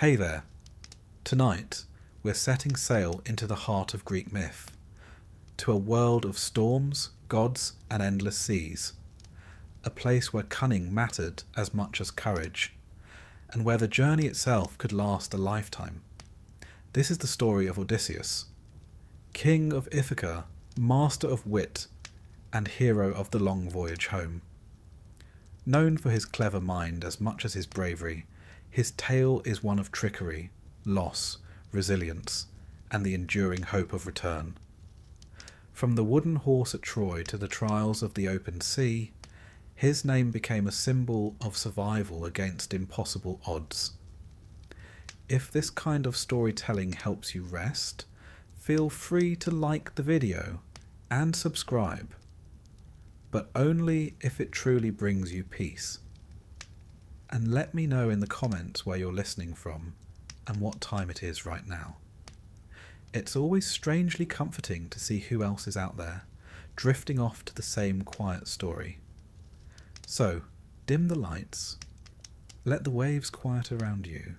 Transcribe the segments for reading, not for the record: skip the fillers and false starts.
Hey there. Tonight, we're setting sail into the heart of Greek myth, to a world of storms, gods, and endless seas, a place where cunning mattered as much as courage, and where the journey itself could last a lifetime. This is the story of Odysseus, king of Ithaca, master of wit, and hero of the long voyage home. Known for his clever mind as much as his bravery, his tale is one of trickery, loss, resilience, and the enduring hope of return. From the wooden horse at Troy to the trials of the open sea, his name became a symbol of survival against impossible odds. If this kind of storytelling helps you rest, feel free to like the video and subscribe, but only if it truly brings you peace. And let me know in the comments where you're listening from and what time it is right now. It's always strangely comforting to see who else is out there, drifting off to the same quiet story. So, dim the lights, let the waves quiet around you,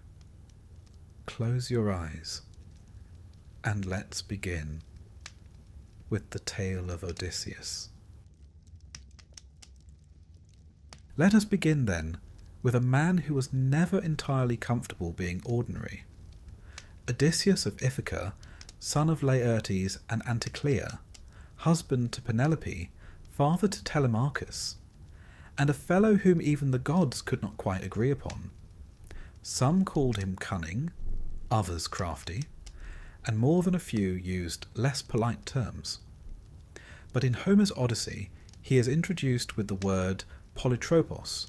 close your eyes, and let's begin with the tale of Odysseus. Let us begin then with a man who was never entirely comfortable being ordinary. Odysseus of Ithaca, son of Laertes and Anticlea, husband to Penelope, father to Telemachus, and a fellow whom even the gods could not quite agree upon. Some called him cunning, others crafty, and more than a few used less polite terms. But in Homer's Odyssey, he is introduced with the word polytropos,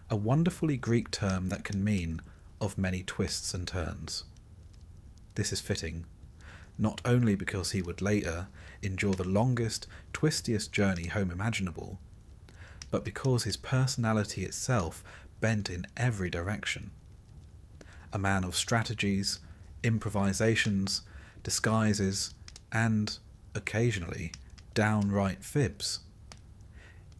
a wonderfully Greek term that can mean of many twists and turns. This is fitting, not only because he would later endure the longest, twistiest journey home imaginable, but because his personality itself bent in every direction. A man of strategies, improvisations, disguises, and, occasionally, downright fibs.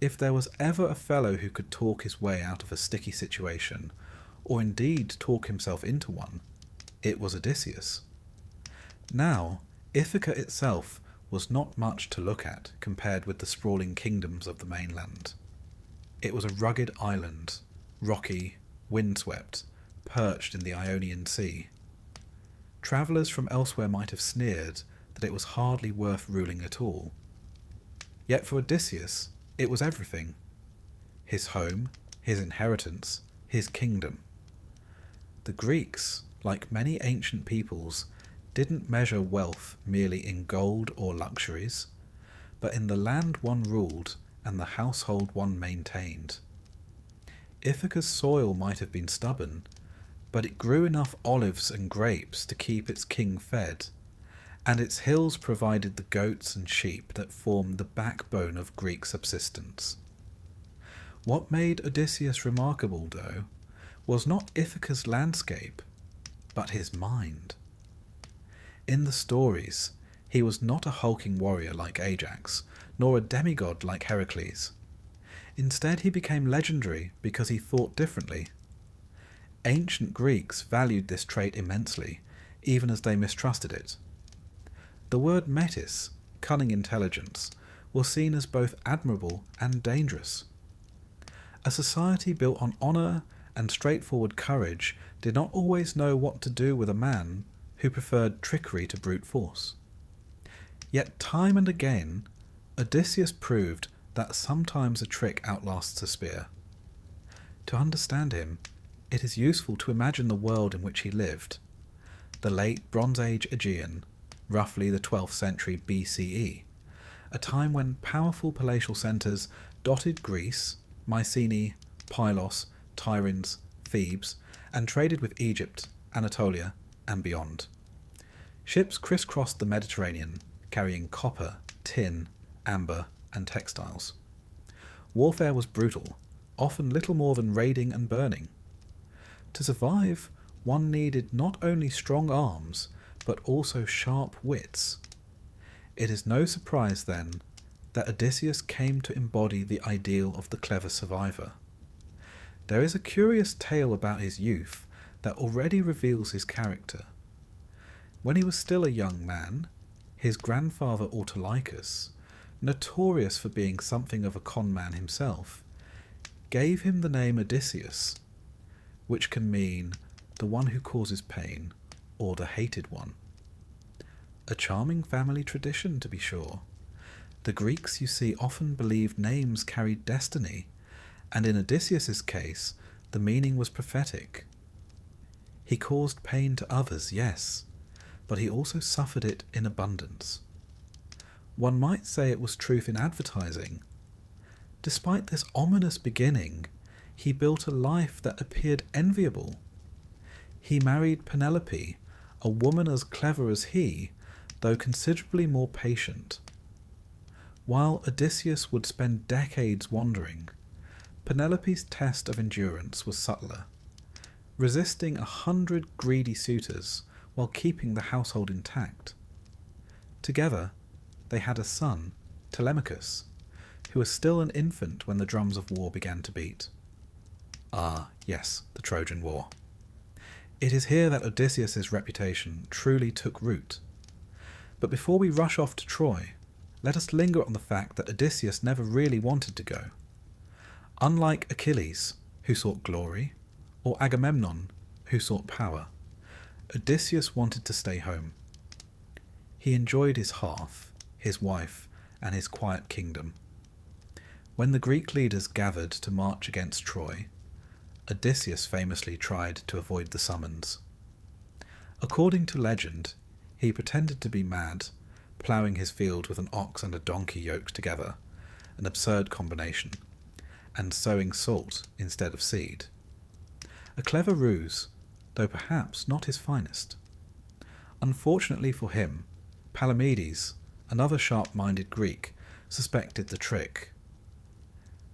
If there was ever a fellow who could talk his way out of a sticky situation, or indeed talk himself into one, it was Odysseus. Now, Ithaca itself was not much to look at compared with the sprawling kingdoms of the mainland. It was a rugged island, rocky, windswept, perched in the Ionian Sea. Travellers from elsewhere might have sneered that it was hardly worth ruling at all. Yet for Odysseus, it was everything. His home, his inheritance, his kingdom. The Greeks, like many ancient peoples, didn't measure wealth merely in gold or luxuries, but in the land one ruled and the household one maintained. Ithaca's soil might have been stubborn, but it grew enough olives and grapes to keep its king fed, and its hills provided the goats and sheep that formed the backbone of Greek subsistence. What made Odysseus remarkable, though, was not Ithaca's landscape, but his mind. In the stories, he was not a hulking warrior like Ajax, nor a demigod like Heracles. Instead, he became legendary because he thought differently. Ancient Greeks valued this trait immensely, even as they mistrusted it. The word metis, cunning intelligence, was seen as both admirable and dangerous. A society built on honour and straightforward courage did not always know what to do with a man who preferred trickery to brute force. Yet time and again, Odysseus proved that sometimes a trick outlasts a spear. To understand him, it is useful to imagine the world in which he lived, the late Bronze Age Aegean, roughly the 12th century BCE, a time when powerful palatial centres dotted Greece, Mycenae, Pylos, Tiryns, Thebes, and traded with Egypt, Anatolia, and beyond. Ships crisscrossed the Mediterranean, carrying copper, tin, amber, and textiles. Warfare was brutal, often little more than raiding and burning. To survive, one needed not only strong arms, but also sharp wits. It is no surprise, then, that Odysseus came to embody the ideal of the clever survivor. There is a curious tale about his youth that already reveals his character. When he was still a young man, his grandfather Autolycus, notorious for being something of a con man himself, gave him the name Odysseus, which can mean the one who causes pain or the hated one. A charming family tradition, to be sure. The Greeks, you see, often believed names carried destiny, and in Odysseus's case, the meaning was prophetic. He caused pain to others, yes, but he also suffered it in abundance. One might say it was truth in advertising. Despite this ominous beginning, he built a life that appeared enviable. He married Penelope, a woman as clever as he, though considerably more patient. While Odysseus would spend decades wandering, Penelope's test of endurance was subtler, resisting 100 greedy suitors while keeping the household intact. Together, they had a son, Telemachus, who was still an infant when the drums of war began to beat. Ah, yes, the Trojan War. It is here that Odysseus's reputation truly took root. But before we rush off to Troy, let us linger on the fact that Odysseus never really wanted to go. Unlike Achilles, who sought glory, or Agamemnon, who sought power, Odysseus wanted to stay home. He enjoyed his hearth, his wife, and his quiet kingdom. When the Greek leaders gathered to march against Troy, Odysseus famously tried to avoid the summons. According to legend, he pretended to be mad, ploughing his field with an ox and a donkey yoked together, an absurd combination, and sowing salt instead of seed. A clever ruse, though perhaps not his finest. Unfortunately for him, Palamedes, another sharp-minded Greek, suspected the trick.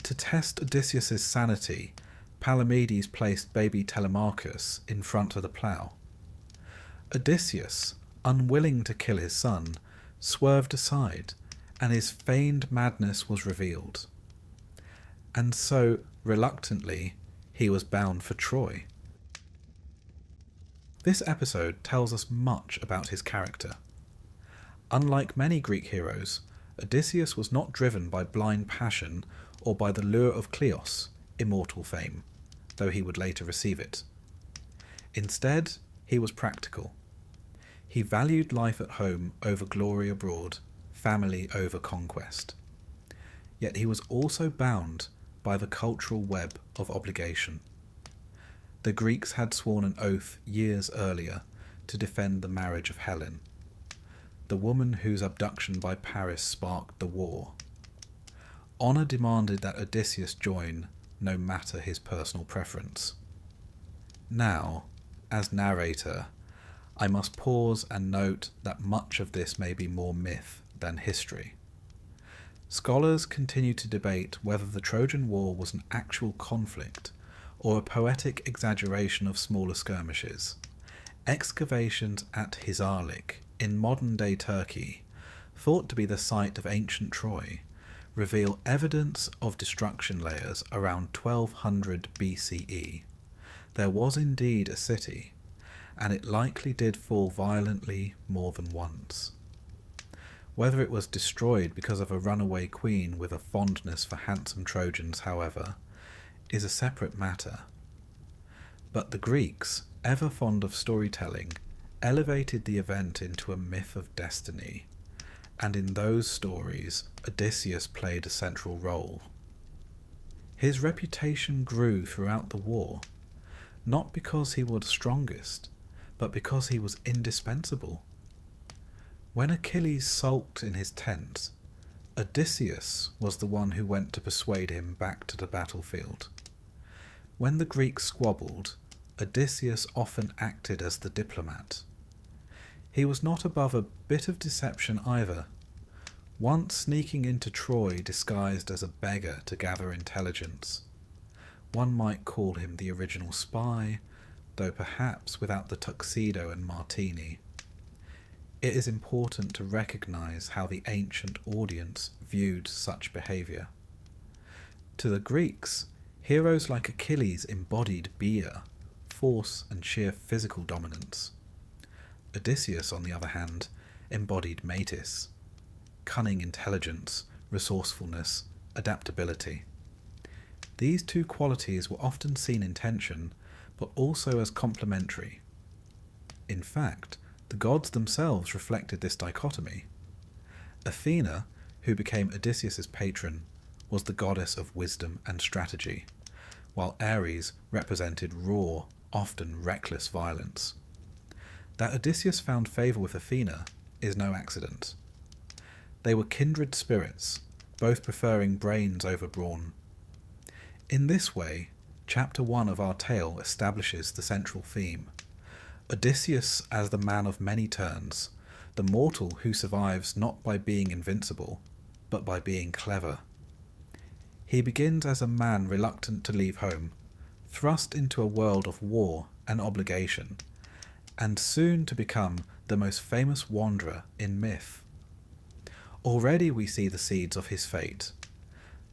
To test Odysseus's sanity, Palamedes placed baby Telemachus in front of the plough. Odysseus, unwilling to kill his son, swerved aside, and his feigned madness was revealed. And so, reluctantly, he was bound for Troy. This episode tells us much about his character. Unlike many Greek heroes, Odysseus was not driven by blind passion or by the lure of Kleos, immortal fame, though he would later receive it. Instead, he was practical. He valued life at home over glory abroad, family over conquest. Yet he was also bound by the cultural web of obligation. The Greeks had sworn an oath years earlier to defend the marriage of Helen, the woman whose abduction by Paris sparked the war. Honour demanded that Odysseus join, no matter his personal preference. Now, as narrator, I must pause and note that much of this may be more myth than history. Scholars continue to debate whether the Trojan War was an actual conflict or a poetic exaggeration of smaller skirmishes. Excavations at Hisarlik, in modern-day Turkey, thought to be the site of ancient Troy, reveal evidence of destruction layers around 1200 BCE. There was indeed a city, and it likely did fall violently more than once. Whether it was destroyed because of a runaway queen with a fondness for handsome Trojans, however, is a separate matter. But the Greeks, ever fond of storytelling, elevated the event into a myth of destiny, and in those stories Odysseus played a central role. His reputation grew throughout the war, not because he was strongest, but because he was indispensable. When Achilles sulked in his tent, Odysseus was the one who went to persuade him back to the battlefield. When the Greeks squabbled, Odysseus often acted as the diplomat. He was not above a bit of deception either, once sneaking into Troy disguised as a beggar to gather intelligence. One might call him the original spy, though perhaps without the tuxedo and martini. It is important to recognize how the ancient audience viewed such behavior. To the Greeks, heroes like Achilles embodied beer, force and sheer physical dominance. Odysseus, on the other hand, embodied metis, cunning intelligence, resourcefulness, adaptability. These two qualities were often seen in tension, but also as complementary. In fact, the gods themselves reflected this dichotomy. Athena, who became Odysseus's patron, was the goddess of wisdom and strategy, while Ares represented raw, often reckless violence. That Odysseus found favour with Athena is no accident. They were kindred spirits, both preferring brains over brawn. In this way, Chapter 1 of our tale establishes the central theme. Odysseus as the man of many turns, the mortal who survives not by being invincible, but by being clever. He begins as a man reluctant to leave home, thrust into a world of war and obligation, and soon to become the most famous wanderer in myth. Already we see the seeds of his fate.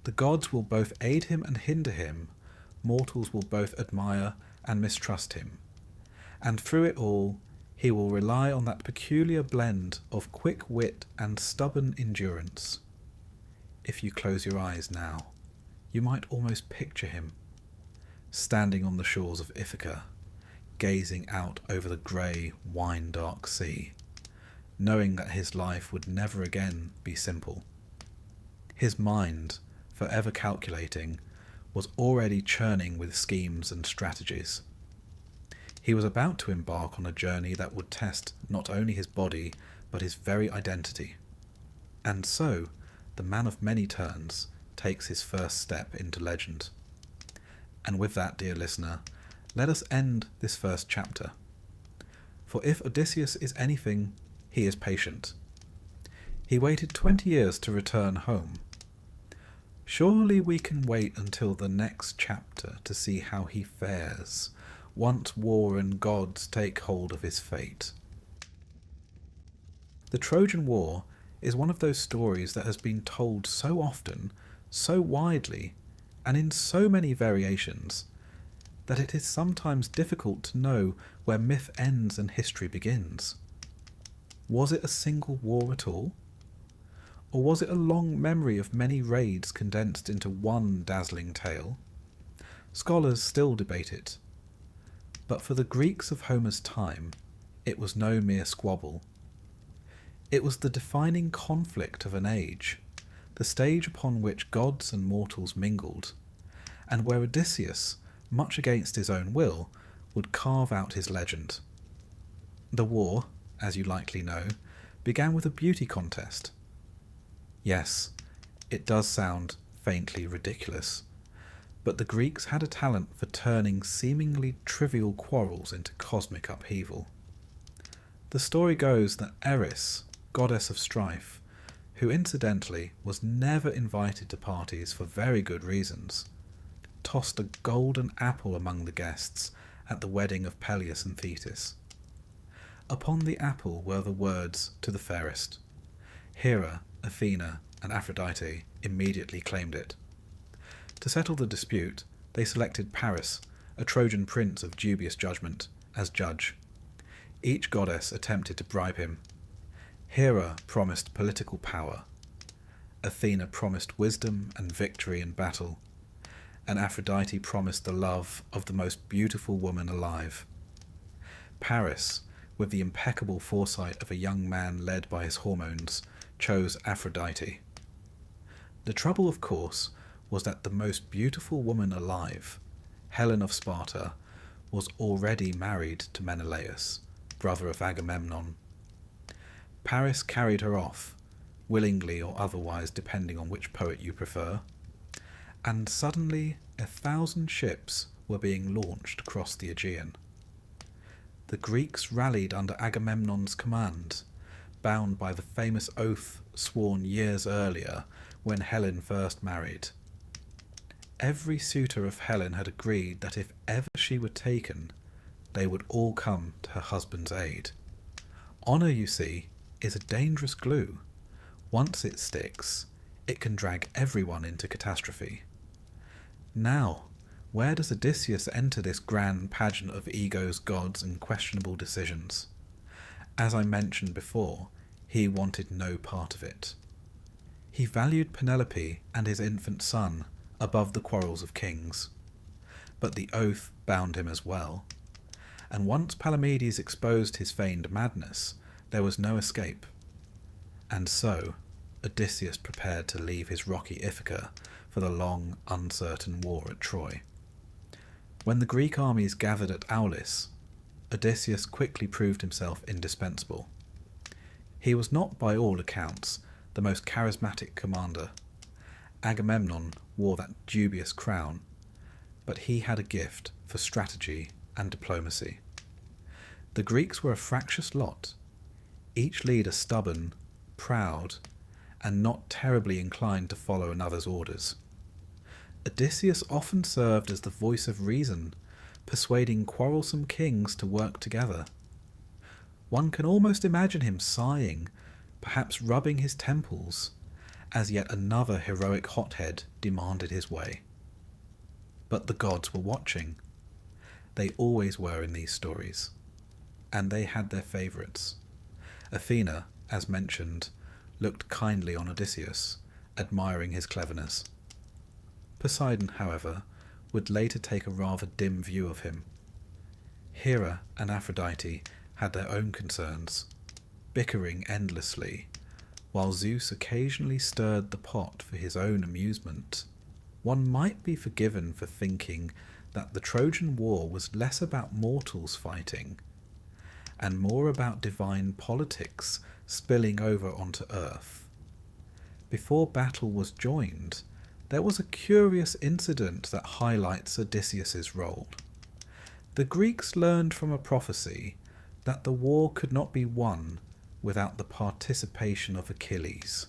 The gods will both aid him and hinder him, mortals will both admire and mistrust him, and through it all he will rely on that peculiar blend of quick wit and stubborn endurance. If you close your eyes now, you might almost picture him, standing on the shores of Ithaca, gazing out over the grey, wine-dark sea, knowing that his life would never again be simple. His mind, forever calculating, was already churning with schemes and strategies. He was about to embark on a journey that would test not only his body, but his very identity. And so, the man of many turns takes his first step into legend. And with that, dear listener, let us end this first chapter. For if Odysseus is anything, he is patient. He waited 20 years to return home. Surely we can wait until the next chapter to see how he fares, once war and gods take hold of his fate. The Trojan War is one of those stories that has been told so often, so widely, and in so many variations, that it is sometimes difficult to know where myth ends and history begins. Was it a single war at all? Or was it a long memory of many raids condensed into one dazzling tale? Scholars still debate it. But for the Greeks of Homer's time, it was no mere squabble. It was the defining conflict of an age, the stage upon which gods and mortals mingled, and where Odysseus, much against his own will, would carve out his legend. The war, as you likely know, began with a beauty contest. Yes, it does sound faintly ridiculous, but the Greeks had a talent for turning seemingly trivial quarrels into cosmic upheaval. The story goes that Eris, goddess of strife, who incidentally was never invited to parties for very good reasons, tossed a golden apple among the guests at the wedding of Peleus and Thetis. Upon the apple were the words to the fairest. Hera, Athena, and Aphrodite immediately claimed it. To settle the dispute, they selected Paris, a Trojan prince of dubious judgment, as judge. Each goddess attempted to bribe him. Hera promised political power. Athena promised wisdom and victory in battle. And Aphrodite promised the love of the most beautiful woman alive. Paris, with the impeccable foresight of a young man led by his hormones, chose Aphrodite. The trouble, of course, was that the most beautiful woman alive, Helen of Sparta, was already married to Menelaus, brother of Agamemnon. Paris carried her off, willingly or otherwise depending on which poet you prefer, and suddenly 1,000 ships were being launched across the Aegean. The Greeks rallied under Agamemnon's command, bound by the famous oath sworn years earlier when Helen first married. Every suitor of Helen had agreed that if ever she were taken, they would all come to her husband's aid. Honour, you see, is a dangerous glue. Once it sticks, it can drag everyone into catastrophe. Now, Where does Odysseus enter this grand pageant of egos, gods, and questionable decisions? As I mentioned before, he wanted no part of it. He valued Penelope and his infant son above the quarrels of kings. But the oath bound him as well, and once Palamedes exposed his feigned madness, there was no escape. And so, Odysseus prepared to leave his rocky Ithaca for the long, uncertain war at Troy. When the Greek armies gathered at Aulis, Odysseus quickly proved himself indispensable. He was not, by all accounts, the most charismatic commander. Agamemnon wore that dubious crown, but he had a gift for strategy and diplomacy. The Greeks were a fractious lot, each leader stubborn, proud, and not terribly inclined to follow another's orders. Odysseus often served as the voice of reason, persuading quarrelsome kings to work together. One can almost imagine him sighing, perhaps rubbing his temples, as yet another heroic hothead demanded his way. But the gods were watching. They always were in these stories, and they had their favourites. Athena, as mentioned, looked kindly on Odysseus, admiring his cleverness. Poseidon, however, would later take a rather dim view of him. Hera and Aphrodite had their own concerns, bickering endlessly, while Zeus occasionally stirred the pot for his own amusement. One might be forgiven for thinking that the Trojan War was less about mortals fighting, and more about divine politics spilling over onto Earth. Before battle was joined, there was a curious incident that highlights Odysseus's role. The Greeks learned from a prophecy that the war could not be won without the participation of Achilles.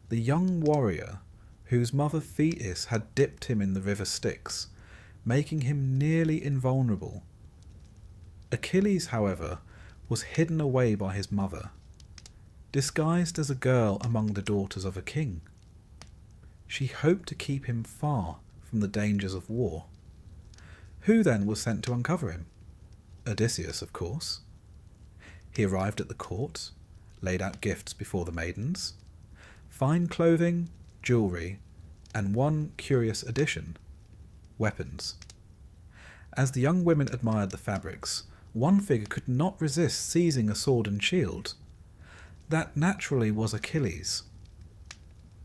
The young warrior, whose mother Thetis had dipped him in the river Styx, making him nearly invulnerable. Achilles, however, was hidden away by his mother, disguised as a girl among the daughters of a king. She hoped to keep him far from the dangers of war. Who then was sent to uncover him? Odysseus, of course. He arrived at the court, laid out gifts before the maidens, fine clothing, jewellery, and one curious addition: weapons. As the young women admired the fabrics, one figure could not resist seizing a sword and shield. That naturally was Achilles.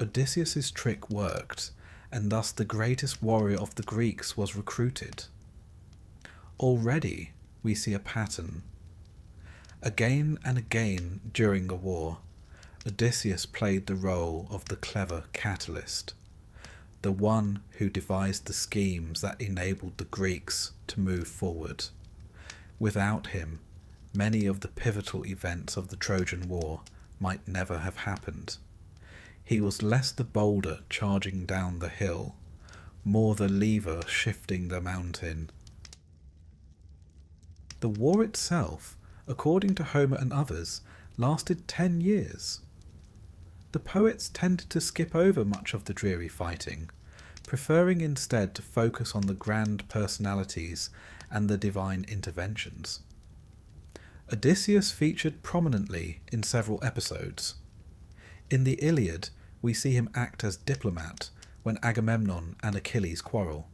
Odysseus's trick worked, and thus the greatest warrior of the Greeks was recruited. Already we see a pattern. Again and again during the war, Odysseus played the role of the clever catalyst, the one who devised the schemes that enabled the Greeks to move forward. Without him, many of the pivotal events of the Trojan War might never have happened. He was less the boulder charging down the hill, more the lever shifting the mountain. The war itself, according to Homer and others, lasted 10 years. The poets tended to skip over much of the dreary fighting, preferring instead to focus on the grand personalities and the divine interventions. Odysseus featured prominently in several episodes. In the Iliad, we see him act as diplomat when Agamemnon and Achilles quarrel.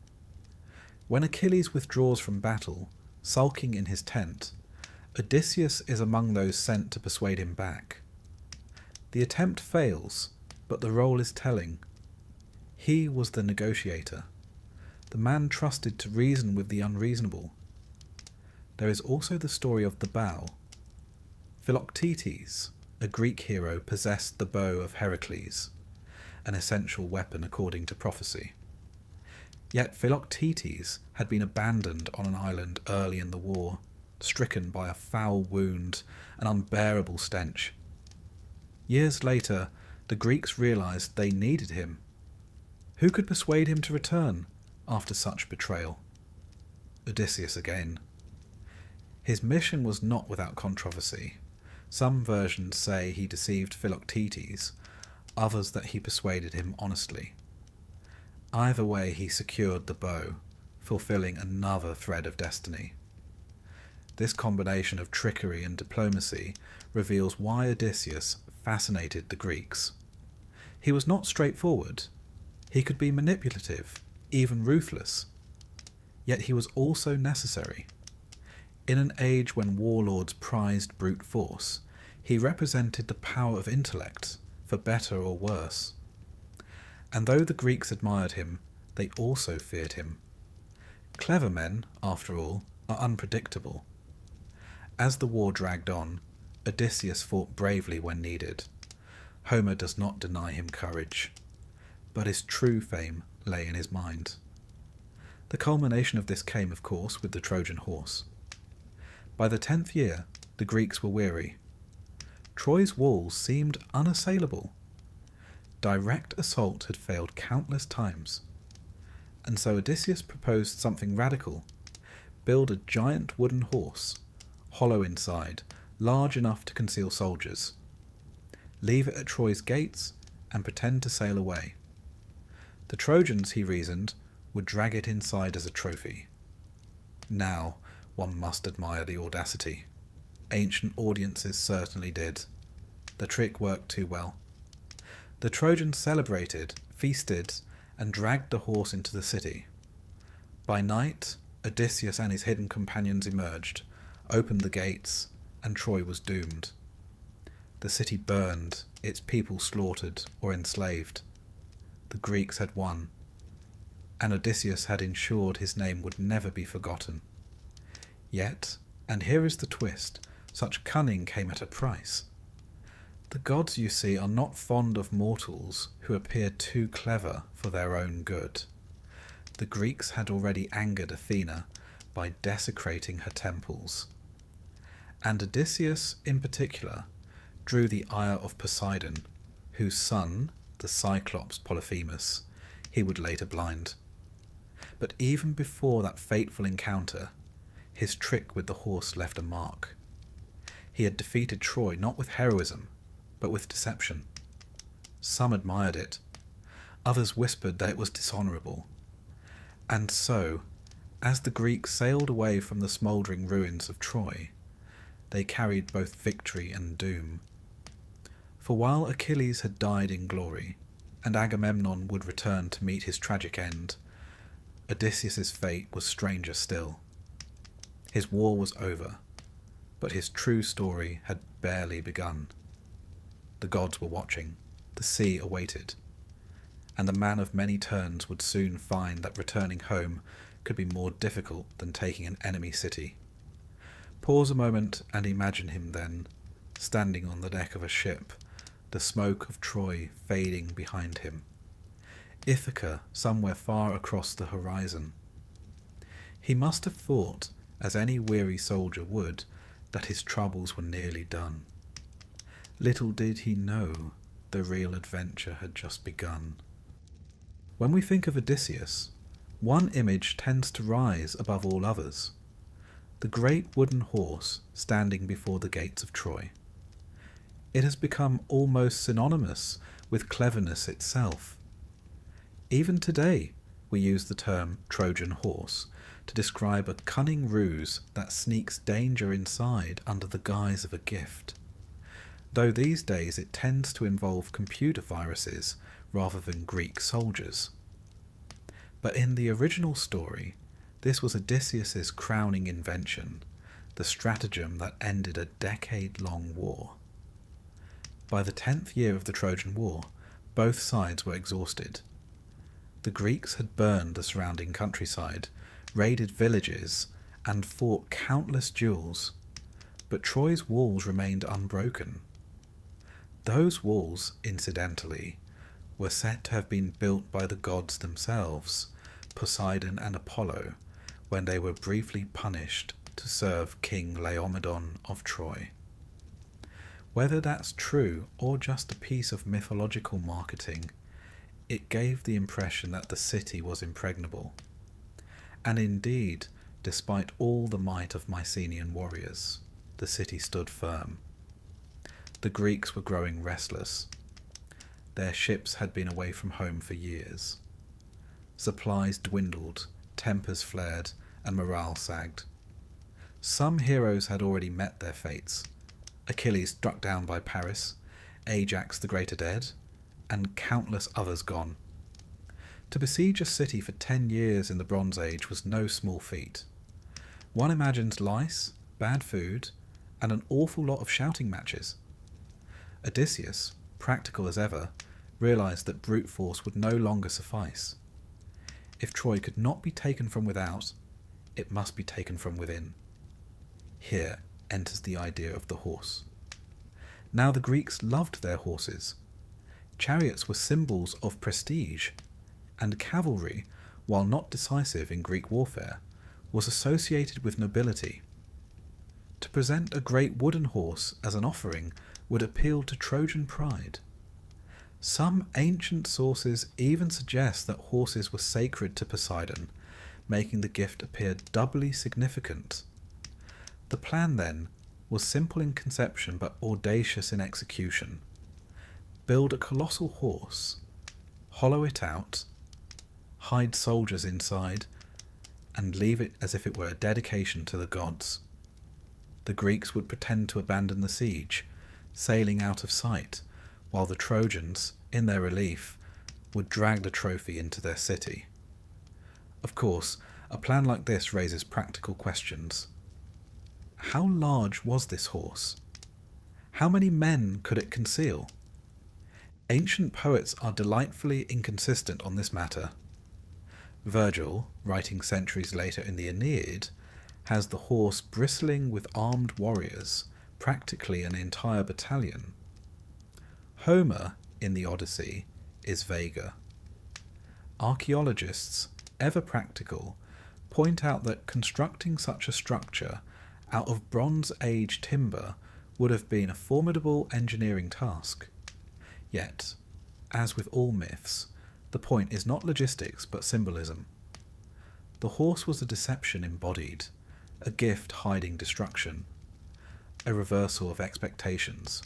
When Achilles withdraws from battle, sulking in his tent, Odysseus is among those sent to persuade him back. The attempt fails, but the role is telling. He was the negotiator, the man trusted to reason with the unreasonable. There is also the story of the bow. Philoctetes, a Greek hero, possessed the bow of Heracles, an essential weapon according to prophecy. Yet Philoctetes had been abandoned on an island early in the war, stricken by a foul wound, an unbearable stench. Years later, the Greeks realized they needed him. Who could persuade him to return after such betrayal? Odysseus again. His mission was not without controversy. Some versions say he deceived Philoctetes, others that he persuaded him honestly. Either way, he secured the bow, fulfilling another thread of destiny. This combination of trickery and diplomacy reveals why Odysseus fascinated the Greeks. He was not straightforward. He could be manipulative, even ruthless. Yet he was also necessary. In an age when warlords prized brute force, he represented the power of intellect, for better or worse. And though the Greeks admired him, they also feared him. Clever men, after all, are unpredictable. As the war dragged on, Odysseus fought bravely when needed. Homer does not deny him courage, but his true fame lay in his mind. The culmination of this came, of course, with the Trojan horse. By the 10th year, the Greeks were weary. Troy's walls seemed unassailable. Direct assault had failed countless times, and so Odysseus proposed something radical: build a giant wooden horse, hollow inside, large enough to conceal soldiers. Leave it at Troy's gates and pretend to sail away. The Trojans, he reasoned, would drag it inside as a trophy. Now, one must admire the audacity. Ancient audiences certainly did. The trick worked too well. The Trojans celebrated, feasted, and dragged the horse into the city. By night, Odysseus and his hidden companions emerged, opened the gates, and Troy was doomed. The city burned, its people slaughtered or enslaved. The Greeks had won, and Odysseus had ensured his name would never be forgotten. Yet, and here is the twist, such cunning came at a price. The gods, you see, are not fond of mortals who appear too clever for their own good. The Greeks had already angered Athena by desecrating her temples. And Odysseus, in particular, drew the ire of Poseidon, whose son, the Cyclops Polyphemus, he would later blind. But even before that fateful encounter, his trick with the horse left a mark. He had defeated Troy not with heroism, but with deception. Some admired it. Others whispered that it was dishonourable. And so, as the Greeks sailed away from the smouldering ruins of Troy, they carried both victory and doom. For while Achilles had died in glory, and Agamemnon would return to meet his tragic end, Odysseus's fate was stranger still. His war was over, but his true story had barely begun. The gods were watching, the sea awaited, and the man of many turns would soon find that returning home could be more difficult than taking an enemy city. Pause a moment and imagine him then, standing on the deck of a ship, the smoke of Troy fading behind him. Ithaca somewhere far across the horizon. He must have thought, as any weary soldier would, that his troubles were nearly done. Little did he know the real adventure had just begun. When we think of Odysseus, one image tends to rise above all others: the great wooden horse standing before the gates of Troy. It has become almost synonymous with cleverness itself. Even today, we use the term Trojan horse to describe a cunning ruse that sneaks danger inside under the guise of a gift, though these days it tends to involve computer viruses rather than Greek soldiers. But in the original story, this was Odysseus's crowning invention, the stratagem that ended a decade-long war. By the 10th year of the Trojan War, both sides were exhausted. The Greeks had burned the surrounding countryside, raided villages, and fought countless duels, but Troy's walls remained unbroken. Those walls, incidentally, were said to have been built by the gods themselves, Poseidon and Apollo, when they were briefly punished to serve King Laomedon of Troy. Whether that's true or just a piece of mythological marketing, it gave the impression that the city was impregnable. And indeed, despite all the might of Mycenaean warriors, the city stood firm. The Greeks were growing restless. Their ships had been away from home for years. Supplies dwindled, tempers flared, and morale sagged. Some heroes had already met their fates. Achilles struck down by Paris, Ajax the Greater dead, and countless others gone. To besiege a city for 10 years in the Bronze Age was no small feat. One imagines lice, bad food, and an awful lot of shouting matches. Odysseus, practical as ever, realised that brute force would no longer suffice. If Troy could not be taken from without, it must be taken from within. Here enters the idea of the horse. Now the Greeks loved their horses. Chariots were symbols of prestige, and cavalry, while not decisive in Greek warfare, was associated with nobility. To present a great wooden horse as an offering would appeal to Trojan pride. Some ancient sources even suggest that horses were sacred to Poseidon, making the gift appear doubly significant. The plan, then, was simple in conception but audacious in execution. Build a colossal horse, hollow it out, hide soldiers inside, and leave it as if it were a dedication to the gods. The Greeks would pretend to abandon the siege, sailing out of sight, while the Trojans, in their relief, would drag the trophy into their city. Of course, a plan like this raises practical questions. How large was this horse? How many men could it conceal? Ancient poets are delightfully inconsistent on this matter. Virgil, writing centuries later in the Aeneid, has the horse bristling with armed warriors, practically an entire battalion. Homer, in the Odyssey, is vaguer. Archaeologists, ever practical, point out that constructing such a structure out of Bronze Age timber would have been a formidable engineering task. Yet, as with all myths, the point is not logistics but symbolism. The horse was a deception embodied, a gift hiding destruction, a reversal of expectations.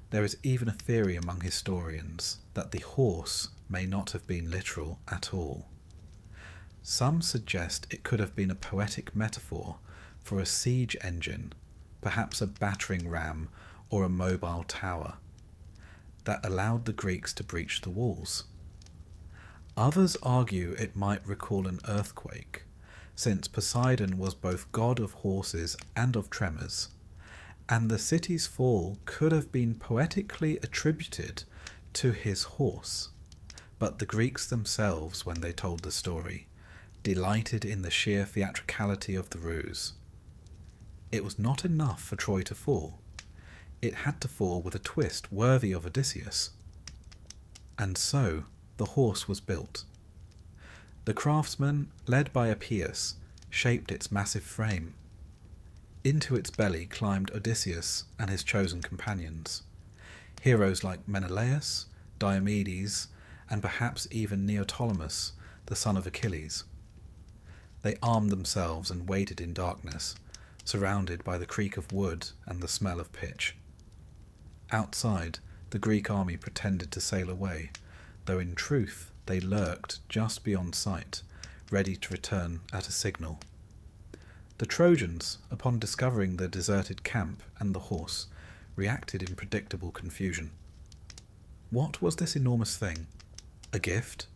There is even a theory among historians that the horse may not have been literal at all. Some suggest it could have been a poetic metaphor for a siege engine, perhaps a battering ram or a mobile tower, that allowed the Greeks to breach the walls. Others argue it might recall an earthquake, since Poseidon was both god of horses and of tremors, and the city's fall could have been poetically attributed to his horse. But the Greeks themselves, when they told the story, delighted in the sheer theatricality of the ruse. It was not enough for Troy to fall. It had to fall with a twist worthy of Odysseus. And so the horse was built. The craftsman, led by Epeius, shaped its massive frame. Into its belly climbed Odysseus and his chosen companions, heroes like Menelaus, Diomedes, and perhaps even Neoptolemus, the son of Achilles. They armed themselves and waited in darkness, surrounded by the creak of wood and the smell of pitch. Outside, the Greek army pretended to sail away, though in truth they lurked just beyond sight, ready to return at a signal. The Trojans, upon discovering the deserted camp and the horse, reacted in predictable confusion. What was this enormous thing? A gift?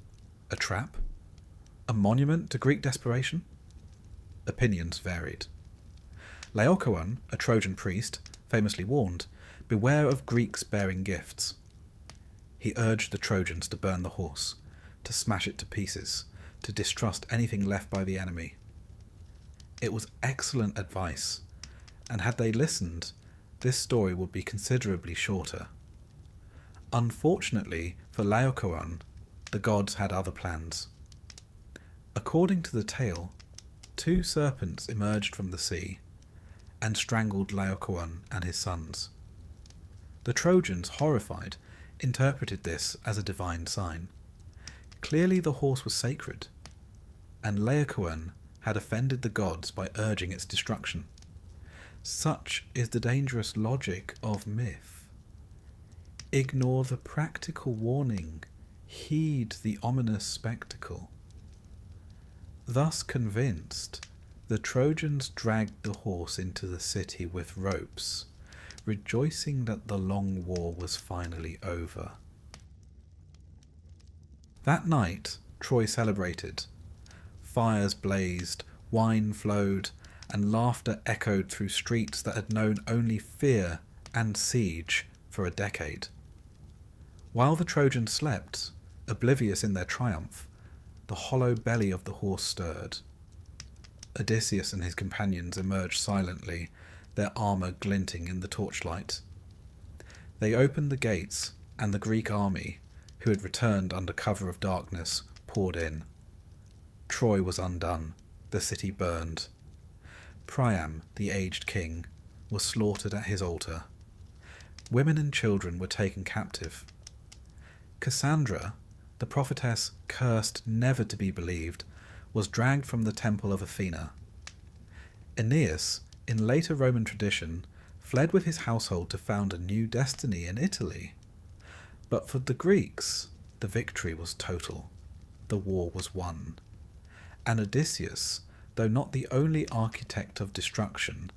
A trap? A monument to Greek desperation? Opinions varied. Laocoon, a Trojan priest, famously warned, "Beware of Greeks bearing gifts." He urged the Trojans to burn the horse, to smash it to pieces, to distrust anything left by the enemy. It was excellent advice, and had they listened, this story would be considerably shorter. Unfortunately for Laocoon, the gods had other plans. According to the tale, 2 serpents emerged from the sea and strangled Laocoon and his sons. The Trojans, horrified, interpreted this as a divine sign. Clearly the horse was sacred, and Laocoon had offended the gods by urging its destruction. Such is the dangerous logic of myth. Ignore the practical warning, heed the ominous spectacle. Thus convinced, the Trojans dragged the horse into the city with ropes, rejoicing that the long war was finally over. That night, Troy celebrated. Fires blazed, wine flowed, and laughter echoed through streets that had known only fear and siege for a decade. While the Trojans slept, oblivious in their triumph, the hollow belly of the horse stirred. Odysseus and his companions emerged silently, their armour glinting in the torchlight. They opened the gates, and the Greek army, who had returned under cover of darkness, poured in. Troy was undone, the city burned. Priam, the aged king, was slaughtered at his altar. Women and children were taken captive. Cassandra, the prophetess cursed never to be believed, was dragged from the temple of Athena. Aeneas, in later Roman tradition, fled with his household to found a new destiny in Italy. But for the Greeks, the victory was total. The war was won. And Odysseus, though not the only architect of destruction,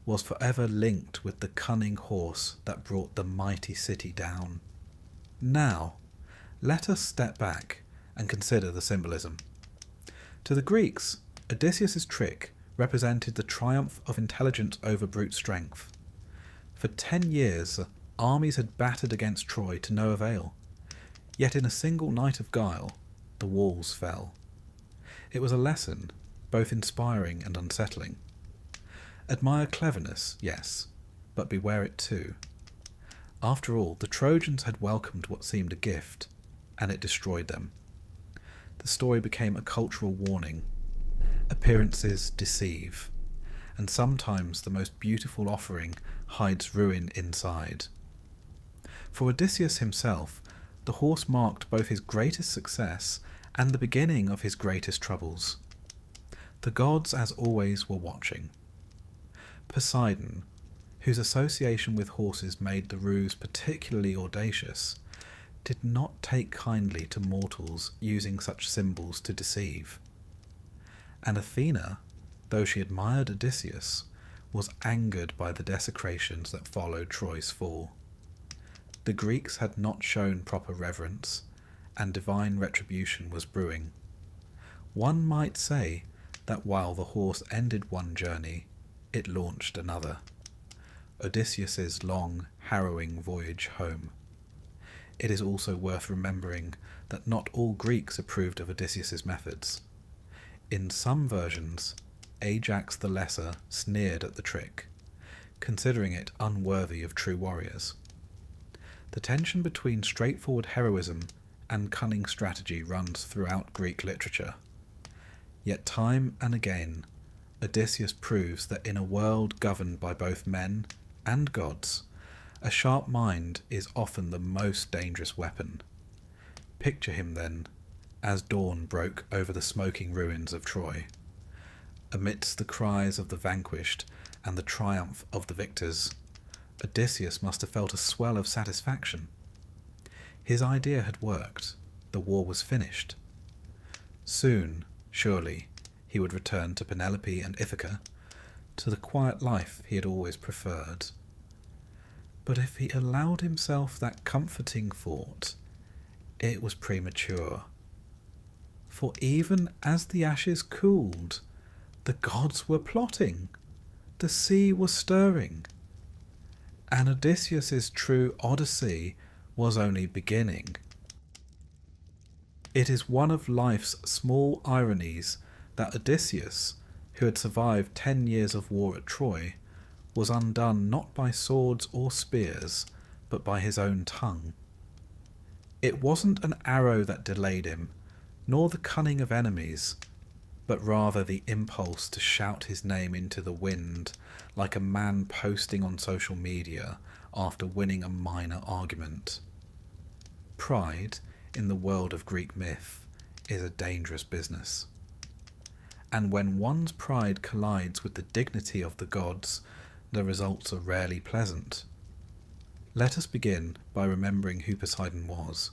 was forever linked with the cunning horse that brought the mighty city down. Now, let us step back and consider the symbolism. To the Greeks, Odysseus's trick represented the triumph of intelligence over brute strength. For 10 years, armies had battered against Troy to no avail. Yet in a single night of guile, the walls fell. It was a lesson, both inspiring and unsettling. Admire cleverness, yes, but beware it too. After all, the Trojans had welcomed what seemed a gift, and it destroyed them. The story became a cultural warning. Appearances deceive, and sometimes the most beautiful offering hides ruin inside. For Odysseus himself, the horse marked both his greatest success and the beginning of his greatest troubles. The gods, as always, were watching. Poseidon, whose association with horses made the ruse particularly audacious, did not take kindly to mortals using such symbols to deceive. And Athena, though she admired Odysseus, was angered by the desecrations that followed Troy's fall. The Greeks had not shown proper reverence, and divine retribution was brewing. One might say that while the horse ended one journey, it launched another. Odysseus's long, harrowing voyage home. It is also worth remembering that not all Greeks approved of Odysseus's methods. In some versions, Ajax the Lesser sneered at the trick, considering it unworthy of true warriors. The tension between straightforward heroism and cunning strategy runs throughout Greek literature. Yet time and again, Odysseus proves that in a world governed by both men and gods, a sharp mind is often the most dangerous weapon. Picture him then, as dawn broke over the smoking ruins of Troy. Amidst the cries of the vanquished and the triumph of the victors, Odysseus must have felt a swell of satisfaction. His idea had worked. The war was finished. Soon, surely, he would return to Penelope and Ithaca, to the quiet life he had always preferred. But if he allowed himself that comforting thought, it was premature. For even as the ashes cooled, the gods were plotting, the sea was stirring, and Odysseus's true Odyssey was only beginning. It is one of life's small ironies that Odysseus, who had survived 10 years of war at Troy, was undone not by swords or spears, but by his own tongue. It wasn't an arrow that delayed him, nor the cunning of enemies, but rather the impulse to shout his name into the wind, like a man posting on social media after winning a minor argument. Pride, in the world of Greek myth, is a dangerous business. And when one's pride collides with the dignity of the gods, the results are rarely pleasant. Let us begin by remembering who Poseidon was.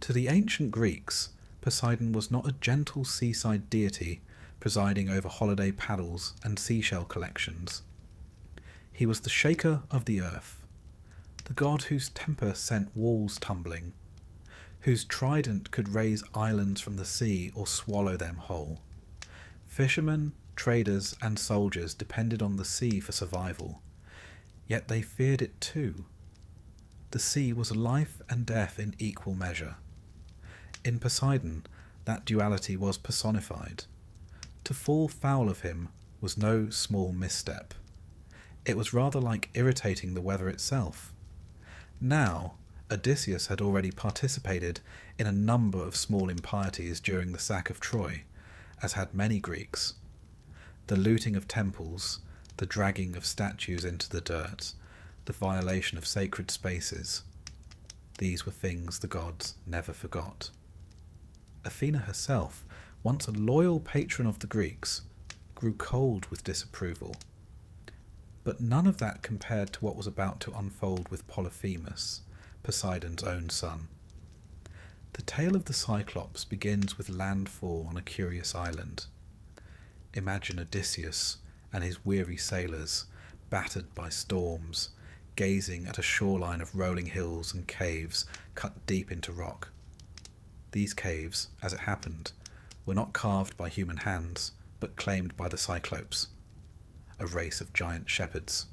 To the ancient Greeks, Poseidon was not a gentle seaside deity presiding over holiday paddles and seashell collections. He was the shaker of the earth, the god whose temper sent walls tumbling, whose trident could raise islands from the sea or swallow them whole. Fishermen, traders, and soldiers depended on the sea for survival, yet they feared it too. The sea was life and death in equal measure. In Poseidon, that duality was personified. To fall foul of him was no small misstep. It was rather like irritating the weather itself. Now, Odysseus had already participated in a number of small impieties during the sack of Troy, as had many Greeks. The looting of temples, the dragging of statues into the dirt, the violation of sacred spaces. These were things the gods never forgot. Athena herself, once a loyal patron of the Greeks, grew cold with disapproval. But none of that compared to what was about to unfold with Polyphemus, Poseidon's own son. The tale of the Cyclops begins with landfall on a curious island. Imagine Odysseus and his weary sailors, battered by storms, gazing at a shoreline of rolling hills and caves cut deep into rock. These caves, as it happened, were not carved by human hands, but claimed by the Cyclopes, a race of giant shepherds.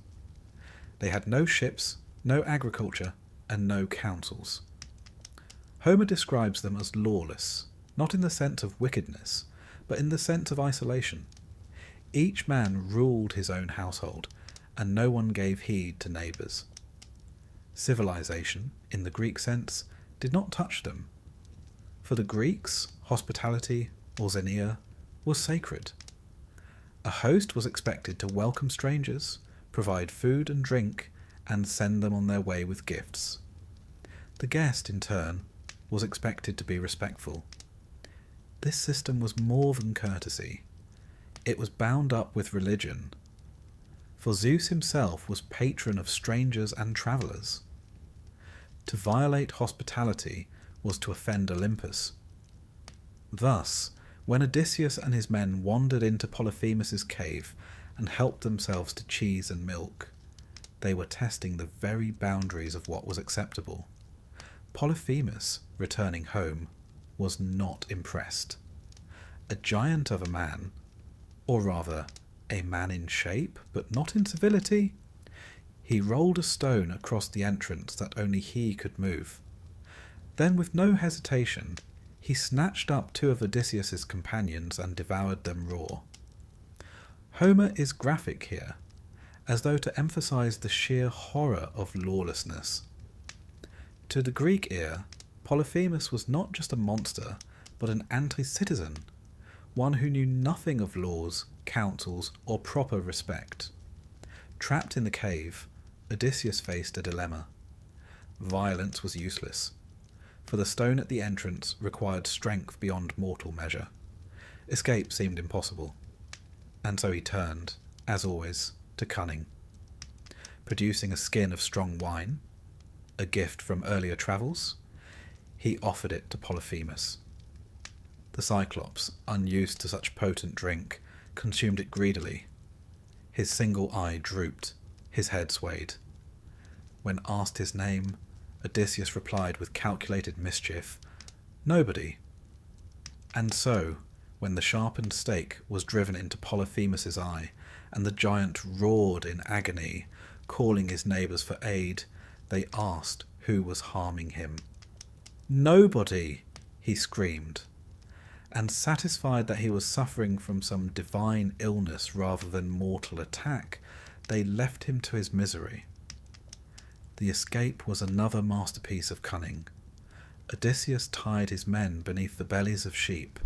They had no ships, no agriculture, and no councils. Homer describes them as lawless, not in the sense of wickedness, but in the sense of isolation. Each man ruled his own household, and no one gave heed to neighbours. Civilization, in the Greek sense, did not touch them. For the Greeks, hospitality, or xenia, was sacred. A host was expected to welcome strangers, provide food and drink, and send them on their way with gifts. The guest, in turn, was expected to be respectful. This system was more than courtesy. It was bound up with religion. For Zeus himself was patron of strangers and travellers. To violate hospitality was to offend Olympus. Thus, when Odysseus and his men wandered into Polyphemus's cave and helped themselves to cheese and milk, they were testing the very boundaries of what was acceptable. Polyphemus, returning home, was not impressed. A giant of a man, or rather, a man in shape, but not in civility, he rolled a stone across the entrance that only he could move. Then, with no hesitation, he snatched up two of Odysseus's companions and devoured them raw. Homer is graphic here, as though to emphasize the sheer horror of lawlessness. To the Greek ear, Polyphemus was not just a monster, but an anti-citizen, one who knew nothing of laws, councils, or proper respect. Trapped in the cave, Odysseus faced a dilemma. Violence was useless, for the stone at the entrance required strength beyond mortal measure. Escape seemed impossible, and so he turned, as always, to cunning. Producing a skin of strong wine, a gift from earlier travels, he offered it to Polyphemus. The Cyclops, unused to such potent drink, consumed it greedily. His single eye drooped, his head swayed. When asked his name, Odysseus replied with calculated mischief, "Nobody." And so, when the sharpened stake was driven into Polyphemus's eye, and the giant roared in agony, calling his neighbours for aid, they asked who was harming him. "Nobody!" he screamed. And satisfied that he was suffering from some divine illness rather than mortal attack, they left him to his misery. The escape was another masterpiece of cunning. Odysseus tied his men beneath the bellies of sheep,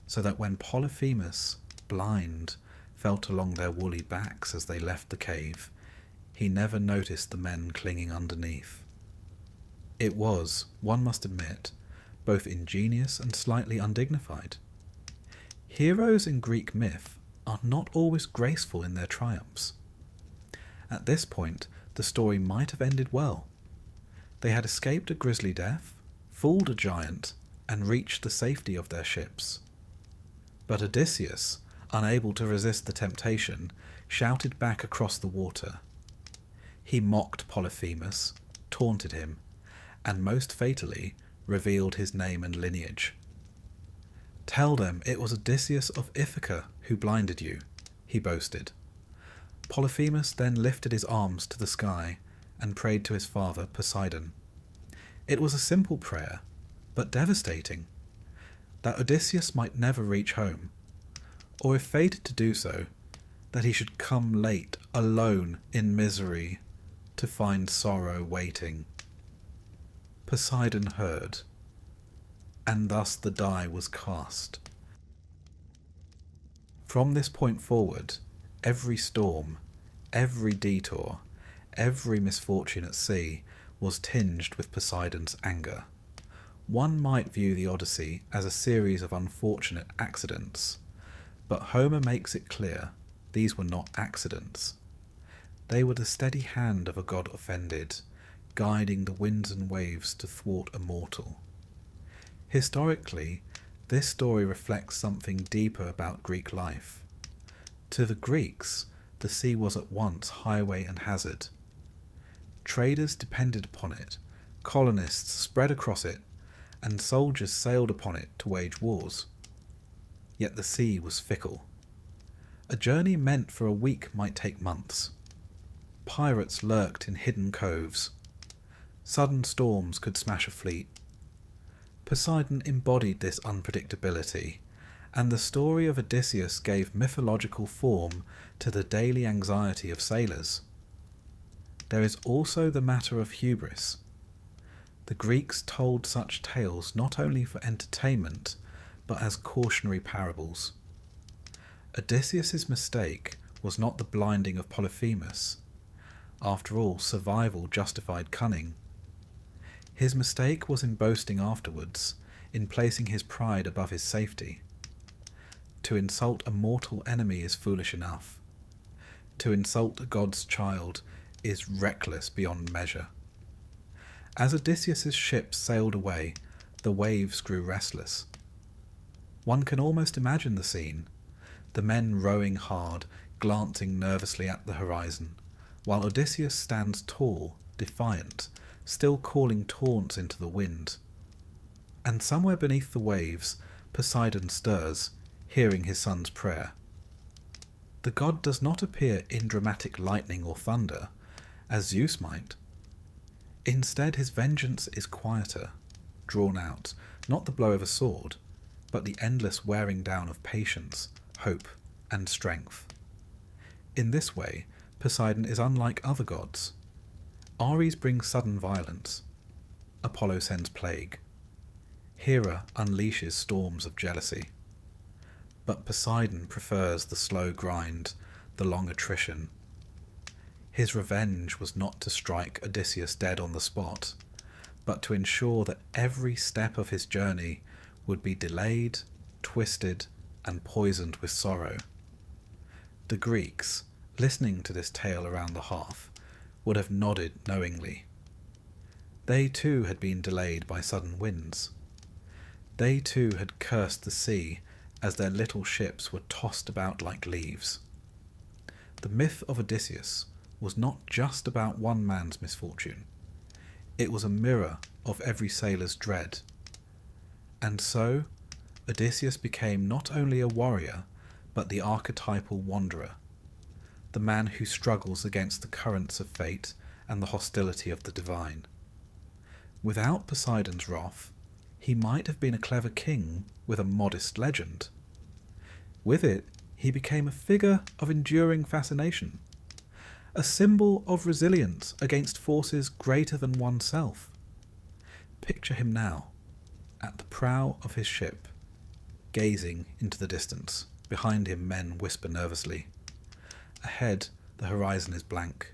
so that when Polyphemus, blind, felt along their woolly backs as they left the cave, he never noticed the men clinging underneath. It was, one must admit, both ingenious and slightly undignified. Heroes in Greek myth are not always graceful in their triumphs. At this point, the story might have ended well. They had escaped a grisly death, fooled a giant, and reached the safety of their ships. But Odysseus, unable to resist the temptation, shouted back across the water. He mocked Polyphemus, taunted him, and most fatally revealed his name and lineage. "Tell them it was Odysseus of Ithaca who blinded you," he boasted. Polyphemus then lifted his arms to the sky and prayed to his father Poseidon. It was a simple prayer, but devastating, that Odysseus might never reach home, or if fated to do so, that he should come late, alone in misery, to find sorrow waiting. Poseidon heard, and thus the die was cast. From this point forward, every storm, every detour, every misfortune at sea was tinged with Poseidon's anger. One might view the Odyssey as a series of unfortunate accidents, but Homer makes it clear these were not accidents. They were the steady hand of a god offended, guiding the winds and waves to thwart a mortal. Historically, this story reflects something deeper about Greek life. To the Greeks, the sea was at once highway and hazard. Traders depended upon it, colonists spread across it, and soldiers sailed upon it to wage wars. Yet the sea was fickle. A journey meant for a week might take months. Pirates lurked in hidden coves. Sudden storms could smash a fleet. Poseidon embodied this unpredictability, and the story of Odysseus gave mythological form to the daily anxiety of sailors. There is also the matter of hubris. The Greeks told such tales not only for entertainment, but as cautionary parables. Odysseus's mistake was not the blinding of Polyphemus. After all, survival justified cunning. His mistake was in boasting afterwards, in placing his pride above his safety. To insult a mortal enemy is foolish enough. To insult a god's child is reckless beyond measure. As Odysseus's ships sailed away, the waves grew restless. One can almost imagine the scene, the men rowing hard, glancing nervously at the horizon, while Odysseus stands tall, defiant, still calling taunts into the wind. And somewhere beneath the waves, Poseidon stirs, hearing his son's prayer. The god does not appear in dramatic lightning or thunder, as Zeus might. Instead, his vengeance is quieter, drawn out, not the blow of a sword, but the endless wearing down of patience, hope, and strength. In this way, Poseidon is unlike other gods. Ares brings sudden violence. Apollo sends plague. Hera unleashes storms of jealousy. But Poseidon prefers the slow grind, the long attrition. His revenge was not to strike Odysseus dead on the spot, but to ensure that every step of his journey would be delayed, twisted, and poisoned with sorrow. The Greeks, listening to this tale around the hearth, would have nodded knowingly. They too had been delayed by sudden winds. They too had cursed the sea as their little ships were tossed about like leaves. The myth of Odysseus was not just about one man's misfortune. It was a mirror of every sailor's dread. And so, Odysseus became not only a warrior, but the archetypal wanderer, the man who struggles against the currents of fate and the hostility of the divine. Without Poseidon's wrath, he might have been a clever king with a modest legend. With it, he became a figure of enduring fascination, a symbol of resilience against forces greater than oneself. Picture him now, at the prow of his ship, gazing into the distance. Behind him men whisper nervously. Ahead, the horizon is blank.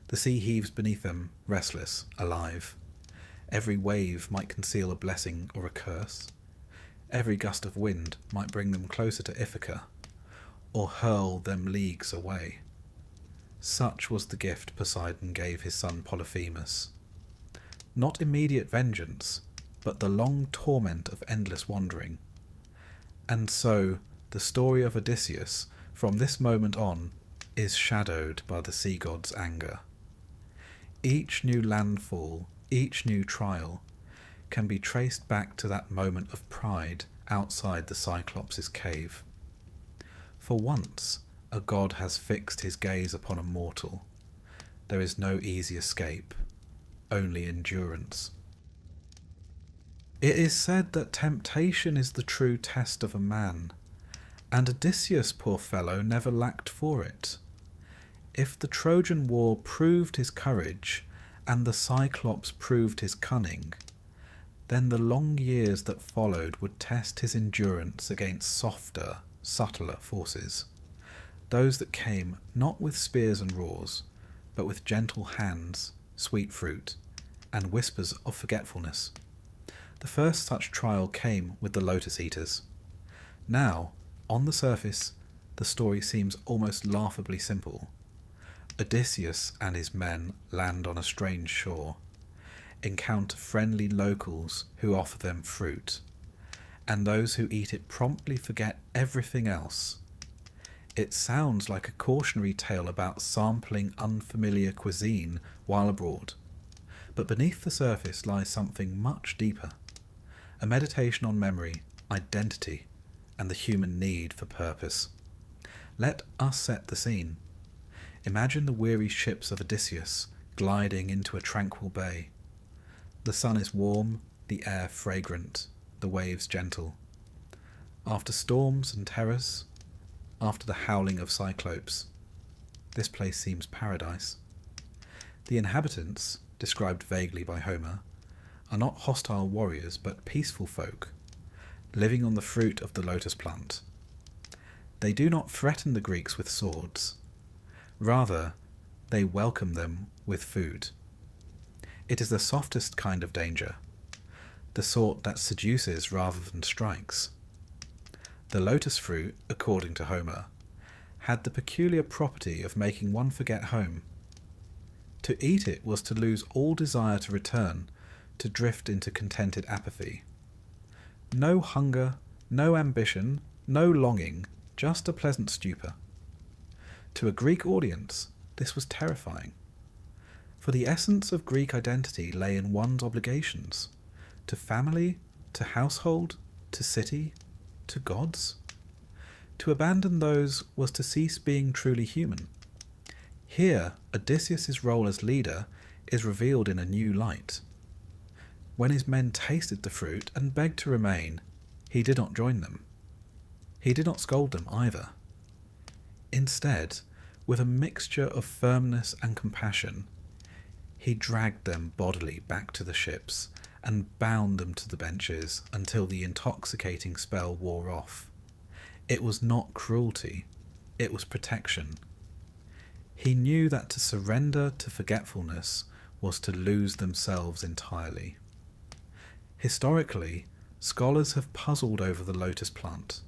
The sea heaves beneath them, restless, alive. Every wave might conceal a blessing or a curse. Every gust of wind might bring them closer to Ithaca, or hurl them leagues away. Such was the gift Poseidon gave his son Polyphemus. Not immediate vengeance, but the long torment of endless wandering. And so, the story of Odysseus, from this moment on, is shadowed by the sea god's anger. Each new landfall, each new trial, can be traced back to that moment of pride outside the Cyclops' cave. For once, a god has fixed his gaze upon a mortal. There is no easy escape, only endurance. It is said that temptation is the true test of a man, and Odysseus, poor fellow, never lacked for it. If the Trojan War proved his courage, and the Cyclops proved his cunning, then the long years that followed would test his endurance against softer, subtler forces, those that came not with spears and roars, but with gentle hands, sweet fruit, and whispers of forgetfulness. The first such trial came with the Lotus Eaters. Now, on the surface, the story seems almost laughably simple. Odysseus and his men land on a strange shore, encounter friendly locals who offer them fruit, and those who eat it promptly forget everything else. It sounds like a cautionary tale about sampling unfamiliar cuisine while abroad, but beneath the surface lies something much deeper, a meditation on memory, identity, and the human need for purpose. Let us set the scene. Imagine the weary ships of Odysseus gliding into a tranquil bay. The sun is warm, the air fragrant, the waves gentle. After storms and terrors, after the howling of Cyclops, this place seems paradise. The inhabitants, described vaguely by Homer, are not hostile warriors but peaceful folk, living on the fruit of the lotus plant. They do not threaten the Greeks with swords. Rather, they welcome them with food. It is the softest kind of danger, the sort that seduces rather than strikes. The lotus fruit, according to Homer, had the peculiar property of making one forget home. To eat it was to lose all desire to return, to drift into contented apathy. No hunger, no ambition, no longing, just a pleasant stupor. To a Greek audience, this was terrifying. For the essence of Greek identity lay in one's obligations, to family, to household, to city, to gods. To abandon those was to cease being truly human. Here, Odysseus' role as leader is revealed in a new light. When his men tasted the fruit and begged to remain, he did not join them. He did not scold them either. Instead, with a mixture of firmness and compassion, he dragged them bodily back to the ships and bound them to the benches until the intoxicating spell wore off. It was not cruelty, it was protection. He knew that to surrender to forgetfulness was to lose themselves entirely. Historically, scholars have puzzled over the lotus plant.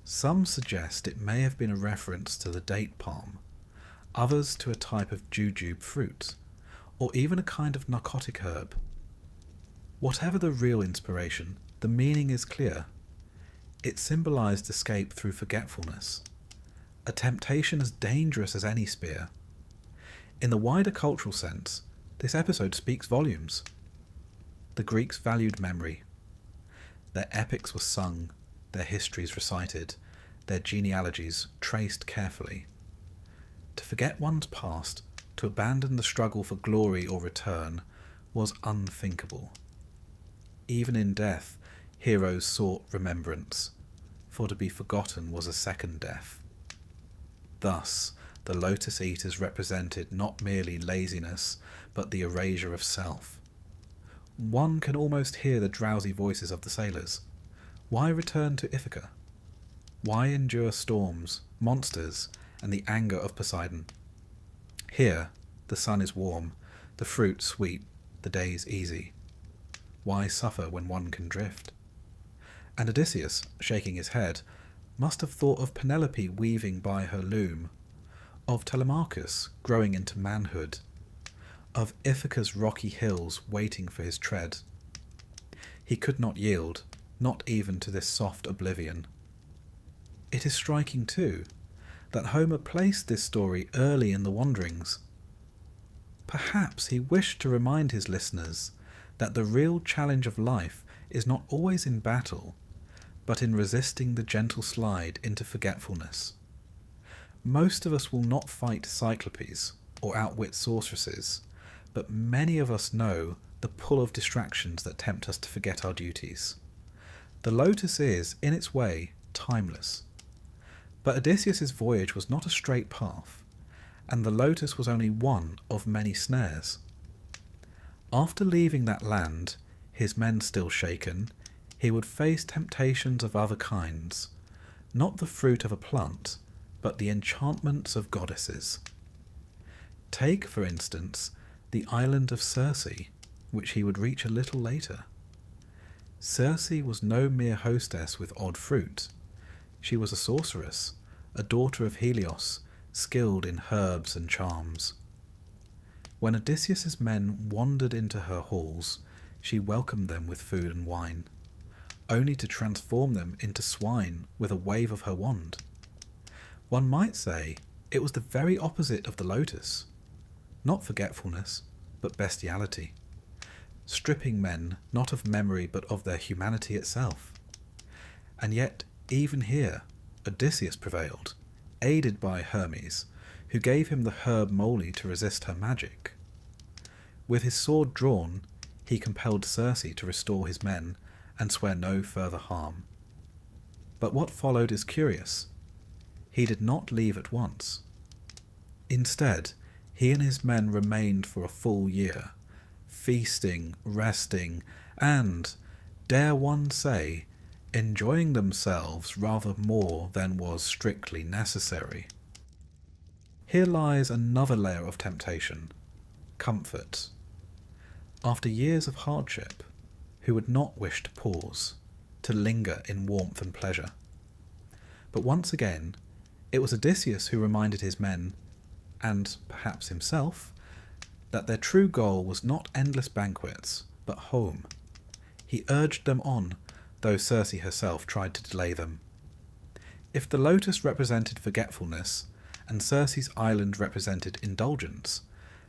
Some suggest it may have been a reference to the date palm, others to a type of jujube fruit, or even a kind of narcotic herb. Whatever the real inspiration, the meaning is clear. It symbolized escape through forgetfulness, a temptation as dangerous as any spear. In the wider cultural sense, this episode speaks volumes. The Greeks valued memory. Their epics were sung, their histories recited, their genealogies traced carefully. To forget one's past, to abandon the struggle for glory or return, was unthinkable. Even in death, heroes sought remembrance, for to be forgotten was a second death. Thus, the Lotus Eaters represented not merely laziness, but the erasure of self. One can almost hear the drowsy voices of the sailors. Why return to Ithaca? Why endure storms, monsters, and the anger of Poseidon? Here, the sun is warm, the fruit sweet, the days easy. Why suffer when one can drift? And Odysseus, shaking his head, must have thought of Penelope weaving by her loom, of Telemachus growing into manhood, of Ithaca's rocky hills waiting for his tread. He could not yield, not even to this soft oblivion. It is striking, too, that Homer placed this story early in the wanderings. Perhaps he wished to remind his listeners that the real challenge of life is not always in battle, but in resisting the gentle slide into forgetfulness. Most of us will not fight cyclopes or outwit sorceresses, but many of us know the pull of distractions that tempt us to forget our duties. The lotus is, in its way, timeless. But Odysseus' voyage was not a straight path, and the lotus was only one of many snares. After leaving that land, his men still shaken, he would face temptations of other kinds, not the fruit of a plant, but the enchantments of goddesses. Take, for instance, the island of Circe, which he would reach a little later. Circe was no mere hostess with odd fruit. She was a sorceress, a daughter of Helios, skilled in herbs and charms. When Odysseus's men wandered into her halls, she welcomed them with food and wine, only to transform them into swine with a wave of her wand. One might say it was the very opposite of the lotus, not forgetfulness, but bestiality, stripping men not of memory but of their humanity itself. And yet, even here, Odysseus prevailed, aided by Hermes, who gave him the herb moly to resist her magic. With his sword drawn, he compelled Circe to restore his men and swear no further harm. But what followed is curious. He did not leave at once. Instead, he and his men remained for a full year, feasting, resting, and, dare one say, enjoying themselves rather more than was strictly necessary. Here lies another layer of temptation: comfort. After years of hardship, who would not wish to pause, to linger in warmth and pleasure? But once again, it was Odysseus who reminded his men, and perhaps himself, that their true goal was not endless banquets, but home. He urged them on, though Circe herself tried to delay them. If the lotus represented forgetfulness, and Circe's island represented indulgence,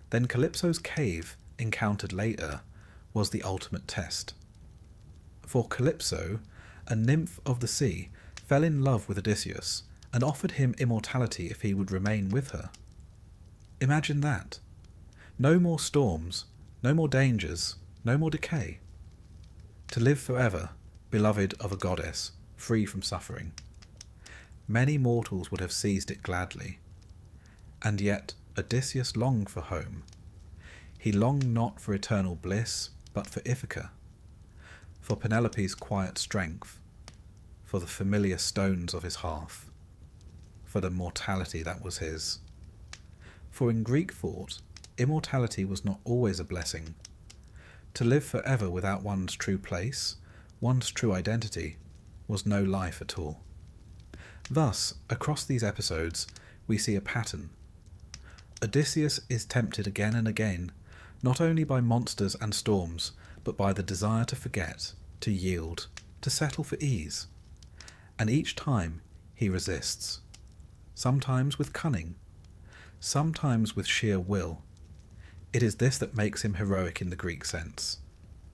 then Calypso's cave, encountered later, was the ultimate test. For Calypso, a nymph of the sea, fell in love with Odysseus, and offered him immortality if he would remain with her. Imagine that. No more storms, no more dangers, no more decay. To live forever, beloved of a goddess, free from suffering. Many mortals would have seized it gladly. And yet Odysseus longed for home. He longed not for eternal bliss, but for Ithaca, for Penelope's quiet strength, for the familiar stones of his hearth, for the mortality that was his. For in Greek thought, immortality was not always a blessing. To live forever without one's true place, one's true identity, was no life at all. Thus, across these episodes, we see a pattern. Odysseus is tempted again and again, not only by monsters and storms, but by the desire to forget, to yield, to settle for ease. And each time he resists, sometimes with cunning, sometimes with sheer will. It is this that makes him heroic in the Greek sense.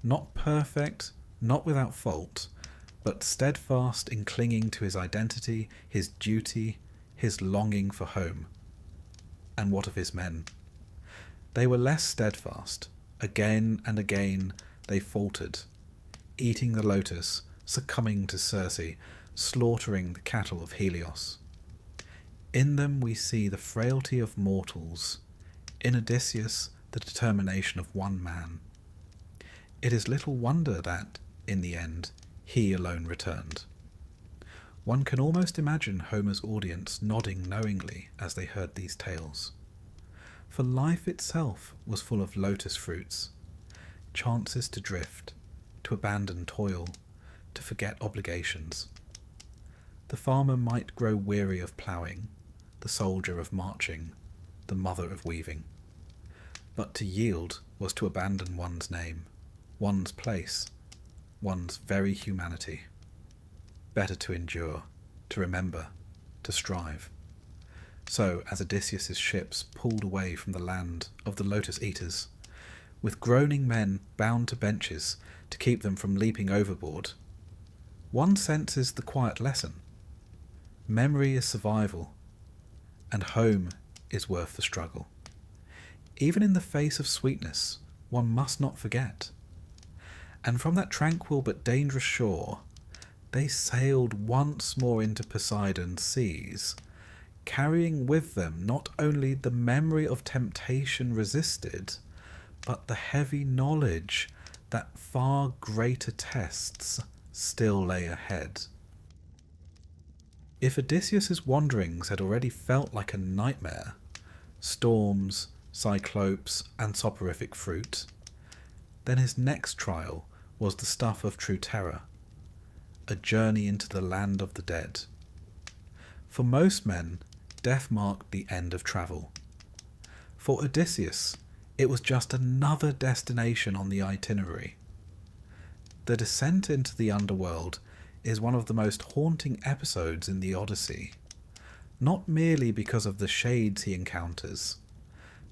Not perfect, not without fault, but steadfast in clinging to his identity, his duty, his longing for home. And what of his men? They were less steadfast. Again and again they faltered, eating the lotus, succumbing to Circe, slaughtering the cattle of Helios. In them we see the frailty of mortals, in Odysseus the determination of one man. It is little wonder that, in the end, he alone returned. One can almost imagine Homer's audience nodding knowingly as they heard these tales. For life itself was full of lotus fruits, chances to drift, to abandon toil, to forget obligations. The farmer might grow weary of ploughing, the soldier of marching, the mother of weaving. But to yield was to abandon one's name, one's place, one's very humanity. Better to endure, to remember, to strive. So, as Odysseus' ships pulled away from the land of the Lotus Eaters, with groaning men bound to benches to keep them from leaping overboard, one senses the quiet lesson. Memory is survival, and home is worth the struggle. Even in the face of sweetness, one must not forget. And from that tranquil but dangerous shore, they sailed once more into Poseidon's seas, carrying with them not only the memory of temptation resisted, but the heavy knowledge that far greater tests still lay ahead. If Odysseus' wanderings had already felt like a nightmare, storms, cyclopes, and soporific fruit, then his next trial was the stuff of true terror, a journey into the land of the dead. For most men, death marked the end of travel. For Odysseus, it was just another destination on the itinerary. The descent into the underworld is one of the most haunting episodes in the Odyssey, not merely because of the shades he encounters,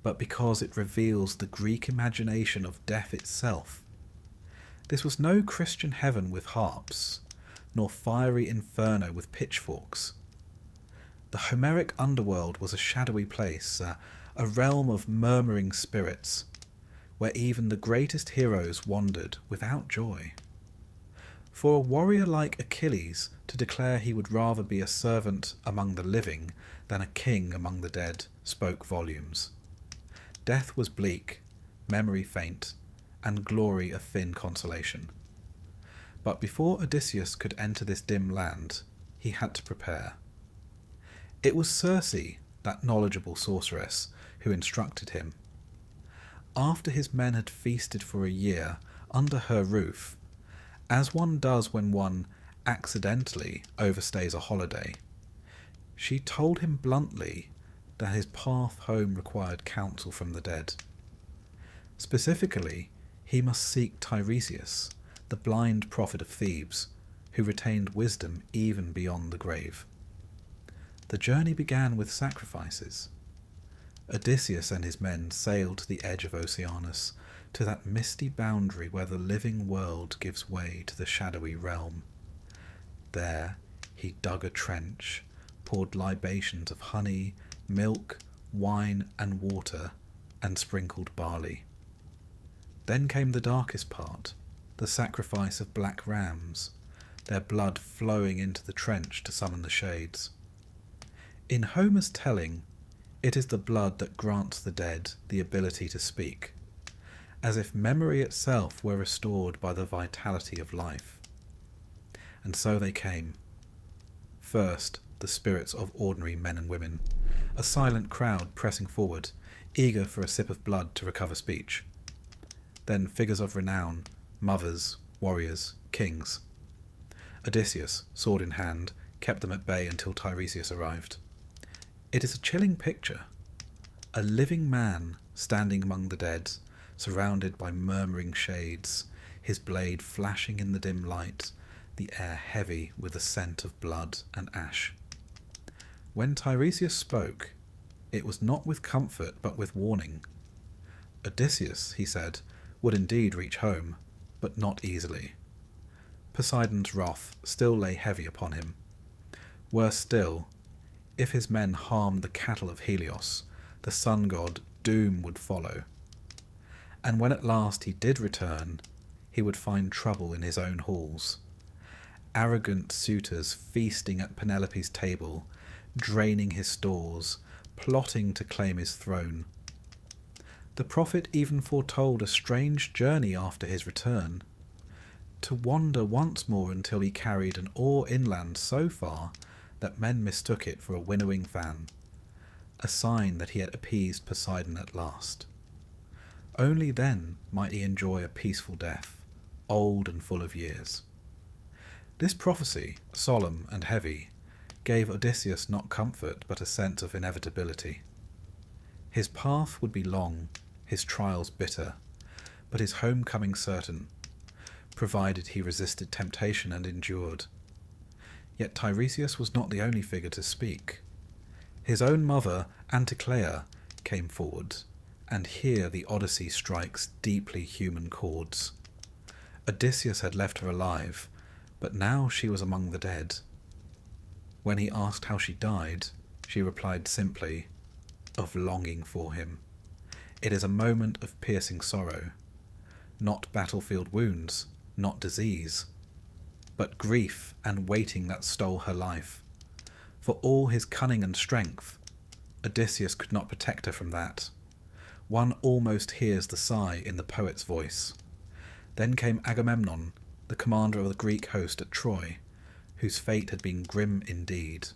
but because it reveals the Greek imagination of death itself. This was no Christian heaven with harps, nor fiery inferno with pitchforks. The Homeric underworld was a shadowy place, a realm of murmuring spirits, where even the greatest heroes wandered without joy. For a warrior like Achilles to declare he would rather be a servant among the living than a king among the dead spoke volumes. Death was bleak, memory faint, and glory a thin consolation. But before Odysseus could enter this dim land, he had to prepare. It was Circe, that knowledgeable sorceress, who instructed him. After his men had feasted for a year under her roof, as one does when one accidentally overstays a holiday, she told him bluntly that his path home required counsel from the dead. Specifically, he must seek Tiresias, the blind prophet of Thebes, who retained wisdom even beyond the grave. The journey began with sacrifices. Odysseus and his men sailed to the edge of Oceanus, to that misty boundary where the living world gives way to the shadowy realm. There he dug a trench, poured libations of honey, milk, wine, and water, and sprinkled barley. Then came the darkest part, the sacrifice of black rams, their blood flowing into the trench to summon the shades. In Homer's telling, it is the blood that grants the dead the ability to speak, as if memory itself were restored by the vitality of life. And so they came. First, the spirits of ordinary men and women, a silent crowd pressing forward, eager for a sip of blood to recover speech. Then figures of renown, mothers, warriors, kings. Odysseus, sword in hand, kept them at bay until Tiresias arrived. It is a chilling picture. A living man standing among the dead, surrounded by murmuring shades, his blade flashing in the dim light, the air heavy with the scent of blood and ash. When Tiresias spoke, it was not with comfort but with warning. Odysseus, he said, would indeed reach home, but not easily. Poseidon's wrath still lay heavy upon him. Worse still, if his men harmed the cattle of Helios, the sun god, doom would follow. And when at last he did return, he would find trouble in his own halls. Arrogant suitors feasting at Penelope's table, draining his stores, plotting to claim his throne. The prophet even foretold a strange journey after his return, to wander once more until he carried an oar inland so far that men mistook it for a winnowing fan, a sign that he had appeased Poseidon at last. Only then might he enjoy a peaceful death, old and full of years. This prophecy, solemn and heavy, gave Odysseus not comfort but a sense of inevitability. His path would be long, his trials bitter, but his homecoming certain. provided he resisted temptation and endured. Yet Tiresias was not the only figure to speak. His own mother, Anticlea, came forward, and here the Odyssey strikes deeply human chords. Odysseus had left her alive, but now she was among the dead. When he asked how she died, she replied simply, "Of longing for him." It is a moment of piercing sorrow. Not battlefield wounds, not disease, but grief and waiting that stole her life. For all his cunning and strength, Odysseus could not protect her from that. One almost hears the sigh in the poet's voice. Then came Agamemnon, the commander of the Greek host at Troy, whose fate had been grim indeed.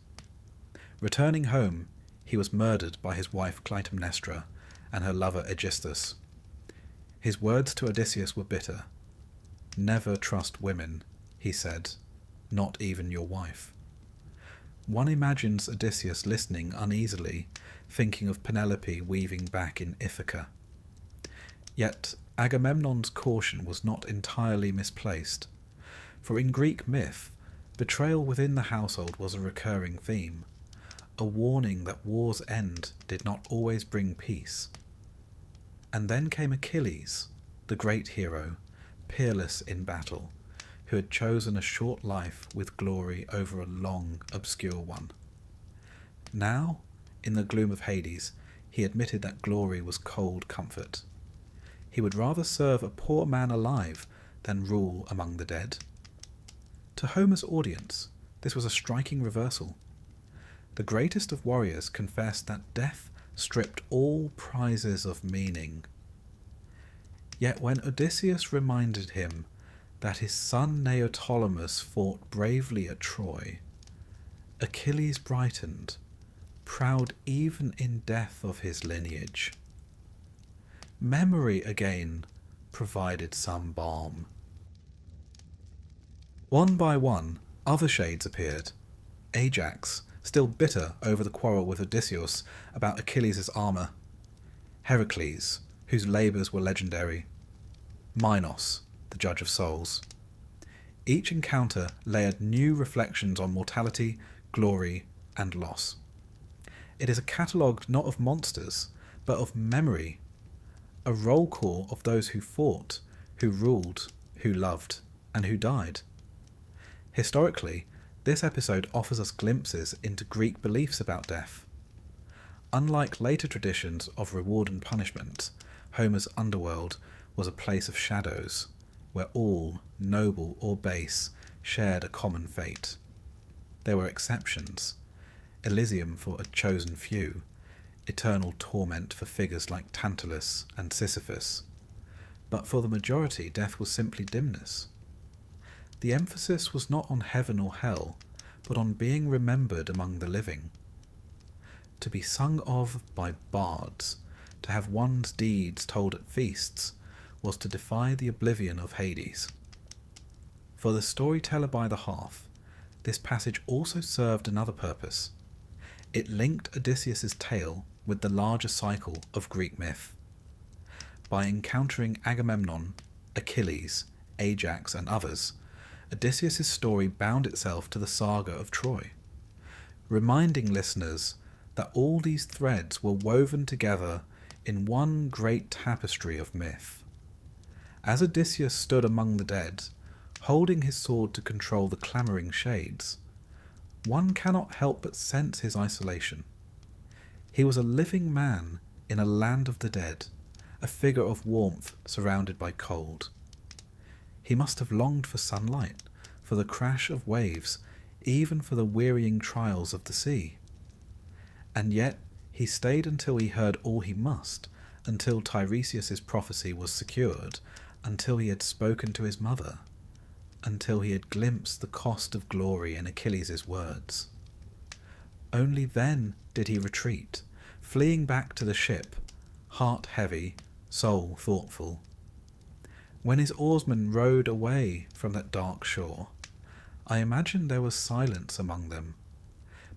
Returning home, he was murdered by his wife Clytemnestra and her lover Aegisthus. His words to Odysseus were bitter. "Never trust women," he said, "not even your wife." One imagines Odysseus listening uneasily, thinking of Penelope weaving back in Ithaca. Yet Agamemnon's caution was not entirely misplaced, for in Greek myth, betrayal within the household was a recurring theme, a warning that war's end did not always bring peace. And then came Achilles, the great hero, peerless in battle, who had chosen a short life with glory over a long, obscure one. Now, in the gloom of Hades, he admitted that glory was cold comfort. He would rather serve a poor man alive than rule among the dead. To Homer's audience, this was a striking reversal. The greatest of warriors confessed that death stripped all prizes of meaning. Yet when Odysseus reminded him that his son Neoptolemus fought bravely at Troy, Achilles brightened, proud even in death of his lineage. Memory again provided some balm. One by one, other shades appeared. Ajax, still bitter over the quarrel with Odysseus about Achilles' armour. Heracles, whose labours were legendary. Minos, the judge of souls. Each encounter layered new reflections on mortality, glory, and loss. It is a catalogue not of monsters, but of memory, a roll call of those who fought, who ruled, who loved, and who died. Historically, this episode offers us glimpses into Greek beliefs about death. Unlike later traditions of reward and punishment, Homer's underworld was a place of shadows, where all, noble or base, shared a common fate. There were exceptions: Elysium for a chosen few, eternal torment for figures like Tantalus and Sisyphus. But for the majority, death was simply dimness. The emphasis was not on heaven or hell, but on being remembered among the living. To be sung of by bards, to have one's deeds told at feasts, was to defy the oblivion of Hades. For the storyteller by the hearth, this passage also served another purpose. It linked Odysseus' tale with the larger cycle of Greek myth. By encountering Agamemnon, Achilles, Ajax, and others, Odysseus' story bound itself to the saga of Troy, reminding listeners that all these threads were woven together in one great tapestry of myth. As Odysseus stood among the dead, holding his sword to control the clamouring shades, one cannot help but sense his isolation. He was a living man in a land of the dead, a figure of warmth surrounded by cold. He must have longed for sunlight, for the crash of waves, even for the wearying trials of the sea. And yet he stayed until he heard all he must, until Tiresias' prophecy was secured, until he had spoken to his mother, until he had glimpsed the cost of glory in Achilles' words. Only then did he retreat, fleeing back to the ship, heart heavy, soul thoughtful. When his oarsmen rowed away from that dark shore, I imagine there was silence among them.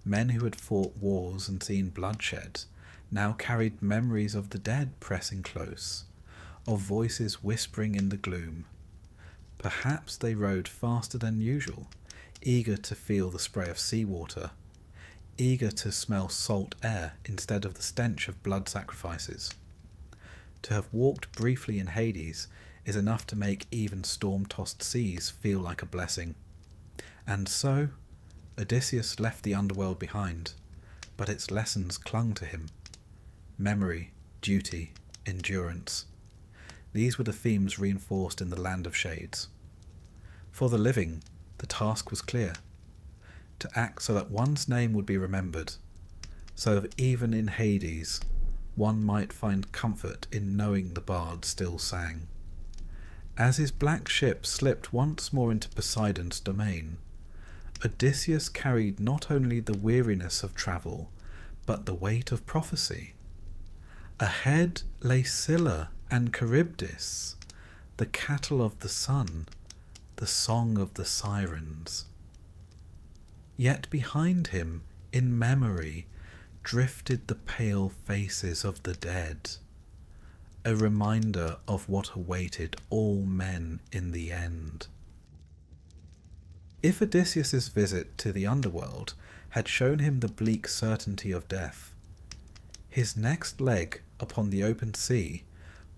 Men who had fought wars and seen bloodshed now carried memories of the dead pressing close, of voices whispering in the gloom. Perhaps they rowed faster than usual, eager to feel the spray of seawater, eager to smell salt air instead of the stench of blood sacrifices. To have walked briefly in Hades is enough to make even storm-tossed seas feel like a blessing. And so, Odysseus left the underworld behind, but its lessons clung to him. Memory, duty, endurance. These were the themes reinforced in the Land of Shades. For the living, the task was clear: to act so that one's name would be remembered, so that even in Hades, one might find comfort in knowing the bard still sang. As his black ship slipped once more into Poseidon's domain, Odysseus carried not only the weariness of travel, but the weight of prophecy. Ahead lay Scylla and Charybdis, the cattle of the sun, the song of the sirens. Yet behind him, in memory, drifted the pale faces of the dead, a reminder of what awaited all men in the end. If Odysseus's visit to the underworld had shown him the bleak certainty of death, his next leg upon the open sea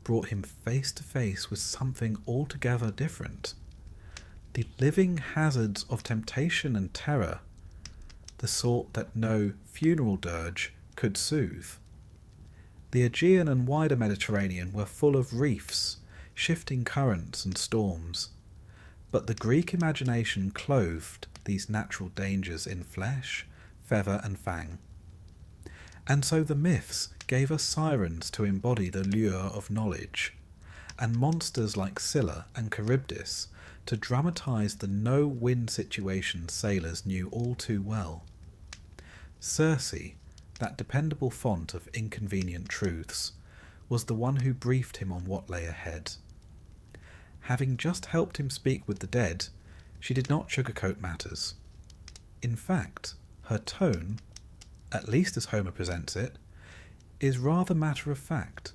brought him face to face with something altogether different. The living hazards of temptation and terror, the sort that no funeral dirge could soothe. The Aegean and wider Mediterranean were full of reefs, shifting currents and storms, but the Greek imagination clothed these natural dangers in flesh, feather and fang. And so the myths gave us sirens to embody the lure of knowledge, and monsters like Scylla and Charybdis to dramatise the no-win situation sailors knew all too well. Circe, that dependable font of inconvenient truths, was the one who briefed him on what lay ahead. Having just helped him speak with the dead, she did not sugarcoat matters. In fact, her tone, at least as Homer presents it, is rather matter-of-fact,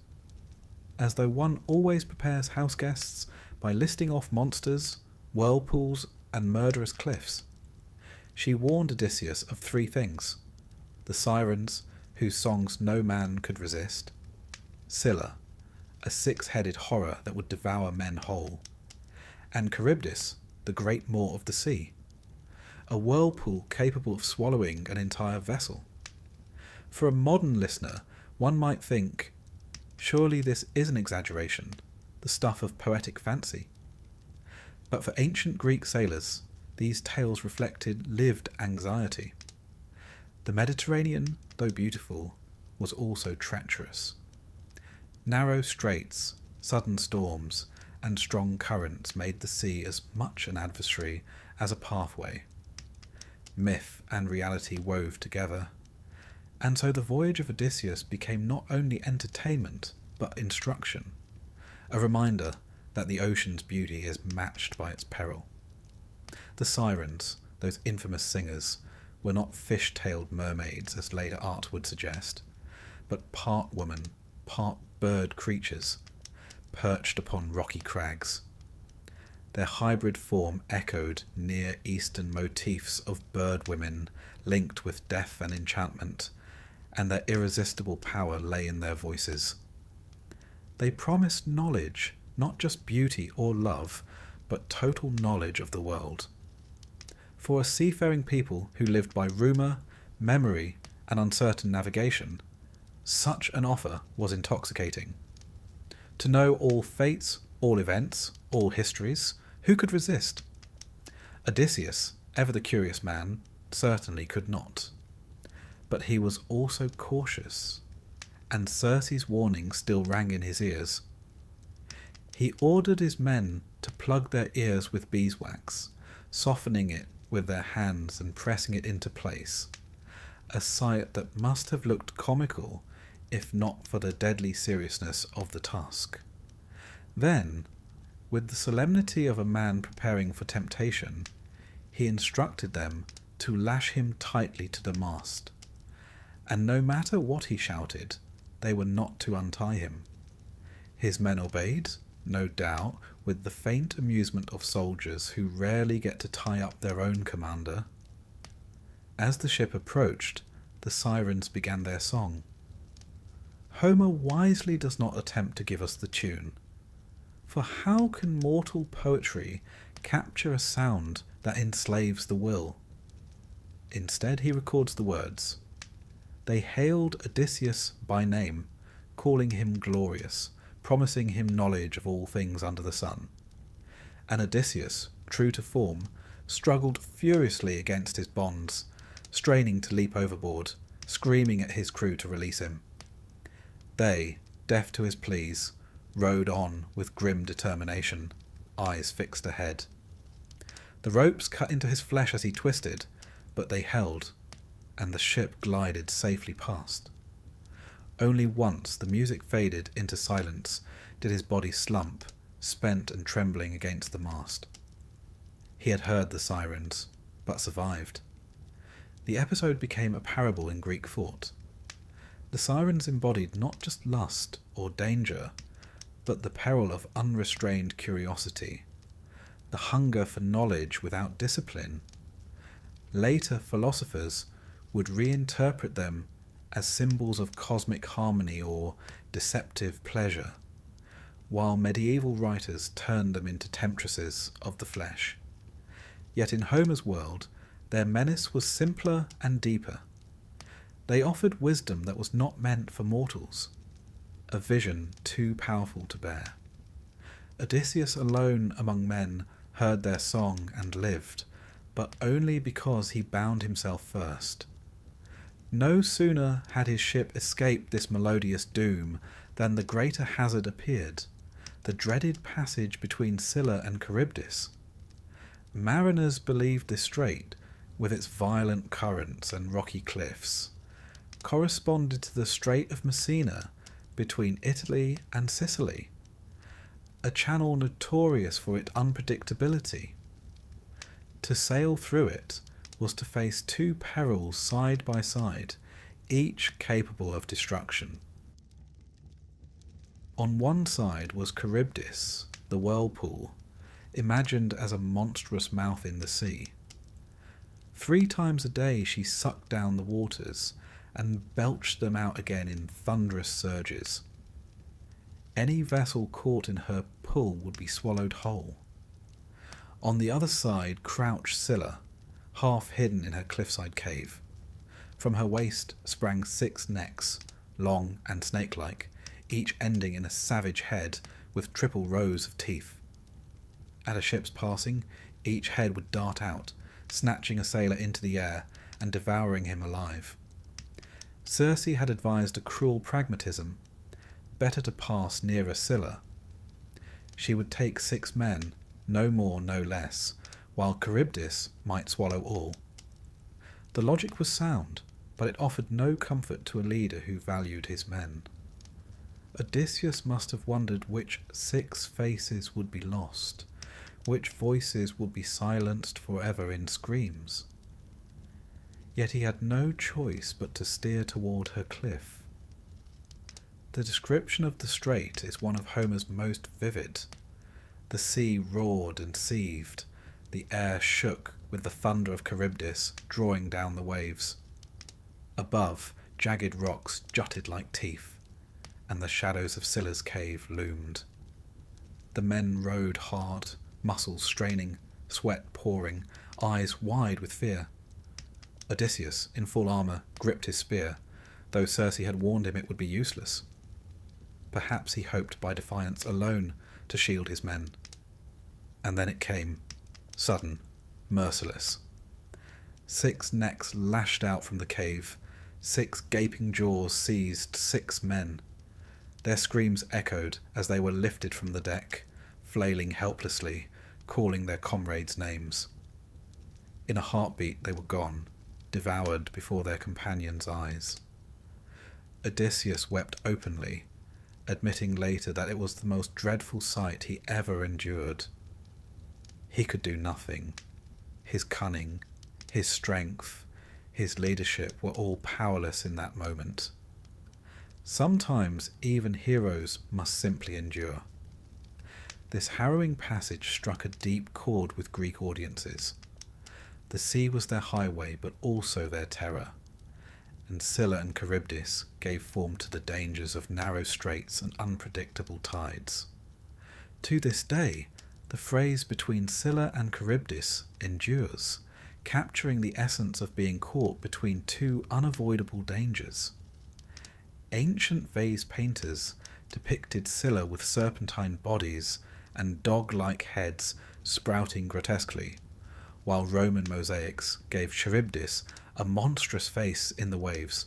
as though one always prepares houseguests by listing off monsters, whirlpools, and murderous cliffs. She warned Odysseus of three things: the sirens, whose songs no man could resist; Scylla, a six-headed horror that would devour men whole; and Charybdis, the great maw of the sea, a whirlpool capable of swallowing an entire vessel. For a modern listener, one might think, surely this is an exaggeration, the stuff of poetic fancy. But for ancient Greek sailors, these tales reflected lived anxiety. The Mediterranean, though beautiful, was also treacherous. Narrow straits, sudden storms, and strong currents made the sea as much an adversary as a pathway. Myth and reality wove together, and so the voyage of Odysseus became not only entertainment, but instruction, a reminder that the ocean's beauty is matched by its peril. The sirens, those infamous singers, were not fish-tailed mermaids, as later art would suggest, but part woman, part bird creatures, perched upon rocky crags. Their hybrid form echoed Near Eastern motifs of bird women linked with death and enchantment, and their irresistible power lay in their voices. They promised knowledge, not just beauty or love, but total knowledge of the world. For a seafaring people who lived by rumour, memory, and uncertain navigation, such an offer was intoxicating. To know all fates, all events, all histories, who could resist? Odysseus, ever the curious man, certainly could not. But he was also cautious, and Circe's warning still rang in his ears. He ordered his men to plug their ears with beeswax, softening it with their hands and pressing it into place, a sight that must have looked comical if not for the deadly seriousness of the task. Then, with the solemnity of a man preparing for temptation, he instructed them to lash him tightly to the mast, and no matter what he shouted, they were not to untie him. His men obeyed, no doubt, with the faint amusement of soldiers who rarely get to tie up their own commander. As the ship approached, the sirens began their song. Homer wisely does not attempt to give us the tune, for how can mortal poetry capture a sound that enslaves the will? Instead, he records the words. They hailed Odysseus by name, calling him glorious, promising him knowledge of all things under the sun. And Odysseus, true to form, struggled furiously against his bonds, straining to leap overboard, screaming at his crew to release him. They, deaf to his pleas, rowed on with grim determination, eyes fixed ahead. The ropes cut into his flesh as he twisted, but they held, and the ship glided safely past. Only once the music faded into silence did his body slump, spent and trembling against the mast. He had heard the sirens, but survived. The episode became a parable in Greek thought. The sirens embodied not just lust or danger, but the peril of unrestrained curiosity, the hunger for knowledge without discipline. Later philosophers would reinterpret them as symbols of cosmic harmony or deceptive pleasure, while medieval writers turned them into temptresses of the flesh. Yet in Homer's world, their menace was simpler and deeper. They offered wisdom that was not meant for mortals, a vision too powerful to bear. Odysseus alone among men heard their song and lived, but only because he bound himself first. No sooner had his ship escaped this melodious doom than the greater hazard appeared, the dreaded passage between Scylla and Charybdis. Mariners believed this strait, with its violent currents and rocky cliffs, corresponded to the Strait of Messina between Italy and Sicily, a channel notorious for its unpredictability. To sail through it was to face two perils side by side, each capable of destruction. On one side was Charybdis, the whirlpool, imagined as a monstrous mouth in the sea. 3 times a day she sucked down the waters and belched them out again in thunderous surges. Any vessel caught in her pull would be swallowed whole. On the other side crouched Scylla, half hidden in her cliffside cave. From her waist sprang 6 necks, long and snake-like, each ending in a savage head with triple rows of teeth. At a ship's passing, each head would dart out, snatching a sailor into the air and devouring him alive. Circe had advised a cruel pragmatism, better to pass nearer Scylla. She would take 6 men, no more, no less, while Charybdis might swallow all. The logic was sound, but it offered no comfort to a leader who valued his men. Odysseus must have wondered which 6 faces would be lost, which voices would be silenced forever in screams. Yet he had no choice but to steer toward her cliff. The description of the strait is one of Homer's most vivid. The sea roared and seethed, the air shook with the thunder of Charybdis drawing down the waves. Above, jagged rocks jutted like teeth, and the shadows of Scylla's cave loomed. The men rowed hard, muscles straining, sweat pouring, eyes wide with fear. Odysseus, in full armour, gripped his spear, though Circe had warned him it would be useless. Perhaps he hoped by defiance alone to shield his men. And then it came, sudden, merciless. 6 necks lashed out from the cave, 6 gaping jaws seized 6 men. Their screams echoed as they were lifted from the deck, flailing helplessly, calling their comrades' names. In a heartbeat they were gone, devoured before their companions' eyes. Odysseus wept openly, admitting later that it was the most dreadful sight he ever endured. He could do nothing. His cunning, his strength, his leadership were all powerless in that moment. Sometimes even heroes must simply endure. This harrowing passage struck a deep chord with Greek audiences. The sea was their highway, but also their terror, and Scylla and Charybdis gave form to the dangers of narrow straits and unpredictable tides. To this day, the phrase between Scylla and Charybdis endures, capturing the essence of being caught between two unavoidable dangers. Ancient vase painters depicted Scylla with serpentine bodies and dog-like heads sprouting grotesquely, while Roman mosaics gave Charybdis a monstrous face in the waves.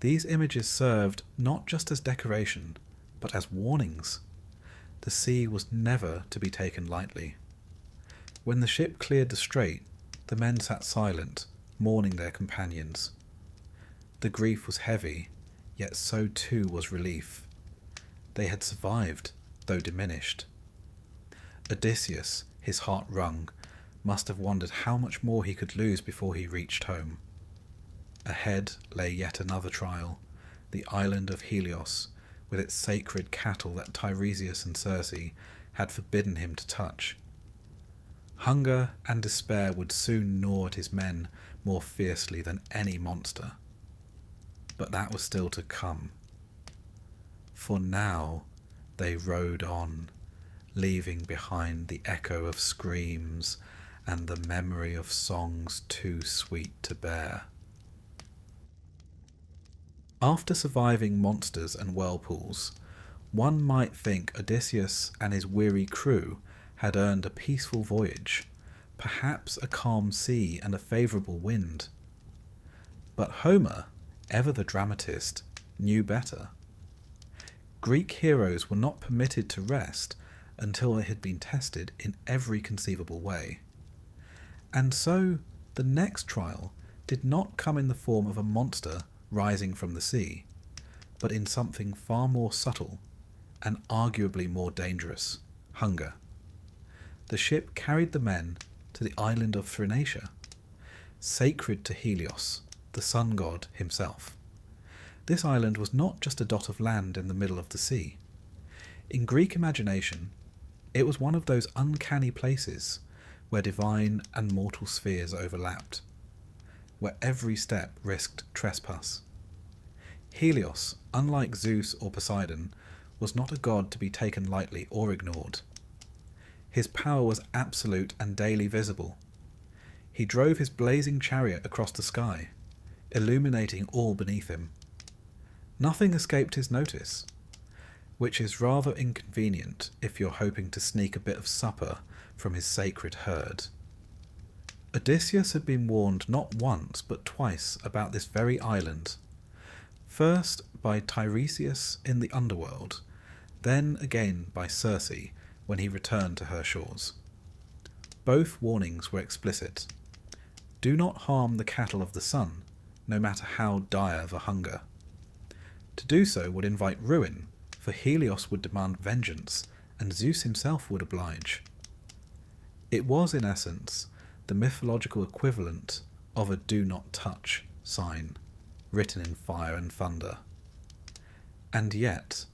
These images served not just as decoration, but as warnings. The sea was never to be taken lightly. When the ship cleared the strait, the men sat silent, mourning their companions. The grief was heavy, yet so too was relief. They had survived, though diminished. Odysseus, his heart wrung, must have wondered how much more he could lose before he reached home. Ahead lay yet another trial, the island of Helios, with its sacred cattle that Tiresias and Circe had forbidden him to touch. Hunger and despair would soon gnaw at his men more fiercely than any monster. But that was still to come. For now they rode on, leaving behind the echo of screams and the memory of songs too sweet to bear. After surviving monsters and whirlpools, one might think Odysseus and his weary crew had earned a peaceful voyage, perhaps a calm sea and a favourable wind. But Homer, ever the dramatist, knew better. Greek heroes were not permitted to rest until they had been tested in every conceivable way. And so the next trial did not come in the form of a monster rising from the sea, but in something far more subtle and arguably more dangerous: hunger. The ship carried the men to the island of Thrinacia, sacred to Helios, the sun god himself. This island was not just a dot of land in the middle of the sea. In Greek imagination, it was one of those uncanny places where divine and mortal spheres overlapped, where every step risked trespass. Helios, unlike Zeus or Poseidon, was not a god to be taken lightly or ignored. His power was absolute and daily visible. He drove his blazing chariot across the sky, illuminating all beneath him. Nothing escaped his notice, which is rather inconvenient if you're hoping to sneak a bit of supper from his sacred herd. Odysseus had been warned not once but twice about this very island, first by Tiresias in the underworld, then again by Circe when he returned to her shores. Both warnings were explicit. Do not harm the cattle of the sun, no matter how dire the hunger. To do so would invite ruin, for Helios would demand vengeance, and Zeus himself would oblige. It was, in essence, the mythological equivalent of a "do not touch" sign, written in fire and thunder. And yet,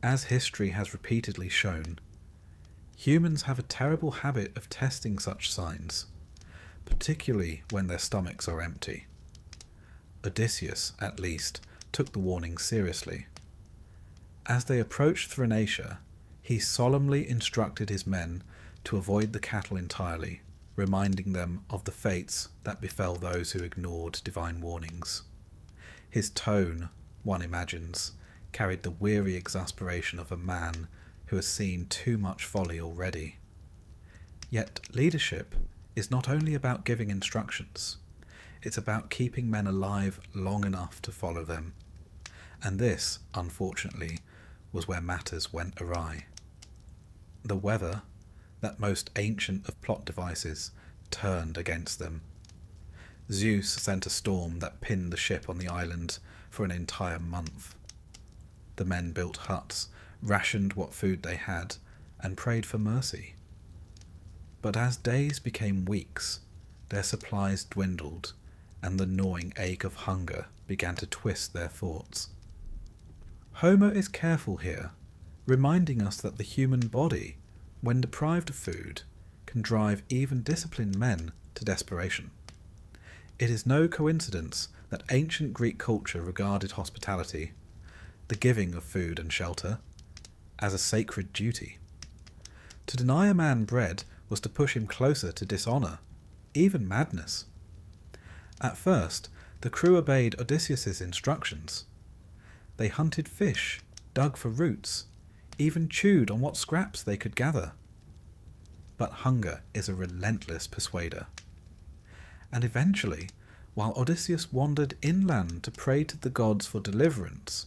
as history has repeatedly shown, humans have a terrible habit of testing such signs, particularly when their stomachs are empty. Odysseus, at least, took the warning seriously. As they approached Thrinacia, he solemnly instructed his men to avoid the cattle entirely, reminding them of the fates that befell those who ignored divine warnings. His tone, one imagines, carried the weary exasperation of a man who has seen too much folly already. Yet leadership is not only about giving instructions, it's about keeping men alive long enough to follow them. And this, unfortunately, was where matters went awry. The weather, that most ancient of plot devices, turned against them. Zeus sent a storm that pinned the ship on the island for an entire month. The men built huts, rationed what food they had, and prayed for mercy. But as days became weeks, their supplies dwindled, and the gnawing ache of hunger began to twist their thoughts. Homer is careful here, reminding us that the human body, when deprived of food, can drive even disciplined men to desperation. It is no coincidence that ancient Greek culture regarded hospitality, the giving of food and shelter, as a sacred duty. To deny a man bread was to push him closer to dishonour, even madness. At first, the crew obeyed Odysseus's instructions. They hunted fish, dug for roots, even chewed on what scraps they could gather. But hunger is a relentless persuader. And eventually, while Odysseus wandered inland to pray to the gods for deliverance,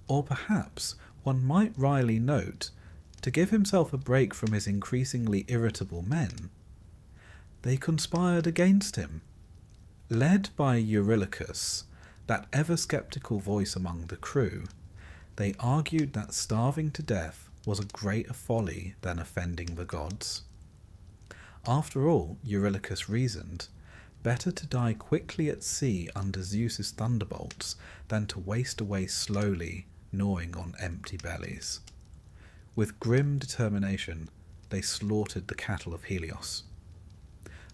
or perhaps one might wryly note, to give himself a break from his increasingly irritable men, they conspired against him. Led by Eurylochus, that ever-sceptical voice among the crew, they argued that starving to death was a greater folly than offending the gods. After all, Eurylochus reasoned, better to die quickly at sea under Zeus's thunderbolts than to waste away slowly, gnawing on empty bellies. With grim determination, they slaughtered the cattle of Helios.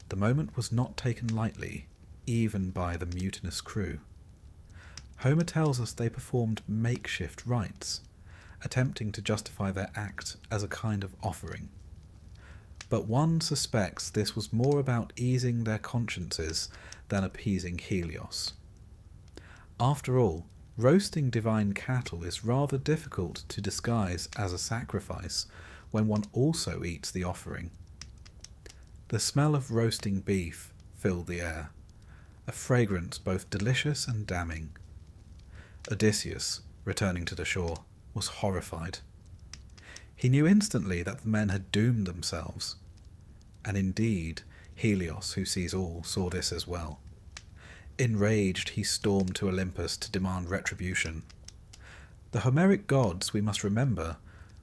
The moment was not taken lightly, even by the mutinous crew. Homer tells us they performed makeshift rites, attempting to justify their act as a kind of offering. But one suspects this was more about easing their consciences than appeasing Helios. After all, roasting divine cattle is rather difficult to disguise as a sacrifice when one also eats the offering. The smell of roasting beef filled the air, a fragrance both delicious and damning. Odysseus, returning to the shore, was horrified. He knew instantly that the men had doomed themselves, and indeed Helios, who sees all, saw this as well. Enraged, he stormed to Olympus to demand retribution. The Homeric gods, we must remember,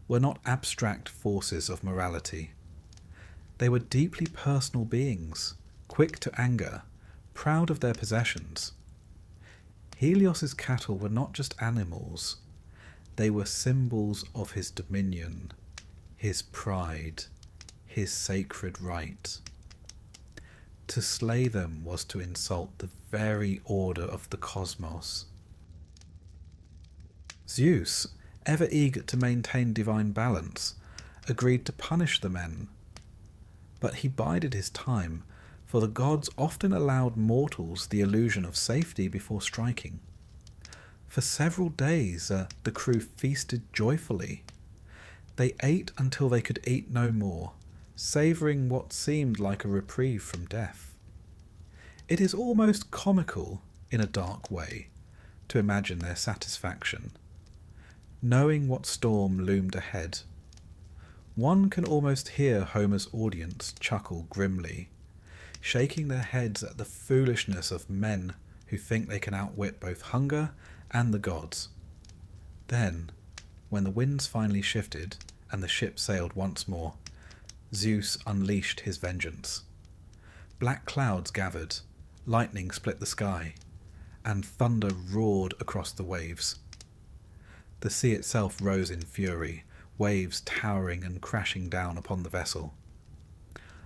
were not abstract forces of morality. They were deeply personal beings, quick to anger, proud of their possessions. Helios's cattle were not just animals, they were symbols of his dominion, his pride, his sacred right. To slay them was to insult the very order of the cosmos. Zeus, ever eager to maintain divine balance, agreed to punish the men. But he bided his time, for the gods often allowed mortals the illusion of safety before striking. For several days the crew feasted joyfully. They ate until they could eat no more, savouring what seemed like a reprieve from death. It is almost comical, in a dark way, to imagine their satisfaction, knowing what storm loomed ahead. One can almost hear Homer's audience chuckle grimly, shaking their heads at the foolishness of men who think they can outwit both hunger and the gods. Then, when the winds finally shifted and the ship sailed once more, Zeus unleashed his vengeance. Black clouds gathered, lightning split the sky, and thunder roared across the waves. The sea itself rose in fury, waves towering and crashing down upon the vessel.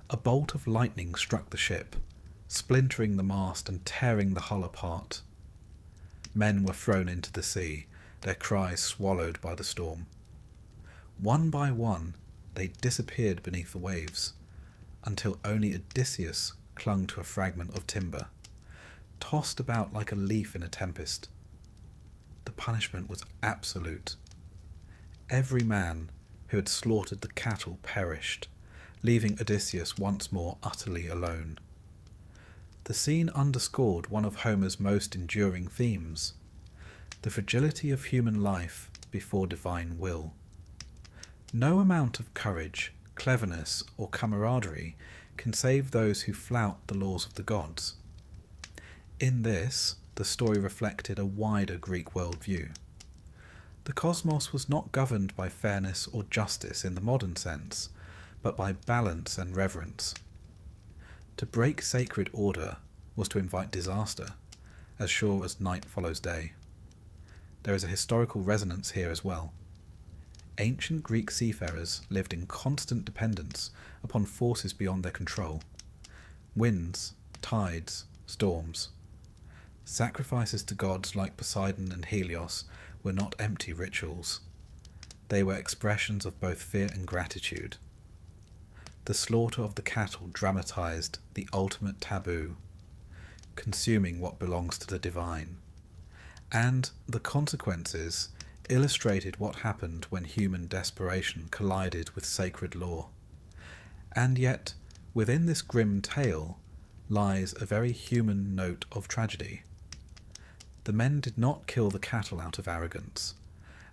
A bolt of lightning struck the ship, splintering the mast and tearing the hull apart. Men were thrown into the sea, their cries swallowed by the storm. One by one, they disappeared beneath the waves, until only Odysseus clung to a fragment of timber, tossed about like a leaf in a tempest. The punishment was absolute. Every man who had slaughtered the cattle perished, leaving Odysseus once more utterly alone. The scene underscored one of Homer's most enduring themes, the fragility of human life before divine will. No amount of courage, cleverness, or camaraderie can save those who flout the laws of the gods. In this, the story reflected a wider Greek worldview. The cosmos was not governed by fairness or justice in the modern sense, but by balance and reverence. To break sacred order was to invite disaster, as sure as night follows day. There is a historical resonance here as well. ancient Greek seafarers lived in constant dependence upon forces beyond their control. Winds, tides, storms. Sacrifices to gods like Poseidon and Helios were not empty rituals. They were expressions of both fear and gratitude. The slaughter of the cattle dramatized the ultimate taboo, consuming what belongs to the divine, and the consequences illustrated what happened when human desperation collided with sacred law. And yet, within this grim tale lies a very human note of tragedy. The men did not kill the cattle out of arrogance,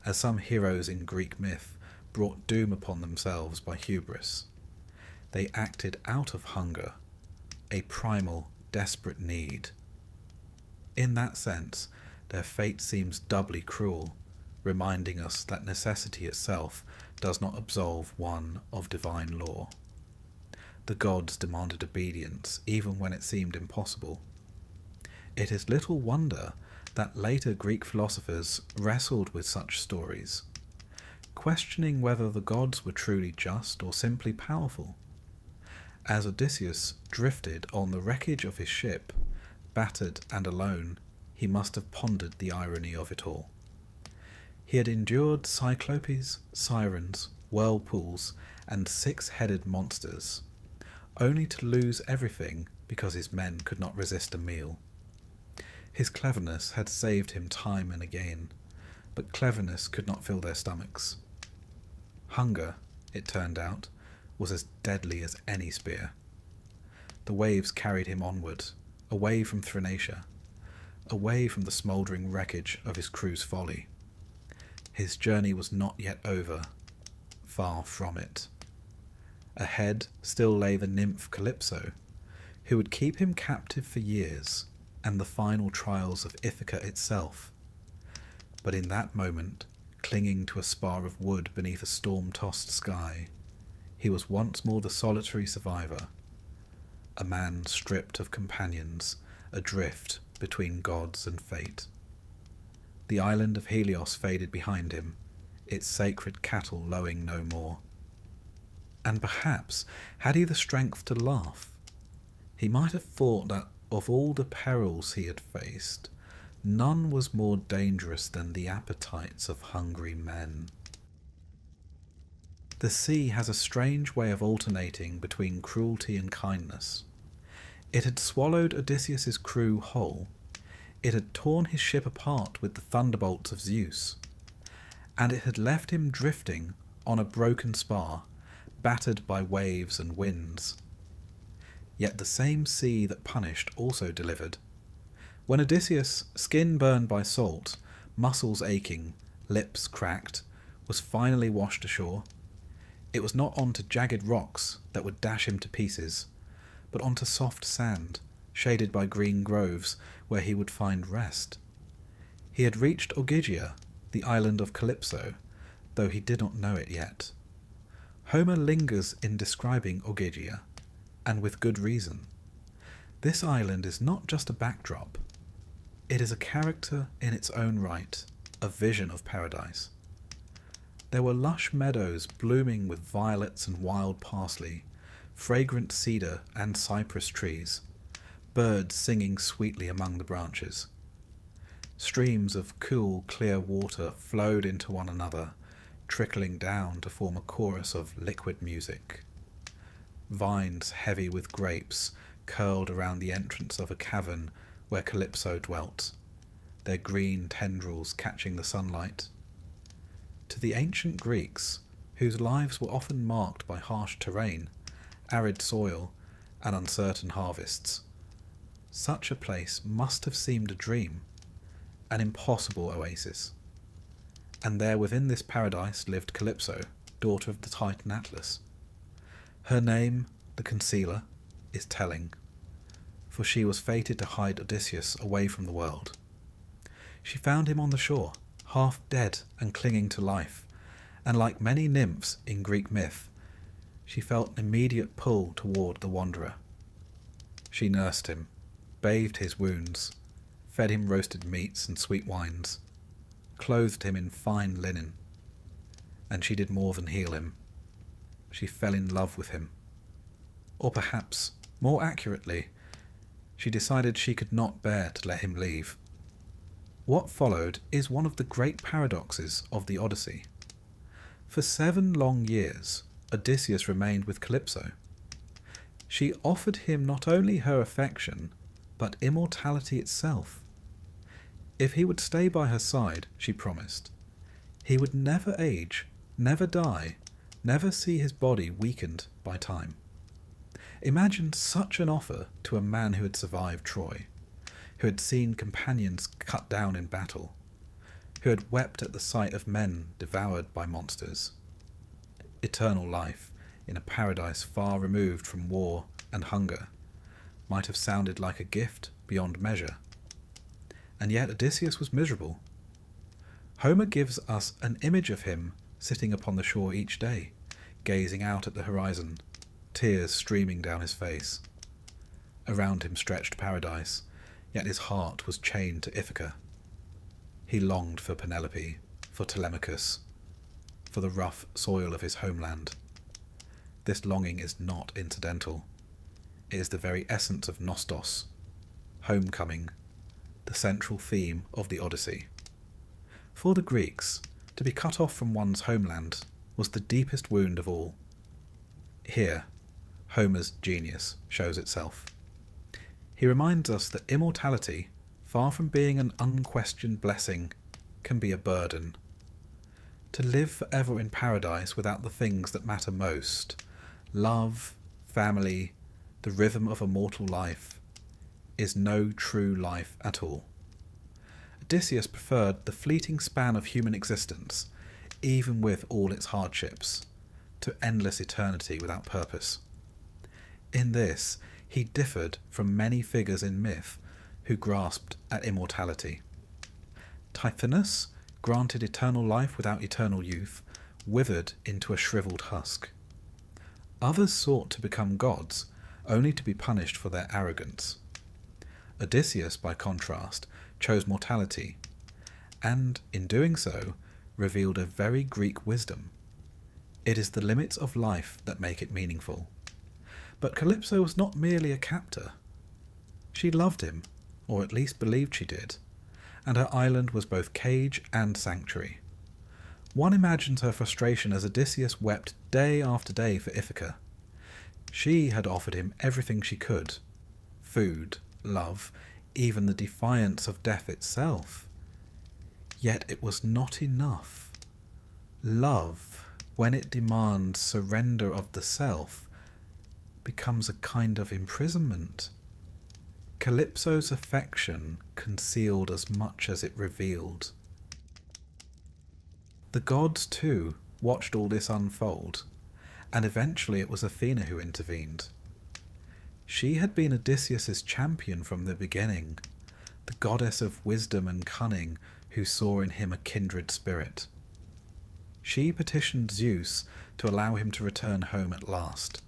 as some heroes in Greek myth brought doom upon themselves by hubris. They acted out of hunger, a primal, desperate need. In that sense, their fate seems doubly cruel, reminding us that necessity itself does not absolve one of divine law. The gods demanded obedience even when it seemed impossible. It is little wonder that later Greek philosophers wrestled with such stories, questioning whether the gods were truly just or simply powerful. As Odysseus drifted on the wreckage of his ship, battered and alone, he must have pondered the irony of it all. He had endured cyclopes, sirens, whirlpools, and six-headed monsters, only to lose everything because his men could not resist a meal. His cleverness had saved him time and again, but cleverness could not fill their stomachs. Hunger, it turned out, was as deadly as any spear. The waves carried him onward, away from Thrinacia, away from the smouldering wreckage of his crew's folly. His journey was not yet over, far from it. Ahead still lay the nymph Calypso, who would keep him captive for years, and the final trials of Ithaca itself. But in that moment, clinging to a spar of wood beneath a storm-tossed sky, he was once more the solitary survivor, a man stripped of companions, adrift between gods and fate. The island of Helios faded behind him, its sacred cattle lowing no more. And perhaps, had he the strength to laugh, he might have thought that of all the perils he had faced, none was more dangerous than the appetites of hungry men. The sea has a strange way of alternating between cruelty and kindness. It had swallowed Odysseus's crew whole. It had torn his ship apart with the thunderbolts of Zeus, and it had left him drifting on a broken spar, battered by waves and winds. Yet the same sea that punished also delivered. When Odysseus, skin burned by salt, muscles aching, lips cracked, was finally washed ashore, it was not onto jagged rocks that would dash him to pieces, but onto soft sand, shaded by green groves, where he would find rest. He had reached Ogygia, the island of Calypso, though he did not know it yet. Homer lingers in describing Ogygia, and with good reason. This island is not just a backdrop. It is a character in its own right, a vision of paradise. There were lush meadows blooming with violets and wild parsley, fragrant cedar and cypress trees, birds singing sweetly among the branches. Streams of cool, clear water flowed into one another, trickling down to form a chorus of liquid music. Vines heavy with grapes curled around the entrance of a cavern where Calypso dwelt, their green tendrils catching the sunlight. To the ancient Greeks, whose lives were often marked by harsh terrain, arid soil, and uncertain harvests, such a place must have seemed a dream, an impossible oasis. And there within this paradise lived Calypso, daughter of the Titan Atlas. Her name, the Concealer, is telling, for she was fated to hide Odysseus away from the world. She found him on the shore, half dead and clinging to life, and like many nymphs in Greek myth, she felt an immediate pull toward the wanderer. She nursed him, bathed his wounds, fed him roasted meats and sweet wines, clothed him in fine linen. and she did more than heal him. She fell in love with him. Or perhaps, more accurately, she decided she could not bear to let him leave. What followed is one of the great paradoxes of the Odyssey. For 7 long years, Odysseus remained with Calypso. She offered him not only her affection, but immortality itself. If he would stay by her side, she promised, he would never age, never die, never see his body weakened by time. Imagine such an offer to a man who had survived Troy, who had seen companions cut down in battle, who had wept at the sight of men devoured by monsters. Eternal life in a paradise far removed from war and hunger might have sounded like a gift beyond measure. And yet Odysseus was miserable. Homer gives us an image of him sitting upon the shore each day, gazing out at the horizon, tears streaming down his face. Around him stretched paradise, yet his heart was chained to Ithaca. He longed for Penelope, for Telemachus, for the rough soil of his homeland. This longing is not incidental. It is the very essence of Nostos, homecoming, the central theme of the Odyssey. For the Greeks, to be cut off from one's homeland was the deepest wound of all. Here, Homer's genius shows itself. He reminds us that immortality, far from being an unquestioned blessing, can be a burden. To live forever in paradise without the things that matter most, love, family, the rhythm of a mortal life, is no true life at all. Odysseus preferred the fleeting span of human existence, even with all its hardships, to endless eternity without purpose. In this, he differed from many figures in myth who grasped at immortality. Tithonus, granted eternal life without eternal youth, withered into a shriveled husk. Others sought to become gods, only to be punished for their arrogance. Odysseus, by contrast, chose mortality, and, in doing so, revealed a very Greek wisdom. It is the limits of life that make it meaningful. But Calypso was not merely a captor. She loved him, or at least believed she did, and her island was both cage and sanctuary. One imagines her frustration as Odysseus wept day after day for Ithaca. She had offered him everything she could: food, love, even the defiance of death itself. Yet it was not enough. Love, when it demands surrender of the self, becomes a kind of imprisonment. Calypso's affection concealed as much as it revealed. The gods, too, watched all this unfold, and eventually it was Athena who intervened. She had been Odysseus's champion from the beginning, the goddess of wisdom and cunning who saw in him a kindred spirit. She petitioned Zeus to allow him to return home at last,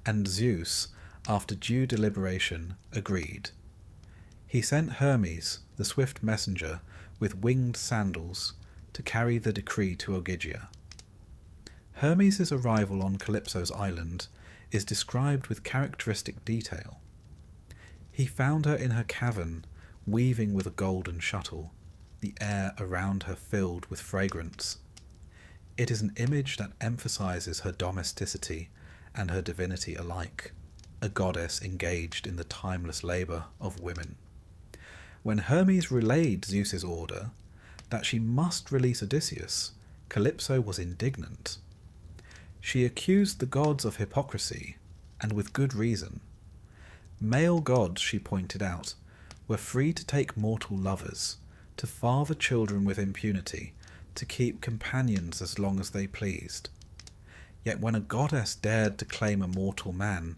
and Zeus, after due deliberation, agreed. He sent Hermes, the swift messenger, with winged sandals, to carry the decree to Ogygia. Hermes' arrival on Calypso's island is described with characteristic detail. He found her in her cavern, weaving with a golden shuttle, the air around her filled with fragrance. It is an image that emphasizes her domesticity and her divinity alike, a goddess engaged in the timeless labor of women. When Hermes relayed Zeus's order that she must release Odysseus, Calypso was indignant. She accused the gods of hypocrisy, and with good reason. Male gods, she pointed out, were free to take mortal lovers, to father children with impunity, to keep companions as long as they pleased. Yet when a goddess dared to claim a mortal man,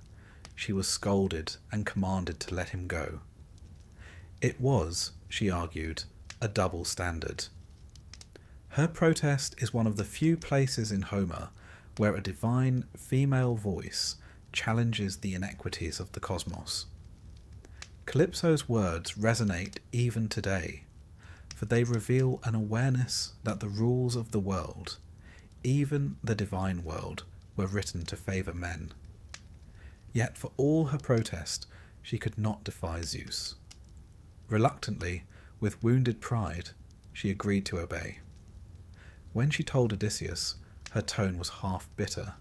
she was scolded and commanded to let him go. It was, she argued, a double standard. Her protest is one of the few places in Homer where a divine female voice challenges the inequities of the cosmos. Calypso's words resonate even today, for they reveal an awareness that the rules of the world, even the divine world were written to favour men. Yet for all her protest, she could not defy Zeus. Reluctantly, with wounded pride, she agreed to obey. When she told Odysseus, her tone was half bitter,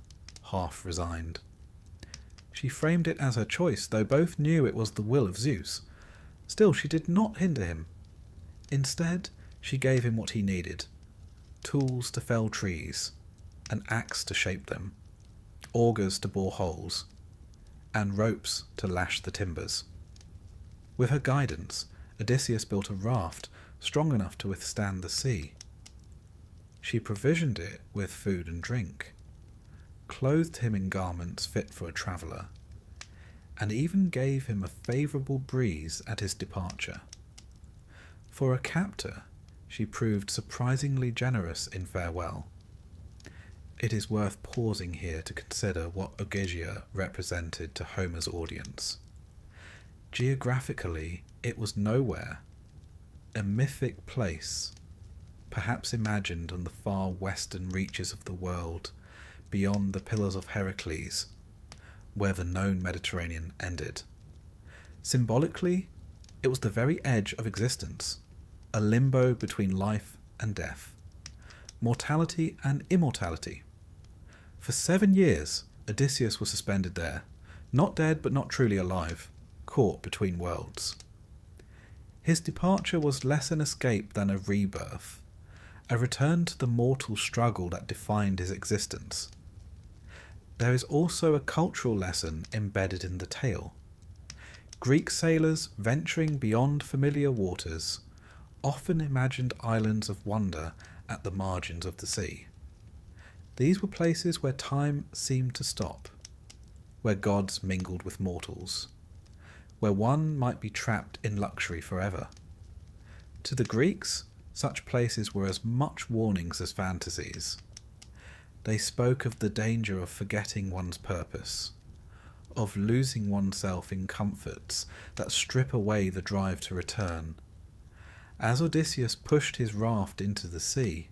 half resigned. She framed it as her choice, though both knew it was the will of Zeus. Still, she did not hinder him. Instead, she gave him what he needed: tools to fell trees, an axe to shape them, augers to bore holes, and ropes to lash the timbers. With her guidance, Odysseus built a raft strong enough to withstand the sea. She provisioned it with food and drink, clothed him in garments fit for a traveller, and even gave him a favourable breeze at his departure. For a captor, she proved surprisingly generous in farewell. It is worth pausing here to consider what Ogygia represented to Homer's audience. Geographically, it was nowhere, a mythic place, perhaps imagined on the far western reaches of the world, beyond the Pillars of Heracles, where the known Mediterranean ended. Symbolically, it was the very edge of existence, a limbo between life and death, mortality and immortality. For 7 years, Odysseus was suspended there, not dead but not truly alive, caught between worlds. His departure was less an escape than a rebirth, a return to the mortal struggle that defined his existence. There is also a cultural lesson embedded in the tale. Greek sailors venturing beyond familiar waters often imagined islands of wonder at the margins of the sea. These were places where time seemed to stop, where gods mingled with mortals, where one might be trapped in luxury forever. To the Greeks, such places were as much warnings as fantasies. They spoke of the danger of forgetting one's purpose, of losing oneself in comforts that strip away the drive to return. As Odysseus pushed his raft into the sea,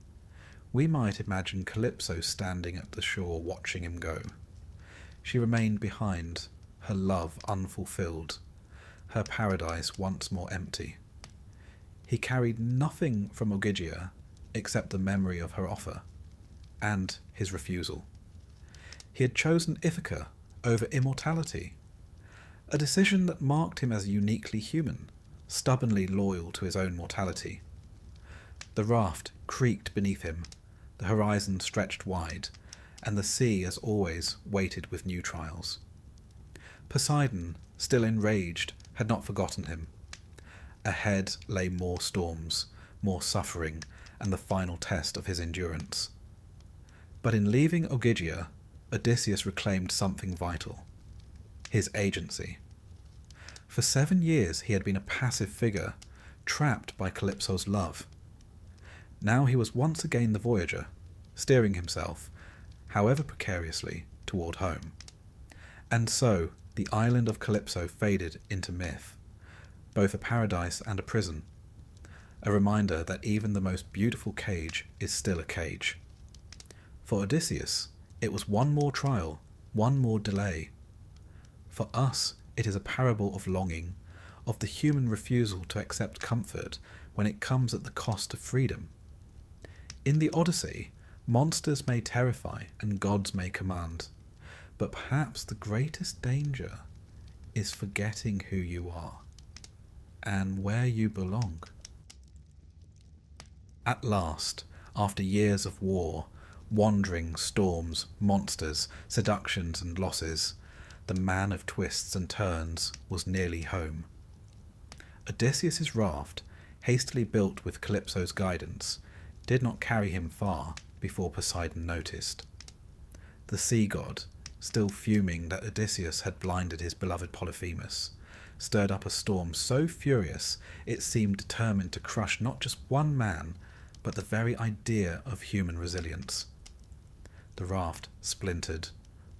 we might imagine Calypso standing at the shore watching him go. She remained behind, her love unfulfilled, her paradise once more empty. He carried nothing from Ogygia except the memory of her offer, and his refusal. He had chosen Ithaca over immortality, a decision that marked him as uniquely human, stubbornly loyal to his own mortality. The raft creaked beneath him, the horizon stretched wide, and the sea, as always, waited with new trials. Poseidon, still enraged, had not forgotten him. Ahead lay more storms, more suffering, and the final test of his endurance. But in leaving Ogygia, Odysseus reclaimed something vital: his agency. For 7 years he had been a passive figure, trapped by Calypso's love. Now he was once again the voyager, steering himself, however precariously, toward home. And so the island of Calypso faded into myth, both a paradise and a prison, a reminder that even the most beautiful cage is still a cage. For Odysseus, it was one more trial, one more delay. For us, it is a parable of longing, of the human refusal to accept comfort when it comes at the cost of freedom. In the Odyssey, monsters may terrify and gods may command, but perhaps the greatest danger is forgetting who you are and where you belong. At last, after years of war, wandering, storms, monsters, seductions and losses, the man of twists and turns was nearly home. Odysseus's raft, hastily built with Calypso's guidance, did not carry him far before Poseidon noticed. The sea god, still fuming that Odysseus had blinded his beloved Polyphemus, stirred up a storm so furious it seemed determined to crush not just one man, but the very idea of human resilience. The raft splintered,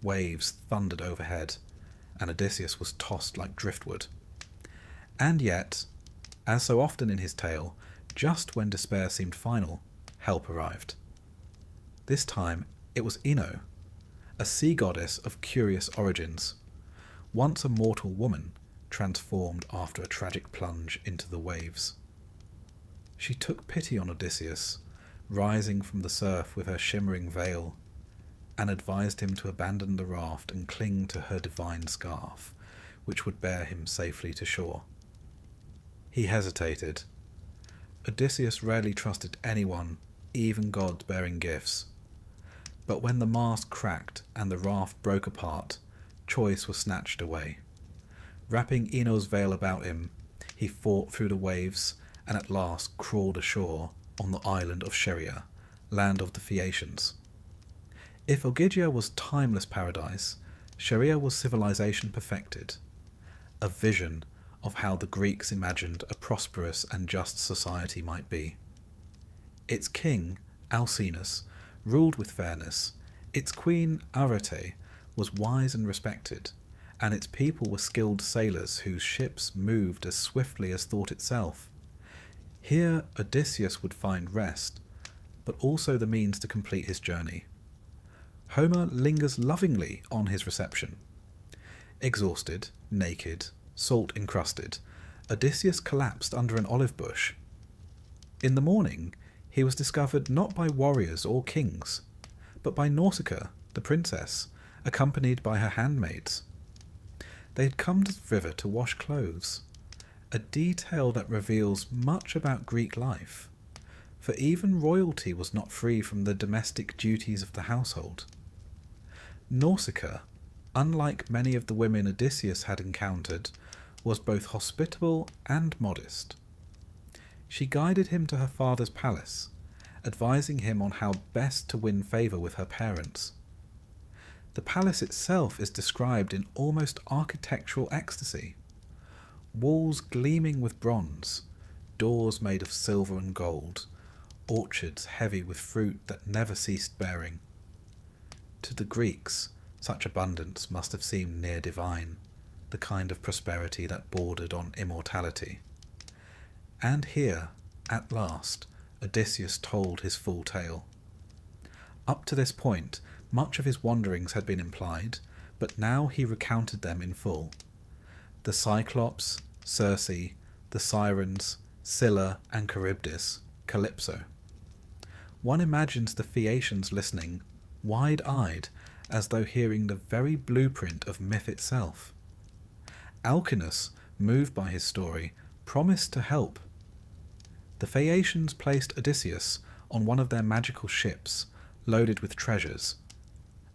waves thundered overhead, and Odysseus was tossed like driftwood. And yet, as so often in his tale, just when despair seemed final, help arrived. This time it was Ino, a sea goddess of curious origins, once a mortal woman transformed after a tragic plunge into the waves. She took pity on Odysseus, rising from the surf with her shimmering veil, and advised him to abandon the raft and cling to her divine scarf, which would bear him safely to shore. He hesitated. Odysseus rarely trusted anyone, even gods bearing gifts. But when the mast cracked and the raft broke apart, choice was snatched away. Wrapping Ino's veil about him, he fought through the waves and at last crawled ashore on the island of Scheria, land of the Phaeacians. If Ogygia was timeless paradise, Scheria was civilization perfected, a vision of how the Greeks imagined a prosperous and just society might be. Its king, Alcinous, ruled with fairness, its queen, Arete, was wise and respected, and its people were skilled sailors whose ships moved as swiftly as thought itself. Here Odysseus would find rest, but also the means to complete his journey. Homer lingers lovingly on his reception. Exhausted, naked, salt-encrusted, Odysseus collapsed under an olive bush. In the morning, he was discovered not by warriors or kings, but by Nausicaa, the princess, accompanied by her handmaids. They had come to the river to wash clothes, a detail that reveals much about Greek life, for even royalty was not free from the domestic duties of the household. Nausicaa, unlike many of the women Odysseus had encountered, was both hospitable and modest. She guided him to her father's palace, advising him on how best to win favour with her parents. The palace itself is described in almost architectural ecstasy. Walls gleaming with bronze, doors made of silver and gold, orchards heavy with fruit that never ceased bearing. To the Greeks, such abundance must have seemed near divine, the kind of prosperity that bordered on immortality. And here, at last, Odysseus told his full tale. Up to this point, much of his wanderings had been implied, but now he recounted them in full. The Cyclops, Circe, the Sirens, Scylla and Charybdis, Calypso. One imagines the Phaeacians listening, wide-eyed, as though hearing the very blueprint of myth itself. Alcinous, moved by his story, promised to help. The Phaeacians placed Odysseus on one of their magical ships, loaded with treasures,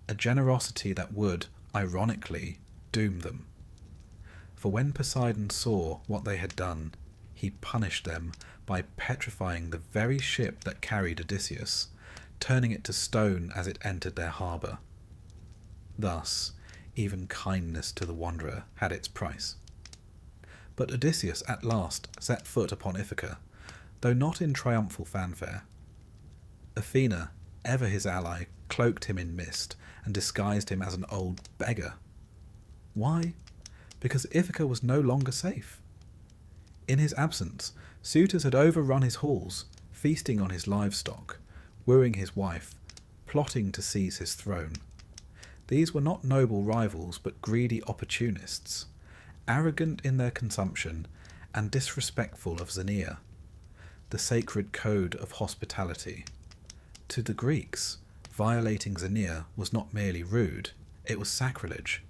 a generosity that would, ironically, doom them. For when Poseidon saw what they had done, he punished them by petrifying the very ship that carried Odysseus, turning it to stone as it entered their harbour. Thus, even kindness to the wanderer had its price. But Odysseus at last set foot upon Ithaca, though not in triumphal fanfare. Athena, ever his ally, cloaked him in mist and disguised him as an old beggar. Why? Because Ithaca was no longer safe. In his absence, suitors had overrun his halls, feasting on his livestock, wooing his wife, plotting to seize his throne. These were not noble rivals, but greedy opportunists, arrogant in their consumption and disrespectful of Xenia, the sacred code of hospitality. To the Greeks, violating Xenia was not merely rude, it was sacrilege,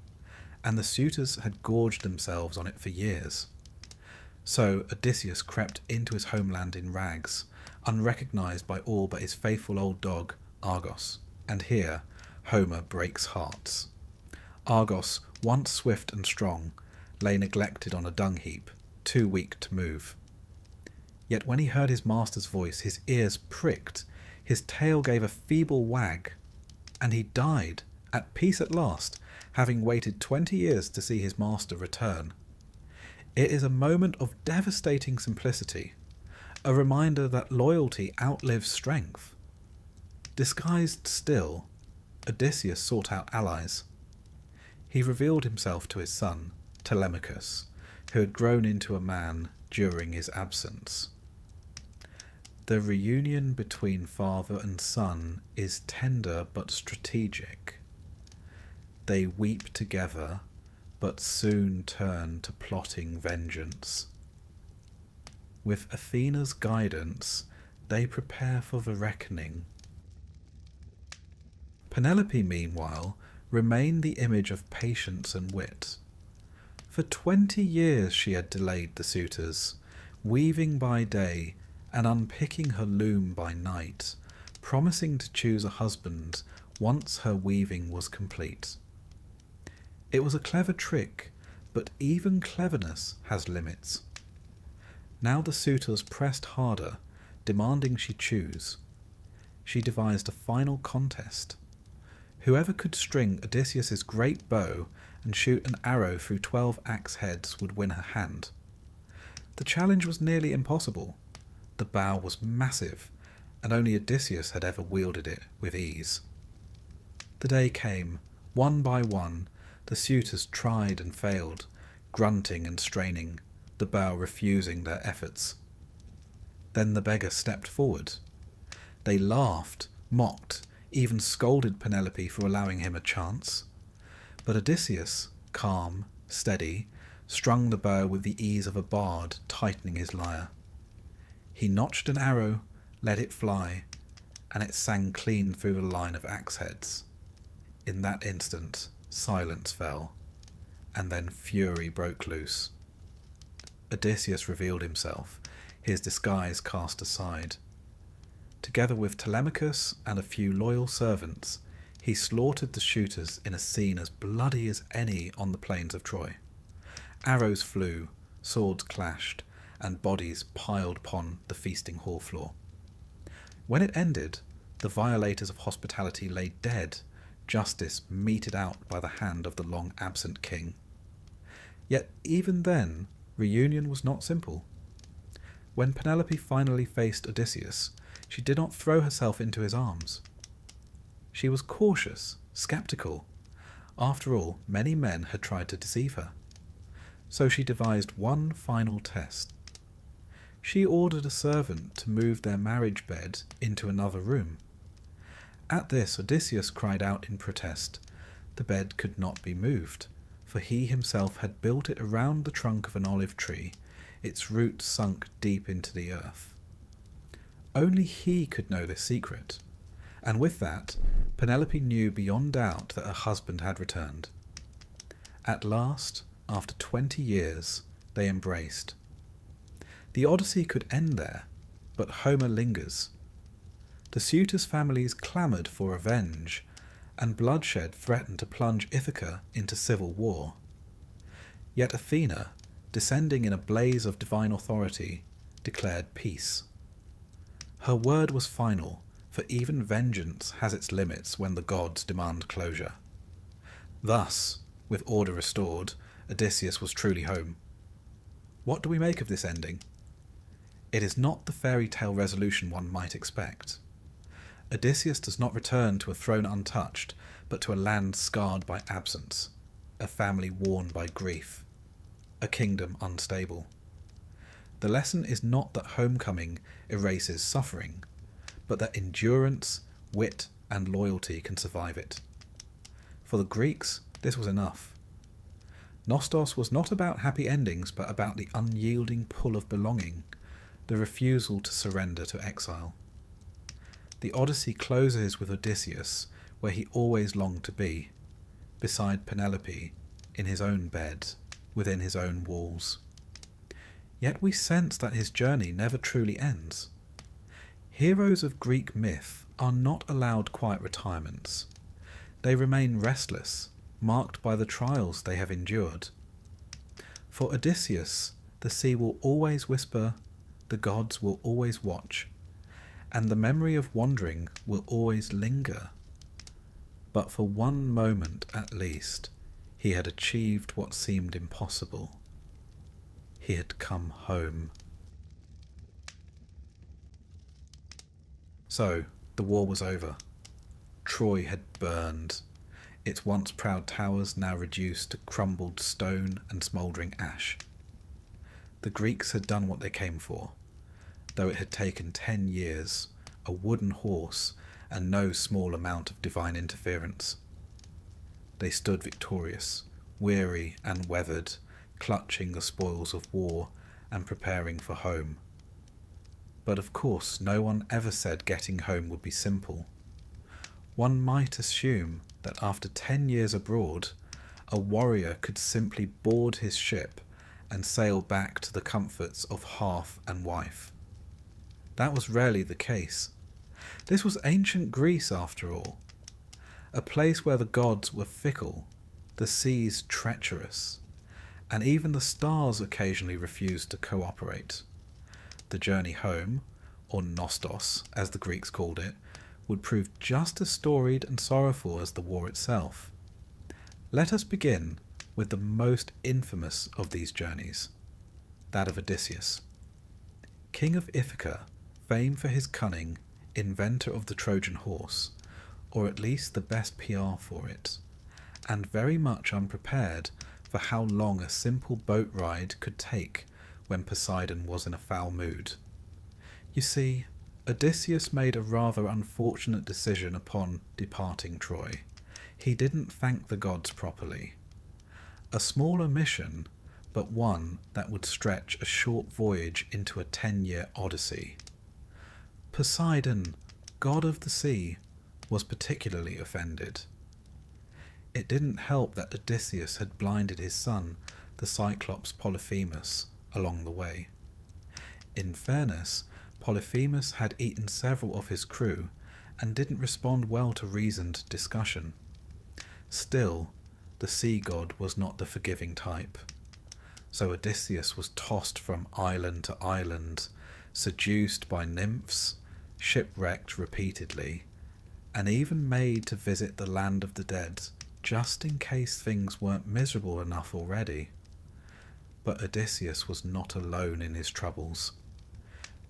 and the suitors had gorged themselves on it for years. So Odysseus crept into his homeland in rags, unrecognized by all but his faithful old dog, Argos, and here Homer breaks hearts. Argos, once swift and strong, lay neglected on a dung heap, too weak to move. Yet when he heard his master's voice, his ears pricked, his tail gave a feeble wag, and he died, at peace at last, having waited 20 years to see his master return. It is a moment of devastating simplicity, a reminder that loyalty outlives strength. Disguised still, Odysseus sought out allies. He revealed himself to his son, Telemachus, who had grown into a man during his absence. The reunion between father and son is tender but strategic. They weep together, but soon turn to plotting vengeance. With Athena's guidance, they prepare for the reckoning. Penelope, meanwhile, remained the image of patience and wit. For 20 years she had delayed the suitors, weaving by day and unpicking her loom by night, promising to choose a husband once her weaving was complete. It was a clever trick, but even cleverness has limits. Now the suitors pressed harder, demanding she choose. She devised a final contest. Whoever could string Odysseus's great bow and shoot an arrow through 12 axe heads would win her hand. The challenge was nearly impossible. The bow was massive, and only Odysseus had ever wielded it with ease. The day came. One by one, the suitors tried and failed, grunting and straining, the bow refusing their efforts. Then the beggar stepped forward. They laughed, mocked, even scolded Penelope for allowing him a chance. But Odysseus, calm, steady, strung the bow with the ease of a bard tightening his lyre. He notched an arrow, let it fly, and it sang clean through the line of axe heads. In that instant, silence fell, and then fury broke loose. Odysseus revealed himself, his disguise cast aside. Together with Telemachus and a few loyal servants, he slaughtered the shooters in a scene as bloody as any on the plains of Troy. Arrows flew, swords clashed, and bodies piled upon the feasting hall floor. When it ended, the violators of hospitality lay dead, justice meted out by the hand of the long-absent king. Yet even then, reunion was not simple. When Penelope finally faced Odysseus, she did not throw herself into his arms. She was cautious, sceptical. After all, many men had tried to deceive her. So she devised one final test. She ordered a servant to move their marriage bed into another room. At this, Odysseus cried out in protest. The bed could not be moved, for he himself had built it around the trunk of an olive tree, its roots sunk deep into the earth. Only he could know this secret, and with that, Penelope knew beyond doubt that her husband had returned. At last, after 20 years, they embraced. The Odyssey could end there, but Homer lingers. The suitors' families clamoured for revenge, and bloodshed threatened to plunge Ithaca into civil war. Yet Athena, descending in a blaze of divine authority, declared peace. Her word was final, for even vengeance has its limits when the gods demand closure. Thus, with order restored, Odysseus was truly home. What do we make of this ending? It is not the fairy tale resolution one might expect. Odysseus does not return to a throne untouched, but to a land scarred by absence, a family worn by grief, a kingdom unstable. The lesson is not that homecoming erases suffering, but that endurance, wit, and loyalty can survive it. For the Greeks, this was enough. Nostos was not about happy endings, but about the unyielding pull of belonging, the refusal to surrender to exile. The Odyssey closes with Odysseus where he always longed to be, beside Penelope, in his own bed, within his own walls. Yet we sense that his journey never truly ends. Heroes of Greek myth are not allowed quiet retirements. They remain restless, marked by the trials they have endured. For Odysseus, the sea will always whisper, the gods will always watch, and the memory of wandering will always linger. But for one moment at least, he had achieved what seemed impossible. He had come home. So, the war was over. Troy had burned, its once proud towers now reduced to crumbled stone and smouldering ash. The Greeks had done what they came for. though it had taken 10 years, a wooden horse, and no small amount of divine interference. They stood victorious, weary and weathered, clutching the spoils of war and preparing for home. But of course no one ever said getting home would be simple. One might assume that after 10 years abroad, a warrior could simply board his ship and sail back to the comforts of hearth and wife. That was rarely the case. This was ancient Greece, after all, a place where the gods were fickle, the seas treacherous, and even the stars occasionally refused to cooperate. The journey home, or nostos as the Greeks called it, would prove just as storied and sorrowful as the war itself. Let us begin with the most infamous of these journeys, that of Odysseus. King of Ithaca, famed for his cunning, inventor of the Trojan horse, or at least the best PR for it, and very much unprepared for how long a simple boat ride could take when Poseidon was in a foul mood. You see, Odysseus made a rather unfortunate decision upon departing Troy. He didn't thank the gods properly. A small omission, but one that would stretch a short voyage into a 10-year Odyssey. Poseidon, god of the sea, was particularly offended. It didn't help that Odysseus had blinded his son, the Cyclops Polyphemus, along the way. In fairness, Polyphemus had eaten several of his crew and didn't respond well to reasoned discussion. Still, the sea god was not the forgiving type. So Odysseus was tossed from island to island, seduced by nymphs, shipwrecked repeatedly, and even made to visit the land of the dead, just in case things weren't miserable enough already. But Odysseus was not alone in his troubles.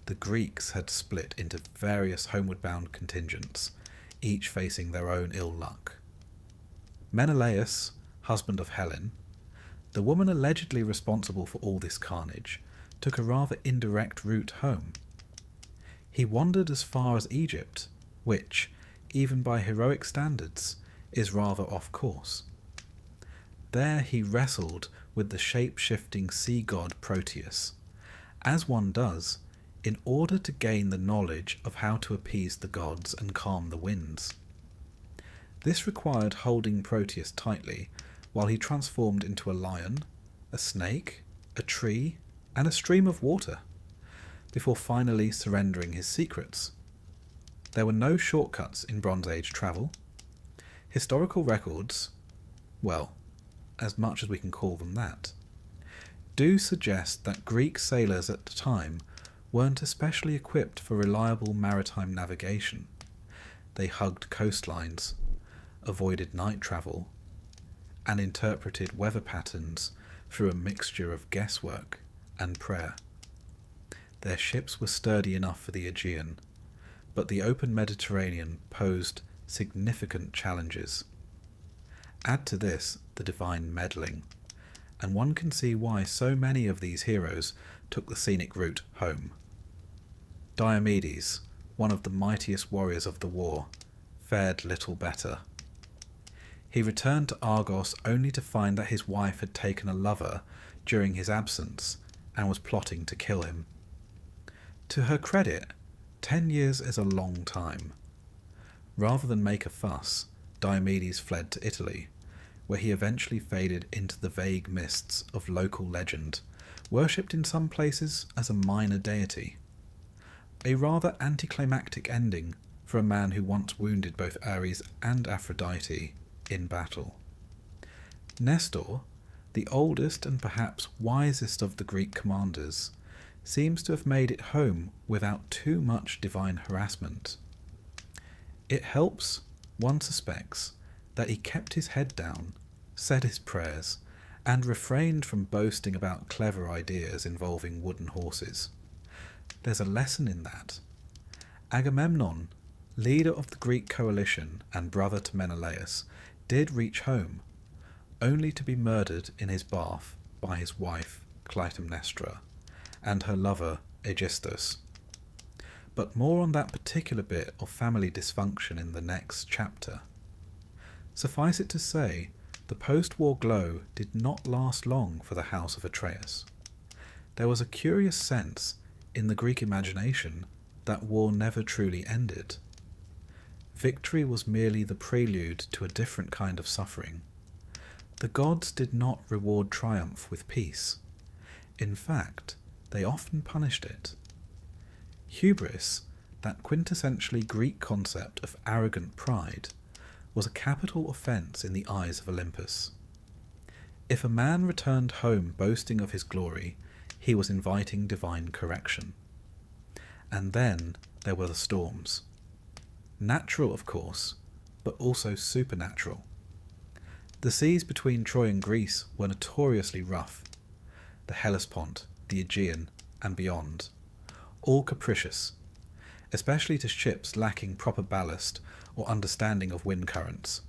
The Greeks had split into various homeward-bound contingents, each facing their own ill luck. Menelaus, husband of Helen, the woman allegedly responsible for all this carnage, took a rather indirect route home. He wandered as far as Egypt, which, even by heroic standards, is rather off course. There he wrestled with the shape-shifting sea god Proteus, as one does, in order to gain the knowledge of how to appease the gods and calm the winds. This required holding Proteus tightly while he transformed into a lion, a snake, a tree, and a stream of water, before finally surrendering his secrets. There were no shortcuts in Bronze Age travel. Historical records, well, as much as we can call them that, do suggest that Greek sailors at the time weren't especially equipped for reliable maritime navigation. They hugged coastlines, avoided night travel, and interpreted weather patterns through a mixture of guesswork and prayer. Their ships were sturdy enough for the Aegean, but the open Mediterranean posed significant challenges. Add to this the divine meddling, and one can see why so many of these heroes took the scenic route home. Diomedes, one of the mightiest warriors of the war, fared little better. He returned to Argos only to find that his wife had taken a lover during his absence and was plotting to kill him. To her credit, 10 years is a long time. Rather than make a fuss, Diomedes fled to Italy, where he eventually faded into the vague mists of local legend, worshipped in some places as a minor deity. A rather anticlimactic ending for a man who once wounded both Ares and Aphrodite in battle. Nestor, the oldest and perhaps wisest of the Greek commanders, seems to have made it home without too much divine harassment. It helps, one suspects, that he kept his head down, said his prayers, and refrained from boasting about clever ideas involving wooden horses. There's a lesson in that. Agamemnon, leader of the Greek coalition and brother to Menelaus, did reach home, only to be murdered in his bath by his wife Clytemnestra and her lover Aegisthus. but more on that particular bit of family dysfunction in the next chapter. Suffice it to say, the post-war glow did not last long for the house of Atreus. There was a curious sense in the Greek imagination that war never truly ended. Victory was merely the prelude to a different kind of suffering. The gods did not reward triumph with peace. In fact, they often punished it. Hubris, that quintessentially Greek concept of arrogant pride, was a capital offence in the eyes of Olympus. If a man returned home boasting of his glory, he was inviting divine correction. And then there were the storms. Natural, of course, but also supernatural. The seas between Troy and Greece were notoriously rough. The Hellespont, the Aegean, and beyond, all capricious, especially to ships lacking proper ballast or understanding of wind currents.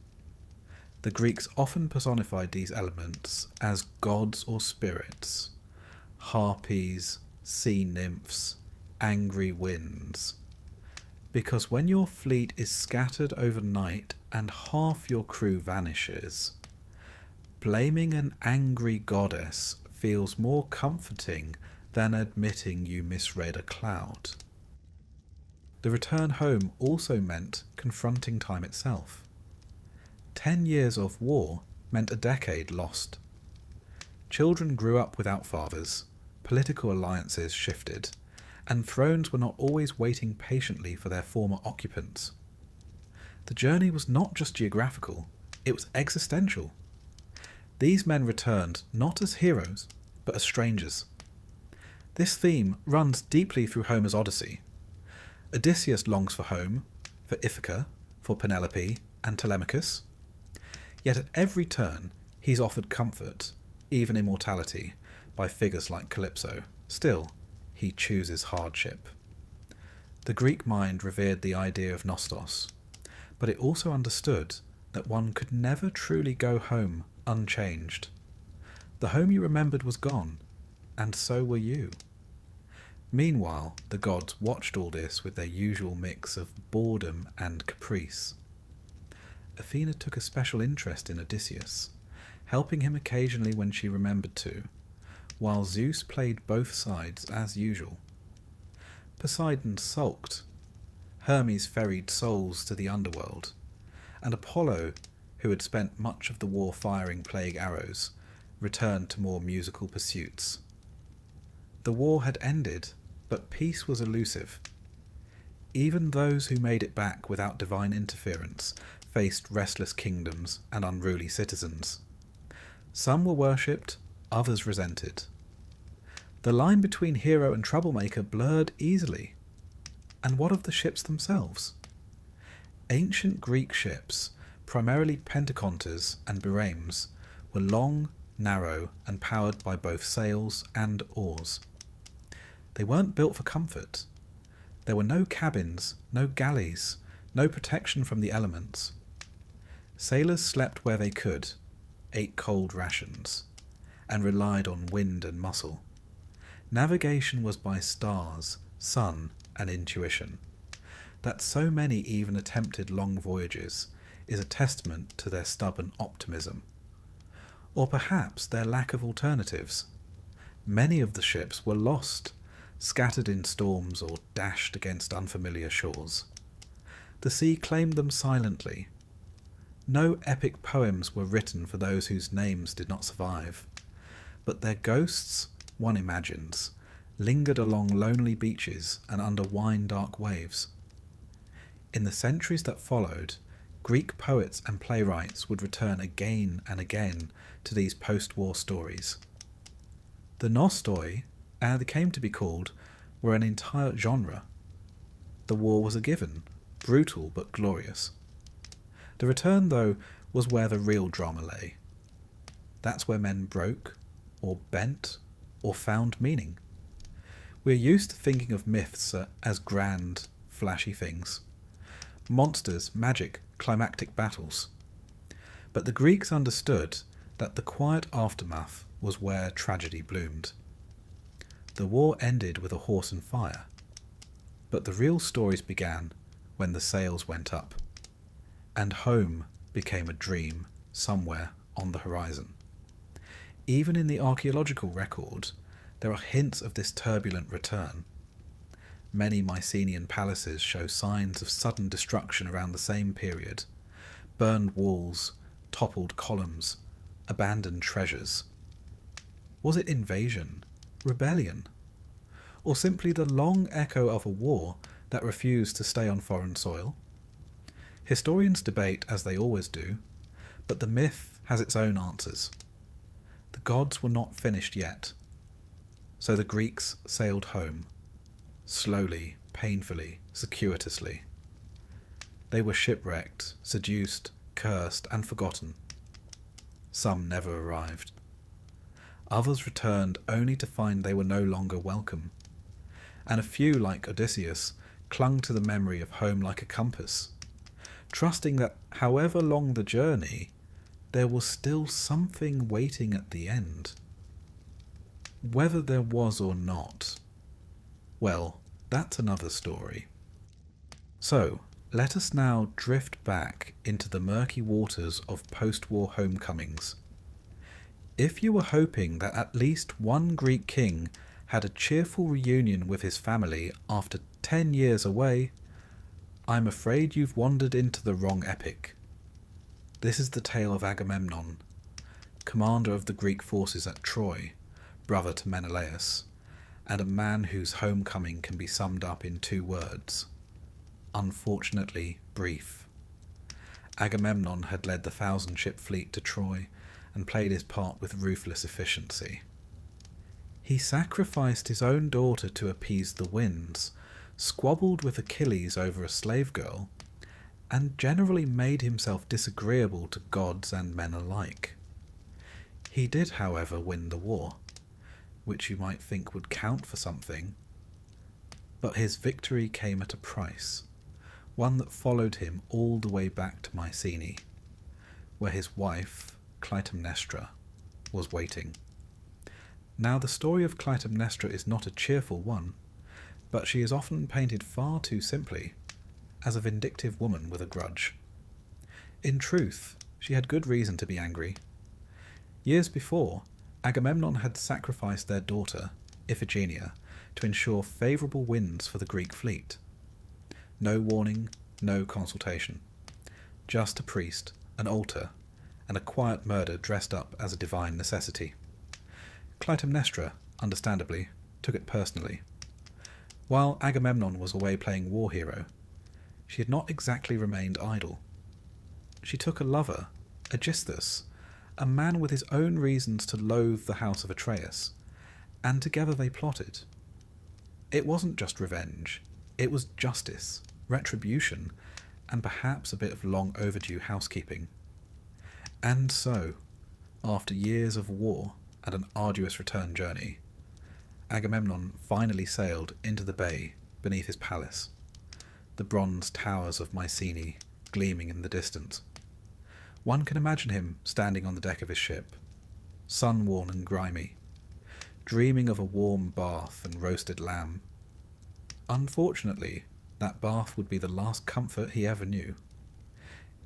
The Greeks often personified these elements as gods or spirits, harpies, sea nymphs, angry winds. Because when your fleet is scattered overnight and half your crew vanishes, blaming an angry goddess feels more comforting than admitting you misread a cloud. The return home also meant confronting time itself. 10 years of war meant a decade lost. Children grew up without fathers, political alliances shifted, and thrones were not always waiting patiently for their former occupants. The journey was not just geographical, it was existential. These men returned not as heroes, but as strangers. This theme runs deeply through Homer's Odyssey. Odysseus longs for home, for Ithaca, for Penelope and Telemachus. Yet at every turn he's offered comfort, even immortality, by figures like Calypso. Still, he chooses hardship. The Greek mind revered the idea of nostos, but it also understood that one could never truly go home unchanged. The home you remembered was gone, and so were you. Meanwhile, the gods watched all this with their usual mix of boredom and caprice. Athena took a special interest in Odysseus, helping him occasionally when she remembered to, while Zeus played both sides as usual. Poseidon sulked, Hermes ferried souls to the underworld, and Apollo, who had spent much of the war firing plague arrows, returned to more musical pursuits. The war had ended, but peace was elusive. Even those who made it back without divine interference faced restless kingdoms and unruly citizens. Some were worshipped, others resented. The line between hero and troublemaker blurred easily. And what of the ships themselves? Ancient Greek ships, primarily pentaconters and biremes, were long, narrow, and powered by both sails and oars. They weren't built for comfort. There were no cabins, no galleys, no protection from the elements. Sailors slept where they could, ate cold rations, and relied on wind and muscle. Navigation was by stars, sun, and intuition. That so many even attempted long voyages is a testament to their stubborn optimism. Or perhaps their lack of alternatives. Many of the ships were lost, scattered in storms or dashed against unfamiliar shores. The sea claimed them silently. No epic poems were written for those whose names did not survive, but their ghosts, one imagines, lingered along lonely beaches and under wine-dark waves. In the centuries that followed, Greek poets and playwrights would return again and again to these post-war stories. The nostoi, as they came to be called, were an entire genre. The war was a given, brutal but glorious. The return, though, was where the real drama lay. That's where men broke, or bent, or found meaning. We're used to thinking of myths as grand, flashy things. Monsters, magic, climactic battles. But the Greeks understood that the quiet aftermath was where tragedy bloomed. The war ended with a horse and fire. But the real stories began when the sails went up, and home became a dream somewhere on the horizon. Even in the archaeological record, there are hints of this turbulent return. Many Mycenaean palaces show signs of sudden destruction around the same period: burned walls, toppled columns, abandoned treasures. Was it invasion, rebellion, or simply the long echo of a war that refused to stay on foreign soil? Historians debate, as they always do, but the myth has its own answers. The gods were not finished yet, so the Greeks sailed home, slowly, painfully, circuitously. They were shipwrecked, seduced, cursed, and forgotten. Some never arrived. Others returned only to find they were no longer welcome, and a few, like Odysseus, clung to the memory of home like a compass, trusting that however long the journey, there was still something waiting at the end. Whether there was or not, well, that's another story. So, let us now drift back into the murky waters of post-war homecomings. If you were hoping that at least one Greek king had a cheerful reunion with his family after 10 years away, I'm afraid you've wandered into the wrong epic. This is the tale of Agamemnon, commander of the Greek forces at Troy, brother to Menelaus, and a man whose homecoming can be summed up in 2 words: unfortunately brief. Agamemnon had led the 1,000-ship fleet to Troy and played his part with ruthless efficiency. He sacrificed his own daughter to appease the winds, squabbled with Achilles over a slave girl, and generally made himself disagreeable to gods and men alike. He did, however, win the war, which you might think would count for something, but his victory came at a price, one that followed him all the way back to Mycenae, where his wife, Clytemnestra, was waiting. Now, the story of Clytemnestra is not a cheerful one, but she is often painted far too simply, as a vindictive woman with a grudge. In truth, she had good reason to be angry. Years before, Agamemnon had sacrificed their daughter, Iphigenia, to ensure favourable winds for the Greek fleet. No warning, no consultation. Just a priest, an altar, and a quiet murder dressed up as a divine necessity. Clytemnestra, understandably, took it personally. While Agamemnon was away playing war hero, she had not exactly remained idle. She took a lover, Odysseus, a man with his own reasons to loathe the house of Atreus, and together they plotted. It wasn't just revenge, it was justice, retribution, and perhaps a bit of long overdue housekeeping. And so, after years of war and an arduous return journey, Agamemnon finally sailed into the bay beneath his palace, the bronze towers of Mycenae gleaming in the distance. One can imagine him standing on the deck of his ship, sun-worn and grimy, dreaming of a warm bath and roasted lamb. Unfortunately, that bath would be the last comfort he ever knew.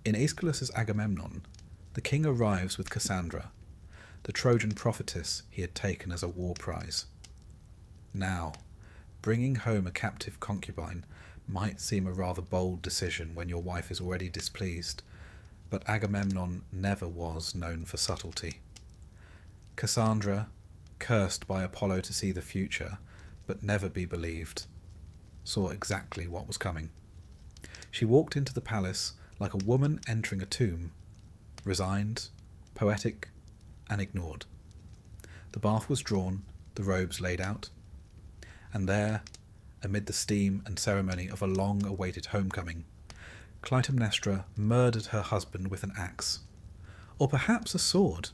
In Aeschylus's Agamemnon, the king arrives with Cassandra, the Trojan prophetess he had taken as a war prize. Now, bringing home a captive concubine might seem a rather bold decision when your wife is already displeased, but Agamemnon never was known for subtlety. Cassandra, cursed by Apollo to see the future, but never be believed, saw exactly what was coming. She walked into the palace like a woman entering a tomb, resigned, poetic, and ignored. The bath was drawn, the robes laid out, and there, amid the steam and ceremony of a long-awaited homecoming, Clytemnestra murdered her husband with an axe, or perhaps a sword.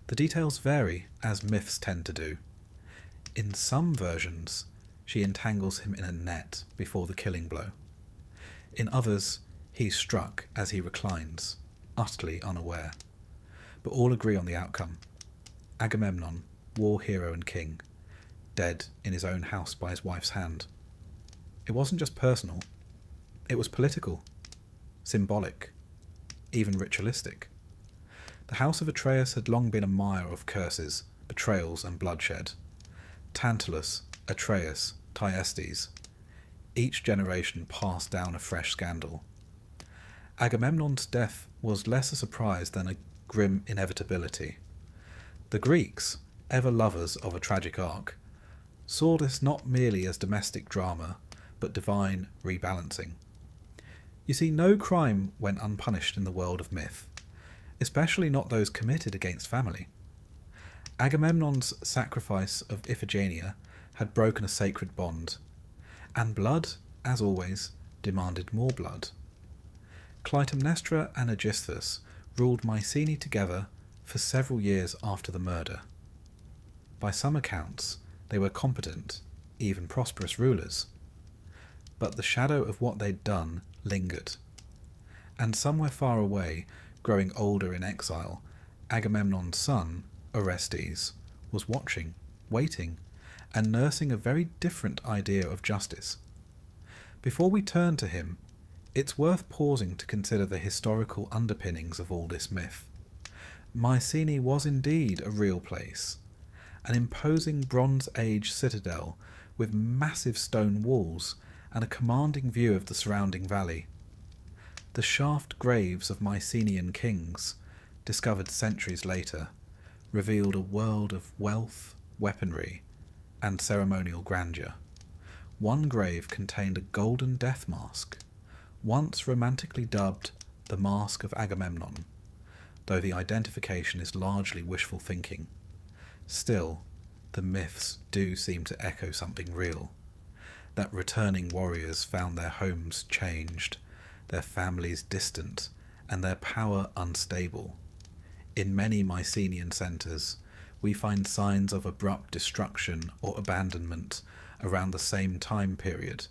The details vary, as myths tend to do. In some versions, she entangles him in a net before the killing blow. In others, he's struck as he reclines, utterly unaware. But all agree on the outcome. Agamemnon, war hero and king, dead in his own house by his wife's hand. It wasn't just personal, it was political, symbolic, even ritualistic. The house of Atreus had long been a mire of curses, betrayals and bloodshed. Tantalus, Atreus, Thyestes. Each generation passed down a fresh scandal. Agamemnon's death was less a surprise than a grim inevitability. The Greeks, ever lovers of a tragic arc, saw this not merely as domestic drama, but divine rebalancing. You see, no crime went unpunished in the world of myth, especially not those committed against family. Agamemnon's sacrifice of Iphigenia had broken a sacred bond, and blood, as always, demanded more blood. Clytemnestra and Odysseus ruled Mycenae together for several years after the murder. By some accounts, they were competent, even prosperous rulers. But the shadow of what they'd done lingered. And somewhere far away, growing older in exile, Agamemnon's son, Orestes, was watching, waiting, and nursing a very different idea of justice. Before we turn to him, it's worth pausing to consider the historical underpinnings of all this myth. Mycenae was indeed a real place, an imposing Bronze Age citadel with massive stone walls and a commanding view of the surrounding valley. The shaft graves of Mycenaean kings, discovered centuries later, revealed a world of wealth, weaponry, and ceremonial grandeur. One grave contained a golden death mask, once romantically dubbed the Mask of Agamemnon, though the identification is largely wishful thinking. Still, the myths do seem to echo something real, that returning warriors found their homes changed, their families distant, and their power unstable. In many Mycenaean centres, we find signs of abrupt destruction or abandonment around the same time period,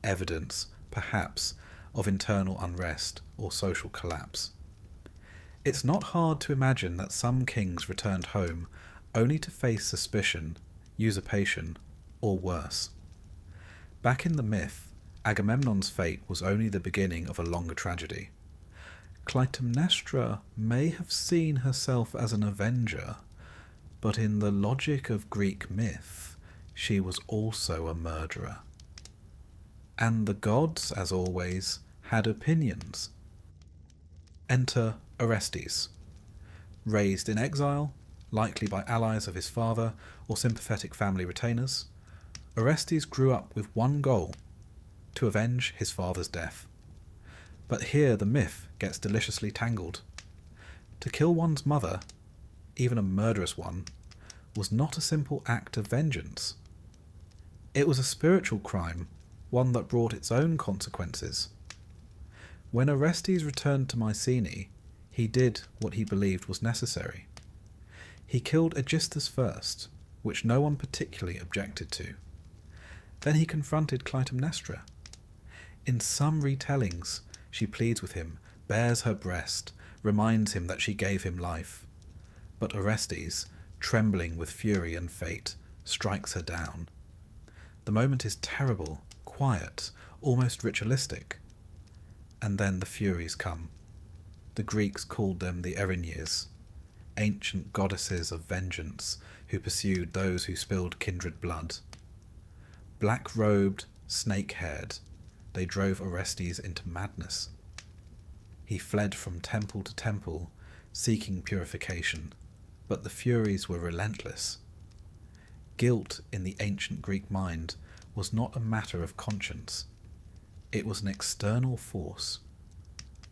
evidence, perhaps, of internal unrest or social collapse. It's not hard to imagine that some kings returned home only to face suspicion, usurpation, or worse. Back in the myth, Agamemnon's fate was only the beginning of a longer tragedy. Clytemnestra may have seen herself as an avenger, but in the logic of Greek myth, she was also a murderer. And the gods, as always, had opinions. Enter Orestes. Raised in exile, likely by allies of his father or sympathetic family retainers, Orestes grew up with one goal: to avenge his father's death. But here the myth gets deliciously tangled. To kill one's mother, even a murderous one, was not a simple act of vengeance. It was a spiritual crime, one that brought its own consequences. When Orestes returned to Mycenae, he did what he believed was necessary. He killed Aegisthus first, which no one particularly objected to. Then he confronted Clytemnestra. In some retellings, she pleads with him, bares her breast, reminds him that she gave him life. But Orestes, trembling with fury and fate, strikes her down. The moment is terrible, quiet, almost ritualistic. And then the Furies come. The Greeks called them the Erinyes, ancient goddesses of vengeance who pursued those who spilled kindred blood. Black-robed, snake-haired, they drove Orestes into madness. He fled from temple to temple, seeking purification, but the Furies were relentless. Guilt in the ancient Greek mind was not a matter of conscience. It was an external force,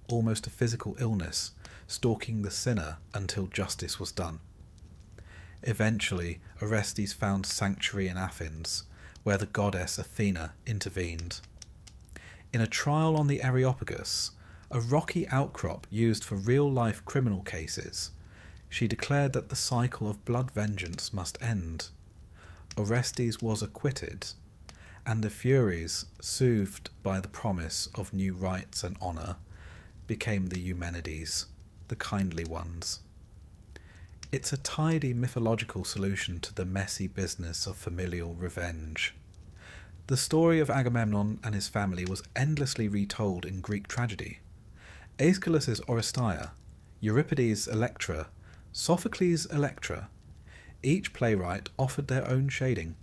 almost a physical illness, stalking the sinner until justice was done. Eventually, Orestes found sanctuary in Athens, where the goddess Athena intervened. In a trial on the Areopagus, a rocky outcrop used for real-life criminal cases, she declared that the cycle of blood vengeance must end. Orestes was acquitted, and the Furies, soothed by the promise of new rights and honour, became the Eumenides, the kindly ones. It's a tidy mythological solution to the messy business of familial revenge. The story of Agamemnon and his family was endlessly retold in Greek tragedy. Aeschylus's Oresteia, Euripides' Electra, Sophocles' Electra. Each playwright offered their own shading.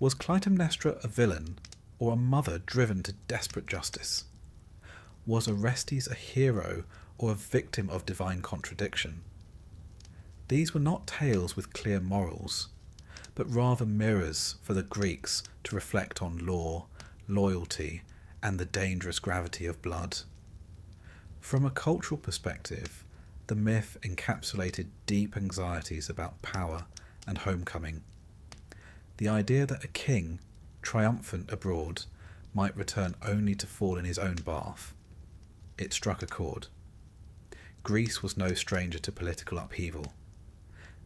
Was Clytemnestra a villain, or a mother driven to desperate justice? Was Orestes a hero, or a victim of divine contradiction? These were not tales with clear morals, but rather mirrors for the Greeks to reflect on law, loyalty, and the dangerous gravity of blood. From a cultural perspective, the myth encapsulated deep anxieties about power and homecoming. The idea that a king, triumphant abroad, might return only to fall in his own bath. It struck a chord. Greece was no stranger to political upheaval.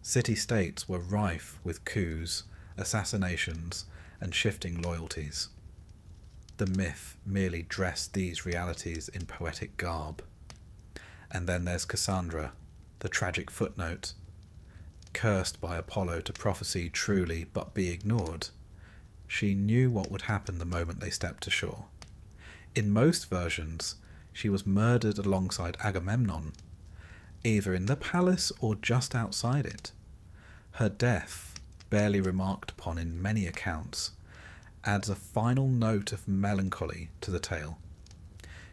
City-states were rife with coups, assassinations, and shifting loyalties. The myth merely dressed these realities in poetic garb. And then there's Cassandra, the tragic footnote. Cursed by Apollo to prophesy truly but be ignored, she knew what would happen the moment they stepped ashore. In most versions, she was murdered alongside Agamemnon, either in the palace or just outside it. Her death, barely remarked upon in many accounts, adds a final note of melancholy to the tale.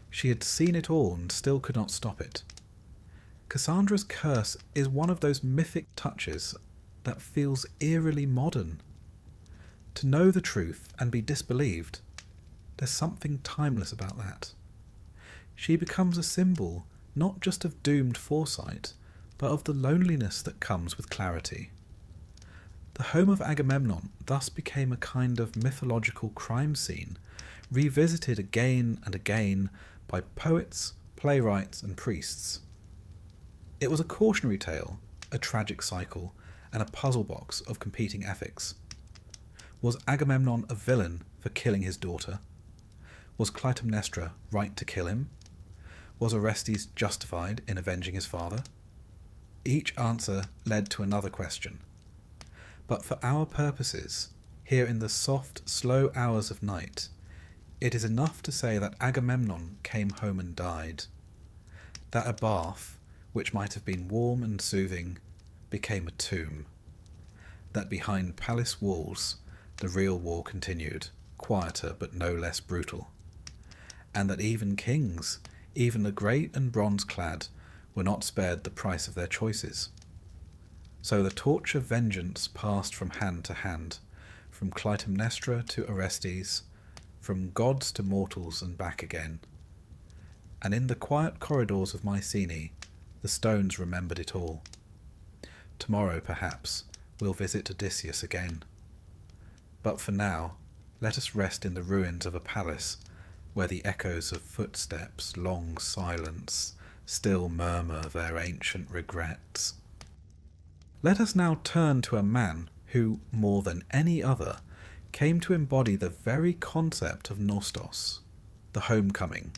She had seen it all and still could not stop it. Cassandra's curse is one of those mythic touches that feels eerily modern. To know the truth and be disbelieved, there's something timeless about that. She becomes a symbol not just of doomed foresight, but of the loneliness that comes with clarity. The home of Agamemnon thus became a kind of mythological crime scene, revisited again and again by poets, playwrights, and priests. It was a cautionary tale, a tragic cycle, and a puzzle box of competing ethics. Was Agamemnon a villain for killing his daughter? Was Clytemnestra right to kill him? Was Orestes justified in avenging his father? Each answer led to another question. But for our purposes, here in the soft, slow hours of night, it is enough to say that Agamemnon came home and died. That a bath, which might have been warm and soothing, became a tomb. That behind palace walls, the real war continued, quieter but no less brutal. And that even kings, even the great and bronze-clad, were not spared the price of their choices. So the torch of vengeance passed from hand to hand, from Clytemnestra to Orestes, from gods to mortals and back again. And in the quiet corridors of Mycenae, the stones remembered it all. Tomorrow, perhaps, we'll visit Odysseus again. But for now, let us rest in the ruins of a palace where the echoes of footsteps, long silence, still murmur their ancient regrets. Let us now turn to a man who, more than any other, came to embody the very concept of Nostos, the homecoming.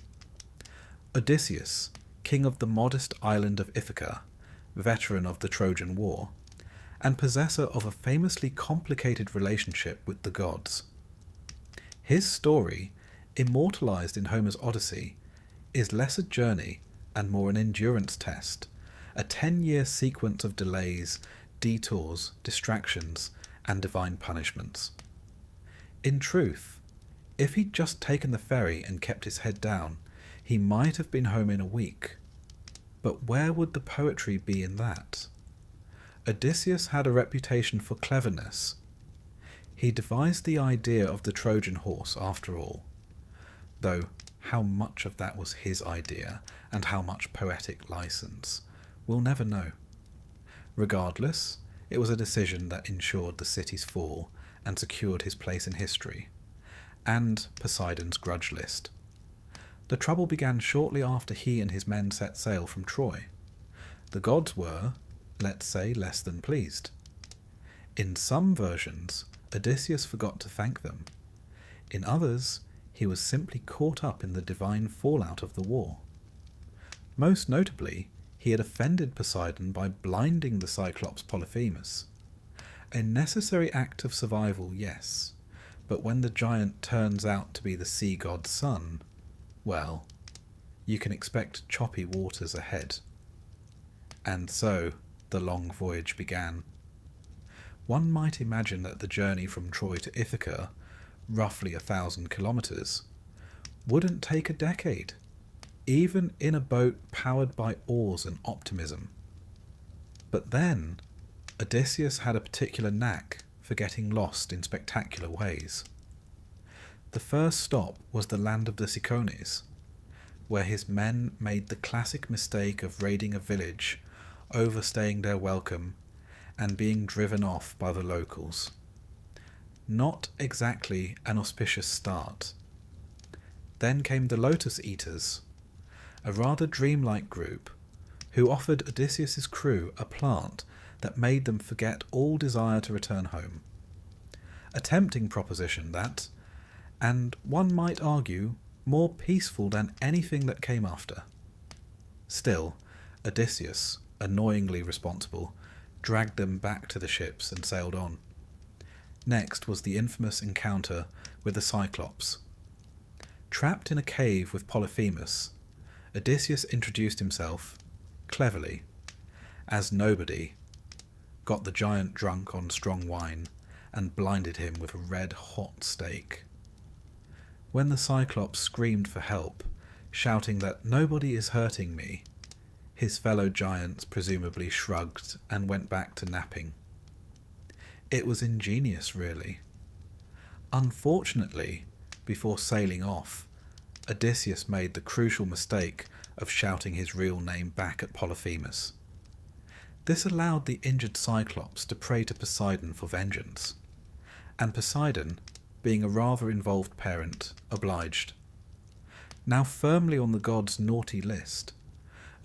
Odysseus, king of the modest island of Ithaca, veteran of the Trojan War, and possessor of a famously complicated relationship with the gods. His story, immortalized in Homer's Odyssey, is less a journey and more an endurance test, a 10-year sequence of delays, detours, distractions, and divine punishments. In truth, if he'd just taken the ferry and kept his head down, he might have been home in a week. But where would the poetry be in that? Odysseus had a reputation for cleverness. He devised the idea of the Trojan horse, after all, though how much of that was his idea and how much poetic license, we'll never know. Regardless, it was a decision that ensured the city's fall and secured his place in history, and Poseidon's grudge list. The trouble began shortly after he and his men set sail from Troy. The gods were, let's say, less than pleased. In some versions, Odysseus forgot to thank them. In others, he was simply caught up in the divine fallout of the war. Most notably, he had offended Poseidon by blinding the Cyclops Polyphemus. A necessary act of survival, yes, But when the giant turns out to be the sea god's son, well, you can expect choppy waters ahead. And so the long voyage began. One might imagine that the journey from Troy to Ithaca, roughly 1,000 kilometres, wouldn't take a decade, even in a boat powered by oars and optimism. But then, Odysseus had a particular knack for getting lost in spectacular ways. The first stop was the land of the Cicones, where his men made the classic mistake of raiding a village, overstaying their welcome, and being driven off by the locals. Not exactly an auspicious start. Then came the Lotus Eaters, a rather dreamlike group who offered Odysseus's crew a plant that made them forget all desire to return home. A tempting proposition that, and one might argue, more peaceful than anything that came after. Still, Odysseus, annoyingly responsible, dragged them back to the ships and sailed on. Next was the infamous encounter with the Cyclops. Trapped in a cave with Polyphemus, Odysseus introduced himself, cleverly, as nobody, got the giant drunk on strong wine, and blinded him with a red-hot stake. When the Cyclops screamed for help, shouting that nobody is hurting me, his fellow giants presumably shrugged and went back to napping. It was ingenious, really. Unfortunately, before sailing off, Odysseus made the crucial mistake of shouting his real name back at Polyphemus. This allowed the injured Cyclops to pray to Poseidon for vengeance, and Poseidon, being a rather involved parent, obliged. Now firmly on the god's naughty list,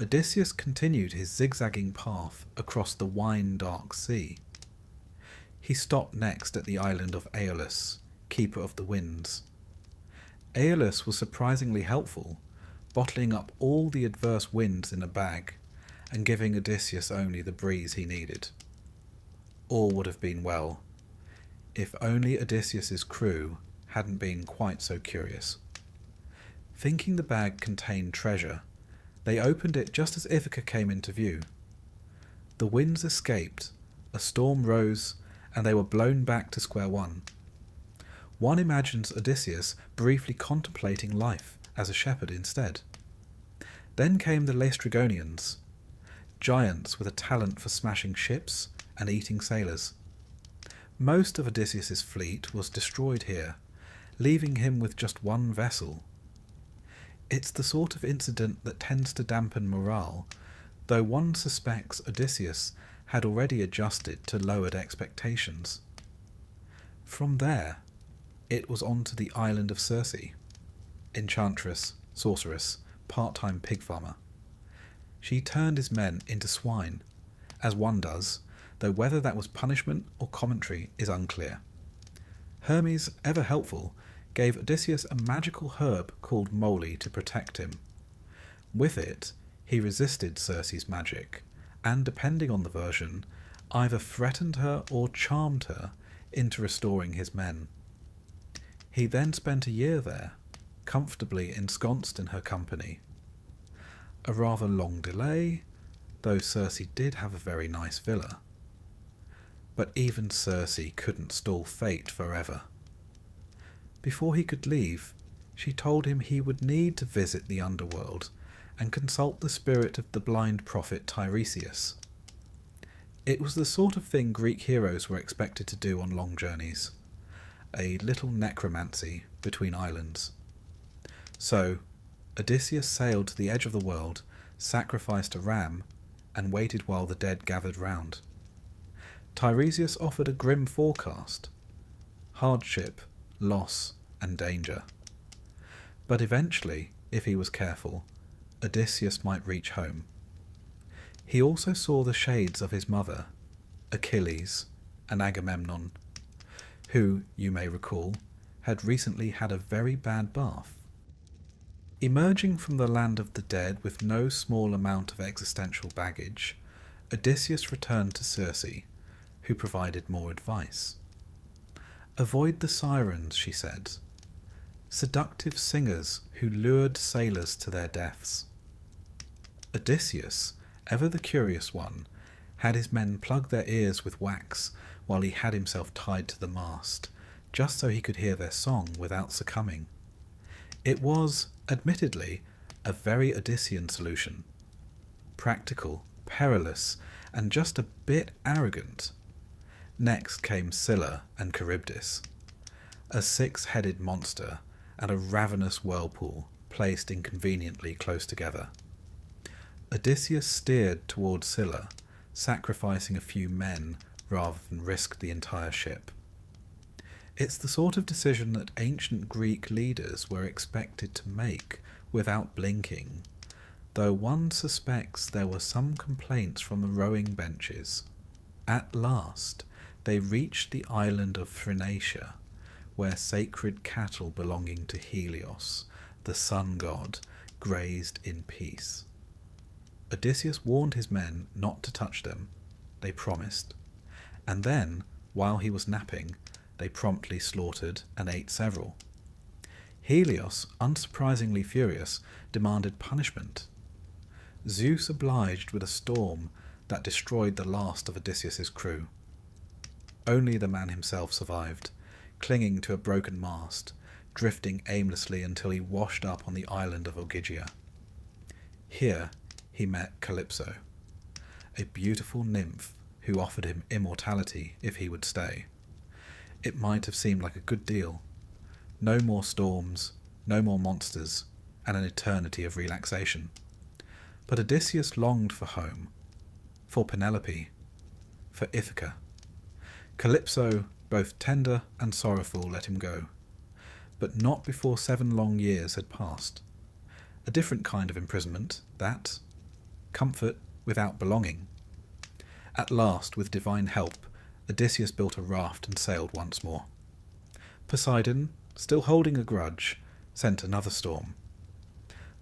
Odysseus continued his zigzagging path across the wine-dark sea. He stopped next at the island of Aeolus, keeper of the winds. Aeolus was surprisingly helpful, bottling up all the adverse winds in a bag and giving Odysseus only the breeze he needed. All would have been well, if only Odysseus's crew hadn't been quite so curious. Thinking the bag contained treasure, they opened it just as Ithaca came into view. The winds escaped, a storm rose, and they were blown back to square one. One imagines Odysseus briefly contemplating life as a shepherd instead. Then came the Laestrygonians, giants with a talent for smashing ships and eating sailors. Most of Odysseus's fleet was destroyed here, leaving him with just one vessel. It's the sort of incident that tends to dampen morale, though one suspects Odysseus had already adjusted to lowered expectations. From there, it was on to the island of Circe, enchantress, sorceress, part-time pig farmer. She turned his men into swine, as one does, though whether that was punishment or commentary is unclear. Hermes, ever helpful, gave Odysseus a magical herb called moly to protect him. With it, he resisted Circe's magic, and depending on the version, either threatened her or charmed her into restoring his men. He then spent a year there, comfortably ensconced in her company. A rather long delay, though Circe did have a very nice villa. But even Circe couldn't stall fate forever. Before he could leave, she told him he would need to visit the underworld and consult the spirit of the blind prophet Tiresias. It was the sort of thing Greek heroes were expected to do on long journeys, a little necromancy between islands. So, Odysseus sailed to the edge of the world, sacrificed a ram, and waited while the dead gathered round. Tiresias offered a grim forecast: hardship, loss, and danger. But eventually, if he was careful, Odysseus might reach home. He also saw the shades of his mother, Achilles and Agamemnon, who, you may recall, had recently had a very bad bath. Emerging from the land of the dead with no small amount of existential baggage, Odysseus returned to Circe, who provided more advice. Avoid the sirens, she said, seductive singers who lured sailors to their deaths. Odysseus, ever the curious one, had his men plug their ears with wax while he had himself tied to the mast, just so he could hear their song without succumbing. It was, admittedly, a very Odyssean solution. Practical, perilous, and just a bit arrogant. Next came Scylla and Charybdis, a six-headed monster and a ravenous whirlpool placed inconveniently close together. Odysseus steered toward Scylla, sacrificing a few men rather than risk the entire ship. It's the sort of decision that ancient Greek leaders were expected to make without blinking, though one suspects there were some complaints from the rowing benches. At last, they reached the island of Phrynicia, where sacred cattle belonging to Helios, the sun god, grazed in peace. Odysseus warned his men not to touch them. They promised, and then, while he was napping, they promptly slaughtered and ate several. Helios, unsurprisingly furious, demanded punishment. Zeus obliged with a storm that destroyed the last of Odysseus's crew. Only the man himself survived, clinging to a broken mast, drifting aimlessly until he washed up on the island of Ogygia. Here he met Calypso, a beautiful nymph who offered him immortality if he would stay. It might have seemed like a good deal. No more storms, no more monsters, and an eternity of relaxation. But Odysseus longed for home, for Penelope, for Ithaca. Calypso, both tender and sorrowful, let him go, but not before 7 long years had passed. A different kind of imprisonment, that. Comfort without belonging. At last, with divine help, Odysseus built a raft and sailed once more. Poseidon, still holding a grudge, sent another storm.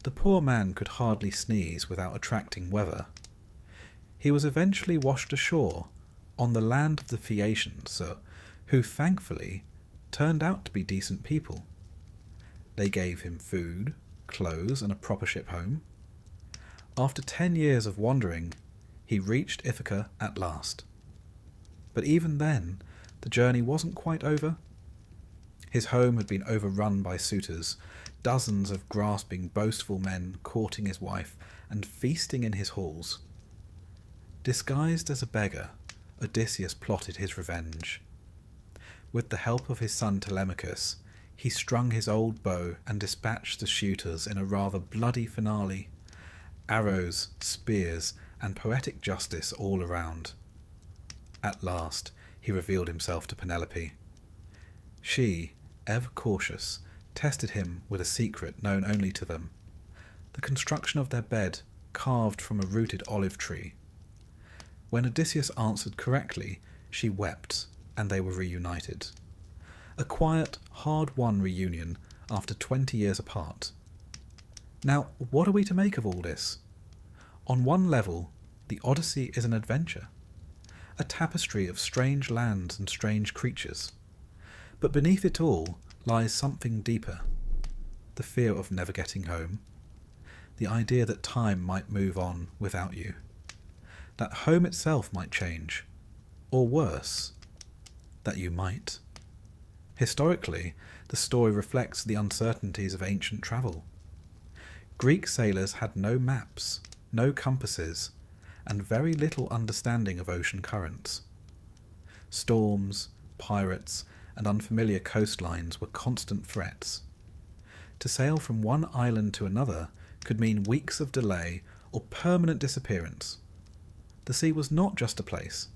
The poor man could hardly sneeze without attracting weather. He was eventually washed ashore on the land of the Phaeacians, who thankfully turned out to be decent people. They gave him food, clothes, and a proper ship home. After 10 years of wandering, he reached Ithaca at last. But even then, the journey wasn't quite over. His home had been overrun by suitors, dozens of grasping, boastful men courting his wife and feasting in his halls. Disguised as a beggar, Odysseus plotted his revenge. With the help of his son Telemachus, he strung his old bow and dispatched the shooters in a rather bloody finale. Arrows, spears, and poetic justice all around. At last, he revealed himself to Penelope. She, ever cautious, tested him with a secret known only to them, the construction of their bed carved from a rooted olive tree. When Odysseus answered correctly, she wept, and they were reunited. A quiet, hard-won reunion after 20 years apart. Now, what are we to make of all this? On one level, the Odyssey is an adventure, a tapestry of strange lands and strange creatures. But beneath it all lies something deeper, the fear of never getting home, the idea that time might move on without you, that home itself might change, or worse, that you might. Historically, the story reflects the uncertainties of ancient travel. Greek sailors had no maps, no compasses, and very little understanding of ocean currents. Storms, pirates, and unfamiliar coastlines were constant threats. To sail from one island to another could mean weeks of delay or permanent disappearance. The sea was not just a place.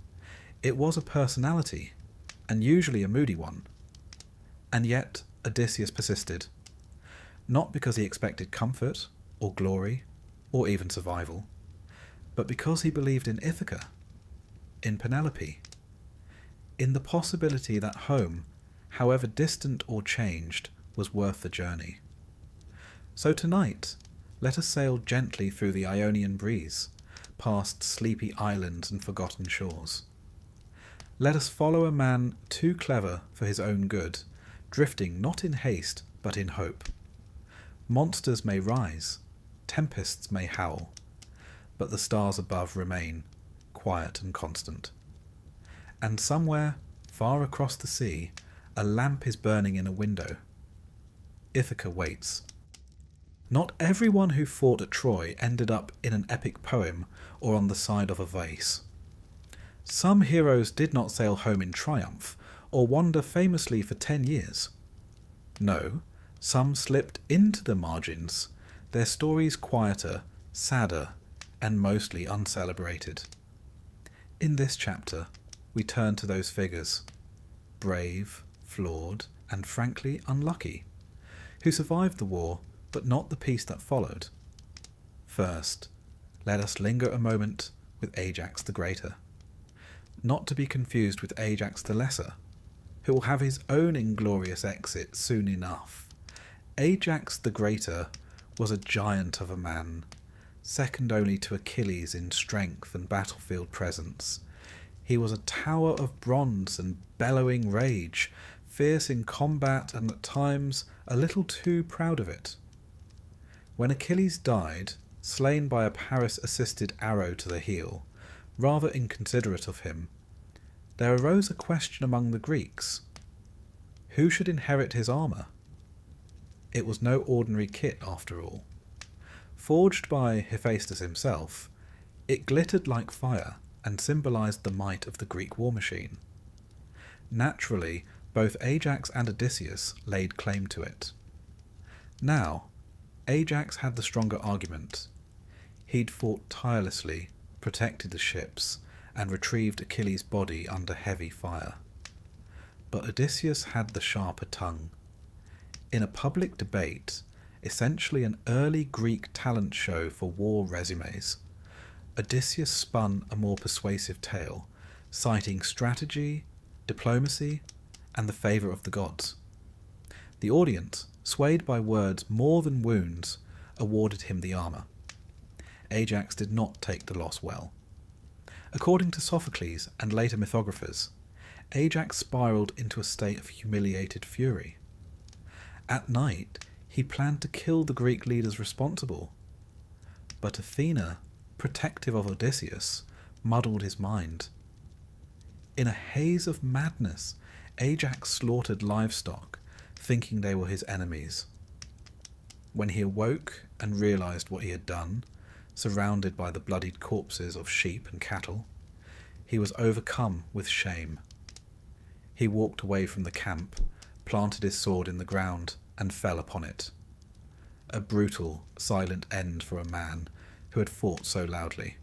It was a personality, and usually a moody one. And yet Odysseus persisted, not because he expected comfort, or glory, or even survival, but because he believed in Ithaca, in Penelope, in the possibility that home, however distant or changed, was worth the journey. So tonight, let us sail gently through the Ionian breeze, past sleepy islands and forgotten shores. Let us follow a man too clever for his own good, drifting not in haste but in hope. Monsters may rise, tempests may howl, but the stars above remain quiet and constant. And somewhere, far across the sea, a lamp is burning in a window. Ithaca waits. Not everyone who fought at Troy ended up in an epic poem or on the side of a vase. Some heroes did not sail home in triumph, or wander famously for 10 years. No, some slipped into the margins, their stories quieter, sadder, and mostly uncelebrated. In this chapter, we turn to those figures, brave, flawed, and frankly unlucky, who survived the war, but not the peace that followed. First, let us linger a moment with Ajax the Greater, not to be confused with Ajax the Lesser, who will have his own inglorious exit soon enough. Ajax the Greater was a giant of a man, second only to Achilles in strength and battlefield presence. He was a tower of bronze and bellowing rage, fierce in combat and at times a little too proud of it. When Achilles died, slain by a Paris-assisted arrow to the heel, rather inconsiderate of him, there arose a question among the Greeks. Who should inherit his armour? It was no ordinary kit after all. Forged by Hephaestus himself, it glittered like fire and symbolised the might of the Greek war machine. Naturally, both Ajax and Odysseus laid claim to it. Now, Ajax had the stronger argument. He'd fought tirelessly, protected the ships, and retrieved Achilles' body under heavy fire. But Odysseus had the sharper tongue. In a public debate, essentially an early Greek talent show for war resumes, Odysseus spun a more persuasive tale, citing strategy, diplomacy, and the favour of the gods. The audience, swayed by words more than wounds, awarded him the armour. Ajax did not take the loss well. According to Sophocles and later mythographers, Ajax spiralled into a state of humiliated fury. At night, he planned to kill the Greek leaders responsible. But Athena, protective of Odysseus, muddled his mind. In a haze of madness, Ajax slaughtered livestock, thinking they were his enemies. When he awoke and realised what he had done, surrounded by the bloodied corpses of sheep and cattle, he was overcome with shame. He walked away from the camp, planted his sword in the ground, and fell upon it. A brutal, silent end for a man who had fought so loudly.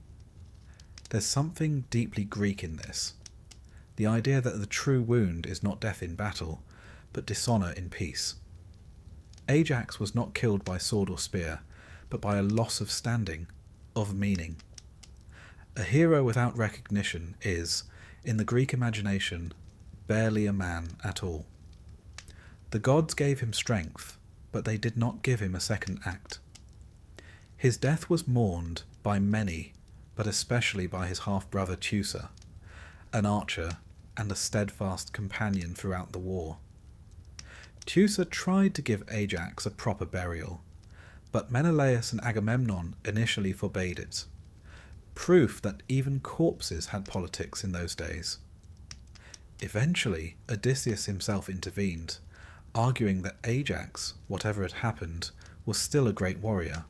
There's something deeply Greek in this. The idea that the true wound is not death in battle, but dishonour in peace. Ajax was not killed by sword or spear, but by a loss of standing, of meaning. A hero without recognition is, in the Greek imagination, barely a man at all. The gods gave him strength, but they did not give him a second act. His death was mourned by many, but especially by his half-brother Teucer, an archer and a steadfast companion throughout the war. Teucer tried to give Ajax a proper burial, but Menelaus and Agamemnon initially forbade it. Proof that even corpses had politics in those days. Eventually, Odysseus himself intervened, arguing that Ajax, whatever had happened, was still a great warrior.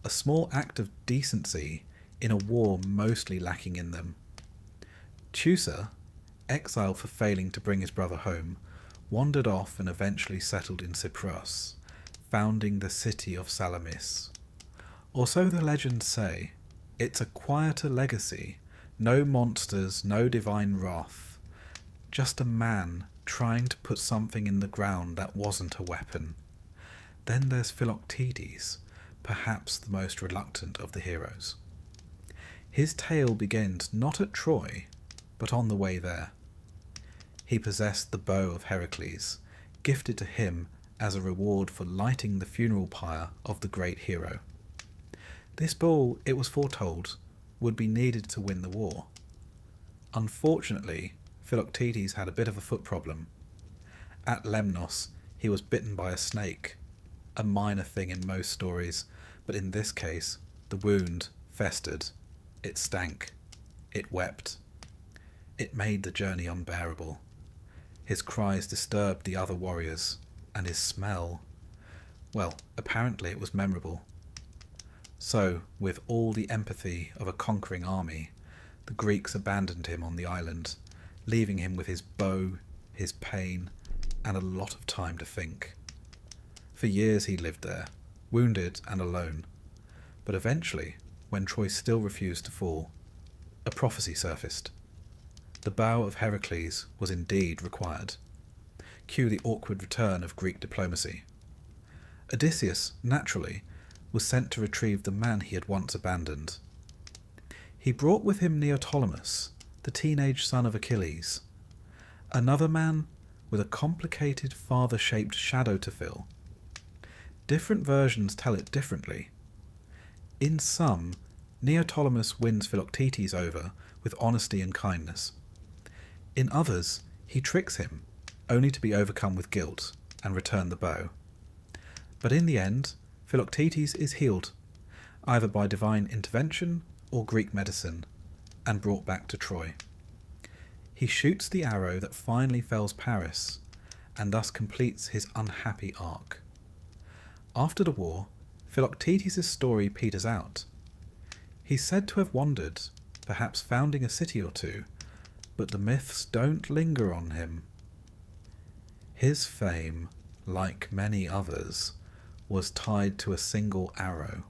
A small act of decency in a war mostly lacking in them. Teucer, exiled for failing to bring his brother home, wandered off and eventually settled in Cyprus, founding the city of Salamis. Or so the legends say. It's a quieter legacy, no monsters, no divine wrath, just a man trying to put something in the ground that wasn't a weapon. Then there's Philoctetes, perhaps the most reluctant of the heroes. His tale begins not at Troy, but on the way there. He possessed the bow of Heracles, gifted to him as a reward for lighting the funeral pyre of the great hero. This bow, it was foretold, would be needed to win the war. Unfortunately, Philoctetes had a bit of a foot problem. At Lemnos, he was bitten by a snake, a minor thing in most stories, but in this case, the wound festered. It stank. It wept. It made the journey unbearable. His cries disturbed the other warriors, and his smell, well, apparently it was memorable. So, with all the empathy of a conquering army, the Greeks abandoned him on the island, leaving him with his bow, his pain, and a lot of time to think. For years he lived there, wounded and alone. But eventually, when Troy still refused to fall, a prophecy surfaced. The bow of Heracles was indeed required. Cue the awkward return of Greek diplomacy. Odysseus, naturally, was sent to retrieve the man he had once abandoned. He brought with him Neoptolemus, the teenage son of Achilles, another man with a complicated father-shaped shadow to fill. Different versions tell it differently. In some, Neoptolemus wins Philoctetes over with honesty and kindness. In others, he tricks him, only to be overcome with guilt and return the bow. But in the end, Philoctetes is healed, either by divine intervention or Greek medicine, and brought back to Troy. He shoots the arrow that finally fells Paris, and thus completes his unhappy arc. After the war, Philoctetes' story peters out. He's said to have wandered, perhaps founding a city or two, but the myths don't linger on him. His fame, like many others, was tied to a single arrow.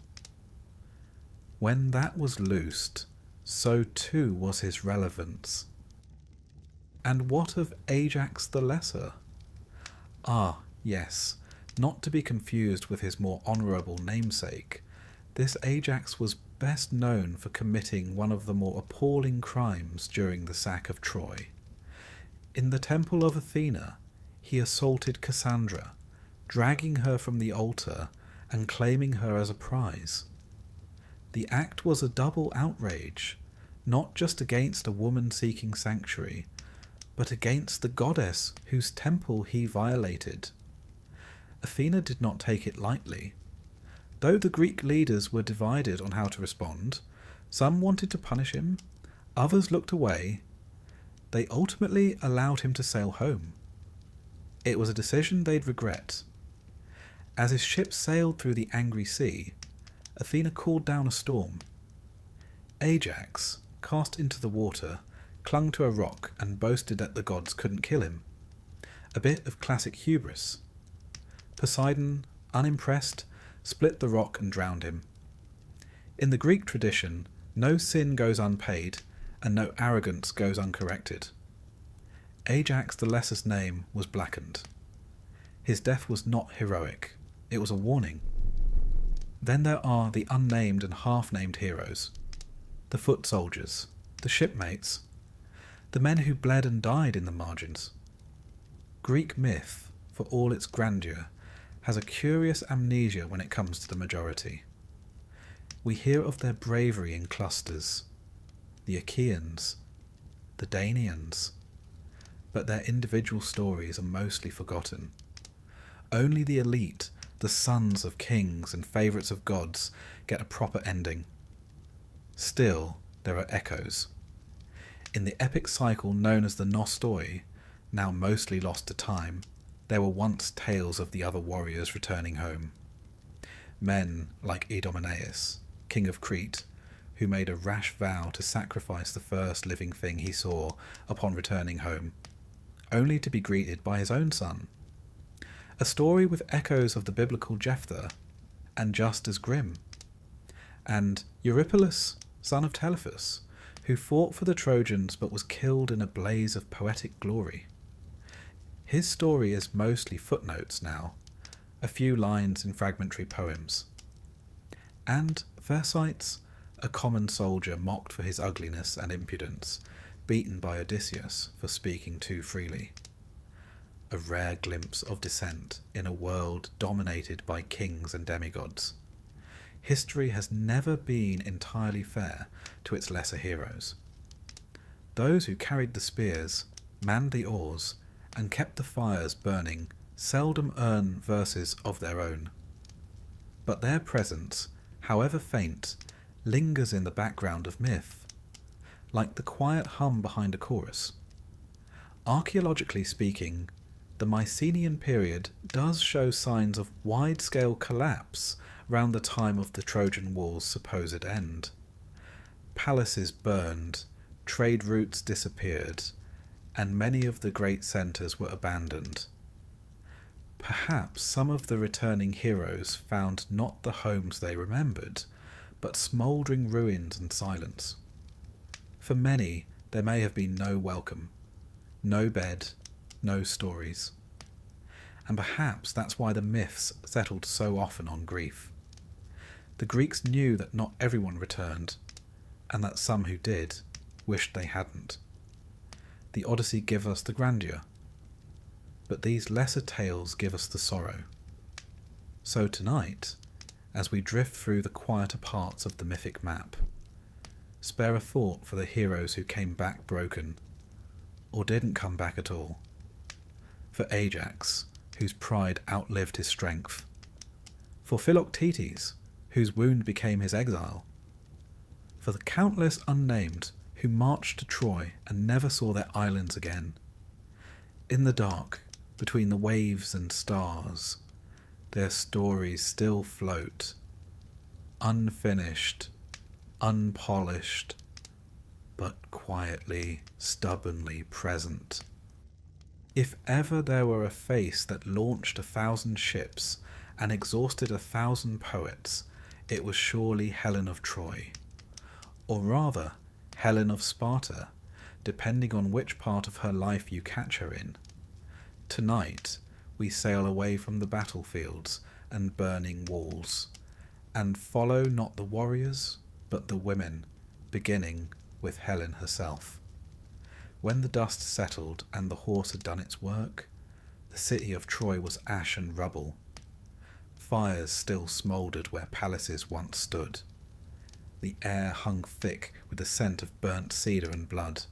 When that was loosed, so too was his relevance. And what of Ajax the Lesser? Ah, yes, not to be confused with his more honourable namesake, this Ajax was best known for committing one of the more appalling crimes during the sack of Troy. In the temple of Athena, he assaulted Cassandra, dragging her from the altar and claiming her as a prize. The act was a double outrage, not just against a woman seeking sanctuary, but against the goddess whose temple he violated. Athena did not take it lightly. Though the Greek leaders were divided on how to respond, some wanted to punish him, others looked away. They ultimately allowed him to sail home. It was a decision they'd regret. As his ship sailed through the angry sea, Athena called down a storm. Ajax, cast into the water, clung to a rock and boasted that the gods couldn't kill him. A bit of classic hubris. Poseidon, unimpressed, split the rock and drowned him. In the Greek tradition, no sin goes unpaid, and no arrogance goes uncorrected. Ajax the Lesser's name was blackened. His death was not heroic, it was a warning. Then there are the unnamed and half-named heroes, the foot soldiers, the shipmates, the men who bled and died in the margins. Greek myth, for all its grandeur, has a curious amnesia when it comes to the majority. We hear of their bravery in clusters, the Achaeans, the Danaans, but their individual stories are mostly forgotten. Only the elite, the sons of kings and favourites of gods, get a proper ending. Still, there are echoes. In the epic cycle known as the Nostoi, now mostly lost to time, there were once tales of the other warriors returning home. Men like Idomeneus, king of Crete, who made a rash vow to sacrifice the first living thing he saw upon returning home, only to be greeted by his own son. A story with echoes of the biblical Jephthah, and just as grim. And Eurypylus, son of Telephus, who fought for the Trojans but was killed in a blaze of poetic glory. His story is mostly footnotes now, a few lines in fragmentary poems. And Thersites, a common soldier mocked for his ugliness and impudence, beaten by Odysseus for speaking too freely. A rare glimpse of dissent in a world dominated by kings and demigods. History has never been entirely fair to its lesser heroes. Those who carried the spears, manned the oars, and kept the fires burning seldom earn verses of their own. But their presence, however faint, lingers in the background of myth, like the quiet hum behind a chorus. Archaeologically speaking, the Mycenaean period does show signs of wide-scale collapse around the time of the Trojan War's supposed end. Palaces burned, trade routes disappeared, and many of the great centres were abandoned. Perhaps some of the returning heroes found not the homes they remembered, but smouldering ruins and silence. For many, there may have been no welcome, no bed, no stories. And perhaps that's why the myths settled so often on grief. The Greeks knew that not everyone returned, and that some who did wished they hadn't. The Odyssey gives us the grandeur, but these lesser tales give us the sorrow. So tonight, as we drift through the quieter parts of the mythic map, spare a thought for the heroes who came back broken, or didn't come back at all. For Ajax, whose pride outlived his strength. For Philoctetes, whose wound became his exile. For the countless unnamed who marched to Troy and never saw their islands again. In the dark, between the waves and stars, their stories still float, unfinished, unpolished, but quietly, stubbornly present. If ever there were a face that launched 1,000 ships and exhausted 1,000 poets, it was surely Helen of Troy. Or rather, Helen of Sparta, depending on which part of her life you catch her in. Tonight, we sail away from the battlefields and burning walls, and follow not the warriors, but the women, beginning with Helen herself. When the dust settled and the horse had done its work, the city of Troy was ash and rubble. Fires still smouldered where palaces once stood. The air hung thick with the scent of burnt cedar and blood.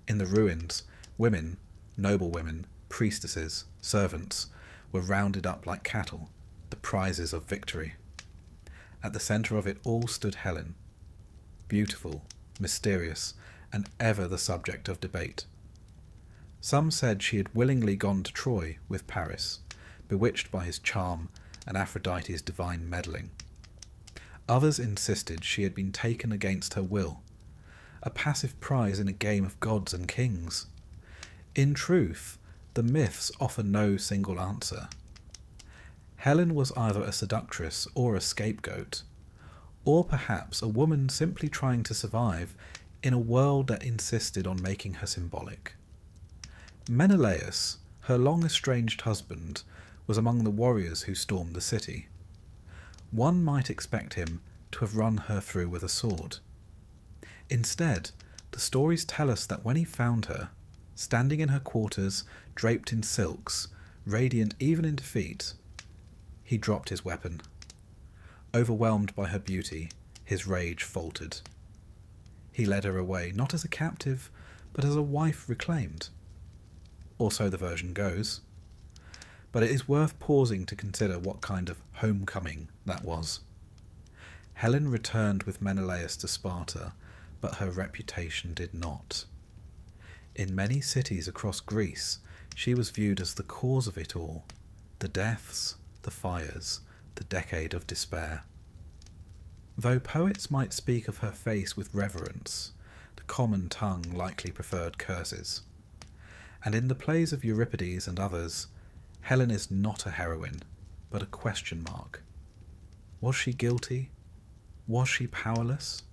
In the ruins, women, noble women, priestesses, servants, were rounded up like cattle, the prizes of victory. At the centre of it all stood Helen, beautiful, mysterious, and ever the subject of debate. Some said she had willingly gone to Troy with Paris, bewitched by his charm and Aphrodite's divine meddling. Others insisted she had been taken against her will, a passive prize in a game of gods and kings. In truth, the myths offer no single answer. Helen was either a seductress or a scapegoat, or perhaps a woman simply trying to survive in a world that insisted on making her symbolic. Menelaus, her long-estranged husband, was among the warriors who stormed the city. One might expect him to have run her through with a sword. Instead, the stories tell us that when he found her, standing in her quarters, draped in silks, radiant even in defeat, he dropped his weapon. Overwhelmed by her beauty, his rage faltered. He led her away, not as a captive, but as a wife reclaimed. Or so the version goes. But it is worth pausing to consider what kind of homecoming that was. Helen returned with Menelaus to Sparta, but her reputation did not. In many cities across Greece, she was viewed as the cause of it all, the deaths, the fires, the decade of despair. Though poets might speak of her face with reverence, the common tongue likely preferred curses. And in the plays of Euripides and others, Helen is not a heroine, but a question mark. Was she guilty? Was she powerless?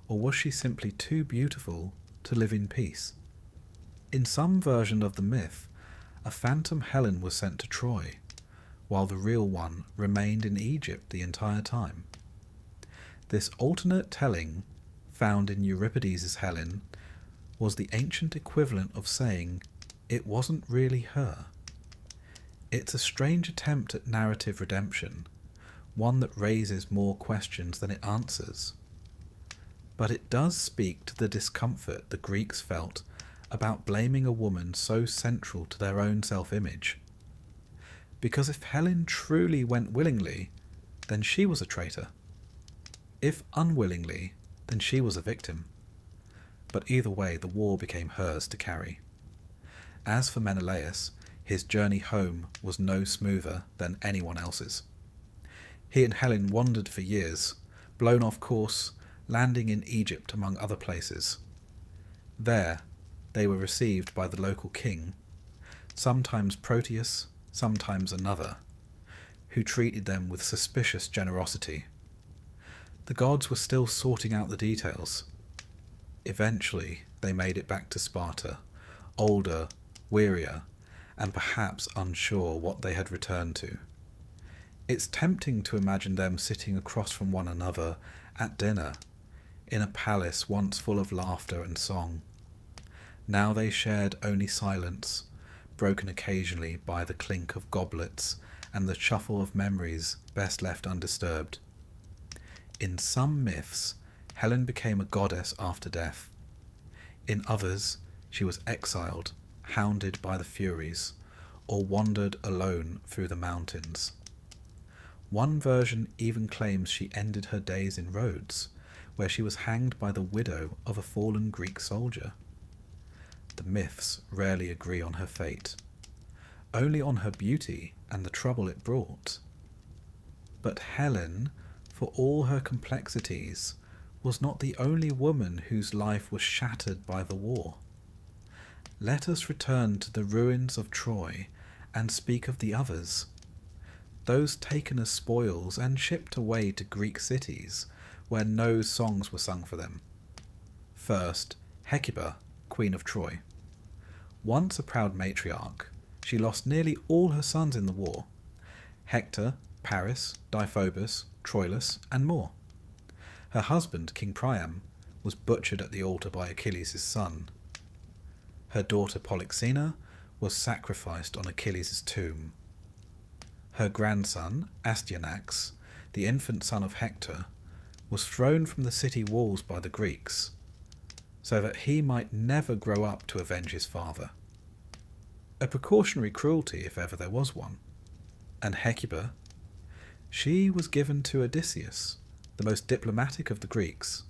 Or was she simply too beautiful to live in peace? In some version of the myth, a phantom Helen was sent to Troy, while the real one remained in Egypt the entire time. This alternate telling, found in Euripides' Helen, was the ancient equivalent of saying it wasn't really her. It's a strange attempt at narrative redemption, one that raises more questions than it answers. but it does speak to the discomfort the Greeks felt about blaming a woman so central to their own self-image. Because if Helen truly went willingly, then she was a traitor. If unwillingly, then she was a victim. But either way, the war became hers to carry. As for Menelaus, his journey home was no smoother than anyone else's. He and Helen wandered for years, blown off course, landing in Egypt among other places. There, they were received by the local king, sometimes Proteus, sometimes another, who treated them with suspicious generosity. The gods were still sorting out the details. Eventually, they made it back to Sparta, older, wearier, and perhaps unsure what they had returned to. It's tempting to imagine them sitting across from one another at dinner, in a palace once full of laughter and song. Now they shared only silence, broken occasionally by the clink of goblets and the shuffle of memories best left undisturbed. In some myths, Helen became a goddess after death. In others, she was exiled, hounded by the Furies, or wandered alone through the mountains. One version even claims she ended her days in Rhodes, where she was hanged by the widow of a fallen Greek soldier. The myths rarely agree on her fate, only on her beauty and the trouble it brought. But Helen, for all her complexities, was not the only woman whose life was shattered by the war. Let us return to the ruins of Troy and speak of the others, those taken as spoils and shipped away to Greek cities where no songs were sung for them. First, Hecuba, Queen of Troy. Once a proud matriarch, she lost nearly all her sons in the war: Hector, Paris, Deiphobus, Troilus, and more. Her husband, King Priam, was butchered at the altar by Achilles' son. Her daughter Polyxena was sacrificed on Achilles' tomb. Her grandson, Astyanax, the infant son of Hector, was thrown from the city walls by the Greeks, so that he might never grow up to avenge his father. A precautionary cruelty, if ever there was one. And Hecuba? She was given to Odysseus, the most diplomatic of the Greeks,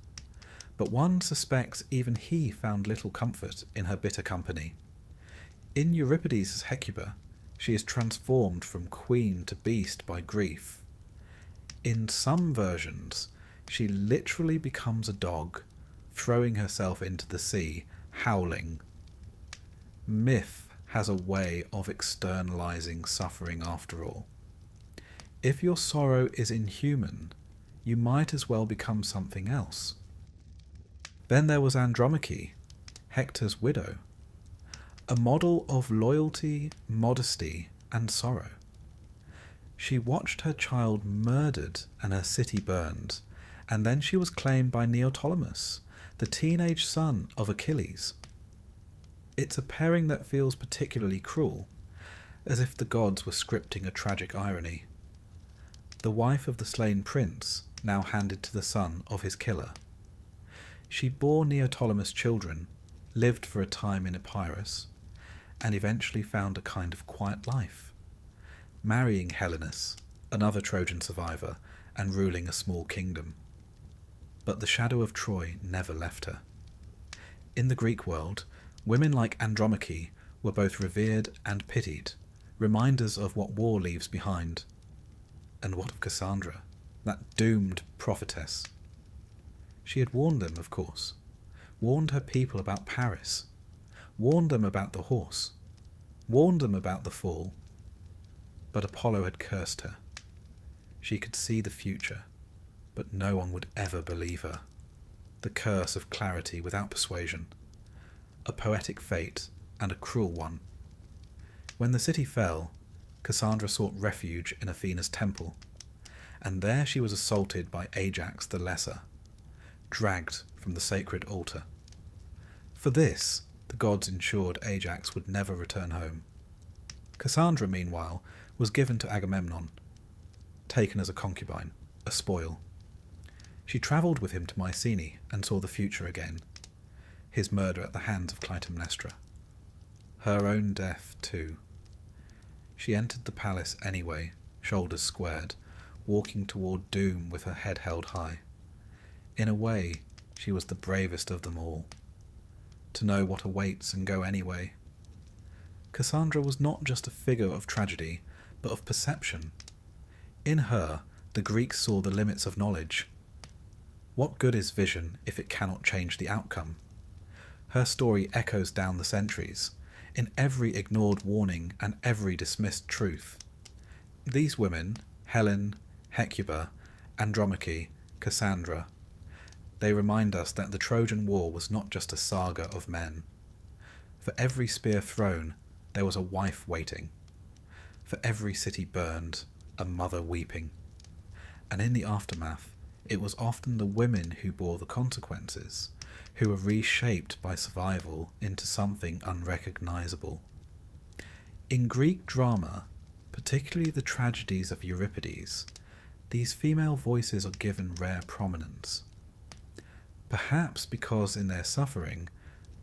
but one suspects even he found little comfort in her bitter company. In Euripides' Hecuba, she is transformed from queen to beast by grief. In some versions, she literally becomes a dog, throwing herself into the sea, howling. Myth has a way of externalizing suffering after all. If your sorrow is inhuman, you might as well become something else. Then there was Andromache, Hector's widow, a model of loyalty, modesty, and sorrow. She watched her child murdered and her city burned, and then she was claimed by Neoptolemus, the teenage son of Achilles. It's a pairing that feels particularly cruel, as if the gods were scripting a tragic irony. The wife of the slain prince, now handed to the son of his killer. She bore Neoptolemus children, lived for a time in Epirus, and eventually found a kind of quiet life, marrying Helenus, another Trojan survivor, and ruling a small kingdom. But the shadow of Troy never left her. In the Greek world, women like Andromache were both revered and pitied, reminders of what war leaves behind. And what of Cassandra, that doomed prophetess? She had warned them, of course, warned her people about Paris, warned them about the horse, warned them about the fall. But Apollo had cursed her. She could see the future, but no one would ever believe her. The curse of clarity without persuasion, a poetic fate and a cruel one. When the city fell, Cassandra sought refuge in Athena's temple, and there she was assaulted by Ajax the Lesser, dragged from the sacred altar. For this, the gods ensured Ajax would never return home. Cassandra, meanwhile, was given to Agamemnon, taken as a concubine, a spoil. She travelled with him to Mycenae and saw the future again, his murder at the hands of Clytemnestra. Her own death, too. She entered the palace anyway, shoulders squared, walking toward doom with her head held high. In a way, she was the bravest of them all. To know what awaits and go anyway. Cassandra was not just a figure of tragedy, but of perception. In her, the Greeks saw the limits of knowledge. What good is vision if it cannot change the outcome? Her story echoes down the centuries, in every ignored warning and every dismissed truth. These women, Helen, Hecuba, Andromache, Cassandra, they remind us that the Trojan War was not just a saga of men. For every spear thrown, there was a wife waiting. For every city burned, a mother weeping. And in the aftermath, it was often the women who bore the consequences, who were reshaped by survival into something unrecognizable. In Greek drama, particularly the tragedies of Euripides, these female voices are given rare prominence. Perhaps because in their suffering,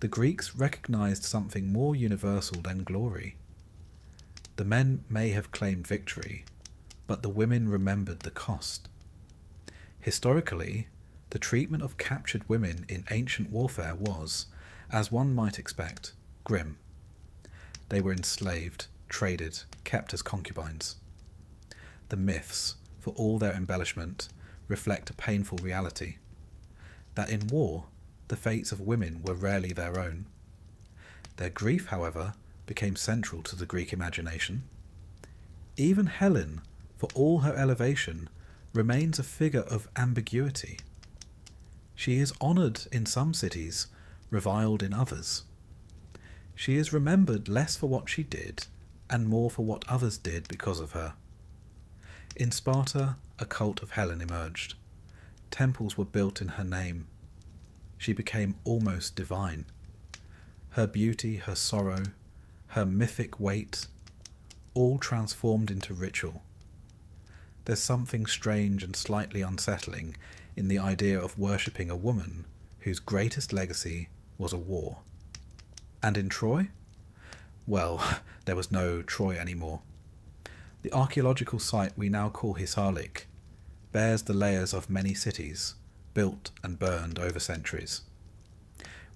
the Greeks recognized something more universal than glory. The men may have claimed victory, but the women remembered the cost. Historically, the treatment of captured women in ancient warfare was, as one might expect, grim. They were enslaved, traded, kept as concubines. The myths, for all their embellishment, reflect a painful reality. That in war, the fates of women were rarely their own. Their grief, however, became central to the Greek imagination. Even Helen, for all her elevation, remains a figure of ambiguity. She is honoured in some cities, reviled in others. She is remembered less for what she did, and more for what others did because of her. In Sparta, a cult of Helen emerged. Temples were built in her name. She became almost divine. Her beauty, her sorrow, her mythic weight, all transformed into ritual. There's something strange and slightly unsettling in the idea of worshipping a woman whose greatest legacy was a war. And in Troy? Well, there was no Troy anymore. The archaeological site we now call Hisarlik bears the layers of many cities, built and burned over centuries.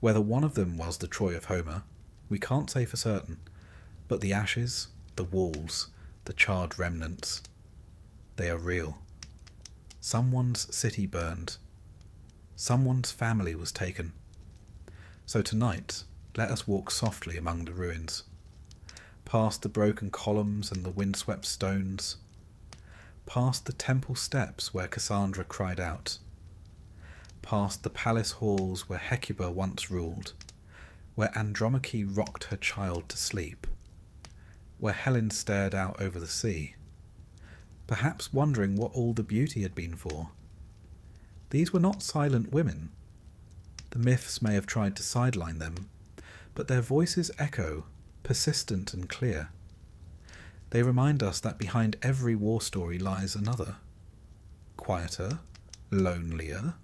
Whether one of them was the Troy of Homer, we can't say for certain, but the ashes, the walls, the charred remnants, they are real. Someone's city burned. Someone's family was taken. So tonight, let us walk softly among the ruins, past the broken columns and the windswept stones, past the temple steps where Cassandra cried out, past the palace halls where Hecuba once ruled, where Andromache rocked her child to sleep, where Helen stared out over the sea, perhaps wondering what all the beauty had been for. These were not silent women. The myths may have tried to sideline them, but their voices echo, persistent and clear. They remind us that behind every war story lies another, quieter, lonelier,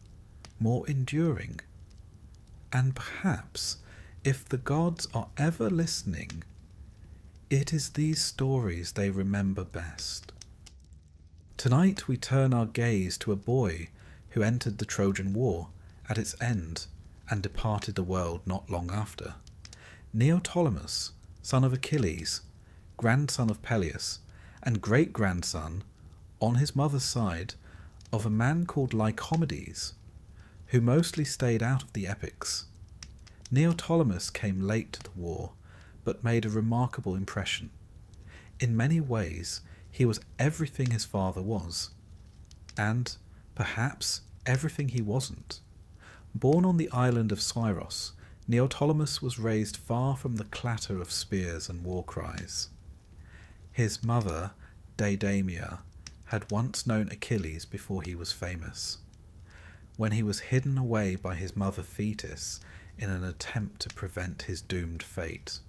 more enduring. And perhaps, if the gods are ever listening, it is these stories they remember best. Tonight we turn our gaze to a boy who entered the Trojan War at its end and departed the world not long after. Neoptolemus, son of Achilles, grandson of Peleus, and great-grandson, on his mother's side, of a man called Lycomedes, who mostly stayed out of the epics. Neoptolemus came late to the war, but made a remarkable impression. In many ways, he was everything his father was, and, perhaps, everything he wasn't. Born on the island of Scyros, Neoptolemus was raised far from the clatter of spears and war cries. His mother, Deidamia, had once known Achilles before he was famous, when he was hidden away by his mother Thetis in an attempt to prevent his doomed fate.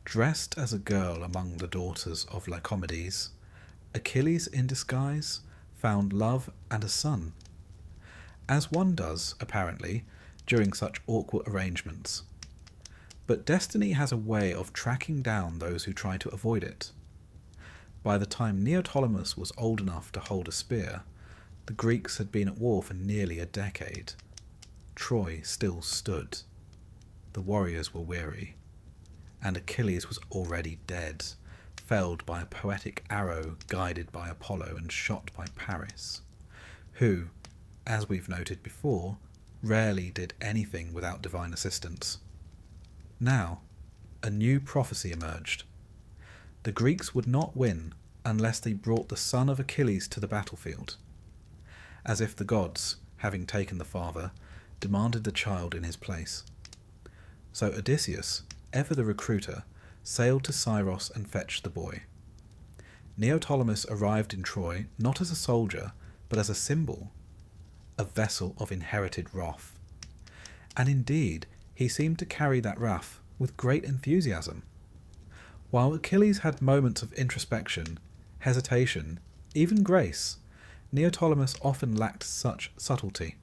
Dressed as a girl among the daughters of Lycomedes, Achilles in disguise found love and a son. as one does, apparently, during such awkward arrangements. But destiny has a way of tracking down those who try to avoid it. By the time Neoptolemus was old enough to hold a spear, the Greeks had been at war for nearly a decade. Troy still stood. The warriors were weary, and Achilles was already dead, felled by a poetic arrow guided by Apollo and shot by Paris, who, as we've noted before, rarely did anything without divine assistance. Now, a new prophecy emerged. The Greeks would not win unless they brought the son of Achilles to the battlefield, as if the gods, having taken the father, demanded the child in his place. So Odysseus, ever the recruiter, sailed to Scyros and fetched the boy. Neoptolemus arrived in Troy not as a soldier, but as a symbol, a vessel of inherited wrath. And indeed, he seemed to carry that wrath with great enthusiasm. While Achilles had moments of introspection, hesitation, even grace, Neoptolemus often lacked such subtlety.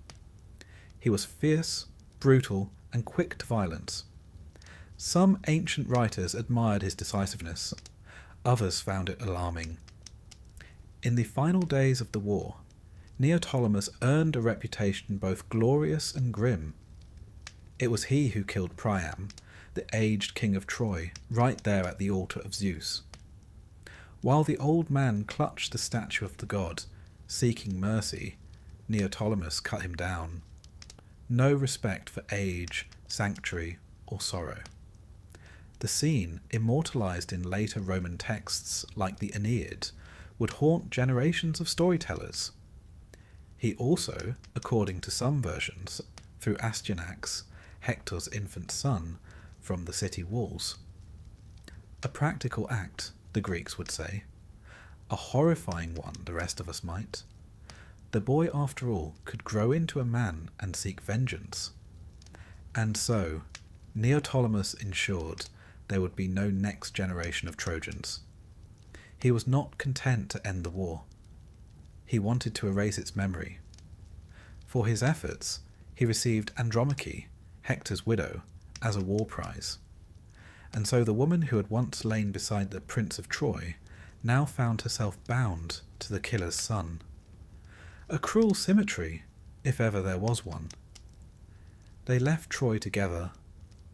He was fierce, brutal, and quick to violence. Some ancient writers admired his decisiveness, others found it alarming. In the final days of the war, Neoptolemus earned a reputation both glorious and grim. It was he who killed Priam, the aged king of Troy, right there at the altar of Zeus. While the old man clutched the statue of the god, seeking mercy, Neoptolemus cut him down. No respect for age, sanctuary, or sorrow. The scene, immortalized in later Roman texts like the Aeneid, would haunt generations of storytellers. He also, according to some versions, threw Astyanax, Hector's infant son, from the city walls. A practical act, the Greeks would say. A horrifying one, the rest of us might. The boy, after all, could grow into a man and seek vengeance. And so, Neoptolemus ensured there would be no next generation of Trojans. He was not content to end the war. He wanted to erase its memory. For his efforts, he received Andromache, Hector's widow, as a war prize. And so the woman who had once lain beside the Prince of Troy now found herself bound to the killer's son. A cruel symmetry, if ever there was one. They left Troy together,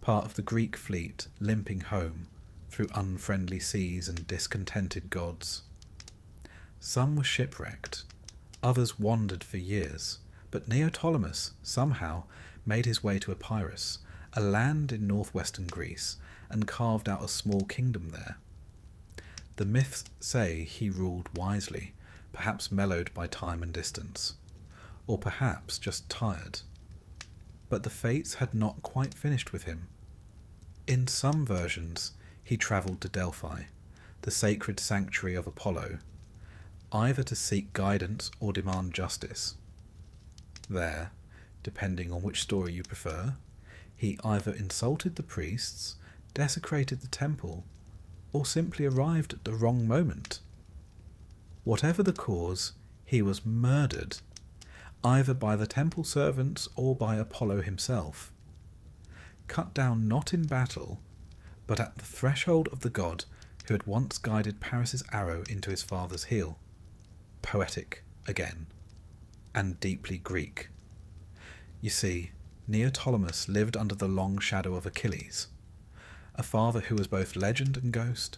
part of the Greek fleet limping home through unfriendly seas and discontented gods. Some were shipwrecked, others wandered for years, but Neoptolemus somehow made his way to Epirus, a land in northwestern Greece, and carved out a small kingdom there. The myths say he ruled wisely, perhaps mellowed by time and distance, or perhaps just tired. But the fates had not quite finished with him. In some versions, he travelled to Delphi, the sacred sanctuary of Apollo, either to seek guidance or demand justice. There, depending on which story you prefer, he either insulted the priests, desecrated the temple, or simply arrived at the wrong moment. Whatever the cause, he was murdered, either by the temple servants or by Apollo himself. Cut down not in battle, but at the threshold of the god who had once guided Paris's arrow into his father's heel. Poetic again, and deeply Greek. You see, Neoptolemus lived under the long shadow of Achilles, a father who was both legend and ghost.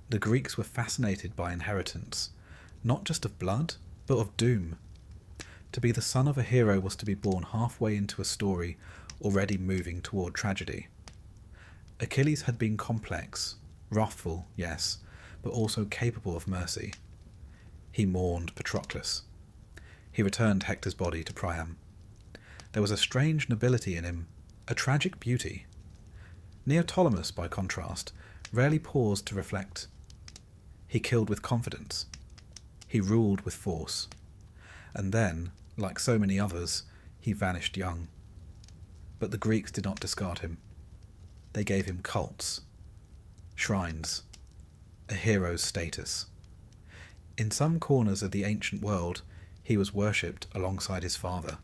The Greeks were fascinated by inheritance, not just of blood, but of doom. To be the son of a hero was to be born halfway into a story already moving toward tragedy. Achilles had been complex, wrathful, yes, but also capable of mercy. He mourned Patroclus. He returned Hector's body to Priam. There was a strange nobility in him, a tragic beauty. Neoptolemus, by contrast, rarely paused to reflect. He killed with confidence. He ruled with force. And then, like so many others, he vanished young. But the Greeks did not discard him. They gave him cults, shrines, a hero's status. In some corners of the ancient world, he was worshipped alongside his father.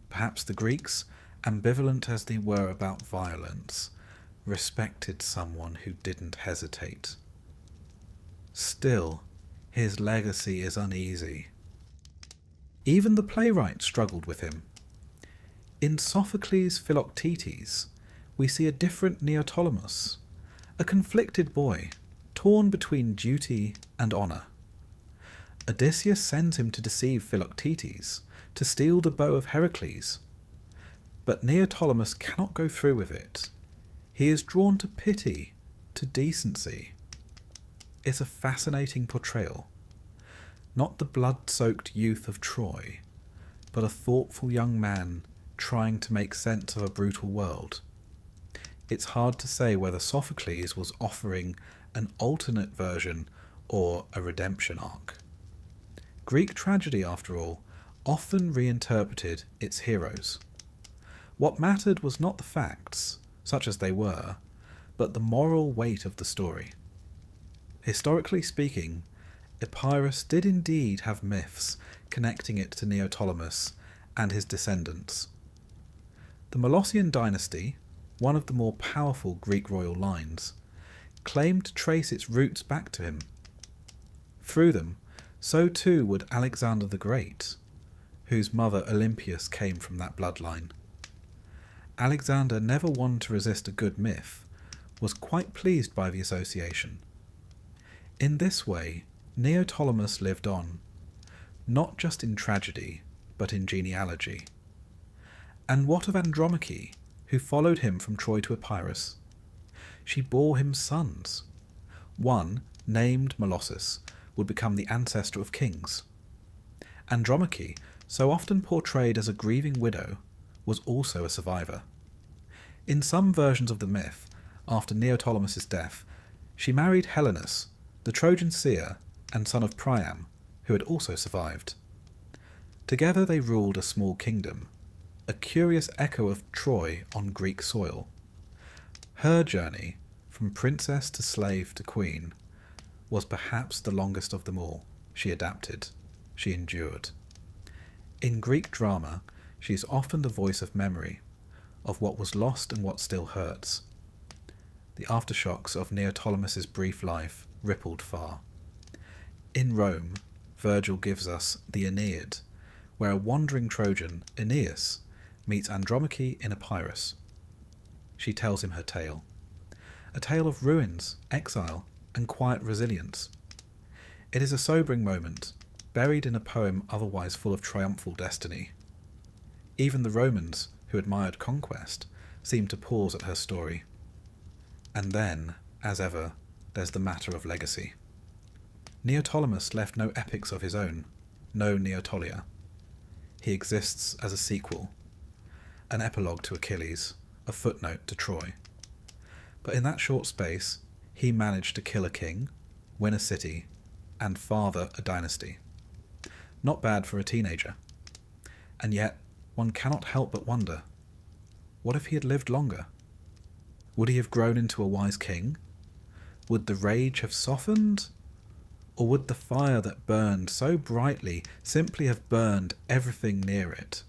Perhaps the Greeks, ambivalent as they were about violence, respected someone who didn't hesitate. Still, his legacy is uneasy. Even the playwright struggled with him. In Sophocles' Philoctetes, we see a different Neoptolemus, a conflicted boy, torn between duty and honour. Odysseus sends him to deceive Philoctetes, to steal the bow of Heracles. But Neoptolemus cannot go through with it. He is drawn to pity, to decency. It's a fascinating portrayal. Not the blood-soaked youth of Troy, but a thoughtful young man trying to make sense of a brutal world. It's hard to say whether Sophocles was offering an alternate version or a redemption arc. Greek tragedy, after all, often reinterpreted its heroes. What mattered was not the facts, such as they were, but the moral weight of the story. Historically speaking, Epirus did indeed have myths connecting it to Neoptolemus and his descendants. The Molossian dynasty, one of the more powerful Greek royal lines, claimed to trace its roots back to him. Through them, so too would Alexander the Great, whose mother Olympias came from that bloodline. Alexander, never one to resist a good myth, was quite pleased by the association. In this way, Neoptolemus lived on, not just in tragedy, but in genealogy. And what of Andromache, who followed him from Troy to Epirus? She bore him sons. One, named Molossus, would become the ancestor of kings. Andromache, so often portrayed as a grieving widow, was also a survivor. In some versions of the myth, after Neoptolemus' death, she married Helenus, the Trojan seer and son of Priam, who had also survived. Together they ruled a small kingdom, a curious echo of Troy on Greek soil. Her journey, from princess to slave to queen, was perhaps the longest of them all. She adapted. She endured. In Greek drama, she is often the voice of memory, of what was lost and what still hurts. The aftershocks of Neoptolemus' brief life rippled far. In Rome, Virgil gives us the Aeneid, where a wandering Trojan, Aeneas, meets Andromache in Epirus. She tells him her tale. A tale of ruins, exile, and quiet resilience. It is a sobering moment, buried in a poem otherwise full of triumphal destiny. Even the Romans, who admired conquest, seem to pause at her story. And then, as ever, there's the matter of legacy. Neoptolemus left no epics of his own, no Neotolia. He exists as a sequel, an epilogue to Achilles, a footnote to Troy. But in that short space, he managed to kill a king, win a city, and father a dynasty. Not bad for a teenager. And yet, one cannot help but wonder, what if he had lived longer? Would he have grown into a wise king? Would the rage have softened? Or would the fire that burned so brightly simply have burned everything near it?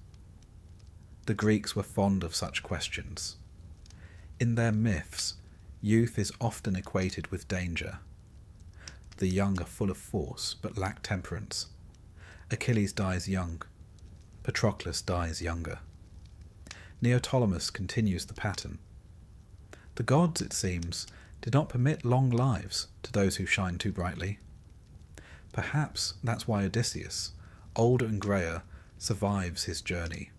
The Greeks were fond of such questions. In their myths, youth is often equated with danger. The young are full of force, but lack temperance. Achilles dies young. Patroclus dies younger. Neoptolemus continues the pattern. The gods, it seems, did not permit long lives to those who shine too brightly. Perhaps that's why Odysseus, older and greyer, survives his journey.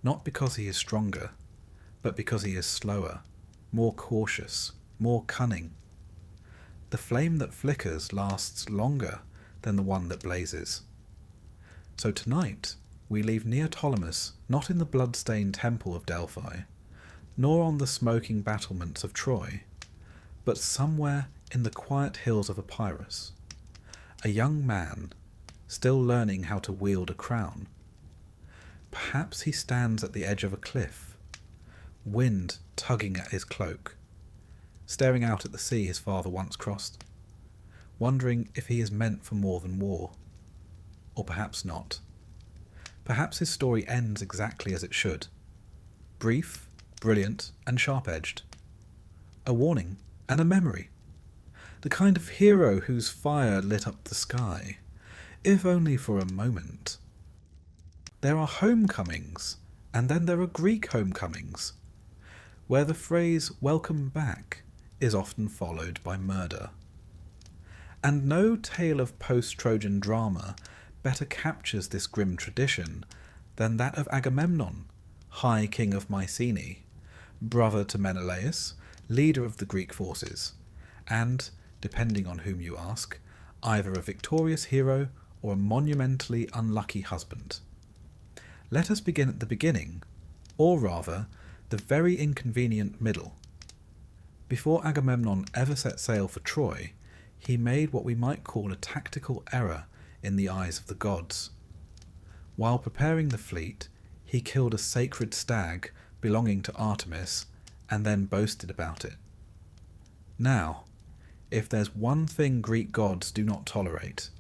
Not because he is stronger, but because he is slower, more cautious, more cunning. The flame that flickers lasts longer than the one that blazes. So tonight, we leave Neoptolemus not in the blood-stained temple of Delphi, nor on the smoking battlements of Troy, but somewhere in the quiet hills of Epirus, a young man still learning how to wield a crown. Perhaps he stands at the edge of a cliff, wind tugging at his cloak, staring out at the sea his father once crossed, wondering if he is meant for more than war. or perhaps not. Perhaps his story ends exactly as it should. Brief, brilliant, and sharp-edged. A warning and a memory. The kind of hero whose fire lit up the sky, if only for a moment. There are homecomings, and then there are Greek homecomings, where the phrase "welcome back" is often followed by murder. And no tale of post-Trojan drama better captures this grim tradition than that of Agamemnon, High King of Mycenae, brother to Menelaus, leader of the Greek forces, and, depending on whom you ask, either a victorious hero or a monumentally unlucky husband. Let us begin at the beginning, or rather, the very inconvenient middle. Before Agamemnon ever set sail for Troy, he made what we might call a tactical error in the eyes of the gods. While preparing the fleet, he killed a sacred stag belonging to Artemis and then boasted about it. Now, if there's one thing Greek gods do not tolerate,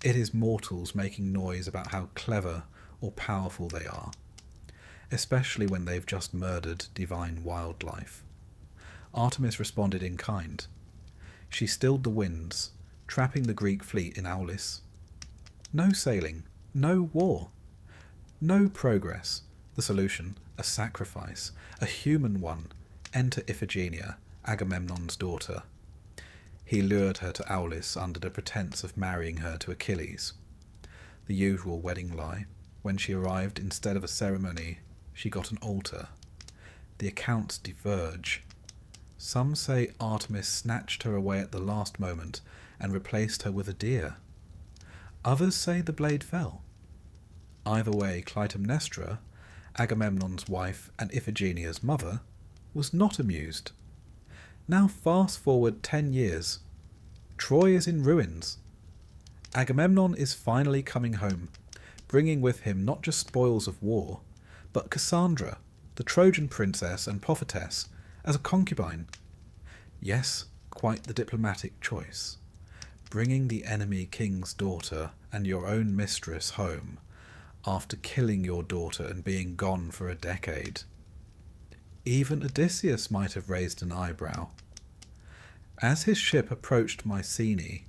it is mortals making noise about how clever or powerful they are, especially when they've just murdered divine wildlife. Artemis responded in kind. She stilled the winds, trapping the Greek fleet in Aulis. No sailing, no war, no progress. The solution, a sacrifice, a human one. Enter Iphigenia, Agamemnon's daughter. He lured her to Aulis under the pretense of marrying her to Achilles. The usual wedding lie. When she arrived, instead of a ceremony, she got an altar. The accounts diverge. Some say Artemis snatched her away at the last moment and replaced her with a deer. Others say the blade fell. Either way, Clytemnestra, Agamemnon's wife and Iphigenia's mother, was not amused. Now fast forward 10 years. Troy is in ruins. Agamemnon is finally coming home, bringing with him not just spoils of war, but Cassandra, the Trojan princess and prophetess, as a concubine. Yes, quite the diplomatic choice. Bringing the enemy king's daughter and your own mistress home, after killing your daughter and being gone for a decade. Even Odysseus might have raised an eyebrow. As his ship approached Mycenae,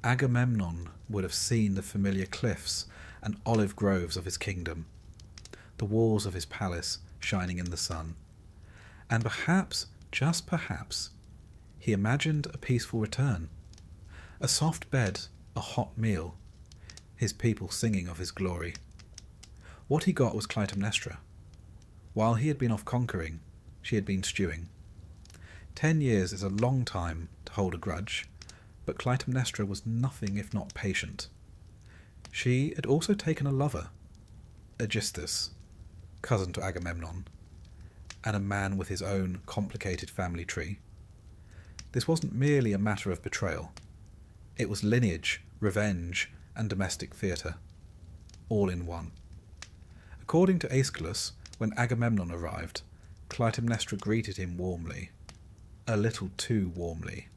Agamemnon would have seen the familiar cliffs and olive groves of his kingdom, the walls of his palace shining in the sun, and perhaps, just perhaps, he imagined a peaceful return, a soft bed, a hot meal, his people singing of his glory. What he got was Clytemnestra. While he had been off conquering, she had been stewing. 10 years is a long time to hold a grudge, but Clytemnestra was nothing if not patient. She had also taken a lover, Aegisthus, cousin to Agamemnon, and a man with his own complicated family tree. This wasn't merely a matter of betrayal. It was lineage, revenge, and domestic theatre, all in one. According to Aeschylus, when Agamemnon arrived, Clytemnestra greeted him warmly, a little too warmly.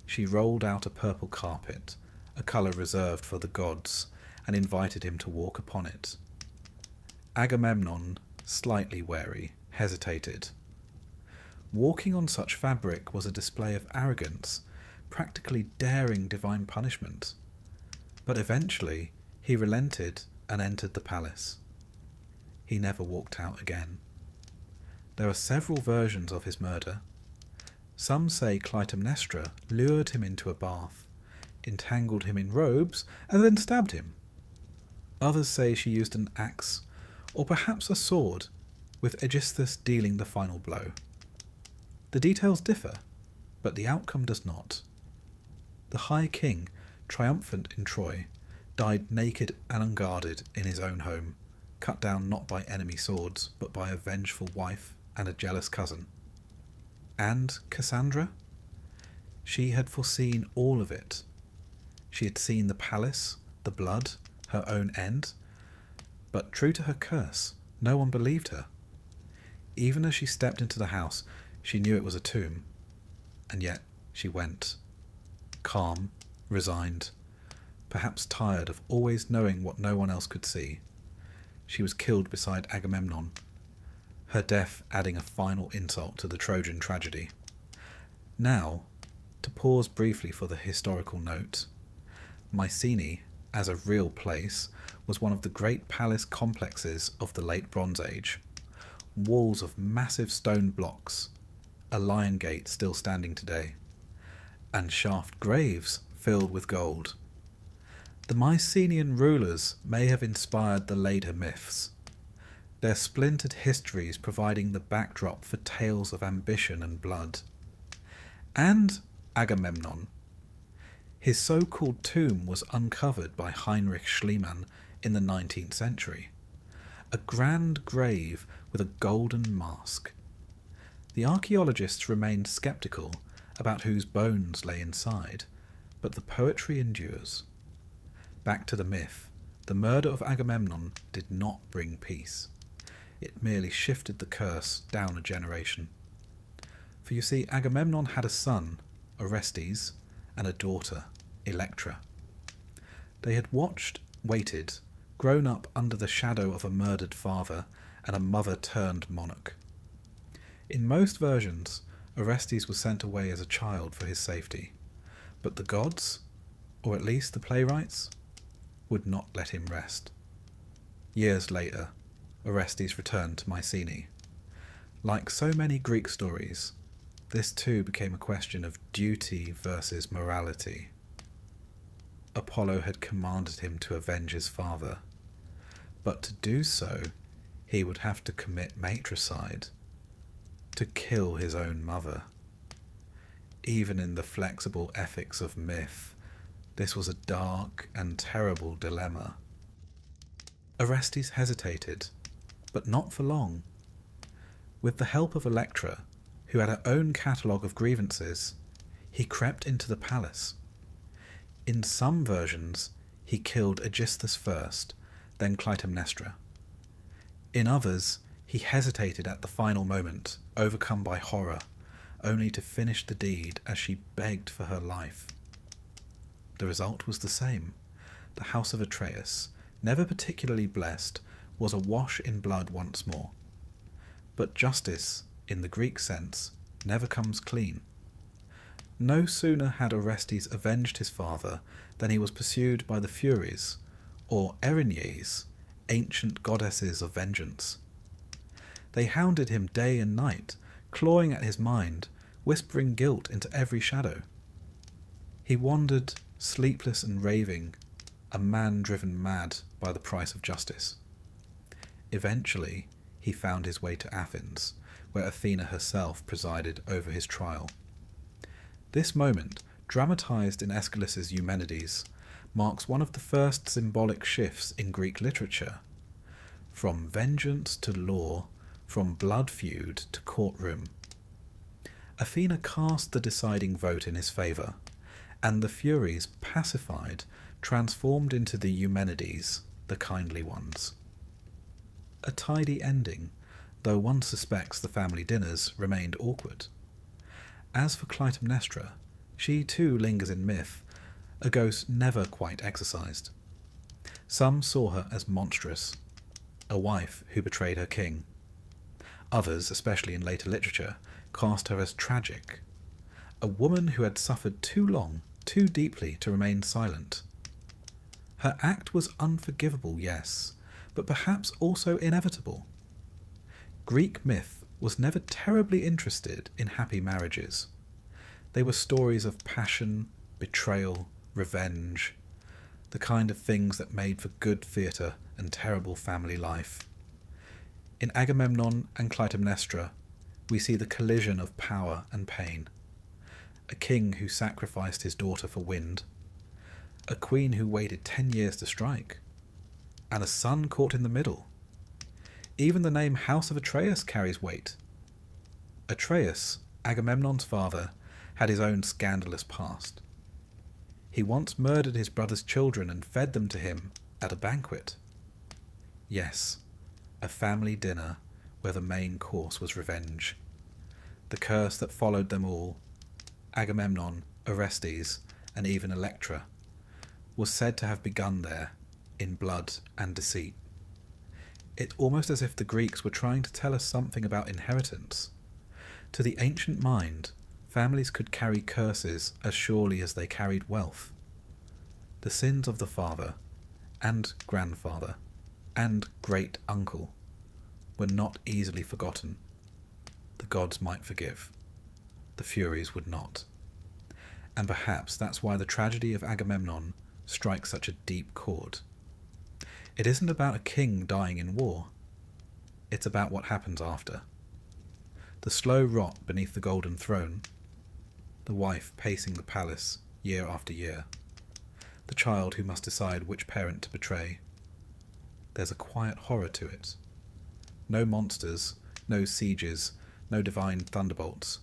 She rolled out a purple carpet, a colour reserved for the gods, and invited him to walk upon it. Agamemnon, slightly wary, hesitated. Walking on such fabric was a display of arrogance, practically daring divine punishment. But eventually he relented and entered the palace. He never walked out again. There are several versions of his murder. Some say Clytemnestra lured him into a bath, entangled him in robes, and then stabbed him. Others say she used an axe, or perhaps a sword, with Aegisthus dealing the final blow. The details differ, but the outcome does not. The High King, triumphant in Troy, died naked and unguarded in his own home, cut down not by enemy swords, but by a vengeful wife and a jealous cousin. And Cassandra? She had foreseen all of it. She had seen the palace, the blood, her own end, but true to her curse, no one believed her. Even as she stepped into the house, she knew it was a tomb, and yet she went, calm, resigned, perhaps tired of always knowing what no one else could see. She was killed beside Agamemnon, her death adding a final insult to the Trojan tragedy. Now, to pause briefly for the historical note, Mycenae, as a real place, was one of the great palace complexes of the Late Bronze Age. Walls of massive stone blocks, a lion gate still standing today, and shaft graves filled with gold. The Mycenaean rulers may have inspired the later myths, their splintered histories providing the backdrop for tales of ambition and blood. And Agamemnon. His so-called tomb was uncovered by Heinrich Schliemann in the 19th century. A grand grave with a golden mask. The archaeologists remained sceptical about whose bones lay inside, but the poetry endures. Back to the myth, the murder of Agamemnon did not bring peace. It merely shifted the curse down a generation. For you see, Agamemnon had a son, Orestes, and a daughter, Electra. They had waited, grown up under the shadow of a murdered father and a mother-turned-monarch. In most versions, Orestes was sent away as a child for his safety, but the gods, or at least the playwrights, would not let him rest. Years later, Orestes returned to Mycenae. Like so many Greek stories, this too became a question of duty versus morality. Apollo had commanded him to avenge his father, but to do so, he would have to commit matricide, to kill his own mother. Even in the flexible ethics of myth, this was a dark and terrible dilemma. Orestes hesitated, but not for long. With the help of Electra, who had her own catalogue of grievances, he crept into the palace. In some versions, he killed Aegisthus first, then Clytemnestra. In others, he hesitated at the final moment, overcome by horror, only to finish the deed as she begged for her life. The result was the same. The house of Atreus, never particularly blessed, was awash in blood once more. But justice, in the Greek sense, never comes clean. No sooner had Orestes avenged his father than he was pursued by the Furies, or Erinyes, ancient goddesses of vengeance. They hounded him day and night, clawing at his mind, whispering guilt into every shadow. He wandered, sleepless and raving, a man driven mad by the price of justice. Eventually, he found his way to Athens, where Athena herself presided over his trial. This moment, dramatized in Aeschylus's Eumenides, marks one of the first symbolic shifts in Greek literature. From vengeance to law, from blood feud to courtroom. Athena cast the deciding vote in his favour, and the Furies, pacified, transformed into the Eumenides, the kindly ones. A tidy ending, though one suspects the family dinners remained awkward. As for Clytemnestra, she too lingers in myth, a ghost never quite exorcised. Some saw her as monstrous, a wife who betrayed her king. Others, especially in later literature, cast her as tragic, a woman who had suffered too long, too deeply to remain silent. Her act was unforgivable, yes, but perhaps also inevitable. Greek myth was never terribly interested in happy marriages. They were stories of passion, betrayal, revenge, the kind of things that made for good theatre and terrible family life. In Agamemnon and Clytemnestra, we see the collision of power and pain. A king who sacrificed his daughter for wind, a queen who waited 10 years to strike, and a son caught in the middle. Even the name House of Atreus carries weight. Atreus, Agamemnon's father, had his own scandalous past. He once murdered his brother's children and fed them to him at a banquet. Yes, a family dinner where the main course was revenge. The curse that followed them all, Agamemnon, Orestes, and even Electra, was said to have begun there, in blood and deceit. It's almost as if the Greeks were trying to tell us something about inheritance. To the ancient mind, families could carry curses as surely as they carried wealth. The sins of the father, and grandfather, and great-uncle were not easily forgotten. The gods might forgive. The Furies would not. And perhaps that's why the tragedy of Agamemnon strikes such a deep chord. It isn't about a king dying in war. It's about what happens after. The slow rot beneath the golden throne, the wife pacing the palace year after year, the child who must decide which parent to betray. There's a quiet horror to it. No monsters, no sieges, no divine thunderbolts.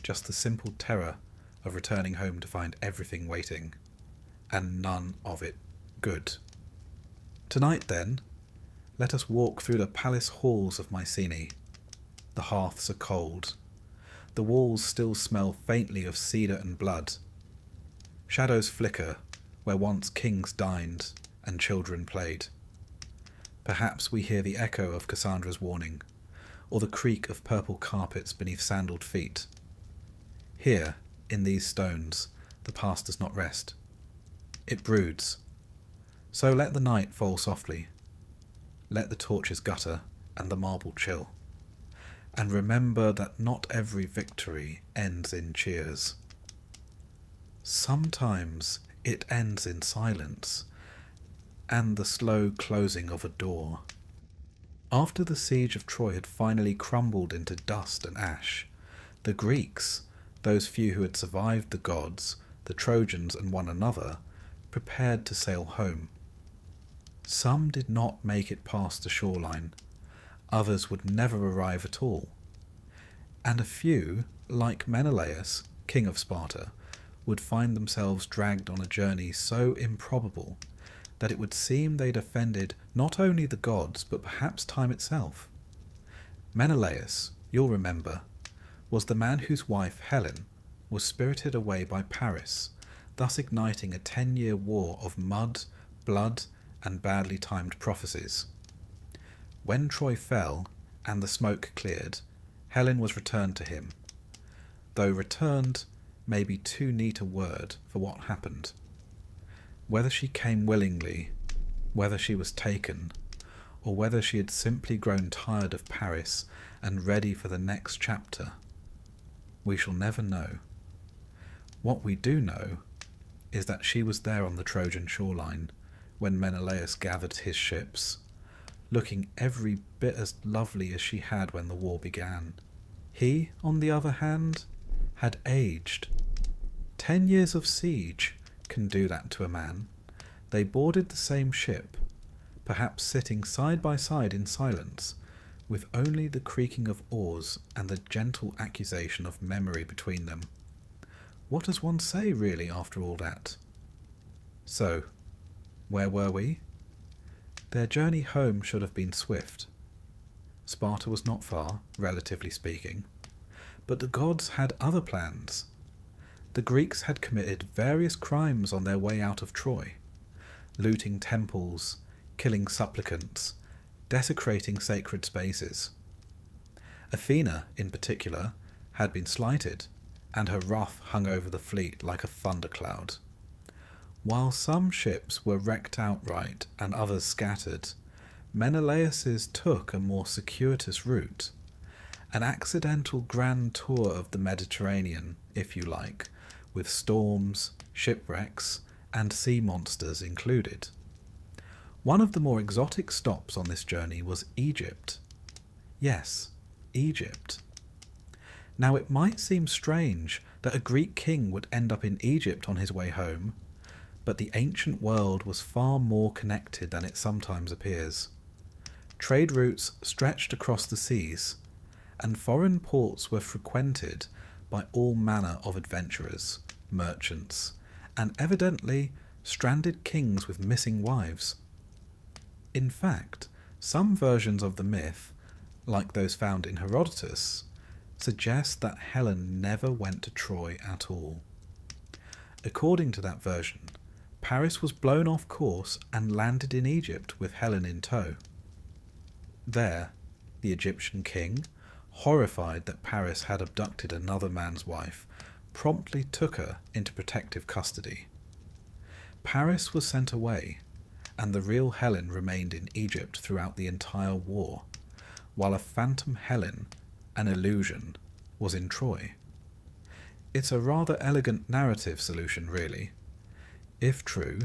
Just the simple terror of returning home to find everything waiting, and none of it good. Tonight, then, let us walk through the palace halls of Mycenae. The hearths are cold. The walls still smell faintly of cedar and blood. Shadows flicker where once kings dined and children played. Perhaps we hear the echo of Cassandra's warning, or the creak of purple carpets beneath sandaled feet. Here, in these stones, the past does not rest. It broods. So let the night fall softly. Let the torches gutter and the marble chill. And remember that not every victory ends in cheers. Sometimes it ends in silence and the slow closing of a door. After the siege of Troy had finally crumbled into dust and ash, the Greeks, those few who had survived the gods, the Trojans and one another, prepared to sail home. Some did not make it past the shoreline. Others would never arrive at all. And a few, like Menelaus, king of Sparta, would find themselves dragged on a journey so improbable that it would seem they'd offended not only the gods, but perhaps time itself. Menelaus, you'll remember, was the man whose wife, Helen, was spirited away by Paris, thus igniting a 10-year war of mud, blood, and badly timed prophecies. When Troy fell, and the smoke cleared, Helen was returned to him, though returned may be too neat a word for what happened. Whether she came willingly, whether she was taken, or whether she had simply grown tired of Paris and ready for the next chapter, we shall never know. What we do know is that she was there on the Trojan shoreline when Menelaus gathered his ships, looking every bit as lovely as she had when the war began. He, on the other hand, had aged. 10 years of siege can do that to a man. They boarded the same ship, perhaps sitting side by side in silence, with only the creaking of oars and the gentle accusation of memory between them. What does one say, really, after all that? So, where were we? Their journey home should have been swift. Sparta was not far, relatively speaking, but the gods had other plans. The Greeks had committed various crimes on their way out of Troy, looting temples, killing supplicants, desecrating sacred spaces. Athena, in particular, had been slighted, and her wrath hung over the fleet like a thundercloud. While some ships were wrecked outright and others scattered, Menelaus's took a more circuitous route, an accidental grand tour of the Mediterranean, if you like, with storms, shipwrecks, and sea monsters included. One of the more exotic stops on this journey was Egypt. Yes, Egypt. Now it might seem strange that a Greek king would end up in Egypt on his way home, but the ancient world was far more connected than it sometimes appears. Trade routes stretched across the seas, and foreign ports were frequented by all manner of adventurers, merchants, and evidently stranded kings with missing wives. In fact, some versions of the myth, like those found in Herodotus, suggest that Helen never went to Troy at all. According to that version, Paris was blown off course and landed in Egypt with Helen in tow. There, the Egyptian king, horrified that Paris had abducted another man's wife, promptly took her into protective custody. Paris was sent away, and the real Helen remained in Egypt throughout the entire war, while a phantom Helen, an illusion, was in Troy. It's a rather elegant narrative solution, really. If true,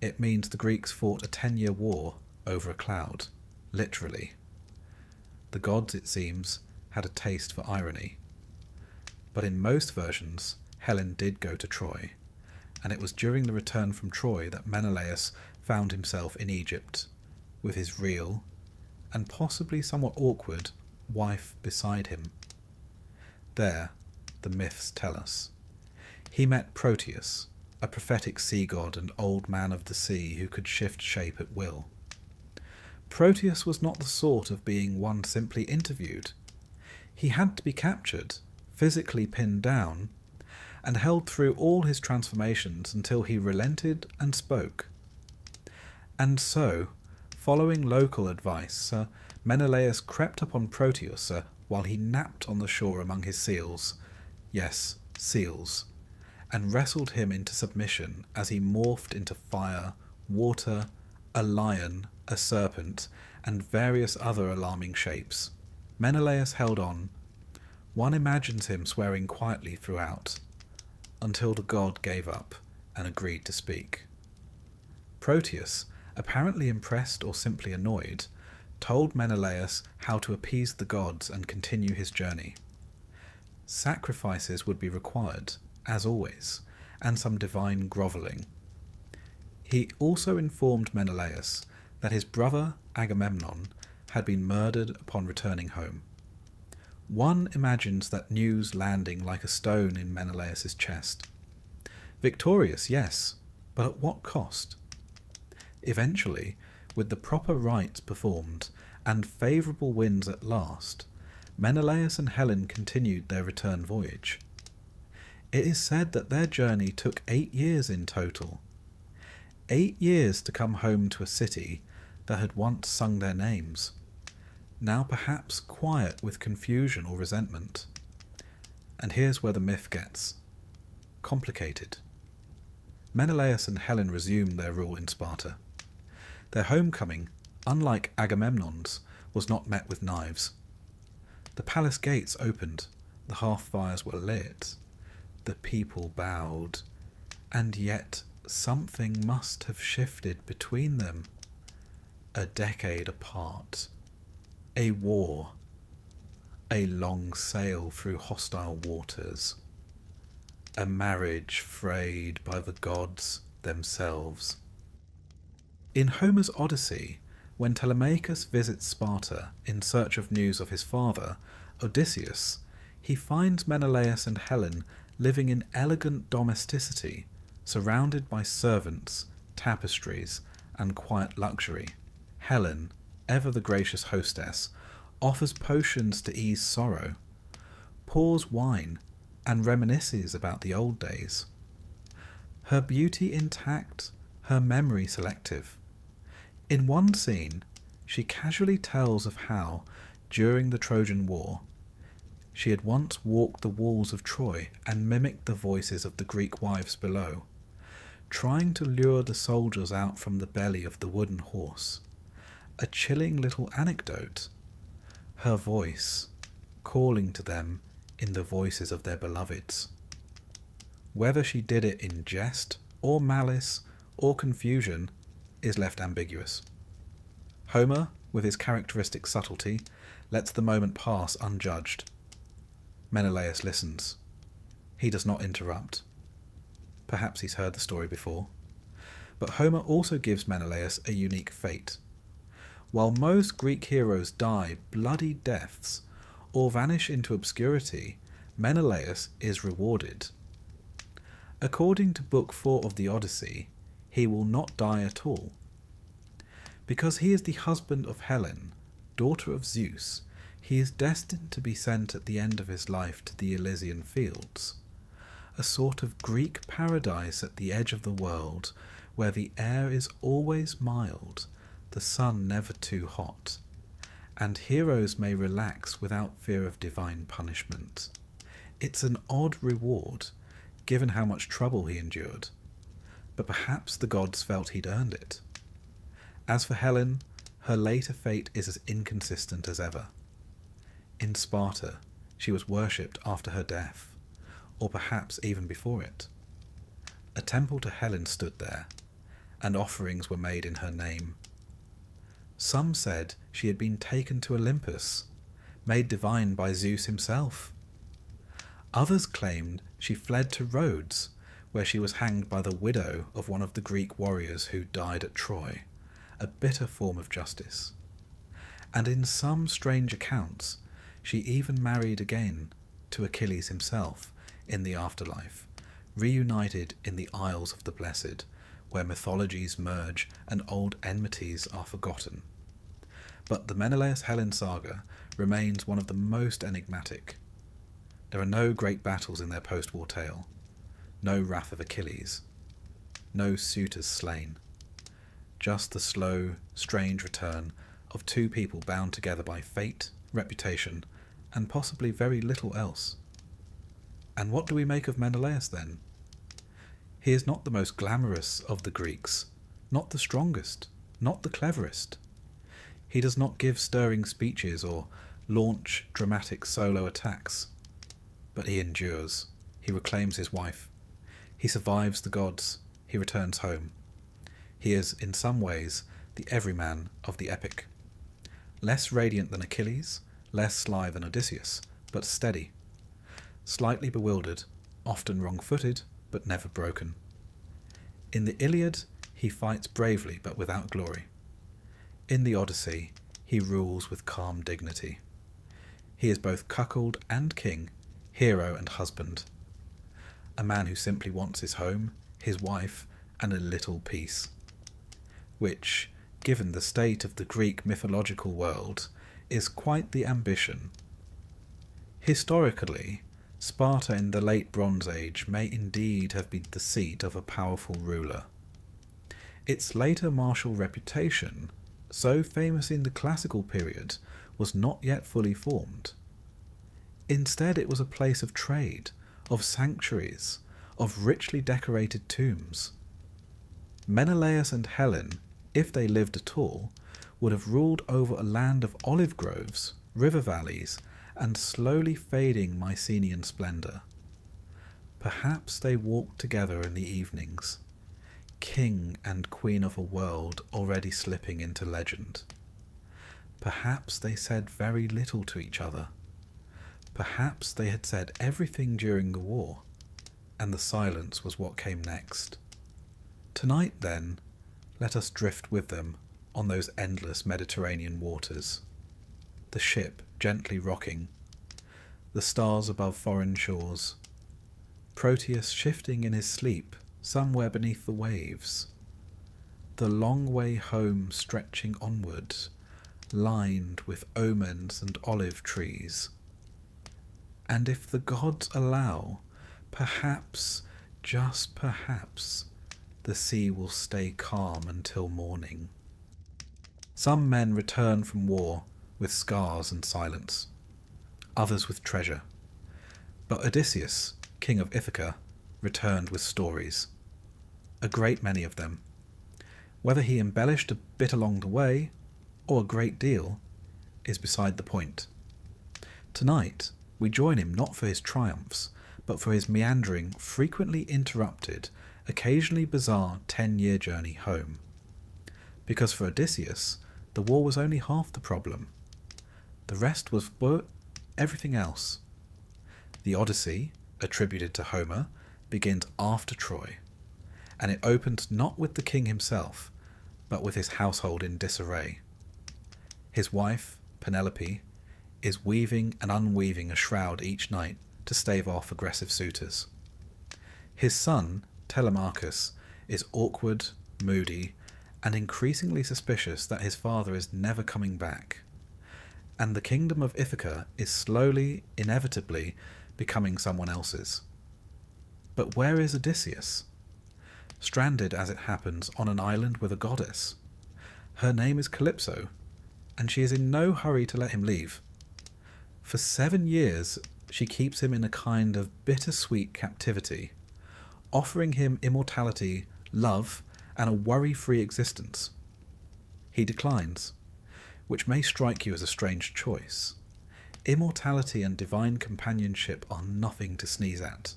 it means the Greeks fought a 10-year war over a cloud, literally. The gods, it seems, had a taste for irony. But in most versions, Helen did go to Troy, and it was during the return from Troy that Menelaus found himself in Egypt, with his real, and possibly somewhat awkward, wife beside him. There, the myths tell us, he met Proteus, a prophetic sea god and old man of the sea who could shift shape at will. Proteus was not the sort of being one simply interviewed. He had to be captured, physically pinned down, and held through all his transformations until he relented and spoke. And so, following local advice, Menelaus crept upon Proteus while he napped on the shore among his seals, yes, seals, and wrestled him into submission as he morphed into fire, water, a lion, a serpent, and various other alarming shapes. Menelaus held on. One imagines him swearing quietly throughout, until the god gave up and agreed to speak. Proteus, apparently impressed or simply annoyed, told Menelaus how to appease the gods and continue his journey. Sacrifices would be required, as always, and some divine grovelling. He also informed Menelaus that his brother Agamemnon had been murdered upon returning home. One imagines that news landing like a stone in Menelaus's chest. Victorious, yes, but at what cost? Eventually, with the proper rites performed and favourable winds at last, Menelaus and Helen continued their return voyage. It is said that their journey took 8 years in total. 8 years to come home to a city that had once sung their names, now perhaps quiet with confusion or resentment. And here's where the myth gets complicated. Menelaus and Helen resumed their rule in Sparta. Their homecoming, unlike Agamemnon's, was not met with knives. The palace gates opened, the hearth fires were lit, the people bowed, and yet something must have shifted between them. A decade apart. A war. A long sail through hostile waters. A marriage frayed by the gods themselves. In Homer's Odyssey, when Telemachus visits Sparta in search of news of his father, Odysseus, he finds Menelaus and Helen living in elegant domesticity, surrounded by servants, tapestries, and quiet luxury. Helen, ever the gracious hostess, offers potions to ease sorrow, pours wine, and reminisces about the old days. Her beauty intact, her memory selective. In one scene, she casually tells of how, during the Trojan War, she had once walked the walls of Troy and mimicked the voices of the Greek wives below, trying to lure the soldiers out from the belly of the wooden horse. A chilling little anecdote. Her voice, calling to them in the voices of their beloveds. Whether she did it in jest, or malice, or confusion, is left ambiguous. Homer, with his characteristic subtlety, lets the moment pass unjudged. Menelaus listens. He does not interrupt. Perhaps he's heard the story before. But Homer also gives Menelaus a unique fate. While most Greek heroes die bloody deaths or vanish into obscurity, Menelaus is rewarded. According to Book 4 of the Odyssey, he will not die at all. Because he is the husband of Helen, daughter of Zeus, he is destined to be sent at the end of his life to the Elysian fields, a sort of Greek paradise at the edge of the world, where the air is always mild, the sun never too hot, and heroes may relax without fear of divine punishment. It's an odd reward, given how much trouble he endured, but perhaps the gods felt he'd earned it. As for Helen, her later fate is as inconsistent as ever. In Sparta, she was worshipped after her death, or perhaps even before it. A temple to Helen stood there, and offerings were made in her name. Some said she had been taken to Olympus, made divine by Zeus himself. Others claimed she fled to Rhodes, where she was hanged by the widow of one of the Greek warriors who died at Troy, a bitter form of justice. And in some strange accounts, she even married again to Achilles himself in the afterlife, reunited in the Isles of the Blessed, where mythologies merge and old enmities are forgotten. But the Menelaus-Helen saga remains one of the most enigmatic. There are no great battles in their post-war tale, no wrath of Achilles, no suitors slain, just the slow, strange return of two people bound together by fate, reputation, and possibly very little else. And what do we make of Menelaus then? He is not the most glamorous of the Greeks, not the strongest, not the cleverest. He does not give stirring speeches or launch dramatic solo attacks. But he endures. He reclaims his wife. He survives the gods. He returns home. He is, in some ways, the everyman of the epic. Less radiant than Achilles, less sly than Odysseus, but steady. Slightly bewildered, often wrong-footed, but never broken. In the Iliad, he fights bravely but without glory. In the Odyssey, he rules with calm dignity. He is both cuckold and king, hero and husband. A man who simply wants his home, his wife, and a little peace. Which, given the state of the Greek mythological world, is quite the ambition. Historically, Sparta in the late Bronze Age may indeed have been the seat of a powerful ruler. Its later martial reputation, so famous in the classical period, was not yet fully formed. Instead, it was a place of trade, of sanctuaries, of richly decorated tombs. Menelaus and Helen, if they lived at all, would have ruled over a land of olive groves, river valleys, and slowly fading Mycenaean splendour. Perhaps they walked together in the evenings, king and queen of a world already slipping into legend. Perhaps they said very little to each other. Perhaps they had said everything during the war, and the silence was what came next. Tonight, then, let us drift with them on those endless Mediterranean waters. The ship gently rocking, the stars above foreign shores, Proteus shifting in his sleep somewhere beneath the waves, the long way home stretching onward, lined with omens and olive trees. And if the gods allow, perhaps, just perhaps, the sea will stay calm until morning. Some men return from war with scars and silence, others with treasure. But Odysseus, king of Ithaca, returned with stories, a great many of them. Whether he embellished a bit along the way, or a great deal, is beside the point. Tonight, we join him not for his triumphs, but for his meandering, frequently interrupted, occasionally bizarre 10-year journey home. Because for Odysseus, the war was only half the problem. The rest was everything else. The Odyssey, attributed to Homer, begins after Troy, and it opens not with the king himself, but with his household in disarray. His wife, Penelope, is weaving and unweaving a shroud each night to stave off aggressive suitors. His son, Telemachus, is awkward, moody, and increasingly suspicious that his father is never coming back. And the kingdom of Ithaca is slowly, inevitably, becoming someone else's. But where is Odysseus? stranded as it happens on an island with a goddess. Her name is Calypso, and she is in no hurry to let him leave. For 7 years she keeps him in a kind of bittersweet captivity, offering him immortality, love, and a worry-free existence. He declines, which may strike you as a strange choice. Immortality and divine companionship are nothing to sneeze at.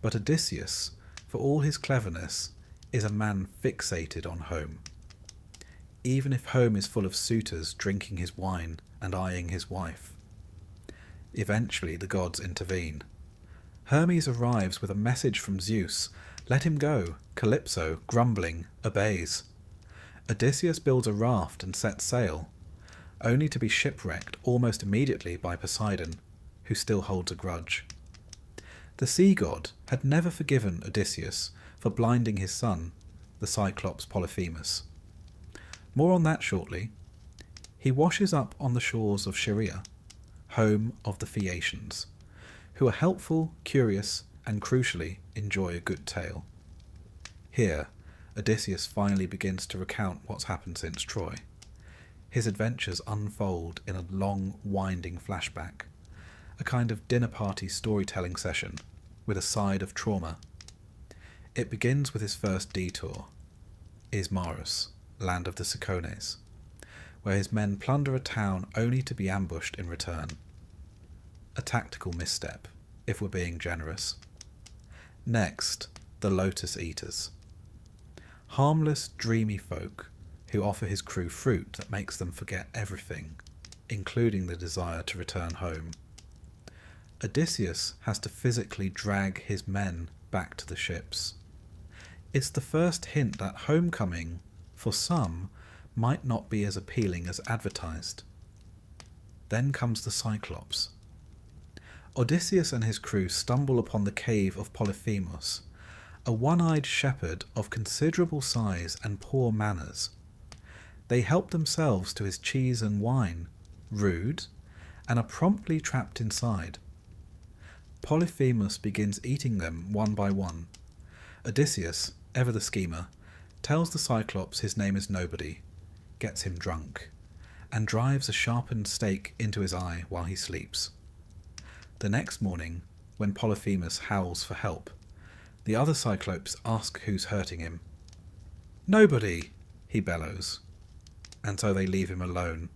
But Odysseus, for all his cleverness, is a man fixated on home. Even if home is full of suitors drinking his wine and eyeing his wife. Eventually the gods intervene. Hermes arrives with a message from Zeus. Let him go. Calypso, grumbling, obeys. Odysseus builds a raft and sets sail, only to be shipwrecked almost immediately by Poseidon, who still holds a grudge. The sea god had never forgiven Odysseus for blinding his son, the Cyclops Polyphemus. More on that shortly. He washes up on the shores of Scheria, home of the Phaeacians, who are helpful, curious, and crucially enjoy a good tale. Here, Odysseus finally begins to recount what's happened since Troy. His adventures unfold in a long, winding flashback, a kind of dinner party storytelling session with a side of trauma. It begins with his first detour, Ismarus, land of the Cicones, where his men plunder a town only to be ambushed in return. A tactical misstep, if we're being generous. Next, the Lotus Eaters. Harmless, dreamy folk who offer his crew fruit that makes them forget everything, including the desire to return home. Odysseus has to physically drag his men back to the ships. It's the first hint that homecoming, for some, might not be as appealing as advertised. Then comes the Cyclops. Odysseus and his crew stumble upon the cave of Polyphemus, a one-eyed shepherd of considerable size and poor manners. They help themselves to his cheese and wine, rude, and are promptly trapped inside. Polyphemus begins eating them one by one. Odysseus, ever the schemer, tells the Cyclops his name is nobody, gets him drunk, and drives a sharpened stake into his eye while he sleeps. The next morning, when Polyphemus howls for help, the other Cyclopes ask who's hurting him. "Nobody," he bellows, and so they leave him alone.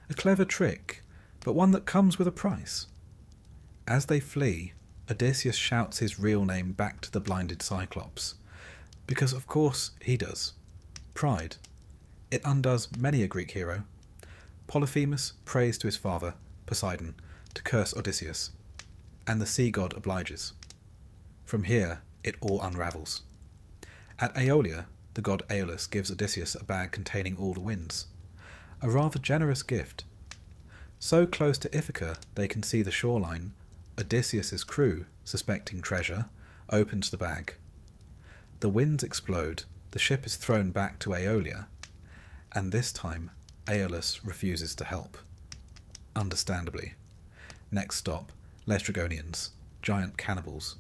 A clever trick, but one that comes with a price. As they flee, Odysseus shouts his real name back to the blinded Cyclops, because of course he does. Pride. It undoes many a Greek hero. Polyphemus prays to his father, Poseidon, to curse Odysseus, and the sea god obliges. From here, it all unravels. At Aeolia, the god Aeolus gives Odysseus a bag containing all the winds, a rather generous gift. So close to Ithaca they can see the shoreline, Odysseus's crew, suspecting treasure, opens the bag. The winds explode, the ship is thrown back to Aeolia, and this time Aeolus refuses to help. Understandably. Next stop, Laestrygonians, giant cannibals.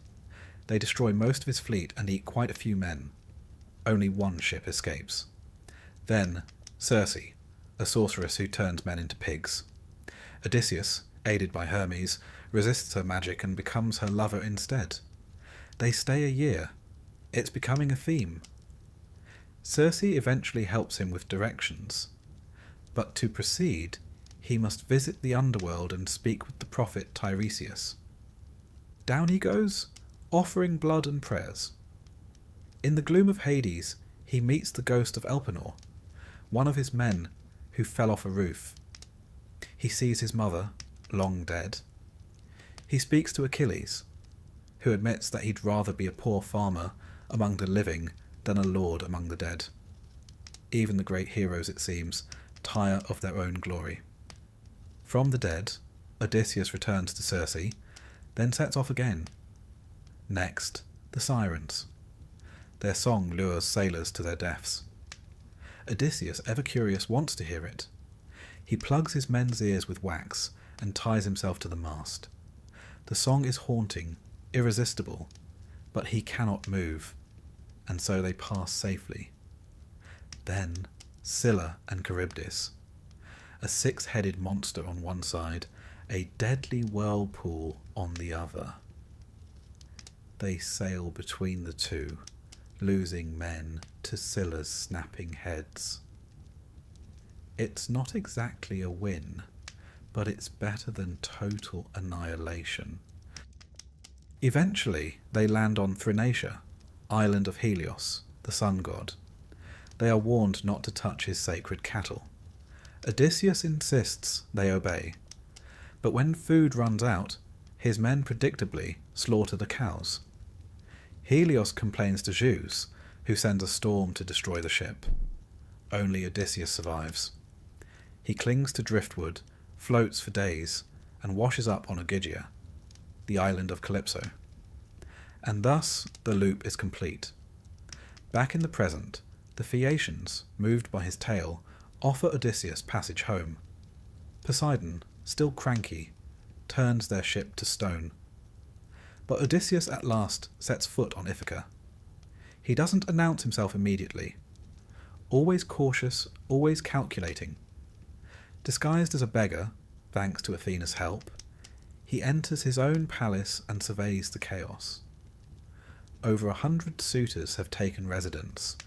They destroy most of his fleet and eat quite a few men. Only one ship escapes. Then, Circe, a sorceress who turns men into pigs. Odysseus, aided by Hermes, resists her magic and becomes her lover instead. They stay a year. It's becoming a theme. Circe eventually helps him with directions, but to proceed, he must visit the underworld and speak with the prophet Tiresias. Down he goes, offering blood and prayers. In the gloom of Hades, he meets the ghost of Elpenor, one of his men who fell off a roof. He sees his mother, long dead. He speaks to Achilles, who admits that he'd rather be a poor farmer among the living than a lord among the dead. Even the great heroes, it seems, tire of their own glory. From the dead, Odysseus returns to Circe, then sets off again. Next, the sirens. Their song lures sailors to their deaths. Odysseus, ever curious, wants to hear it. He plugs his men's ears with wax and ties himself to the mast. The song is haunting, irresistible, but he cannot move. and so they pass safely. Then Scylla and Charybdis, a six-headed monster on one side, a deadly whirlpool on the other. They sail between the two, losing men to Scylla's snapping heads. It's not exactly a win, but it's better than total annihilation. Eventually, they land on Thrinacia, island of Helios, the sun god. They are warned not to touch his sacred cattle. Odysseus insists they obey, but when food runs out, his men predictably slaughter the cows. Helios complains to Zeus, who sends a storm to destroy the ship. Only Odysseus survives. He clings to driftwood, floats for days, and washes up on Ogygia, the island of Calypso. And thus the loop is complete. Back in the present, the Phaeacians, moved by his tale, offer Odysseus passage home. Poseidon, still cranky, turns their ship to stone. But Odysseus at last sets foot on Ithaca. He doesn't announce himself immediately. Always cautious, always calculating. Disguised as a beggar, thanks to Athena's help, he enters his own palace and surveys the chaos. Over 100 suitors have taken residence,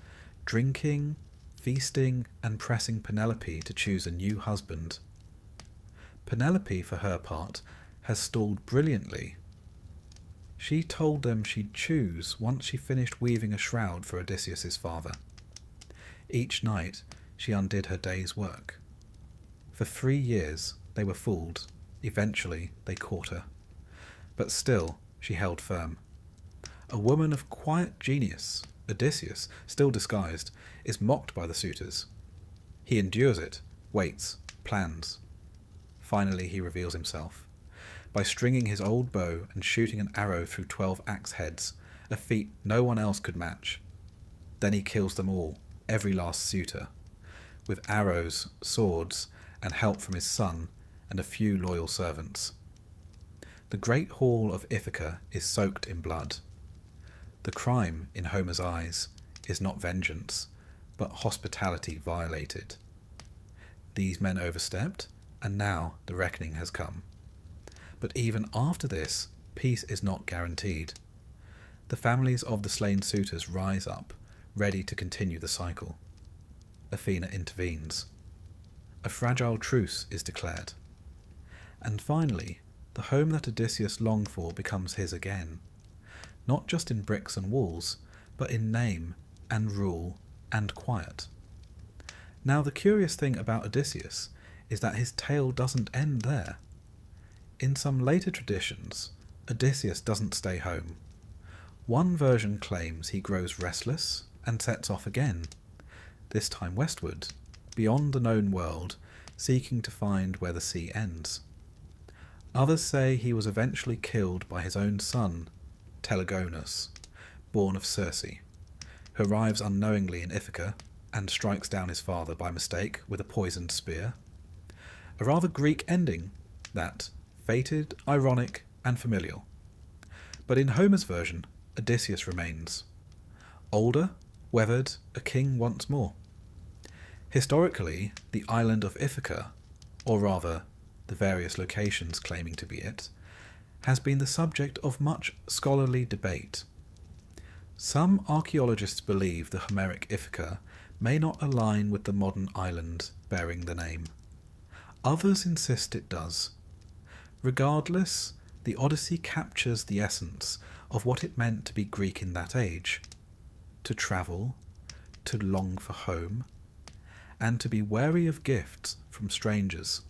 drinking, feasting, and pressing Penelope to choose a new husband. Penelope, for her part, has stalled brilliantly. She told them she'd choose once she finished weaving a shroud for Odysseus's father. Each night she undid her day's work. For 3 years they were fooled. Eventually they caught her. But still she held firm. A woman of quiet genius, Odysseus, still disguised, is mocked by the suitors. He endures it, waits, plans. Finally he reveals himself. By stringing his old bow and shooting an arrow through 12 axe heads, a feat no one else could match. Then he kills them all, every last suitor, with arrows, swords, and help from his son and a few loyal servants. The great hall of Ithaca is soaked in blood. The crime, in Homer's eyes, is not vengeance, but hospitality violated. These men overstepped, and now the reckoning has come. But even after this, peace is not guaranteed. The families of the slain suitors rise up, ready to continue the cycle. Athena intervenes. A fragile truce is declared. And finally, the home that Odysseus longed for becomes his again. Not just in bricks and walls, but in name and rule and quiet. Now the curious thing about Odysseus is that his tale doesn't end there. In some later traditions, Odysseus doesn't stay home. One version claims he grows restless and sets off again, this time westward, beyond the known world, seeking to find where the sea ends. Others say he was eventually killed by his own son, Telegonus, born of Circe, who arrives unknowingly in Ithaca and strikes down his father by mistake with a poisoned spear. A rather Greek ending, that, fated, ironic, and familial. But in Homer's version, Odysseus remains. Older, weathered, a king once more. Historically, the island of Ithaca, or rather, the various locations claiming to be it, has been the subject of much scholarly debate. Some archaeologists believe the Homeric Ithaca may not align with the modern island bearing the name. Others insist it does. Regardless, the Odyssey captures the essence of what it meant to be Greek in that age. To travel, to long for home, and to be wary of gifts from strangers.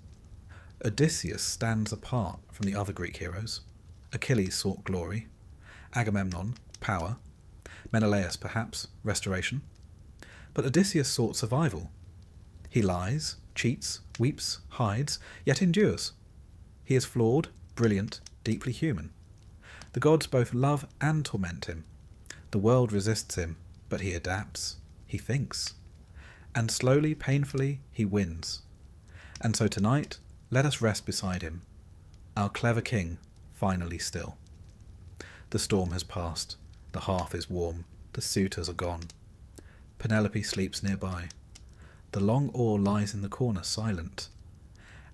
Odysseus stands apart from the other Greek heroes. Achilles sought glory, Agamemnon, power, Menelaus, perhaps, restoration. But Odysseus sought survival. He lies, cheats, weeps, hides, yet endures. He is flawed, brilliant, deeply human. The gods both love and torment him. The world resists him, but he adapts, he thinks. And slowly, painfully, he wins. And so tonight, let us rest beside him, our clever king, finally still. The storm has passed, the hearth is warm, The suitors are gone. Penelope sleeps nearby. The long oar lies in the corner silent.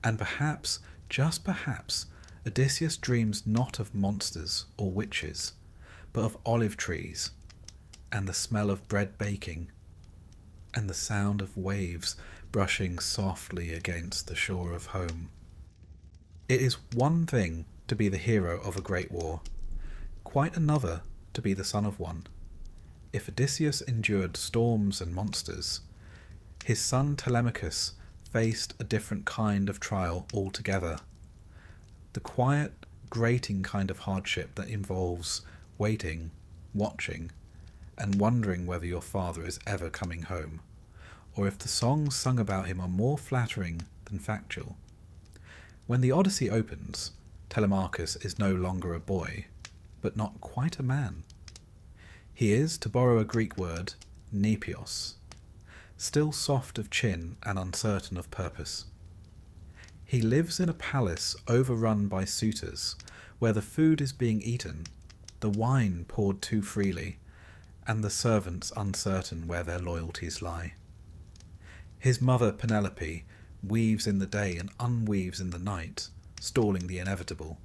And perhaps, just perhaps, Odysseus dreams not of monsters or witches, but of olive trees, and the smell of bread baking, and the sound of waves brushing softly against the shore of home. It is one thing to be the hero of a great war, quite another to be the son of one. If Odysseus endured storms and monsters, his son Telemachus faced a different kind of trial altogether. The quiet, grating kind of hardship that involves waiting, watching, and wondering whether your father is ever coming home, or if the songs sung about him are more flattering than factual. When the Odyssey opens, Telemachus is no longer a boy, but not quite a man. He is, to borrow a Greek word, nepios, still soft of chin and uncertain of purpose. He lives in a palace overrun by suitors, where the food is being eaten, the wine poured too freely, and the servants uncertain where their loyalties lie. His mother Penelope weaves in the day and unweaves in the night, stalling the inevitable.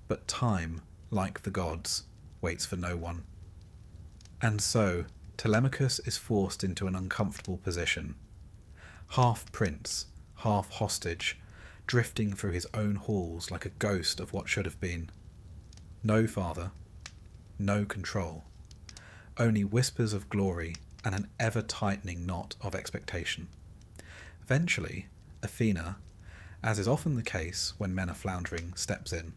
But time, like the gods, waits for no one. And so Telemachus is forced into an uncomfortable position. Half prince, half hostage, drifting through his own halls like a ghost of what should have been. No father, no control, only whispers of glory and an ever-tightening knot of expectation. Eventually, Athena, as is often the case when men are floundering, steps in,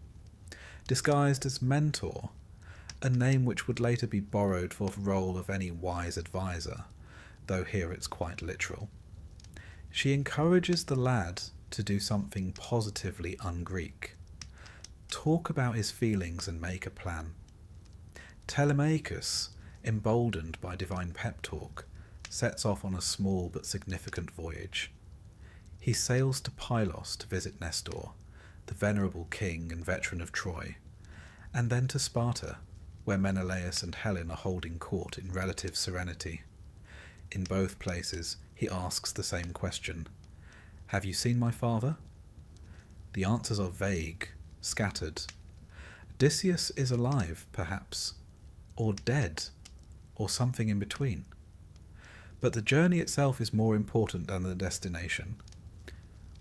disguised as Mentor, a name which would later be borrowed for the role of any wise advisor, though here it's quite literal. She encourages the lad to do something positively un-Greek. Talk about his feelings and make a plan. Telemachus, emboldened by divine pep talk, sets off on a small but significant voyage. He sails to Pylos to visit Nestor, the venerable king and veteran of Troy, and then to Sparta, where Menelaus and Helen are holding court in relative serenity. In both places he asks the same question: "Have you seen my father?" The answers are vague, scattered. Odysseus is alive, perhaps, or dead, or something in between. But the journey itself is more important than the destination.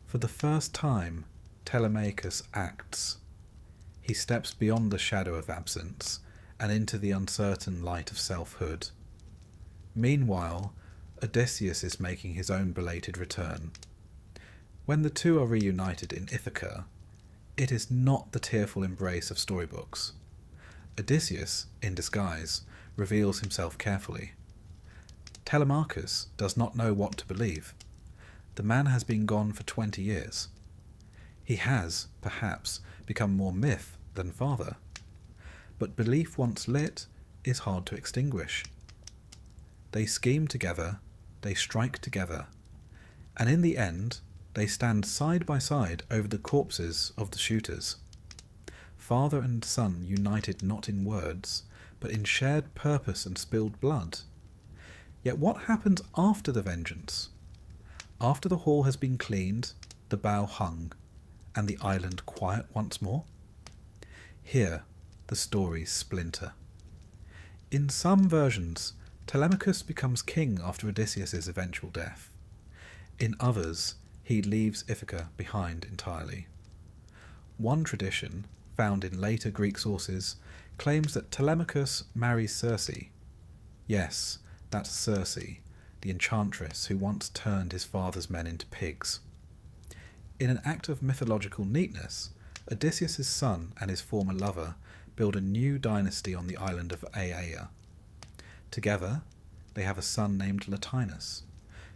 For the first time, Telemachus acts. He steps beyond the shadow of absence and into the uncertain light of selfhood. Meanwhile, Odysseus is making his own belated return. When the two are reunited in Ithaca, it is not the tearful embrace of storybooks. Odysseus, in disguise, reveals himself carefully. Telemachus does not know what to believe. The man has been gone for 20 years. He has, perhaps, become more myth than father. But belief once lit is hard to extinguish. They scheme together, they strike together, and in the end they stand side by side over the corpses of the shooters. Father and son united not in words, but in shared purpose and spilled blood. Yet what happens after the vengeance? After the hall has been cleaned, the bow hung, and the island quiet once more? Here the stories splinter. In some versions, Telemachus becomes king after Odysseus' eventual death. In others, he leaves Ithaca behind entirely. One tradition, found in later Greek sources, claims that Telemachus marries Circe. Yes, that's Circe, the enchantress who once turned his father's men into pigs. In an act of mythological neatness, Odysseus' son and his former lover build a new dynasty on the island of Aiaia. Together, they have a son named Latinus,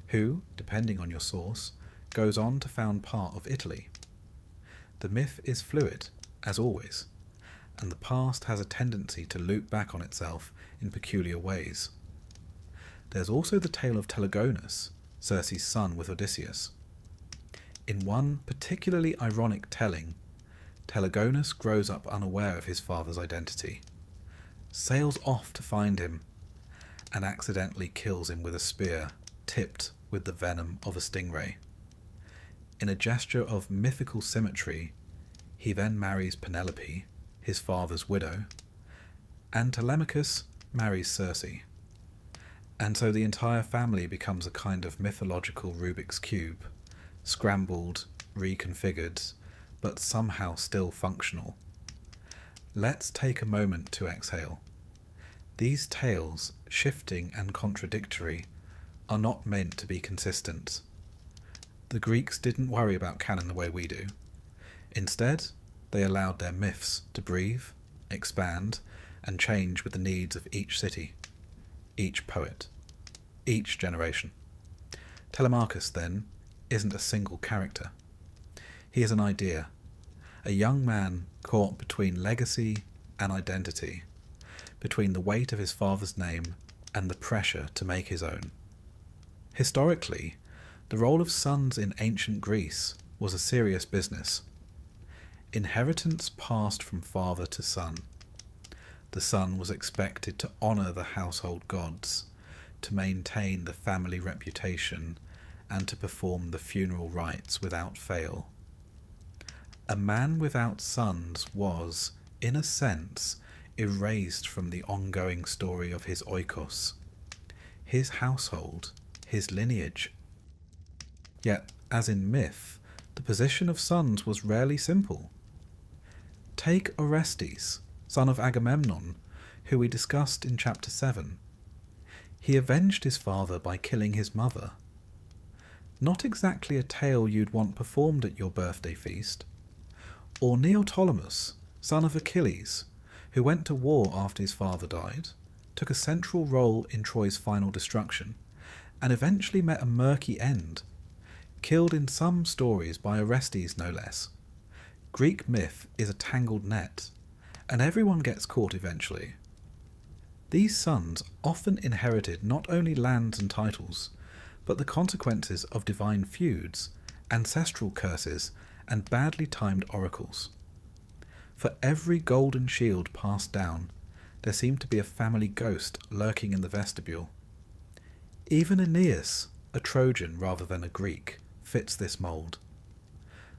who, depending on your source, goes on to found part of Italy. The myth is fluid, as always, and the past has a tendency to loop back on itself in peculiar ways. There's also the tale of Telegonus, Circe's son with Odysseus. In one particularly ironic telling, Telegonus grows up unaware of his father's identity, sails off to find him, and accidentally kills him with a spear tipped with the venom of a stingray. In a gesture of mythical symmetry, he then marries Penelope, his father's widow, and Telemachus marries Circe. And so the entire family becomes a kind of mythological Rubik's Cube, scrambled, reconfigured, but somehow still functional. Let's take a moment to exhale. These tales, shifting and contradictory, are not meant to be consistent. The Greeks didn't worry about canon the way we do. Instead, they allowed their myths to breathe, expand, and change with the needs of each city, each poet, each generation. Telemachus, then, isn't a single character. He is an idea, a young man caught between legacy and identity, between the weight of his father's name and the pressure to make his own. Historically, the role of sons in ancient Greece was a serious business. Inheritance passed from father to son. The son was expected to honour the household gods, to maintain the family reputation, and to perform the funeral rites without fail. A man without sons was, in a sense, erased from the ongoing story of his oikos, his household, his lineage. Yet, as in myth, the position of sons was rarely simple. Take Orestes, son of Agamemnon, who we discussed in chapter 7. He avenged his father by killing his mother. Not exactly a tale you'd want performed at your birthday feast. Or Neoptolemus, son of Achilles, who went to war after his father died, took a central role in Troy's final destruction, and eventually met a murky end, killed in some stories by Orestes no less. Greek myth is a tangled net, and everyone gets caught eventually. These sons often inherited not only lands and titles, but the consequences of divine feuds, ancestral curses, and badly timed oracles. For every golden shield passed down, there seemed to be a family ghost lurking in the vestibule. Even Aeneas, a Trojan rather than a Greek, fits this mould.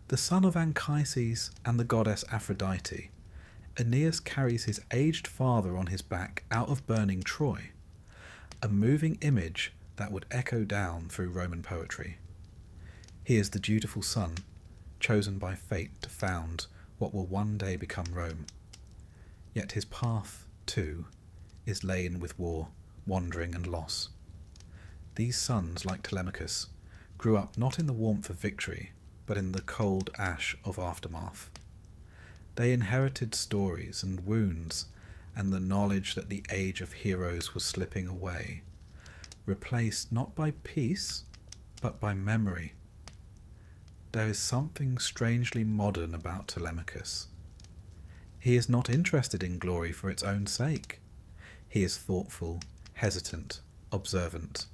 The son of Anchises and the goddess Aphrodite, Aeneas carries his aged father on his back out of burning Troy, a moving image that would echo down through Roman poetry. He is the dutiful son, chosen by fate to found what will one day become Rome. Yet his path, too, is laden with war, wandering and loss. These sons, like Telemachus, grew up not in the warmth of victory, but in the cold ash of aftermath. They inherited stories and wounds, and the knowledge that the age of heroes was slipping away, replaced not by peace, but by memory. There is something strangely modern about Telemachus. He is not interested in glory for its own sake. He is thoughtful, hesitant, observant.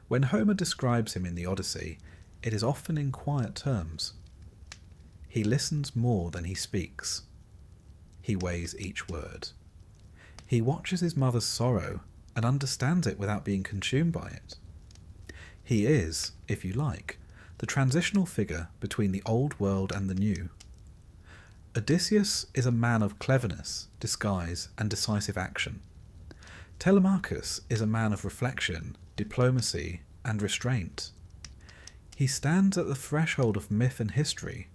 When Homer describes him in the Odyssey, it is often in quiet terms. He listens more than he speaks. He weighs each word. He watches his mother's sorrow and understands it without being consumed by it. He is, if you like, the transitional figure between the old world and the new. Odysseus is a man of cleverness, disguise, and decisive action. Telemachus is a man of reflection, diplomacy, and restraint. He stands at the threshold of myth and history,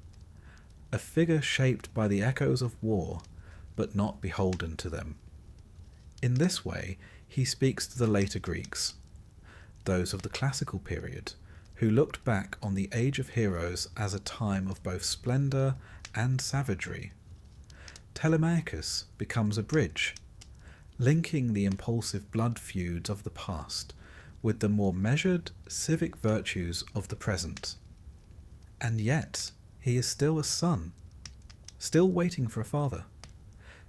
a figure shaped by the echoes of war, but not beholden to them. In this way, he speaks to the later Greeks, those of the classical period, who looked back on the Age of Heroes as a time of both splendour and savagery. Telemachus becomes a bridge, linking the impulsive blood feuds of the past with the more measured civic virtues of the present. And yet, he is still a son, still waiting for a father,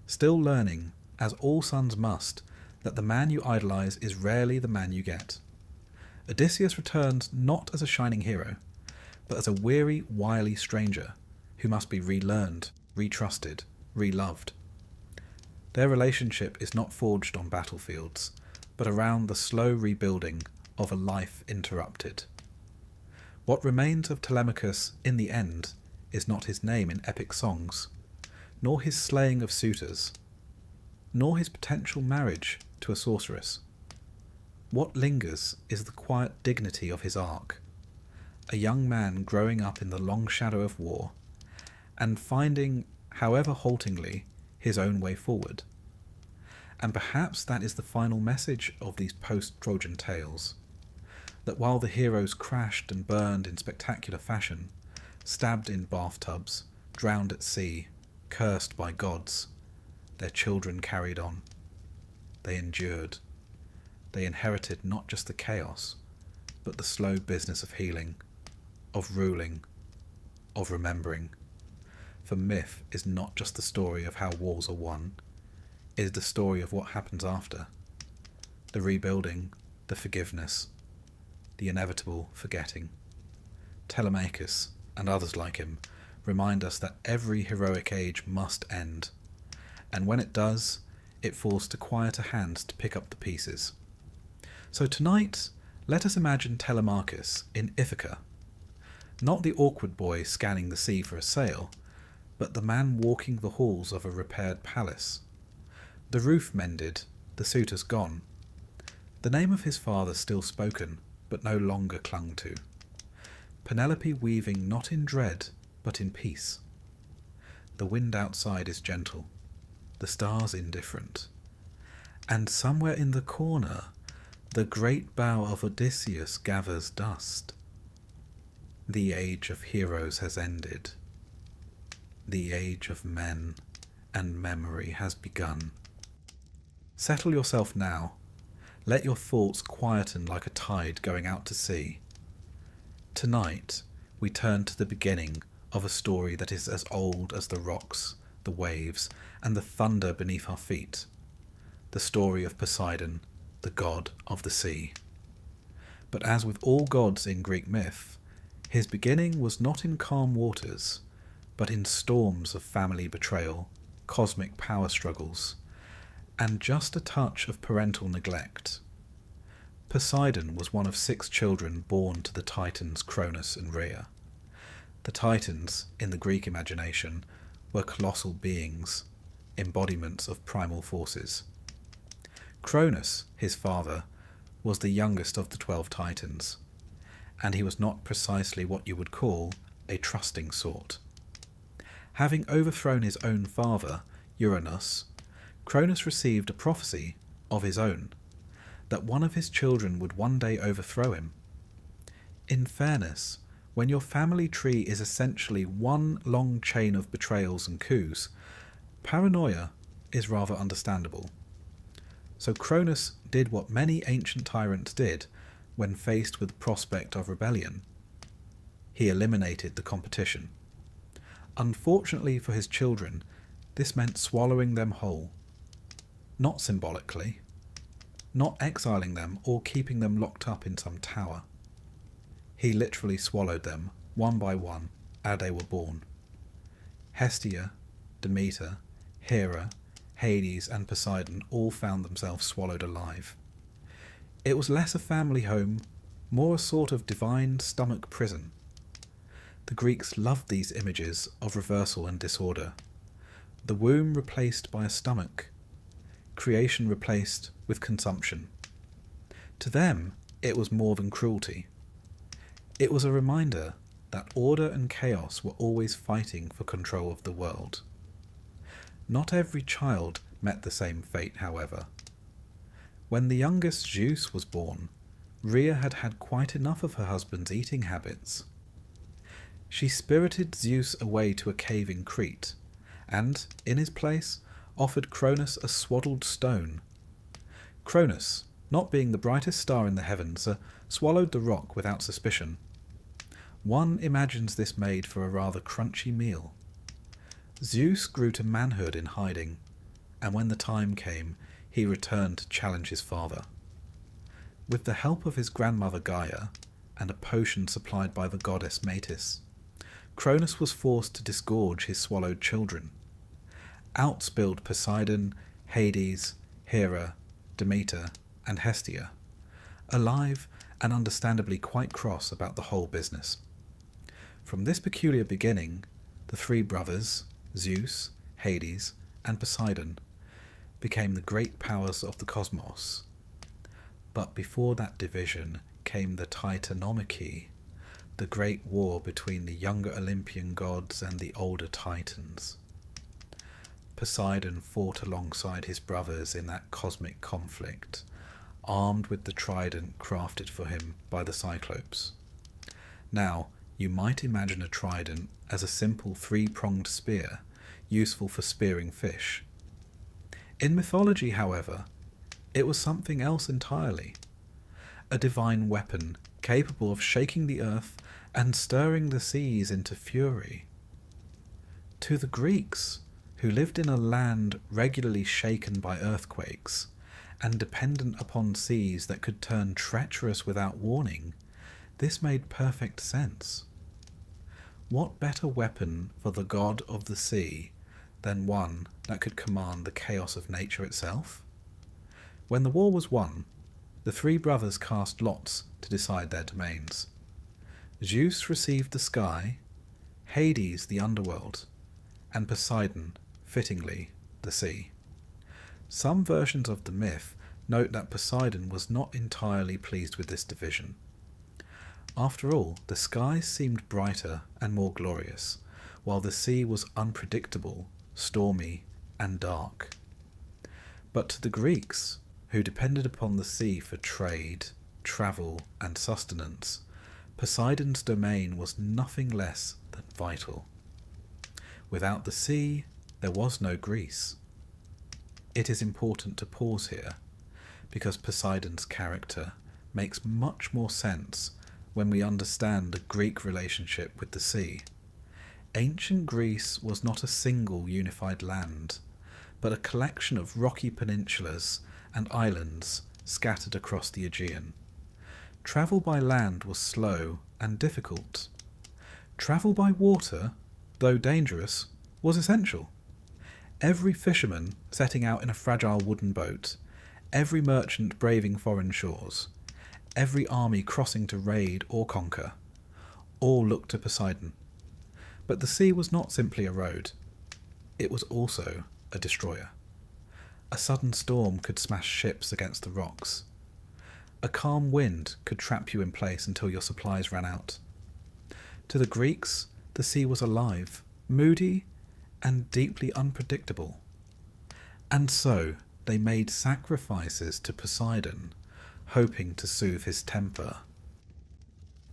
still learning, as all sons must, that the man you idolise is rarely the man you get. Odysseus returns not as a shining hero, but as a weary, wily stranger who must be relearned, retrusted, reloved. Their relationship is not forged on battlefields, but around the slow rebuilding of a life interrupted. What remains of Telemachus in the end is not his name in epic songs, nor his slaying of suitors, nor his potential marriage to a sorceress. What lingers is the quiet dignity of his arc, a young man growing up in the long shadow of war, and finding, however haltingly, his own way forward. And perhaps that is the final message of these post-Trojan tales, that while the heroes crashed and burned in spectacular fashion, stabbed in bathtubs, drowned at sea, cursed by gods, their children carried on. They endured. They inherited not just the chaos, but the slow business of healing, of ruling, of remembering. For myth is not just the story of how wars are won, it is the story of what happens after. The rebuilding, the forgiveness, the inevitable forgetting. Telemachus, and others like him, remind us that every heroic age must end, and when it does, it falls to quieter hands to pick up the pieces. So tonight, let us imagine Telemachus in Ithaca, not the awkward boy scanning the sea for a sail, but the man walking the halls of a repaired palace. The roof mended, the suitors gone. The name of his father still spoken, but no longer clung to. Penelope weaving not in dread, but in peace. The wind outside is gentle, the stars indifferent. And somewhere in the corner, the great bow of Odysseus gathers dust. The age of heroes has ended. The age of men and memory has begun. Settle yourself now. Let your thoughts quieten like a tide going out to sea. Tonight, we turn to the beginning of a story that is as old as the rocks, the waves, and the thunder beneath our feet. The story of Poseidon, the god of the sea. But as with all gods in Greek myth, his beginning was not in calm waters, but in storms of family betrayal, cosmic power struggles, and just a touch of parental neglect. Poseidon was one of 6 children born to the Titans Cronus and Rhea. The Titans, in the Greek imagination, were colossal beings, embodiments of primal forces. Cronus, his father, was the youngest of the 12 Titans, and he was not precisely what you would call a trusting sort. Having overthrown his own father, Uranus, Cronus received a prophecy of his own, that one of his children would one day overthrow him. In fairness, when your family tree is essentially one long chain of betrayals and coups, paranoia is rather understandable. So Cronus did what many ancient tyrants did when faced with the prospect of rebellion. He eliminated the competition. Unfortunately for his children, this meant swallowing them whole. Not symbolically, not exiling them or keeping them locked up in some tower. He literally swallowed them, one by one, ere they were born. Hestia, Demeter, Hera, Hades and Poseidon all found themselves swallowed alive. It was less a family home, more a sort of divine stomach prison. The Greeks loved these images of reversal and disorder. The womb replaced by a stomach, creation replaced with consumption. To them, it was more than cruelty. It was a reminder that order and chaos were always fighting for control of the world. Not every child met the same fate, however. When the youngest Zeus was born, Rhea had had quite enough of her husband's eating habits. She spirited Zeus away to a cave in Crete, and, in his place, offered Cronus a swaddled stone. Cronus, not being the brightest star in the heavens, swallowed the rock without suspicion. One imagines this made for a rather crunchy meal. Zeus grew to manhood in hiding, and when the time came, he returned to challenge his father. With the help of his grandmother Gaia, and a potion supplied by the goddess Metis, Cronus was forced to disgorge his swallowed children. Out spilled Poseidon, Hades, Hera, Demeter, and Hestia, alive and understandably quite cross about the whole business. From this peculiar beginning, the three brothers, Zeus, Hades, and Poseidon, became the great powers of the cosmos. But before that division came the Titanomachy, the great war between the younger Olympian gods and the older Titans. Poseidon fought alongside his brothers in that cosmic conflict, armed with the trident crafted for him by the Cyclopes. Now, you might imagine a trident as a simple three-pronged spear, useful for spearing fish. In mythology, however, it was something else entirely. A divine weapon capable of shaking the earth and stirring the seas into fury. To the Greeks, who lived in a land regularly shaken by earthquakes and dependent upon seas that could turn treacherous without warning, this made perfect sense. What better weapon for the god of the sea than one that could command the chaos of nature itself? When the war was won, the three brothers cast lots to decide their domains. Zeus received the sky, Hades the underworld, and Poseidon, fittingly, the sea. Some versions of the myth note that Poseidon was not entirely pleased with this division. After all, the skies seemed brighter and more glorious, while the sea was unpredictable, stormy, and dark. But to the Greeks, who depended upon the sea for trade, travel, and sustenance, Poseidon's domain was nothing less than vital. Without the sea, there was no Greece. It is important to pause here, because Poseidon's character makes much more sense when we understand the Greek relationship with the sea. Ancient Greece was not a single unified land, but a collection of rocky peninsulas and islands scattered across the Aegean. Travel by land was slow and difficult. Travel by water, though dangerous, was essential. Every fisherman setting out in a fragile wooden boat, every merchant braving foreign shores, every army crossing to raid or conquer, all looked to Poseidon. But the sea was not simply a road. It was also a destroyer. A sudden storm could smash ships against the rocks. A calm wind could trap you in place until your supplies ran out. To the Greeks, the sea was alive, moody, and deeply unpredictable. And so they made sacrifices to Poseidon, hoping to soothe his temper.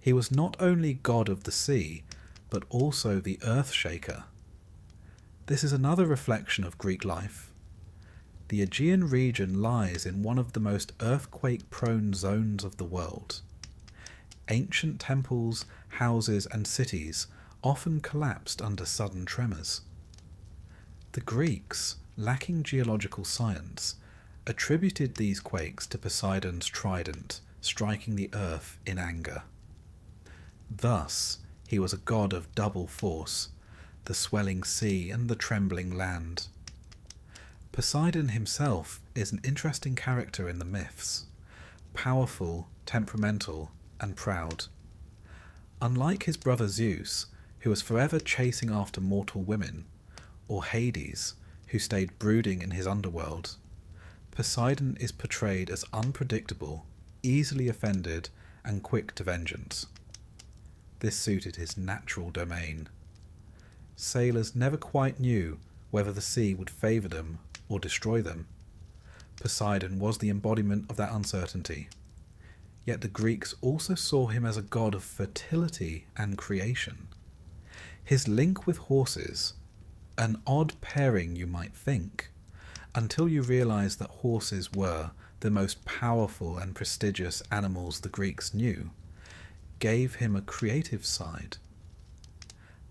He was not only god of the sea, but also the earth shaker. This is another reflection of Greek life. The Aegean region lies in one of the most earthquake-prone zones of the world. Ancient temples, houses, and cities often collapsed under sudden tremors. The Greeks, lacking geological science, attributed these quakes to Poseidon's trident striking the earth in anger. Thus, he was a god of double force, the swelling sea and the trembling land. Poseidon himself is an interesting character in the myths, powerful, temperamental, and proud. Unlike his brother Zeus, who was forever chasing after mortal women, or Hades, who stayed brooding in his underworld, Poseidon is portrayed as unpredictable, easily offended, and quick to vengeance. This suited his natural domain. Sailors never quite knew whether the sea would favour them or destroy them. Poseidon was the embodiment of that uncertainty. Yet the Greeks also saw him as a god of fertility and creation. His link with horses, an odd pairing you might think, until you realise that horses were the most powerful and prestigious animals the Greeks knew, gave him a creative side.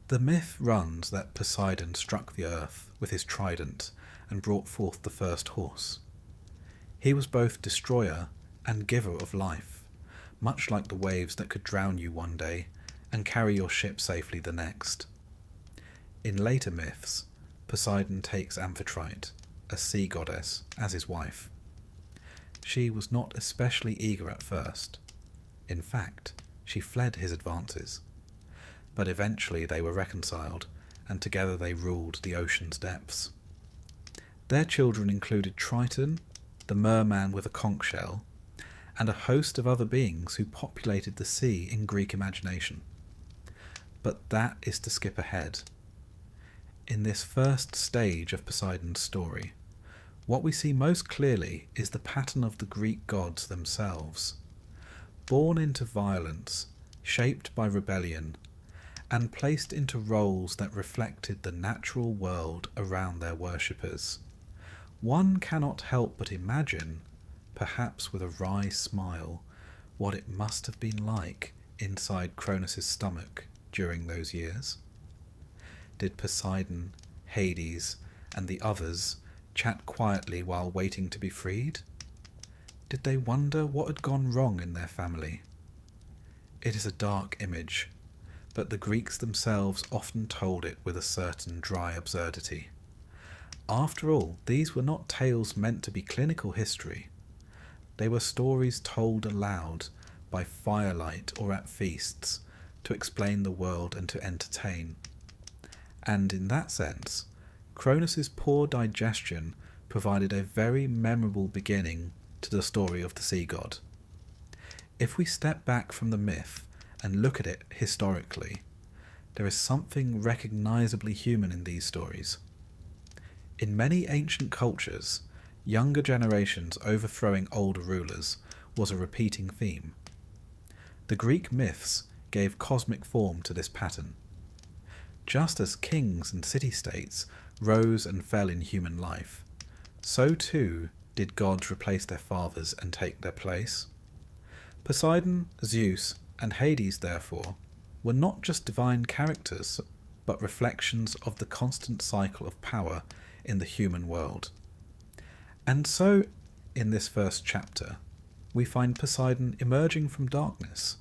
The myth runs that Poseidon struck the earth with his trident and brought forth the first horse. He was both destroyer and giver of life, much like the waves that could drown you one day and carry your ship safely the next. In later myths, Poseidon takes Amphitrite, a sea goddess, as his wife. she was not especially eager at first. In fact, she fled his advances. But eventually they were reconciled, and together they ruled the ocean's depths. Their children included Triton, the merman with a conch shell, and a host of other beings who populated the sea in Greek imagination. But that is to skip ahead. In this first stage of Poseidon's story, what we see most clearly is the pattern of the Greek gods themselves. Born into violence, shaped by rebellion, and placed into roles that reflected the natural world around their worshippers, one cannot help but imagine, perhaps with a wry smile, what it must have been like inside Cronus' stomach during those years. Did Poseidon, Hades, and the others chat quietly while waiting to be freed? Did they wonder what had gone wrong in their family? It is a dark image, but the Greeks themselves often told it with a certain dry absurdity. After all, these were not tales meant to be clinical history. They were stories told aloud by firelight or at feasts to explain the world and to entertain. And in that sense, Cronus' poor digestion provided a very memorable beginning to the story of the sea god. If we step back from the myth and look at it historically, there is something recognisably human in these stories. In many ancient cultures, younger generations overthrowing older rulers was a repeating theme. The Greek myths gave cosmic form to this pattern. Just as kings and city-states rose and fell in human life, so too did gods replace their fathers and take their place. Poseidon, Zeus, and Hades, therefore, were not just divine characters, but reflections of the constant cycle of power in the human world. And so, in this first chapter, we find Poseidon emerging from darkness,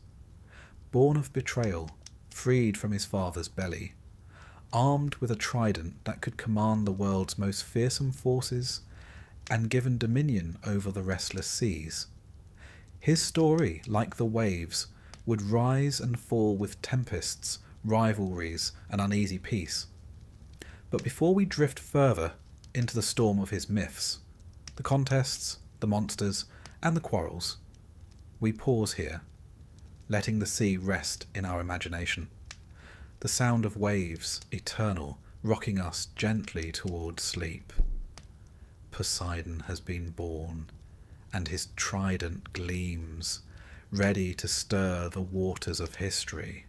born of betrayal, freed from his father's belly, armed with a trident that could command the world's most fearsome forces, and given dominion over the restless seas. His story, like the waves, would rise and fall with tempests, rivalries, and uneasy peace. But before we drift further into the storm of his myths, the contests, the monsters, and the quarrels, we pause here, letting the sea rest in our imagination. The sound of waves, eternal, rocking us gently towards sleep. Poseidon has been born, and his trident gleams, ready to stir the waters of history.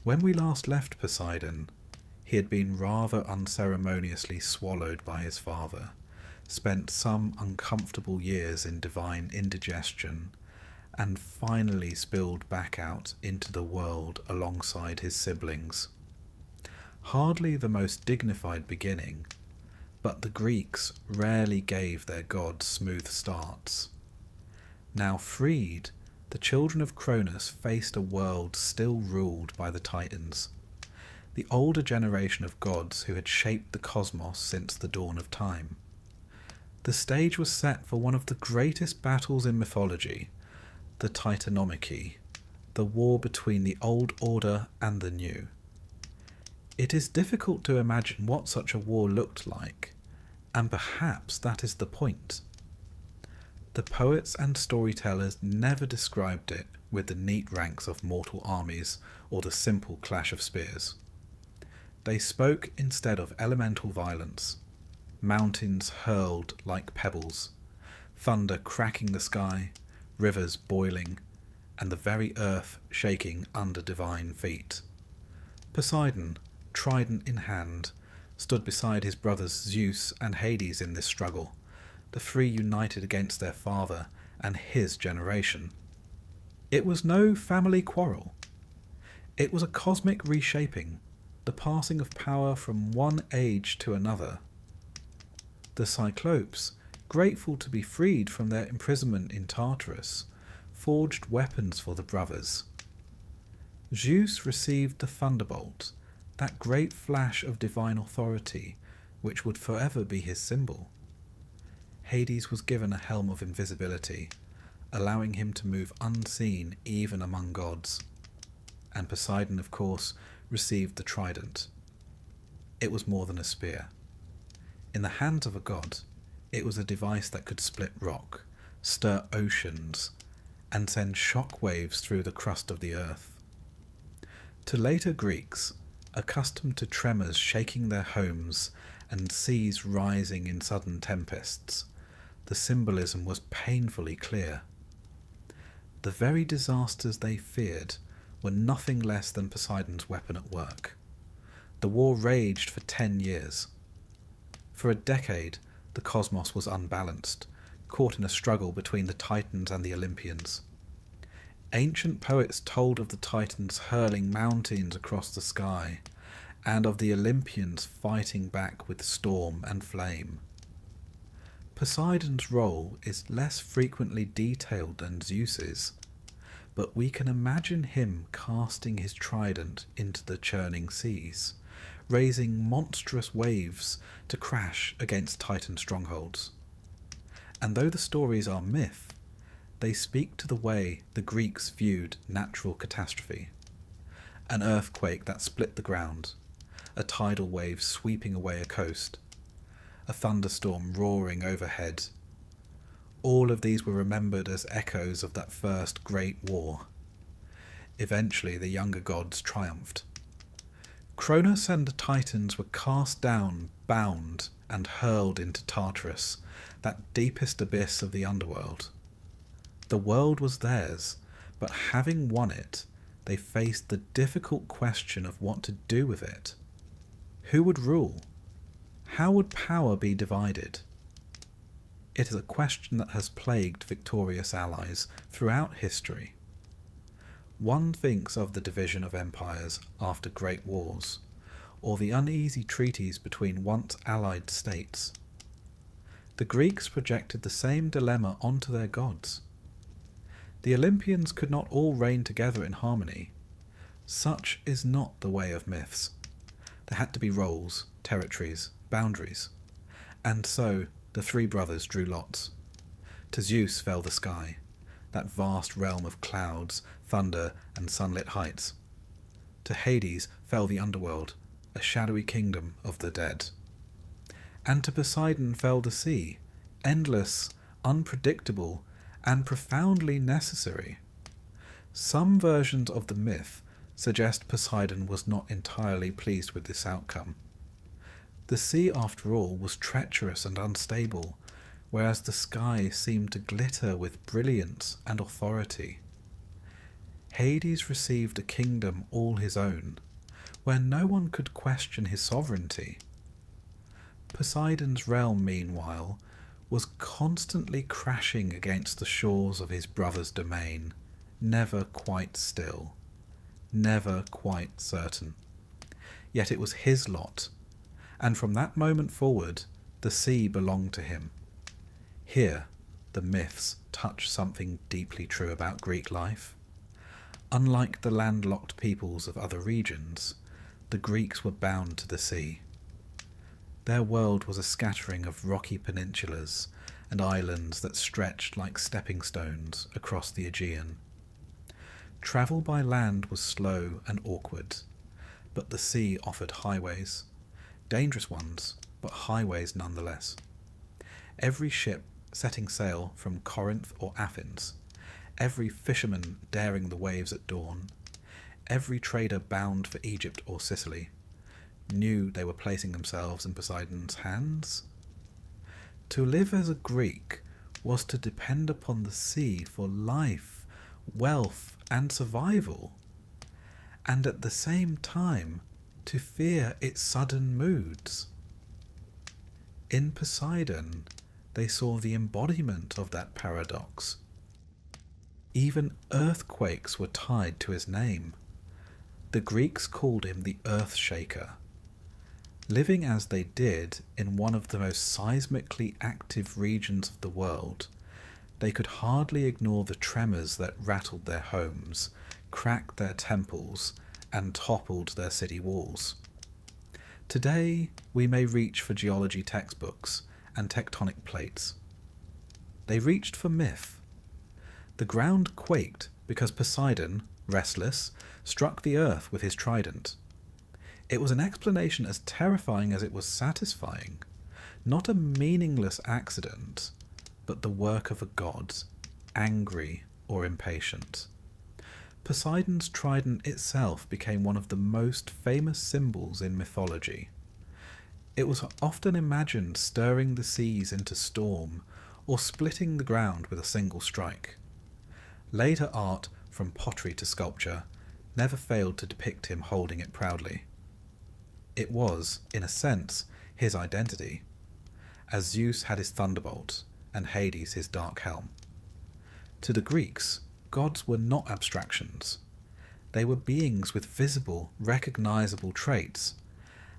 When we last left Poseidon, he had been rather unceremoniously swallowed by his father, spent some uncomfortable years in divine indigestion, and finally spilled back out into the world alongside his siblings. Hardly the most dignified beginning, but the Greeks rarely gave their gods smooth starts. Now freed, the children of Cronus faced a world still ruled by the Titans, the older generation of gods who had shaped the cosmos since the dawn of time. The stage was set for one of the greatest battles in mythology, the Titanomachy, the war between the old order and the new. It is difficult to imagine what such a war looked like, and perhaps that is the point. The poets and storytellers never described it with the neat ranks of mortal armies or the simple clash of spears. They spoke instead of elemental violence, mountains hurled like pebbles, thunder cracking the sky, rivers boiling, and the very earth shaking under divine feet. Poseidon, trident in hand, stood beside his brothers Zeus and Hades in this struggle, the three united against their father and his generation. It was no family quarrel. It was a cosmic reshaping, the passing of power from one age to another. The Cyclopes, grateful to be freed from their imprisonment in Tartarus, forged weapons for the brothers. Zeus received the thunderbolt, that great flash of divine authority which would forever be his symbol. Hades was given a helm of invisibility, allowing him to move unseen even among gods. And Poseidon, of course, received the trident. It was more than a spear. In the hands of a god, it was a device that could split rock, stir oceans, and send shock waves through the crust of the earth. To later Greeks, accustomed to tremors shaking their homes and seas rising in sudden tempests, the symbolism was painfully clear. The very disasters they feared were nothing less than Poseidon's weapon at work. The war raged for 10 years. For a decade, the cosmos was unbalanced, caught in a struggle between the Titans and the Olympians. Ancient poets told of the Titans hurling mountains across the sky, and of the Olympians fighting back with storm and flame. Poseidon's role is less frequently detailed than Zeus's, but we can imagine him casting his trident into the churning seas, raising monstrous waves to crash against Titan strongholds. And though the stories are myth, they speak to the way the Greeks viewed natural catastrophe. An earthquake that split the ground, a tidal wave sweeping away a coast, a thunderstorm roaring overhead. All of these were remembered as echoes of that first great war. Eventually the younger gods triumphed. Cronus and the Titans were cast down, bound, and hurled into Tartarus, that deepest abyss of the underworld. The world was theirs, but having won it, they faced the difficult question of what to do with it. Who would rule? How would power be divided? It is a question that has plagued victorious allies throughout history. One thinks of the division of empires after great wars, or the uneasy treaties between once allied states. The Greeks projected the same dilemma onto their gods. The Olympians could not all reign together in harmony. Such is not the way of myths. There had to be roles, territories, boundaries. And so the three brothers drew lots. To Zeus fell the sky, that vast realm of clouds, thunder, and sunlit heights. To Hades fell the underworld, a shadowy kingdom of the dead. And to Poseidon fell the sea, endless, unpredictable, and profoundly necessary. Some versions of the myth suggest Poseidon was not entirely pleased with this outcome. The sea, after all, was treacherous and unstable, whereas the sky seemed to glitter with brilliance and authority. Hades received a kingdom all his own, where no one could question his sovereignty. Poseidon's realm, meanwhile, was constantly crashing against the shores of his brother's domain, never quite still, never quite certain. Yet it was his lot, and from that moment forward, the sea belonged to him. Here, the myths touch something deeply true about Greek life. Unlike the landlocked peoples of other regions, the Greeks were bound to the sea. Their world was a scattering of rocky peninsulas and islands that stretched like stepping stones across the Aegean. Travel by land was slow and awkward, but the sea offered highways, dangerous ones, but highways nonetheless. Every ship setting sail from Corinth or Athens, every fisherman daring the waves at dawn, every trader bound for Egypt or Sicily, knew they were placing themselves in Poseidon's hands. To live as a Greek was to depend upon the sea for life, wealth, and survival, and at the same time to fear its sudden moods. In Poseidon, they saw the embodiment of that paradox. Even earthquakes were tied to his name. The Greeks called him the Earth Shaker. Living as they did in one of the most seismically active regions of the world, they could hardly ignore the tremors that rattled their homes, cracked their temples, and toppled their city walls. Today, we may reach for geology textbooks and tectonic plates, they reached for myth. The ground quaked because Poseidon, restless, struck the earth with his trident. It was an explanation as terrifying as it was satisfying, not a meaningless accident, but the work of a god, angry or impatient. Poseidon's trident itself became one of the most famous symbols in mythology. It was often imagined stirring the seas into storm or splitting the ground with a single strike. Later art, from pottery to sculpture, never failed to depict him holding it proudly. It was, in a sense, his identity, as Zeus had his thunderbolt and Hades his dark helm. To the Greeks, gods were not abstractions. They were beings with visible, recognizable traits,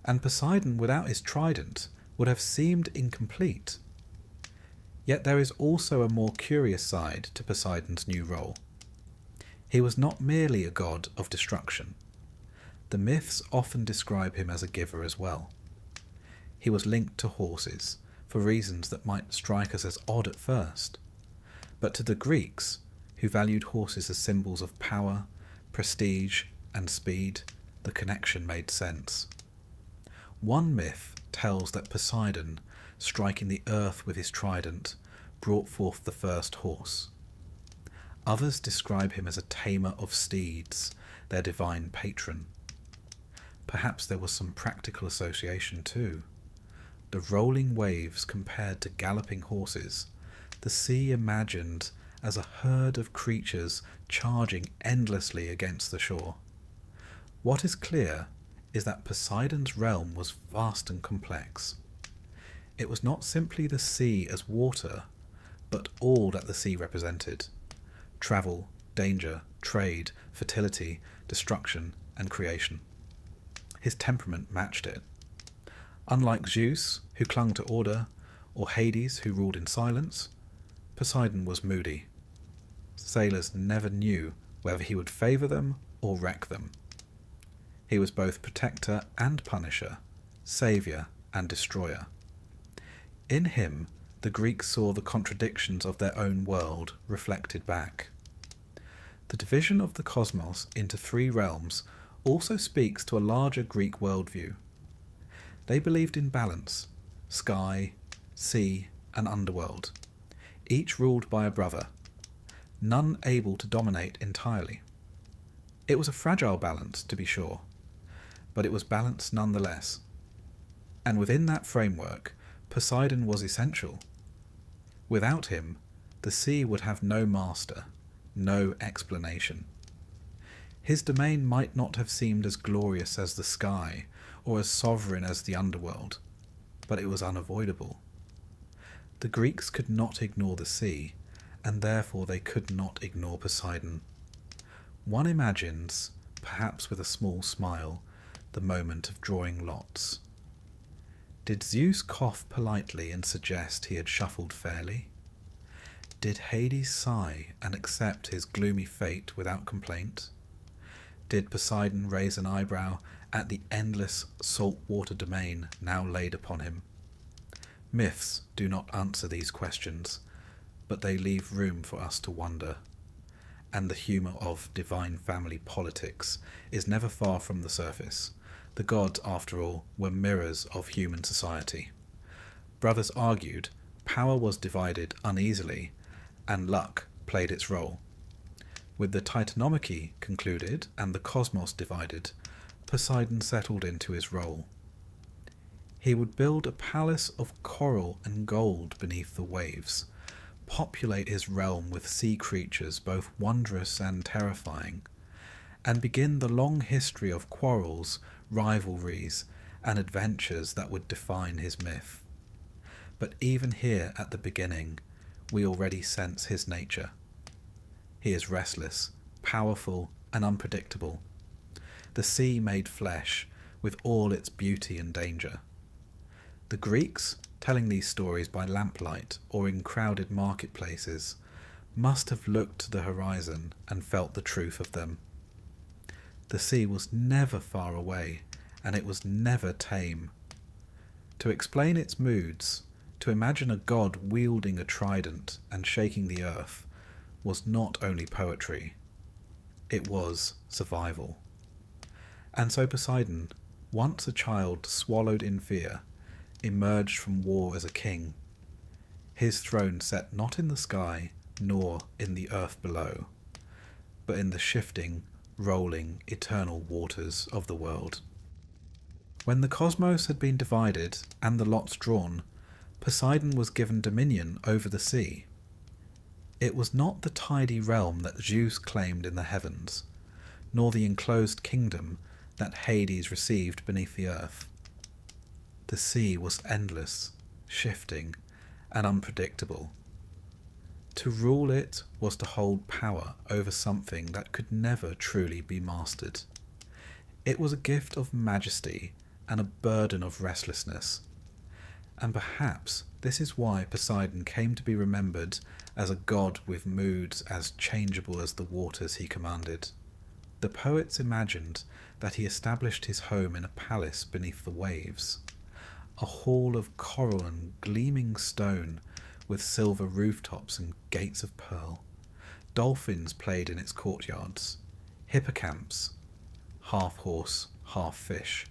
and Poseidon without his trident would have seemed incomplete. Yet there is also a more curious side to Poseidon's new role. He was not merely a god of destruction. The myths often describe him as a giver as well. He was linked to horses, for reasons that might strike us as odd at first. But to the Greeks, who valued horses as symbols of power, prestige, and speed, the connection made sense. One myth tells that Poseidon, striking the earth with his trident, brought forth the first horse. Others describe him as a tamer of steeds, their divine patron. Perhaps there was some practical association too. The rolling waves compared to galloping horses, the sea imagined as a herd of creatures charging endlessly against the shore. What is clear is that Poseidon's realm was vast and complex. It was not simply the sea as water, but all that the sea represented: travel, danger, trade, fertility, destruction, and creation. His temperament matched it. Unlike Zeus, who clung to order, or Hades, who ruled in silence, Poseidon was moody. Sailors never knew whether he would favour them or wreck them. He was both protector and punisher, saviour and destroyer. In him, the Greeks saw the contradictions of their own world reflected back. The division of the cosmos into three realms also speaks to a larger Greek worldview. They believed in balance: sky, sea, and underworld, each ruled by a brother, none able to dominate entirely. It was a fragile balance, to be sure, but it was balance nonetheless. And within that framework, Poseidon was essential. Without him, the sea would have no master, no explanation. His domain might not have seemed as glorious as the sky, or as sovereign as the underworld, but it was unavoidable. The Greeks could not ignore the sea, and therefore they could not ignore Poseidon. One imagines, perhaps with a small smile, the moment of drawing lots. Did Zeus cough politely and suggest he had shuffled fairly? Did Hades sigh and accept his gloomy fate without complaint? Did Poseidon raise an eyebrow at the endless salt-water domain now laid upon him? Myths do not answer these questions, but they leave room for us to wonder. And the humour of divine family politics is never far from the surface. The gods, after all, were mirrors of human society. Brothers argued, power was divided uneasily, and luck played its role. With the Titanomachy concluded and the cosmos divided, Poseidon settled into his role. He would build a palace of coral and gold beneath the waves, populate his realm with sea creatures both wondrous and terrifying, and begin the long history of quarrels, rivalries, and adventures that would define his myth. But even here at the beginning, we already sense his nature. He is restless, powerful, and unpredictable. The sea made flesh, with all its beauty and danger. The Greeks, telling these stories by lamplight or in crowded marketplaces, must have looked to the horizon and felt the truth of them. The sea was never far away, and it was never tame. To explain its moods, To imagine a god wielding a trident and shaking the earth was not only poetry, it was survival. And so Poseidon, once a child swallowed in fear, emerged from war as a king, his throne set not in the sky nor in the earth below, but in the shifting, rolling, eternal waters of the world. When the cosmos had been divided and the lots drawn, Poseidon was given dominion over the sea. It was not the tidy realm that Zeus claimed in the heavens, nor the enclosed kingdom that Hades received beneath the earth. The sea was endless, shifting, and unpredictable. To rule it was to hold power over something that could never truly be mastered. It was a gift of majesty and a burden of restlessness. And perhaps this is why Poseidon came to be remembered as a god with moods as changeable as the waters he commanded. The poets imagined that he established his home in a palace beneath the waves, a hall of coral and gleaming stone with silver rooftops and gates of pearl. Dolphins played in its courtyards. Hippocamps, half horse, half fish,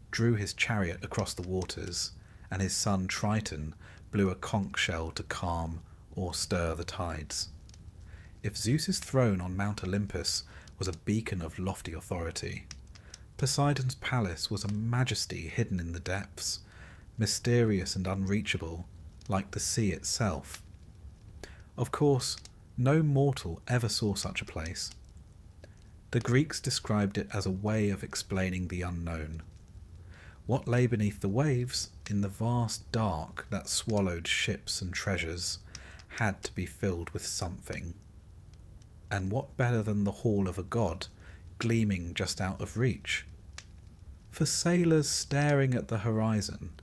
drew his chariot across the waters, and his son Triton blew a conch shell to calm or stir the tides. If Zeus's throne on Mount Olympus was a beacon of lofty authority, Poseidon's palace was a majesty hidden in the depths, mysterious and unreachable, like the sea itself. Of course, no mortal ever saw such a place. The Greeks described it as a way of explaining the unknown. What lay beneath the waves, in the vast dark that swallowed ships and treasures, had to be filled with something. And what better than the hall of a god, gleaming just out of reach? For sailors staring at the horizon,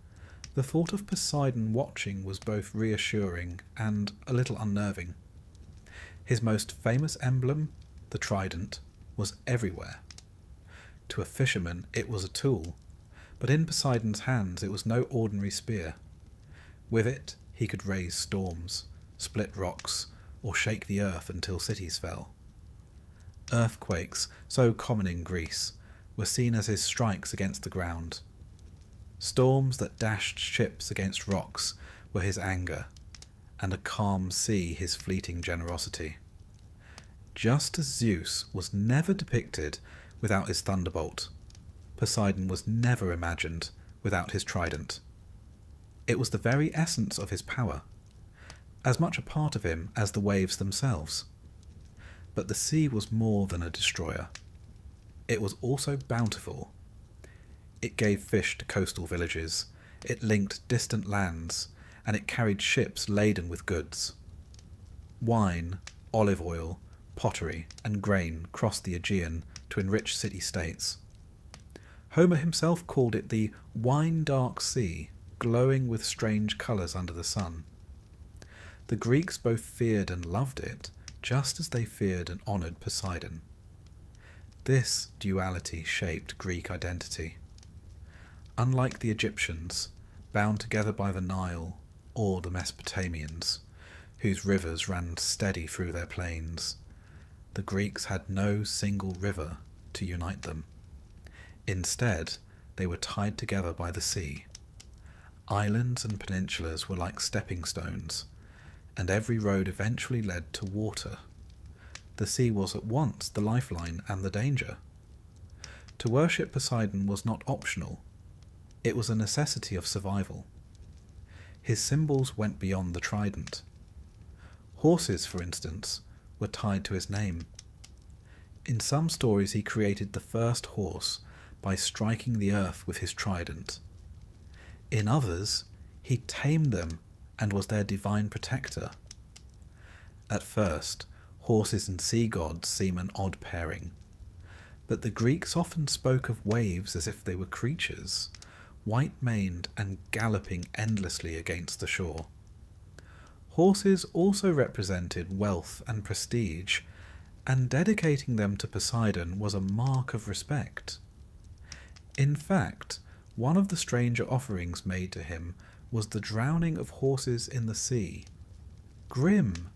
the thought of Poseidon watching was both reassuring and a little unnerving. His most famous emblem, the trident, was everywhere. To a fisherman it was a tool, but in Poseidon's hands it was no ordinary spear. With it he could raise storms, split rocks, or shake the earth until cities fell. Earthquakes, so common in Greece, were seen as his strikes against the ground. Storms that dashed ships against rocks were his anger, and a calm sea his fleeting generosity. Just as Zeus was never depicted without his thunderbolt, Poseidon was never imagined without his trident. It was the very essence of his power, as much a part of him as the waves themselves. But the sea was more than a destroyer. It was also bountiful. It gave fish to coastal villages, it linked distant lands, and it carried ships laden with goods. Wine, olive oil, pottery, and grain crossed the Aegean to enrich city-states. Homer himself called it the wine-dark sea, glowing with strange colours under the sun. The Greeks both feared and loved it, just as they feared and honoured Poseidon. This duality shaped Greek identity. Unlike the Egyptians, bound together by the Nile, or the Mesopotamians, whose rivers ran steady through their plains, the Greeks had no single river to unite them. Instead, they were tied together by the sea. Islands and peninsulas were like stepping stones, and every road eventually led to water. The sea was at once the lifeline and the danger. To worship Poseidon was not optional. It was a necessity of survival. His symbols went beyond the trident. Horses, for instance, were tied to his name. In some stories he created the first horse by striking the earth with his trident. In others, he tamed them and was their divine protector. At first, horses and sea gods seem an odd pairing, but the Greeks often spoke of waves as if they were creatures, white-maned and galloping endlessly against the shore. Horses also represented wealth and prestige, and dedicating them to Poseidon was a mark of respect. In fact, one of the stranger offerings made to him was the drowning of horses in the sea, grim,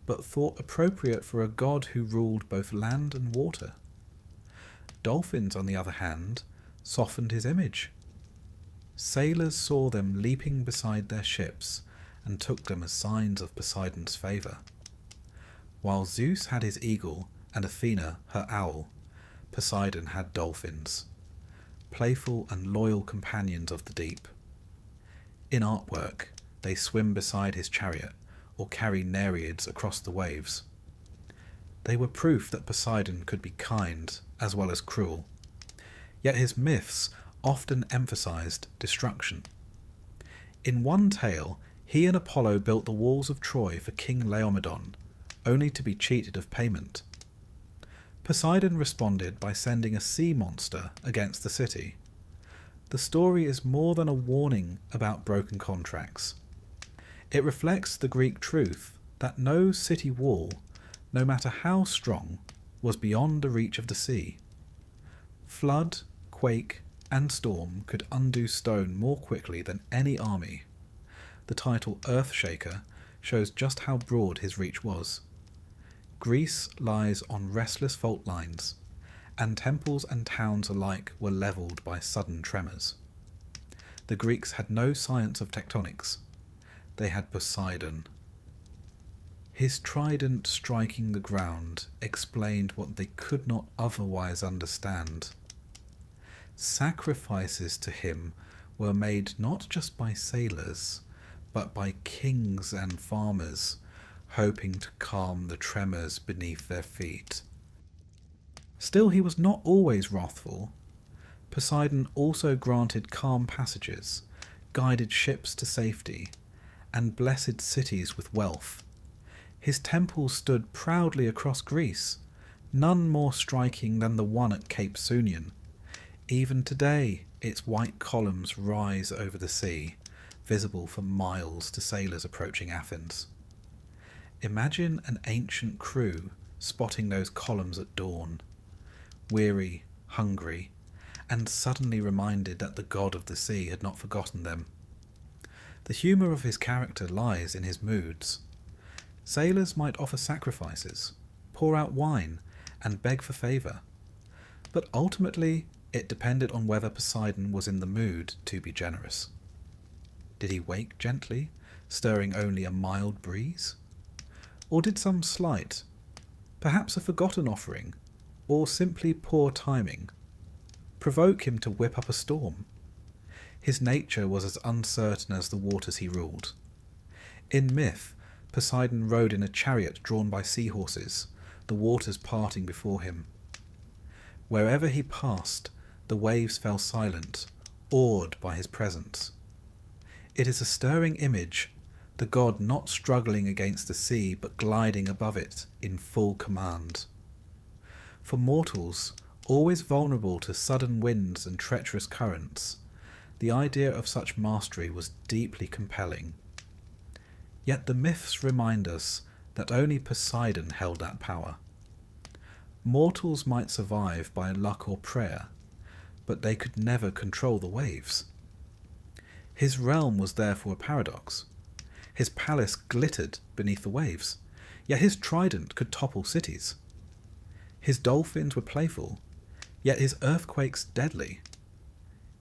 but thought appropriate for a god who ruled both land and water. Dolphins, on the other hand, softened his image. Sailors saw them leaping beside their ships and took them as signs of Poseidon's favour. While Zeus had his eagle and Athena her owl, Poseidon had dolphins, playful and loyal companions of the deep. In artwork, they swim beside his chariot or carry nereids across the waves. They were proof that Poseidon could be kind as well as cruel, yet his myths often emphasized destruction. In one tale, he and Apollo built the walls of Troy for King Laomedon, only to be cheated of payment. Poseidon responded by sending a sea monster against the city. The story is more than a warning about broken contracts. It reflects the Greek truth that no city wall, no matter how strong, was beyond the reach of the sea. Flood, quake, and storm could undo stone more quickly than any army. The title Earthshaker shows just how broad his reach was. Greece lies on restless fault lines, and temples and towns alike were levelled by sudden tremors. The Greeks had no science of tectonics. They had Poseidon. His trident striking the ground explained what they could not otherwise understand. Sacrifices to him were made not just by sailors, but by kings and farmers, hoping to calm the tremors beneath their feet. Still, he was not always wrathful. Poseidon also granted calm passages, guided ships to safety, and blessed cities with wealth. His temples stood proudly across Greece, none more striking than the one at Cape Sunion. Even today, its white columns rise over the sea, visible for miles to sailors approaching Athens. Imagine an ancient crew spotting those columns at dawn, weary, hungry, and suddenly reminded that the god of the sea had not forgotten them. The humour of his character lies in his moods. Sailors might offer sacrifices, pour out wine, and beg for favour, but ultimately it depended on whether Poseidon was in the mood to be generous. Did he wake gently, stirring only a mild breeze? Or did some slight, perhaps a forgotten offering, or simply poor timing, provoke him to whip up a storm? His nature was as uncertain as the waters he ruled. In myth, Poseidon rode in a chariot drawn by seahorses, the waters parting before him. Wherever he passed, the waves fell silent, awed by his presence. It is a stirring image, the god not struggling against the sea but gliding above it in full command. For mortals, always vulnerable to sudden winds and treacherous currents, the idea of such mastery was deeply compelling. Yet the myths remind us that only Poseidon held that power. Mortals might survive by luck or prayer, but they could never control the waves. His realm was therefore a paradox. His palace glittered beneath the waves, yet his trident could topple cities. His dolphins were playful, yet his earthquakes deadly.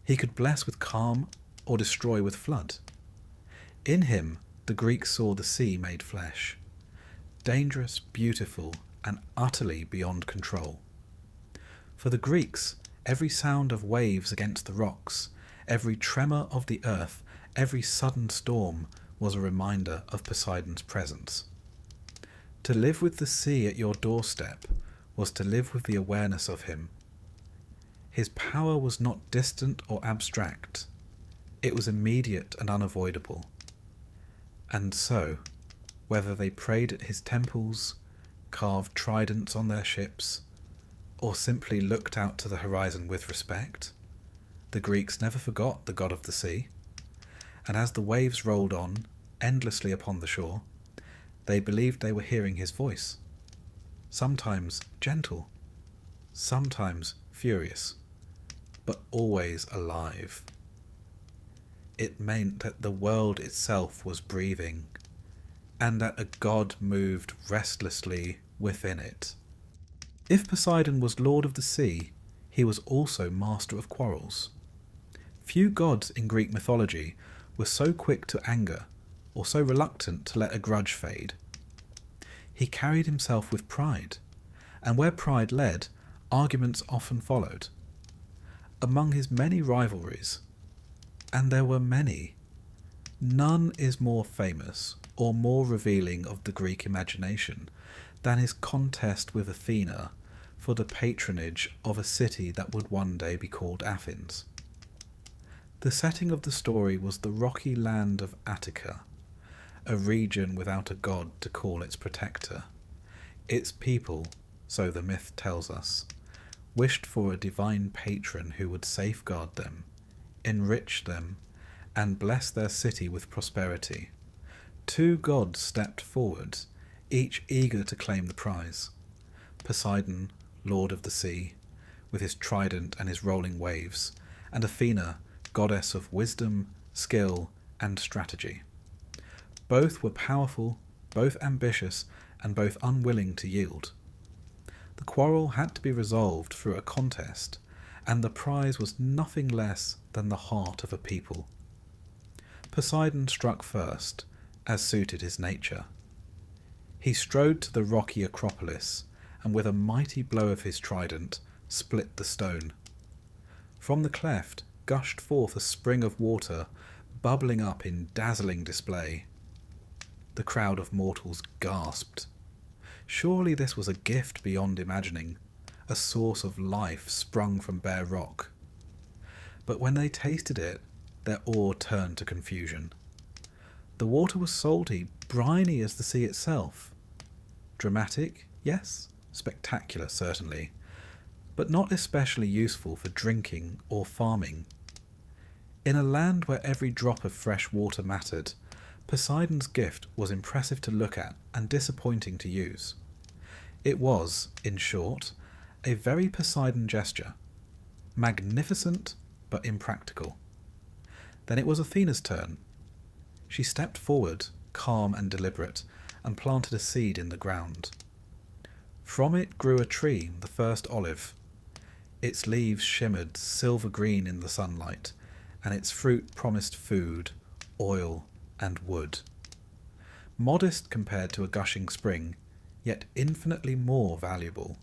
He could bless with calm or destroy with flood. In him, the Greeks saw the sea made flesh, dangerous, beautiful, and utterly beyond control. For the Greeks, every sound of waves against the rocks, every tremor of the earth, every sudden storm was a reminder of Poseidon's presence. To live with the sea at your doorstep was to live with the awareness of him. His power was not distant or abstract. It was immediate and unavoidable. And so, whether they prayed at his temples, carved tridents on their ships, or simply looked out to the horizon with respect, the Greeks never forgot the god of the sea, and as the waves rolled on, endlessly upon the shore, they believed they were hearing his voice, sometimes gentle, sometimes furious, but always alive. it meant that the world itself was breathing, and that a god moved restlessly within it. If Poseidon was lord of the sea, he was also master of quarrels. Few gods in Greek mythology were so quick to anger, or so reluctant to let a grudge fade. He carried himself with pride, and where pride led, arguments often followed. Among his many rivalries, and there were many, none is more famous or more revealing of the Greek imagination than his contest with Athena for the patronage of a city that would one day be called Athens. The setting of the story was the rocky land of Attica, a region without a god to call its protector. Its people, so the myth tells us, wished for a divine patron who would safeguard them, enrich them, and bless their city with prosperity. Two gods stepped forward, each eager to claim the prize. Poseidon, lord of the sea, with his trident and his rolling waves, and Athena, goddess of wisdom, skill, and strategy. Both were powerful, both ambitious, and both unwilling to yield. The quarrel had to be resolved through a contest, and the prize was nothing less than the heart of a people. Poseidon struck first, as suited his nature. He strode to the rocky Acropolis, and with a mighty blow of his trident, split the stone. From the cleft gushed forth a spring of water, bubbling up in dazzling display. The crowd of mortals gasped. Surely this was a gift beyond imagining, a source of life sprung from bare rock. But when they tasted it, their awe turned to confusion. The water was salty, briny as the sea itself. Dramatic, yes, spectacular certainly, but not especially useful for drinking or farming. In a land where every drop of fresh water mattered, Poseidon's gift was impressive to look at and disappointing to use. It was, in short, a very Poseidon gesture, magnificent but impractical. Then it was Athena's turn. She stepped forward, calm and deliberate, and planted a seed in the ground. From it grew a tree, the first olive. Its leaves shimmered silver green in the sunlight, and its fruit promised food, oil, and wood. Modest compared to a gushing spring, yet infinitely more valuable.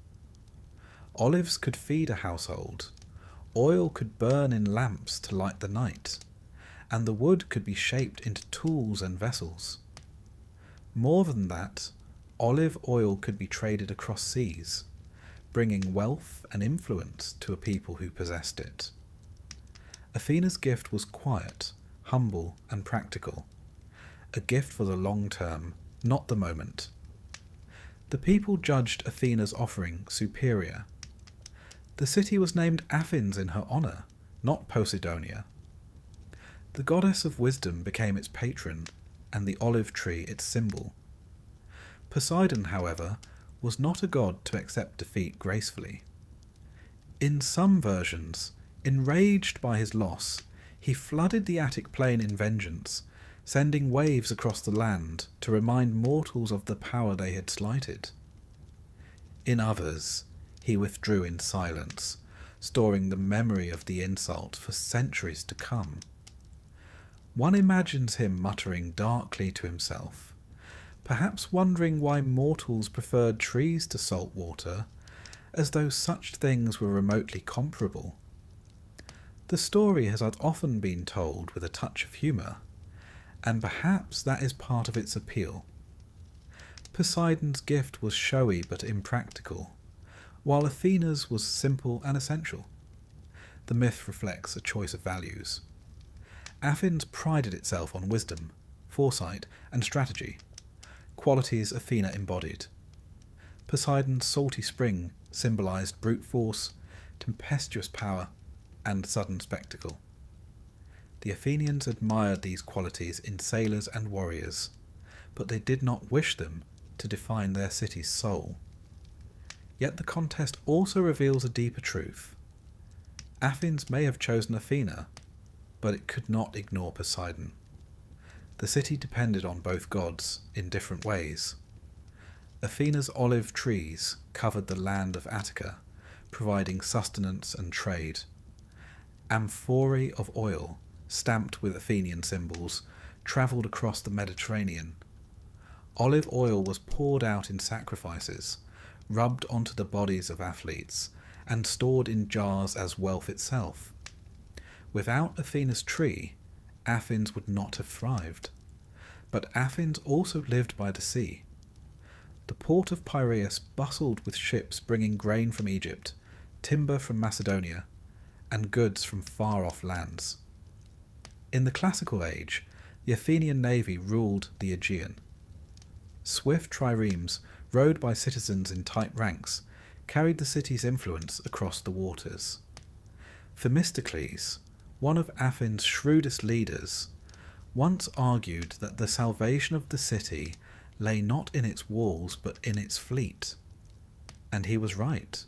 Olives could feed a household, oil could burn in lamps to light the night, and the wood could be shaped into tools and vessels. More than that, olive oil could be traded across seas, bringing wealth and influence to a people who possessed it. Athena's gift was quiet, humble, and practical, a gift for the long term, not the moment. The people judged Athena's offering superior. The city was named Athens in her honour, not Poseidonia. The goddess of wisdom became its patron, and the olive tree its symbol. Poseidon, however, was not a god to accept defeat gracefully. In some versions, enraged by his loss, he flooded the Attic plain in vengeance, sending waves across the land to remind mortals of the power they had slighted. In others, he withdrew in silence, storing the memory of the insult for centuries to come. One imagines him muttering darkly to himself, perhaps wondering why mortals preferred trees to salt water, as though such things were remotely comparable. The story has often been told with a touch of humour, and perhaps that is part of its appeal. Poseidon's gift was showy but impractical, while Athena's was simple and essential. The myth reflects a choice of values. Athens prided itself on wisdom, foresight, and strategy, qualities Athena embodied. Poseidon's salty spring symbolised brute force, tempestuous power, and sudden spectacle. The Athenians admired these qualities in sailors and warriors, but they did not wish them to define their city's soul. Yet the contest also reveals a deeper truth. Athens may have chosen Athena, but it could not ignore Poseidon. The city depended on both gods in different ways. Athena's olive trees covered the land of Attica, providing sustenance and trade. Amphorae of oil, stamped with Athenian symbols, travelled across the Mediterranean. Olive oil was poured out in sacrifices, rubbed onto the bodies of athletes, and stored in jars as wealth itself. Without Athena's tree, Athens would not have thrived. But Athens also lived by the sea. The port of Piraeus bustled with ships bringing grain from Egypt, timber from Macedonia, and goods from far-off lands. In the classical age, the Athenian navy ruled the Aegean. Swift triremes, rowed by citizens in tight ranks, carried the city's influence across the waters. Themistocles, one of Athens' shrewdest leaders, once argued that the salvation of the city lay not in its walls but in its fleet. And he was right.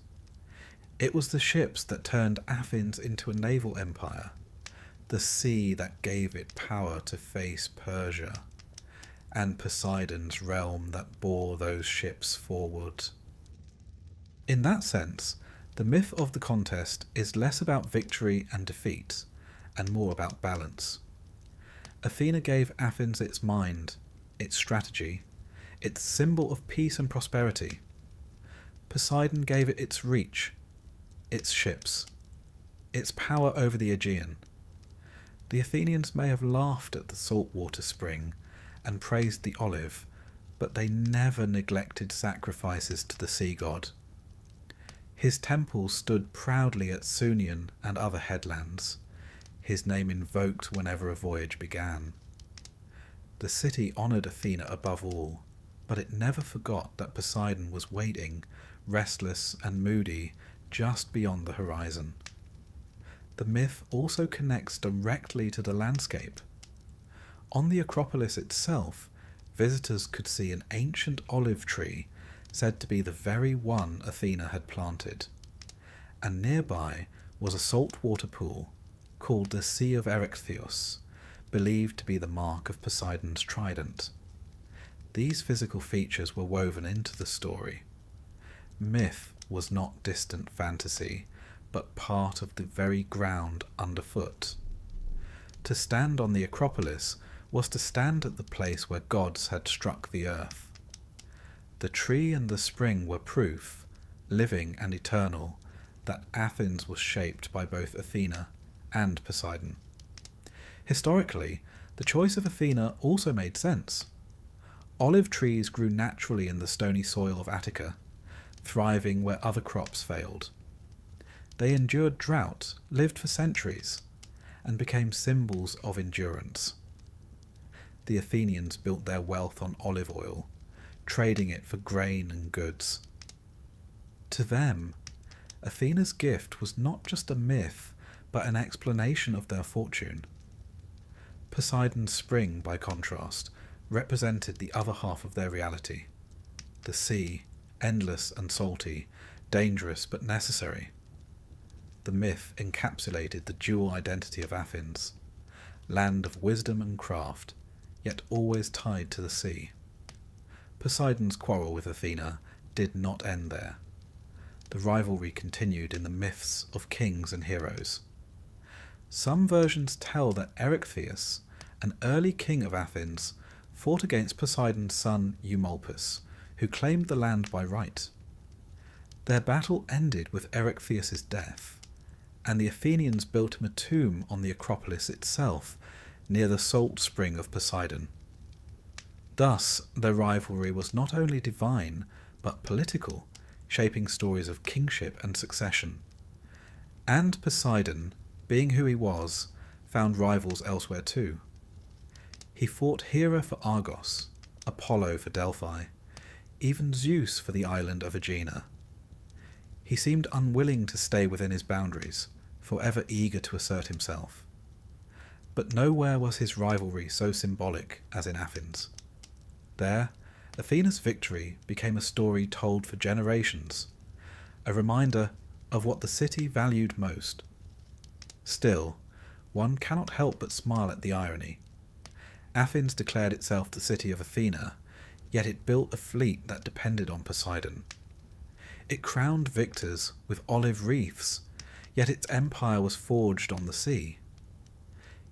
It was the ships that turned Athens into a naval empire, the sea that gave it power to face Persia, and Poseidon's realm that bore those ships forward. In that sense, the myth of the contest is less about victory and defeat, and more about balance. Athena gave Athens its mind, its strategy, its symbol of peace and prosperity. Poseidon gave it its reach, its ships, its power over the Aegean. The Athenians may have laughed at the saltwater spring and praised the olive, but they never neglected sacrifices to the sea god. His temple stood proudly at Sunion and other headlands, his name invoked whenever a voyage began. The city honoured Athena above all, but it never forgot that Poseidon was waiting, restless and moody, just beyond the horizon. The myth also connects directly to the landscape. On the Acropolis itself, visitors could see an ancient olive tree said to be the very one Athena had planted, and nearby was a saltwater pool called the Sea of Erechtheus, believed to be the mark of Poseidon's trident. These physical features were woven into the story. Myth was not distant fantasy, but part of the very ground underfoot. To stand on the Acropolis was to stand at the place where gods had struck the earth. The tree and the spring were proof, living and eternal, that Athens was shaped by both Athena and Poseidon. Historically, the choice of Athena also made sense. Olive trees grew naturally in the stony soil of Attica, thriving where other crops failed. They endured drought, lived for centuries, and became symbols of endurance. The Athenians built their wealth on olive oil, trading it for grain and goods. To them, Athena's gift was not just a myth, but an explanation of their fortune. Poseidon's spring, by contrast, represented the other half of their reality. The sea, endless and salty, dangerous but necessary. The myth encapsulated the dual identity of Athens, land of wisdom and craft, yet always tied to the sea. Poseidon's quarrel with Athena did not end there. The rivalry continued in the myths of kings and heroes. Some versions tell that Erechtheus, an early king of Athens, fought against Poseidon's son Eumolpus, who claimed the land by right. Their battle ended with Erechtheus's death, and the Athenians built him a tomb on the Acropolis itself, near the salt spring of Poseidon. Thus, their rivalry was not only divine, but political, shaping stories of kingship and succession. And Poseidon, being who he was, found rivals elsewhere too. He fought Hera for Argos, Apollo for Delphi, even Zeus for the island of Aegina. He seemed unwilling to stay within his boundaries, forever eager to assert himself. But nowhere was his rivalry so symbolic as in Athens. There, Athena's victory became a story told for generations, a reminder of what the city valued most. Still, one cannot help but smile at the irony. Athens declared itself the city of Athena, yet it built a fleet that depended on Poseidon. It crowned victors with olive wreaths, yet its empire was forged on the sea.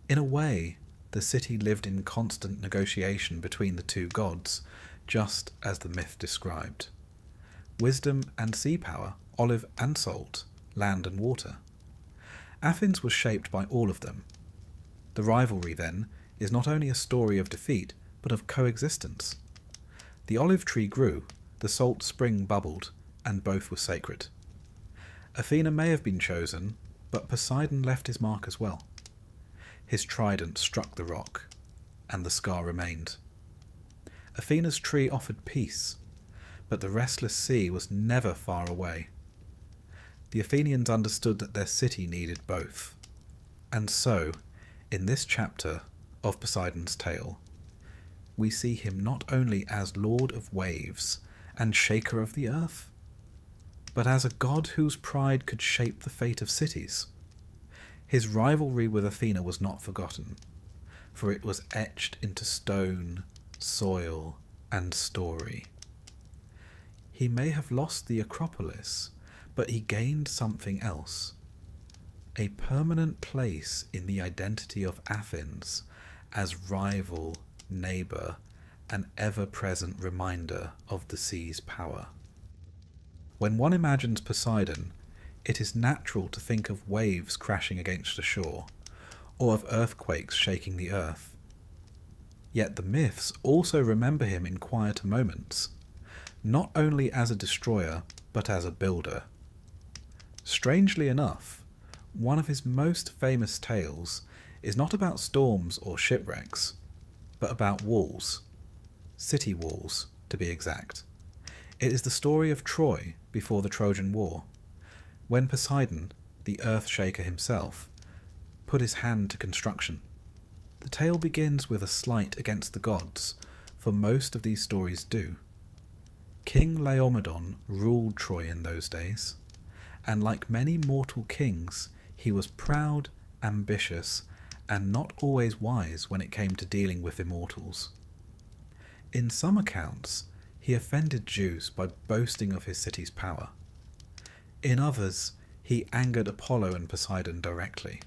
In a way, the city lived in constant negotiation between the two gods, just as the myth described. Wisdom and sea power, olive and salt, land and water. Athens was shaped by all of them. The rivalry, then, is not only a story of defeat, but of coexistence. The olive tree grew, the salt spring bubbled, and both were sacred. Athena may have been chosen, but Poseidon left his mark as well. His trident struck the rock, and the scar remained. Athena's tree offered peace, but the restless sea was never far away. The Athenians understood that their city needed both. And so, in this chapter of Poseidon's tale, we see him not only as lord of waves and shaker of the earth, but as a god whose pride could shape the fate of cities. His rivalry with Athena was not forgotten, for it was etched into stone, soil, and story. He may have lost the Acropolis, but he gained something else. A permanent place in the identity of Athens as rival, neighbour, and ever-present reminder of the sea's power. When one imagines Poseidon, it is natural to think of waves crashing against the shore, or of earthquakes shaking the earth. Yet the myths also remember him in quieter moments, not only as a destroyer, but as a builder. Strangely enough, one of his most famous tales is not about storms or shipwrecks, but about walls. City walls, to be exact. It is the story of Troy before the Trojan War, when Poseidon, the earth-shaker himself, put his hand to construction. The tale begins with a slight against the gods, for most of these stories do. King Laomedon ruled Troy in those days, and like many mortal kings, he was proud, ambitious, and not always wise when it came to dealing with immortals. In some accounts, he offended Zeus by boasting of his city's power. In others, he angered Apollo and Poseidon directly.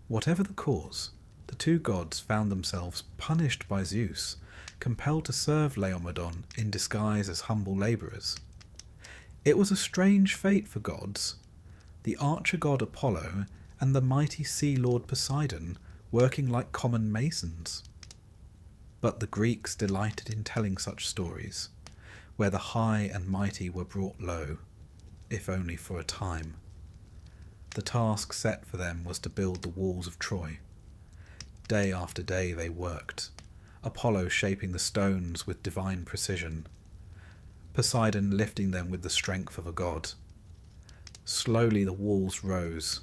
Whatever the cause, the two gods found themselves punished by Zeus, compelled to serve Laomedon in disguise as humble labourers. It was a strange fate for gods, the archer god Apollo and the mighty sea lord Poseidon working like common masons. But the Greeks delighted in telling such stories, where the high and mighty were brought low, if only for a time. The task set for them was to build the walls of Troy. Day after day they worked, Apollo shaping the stones with divine precision, Poseidon lifting them with the strength of a god. Slowly the walls rose,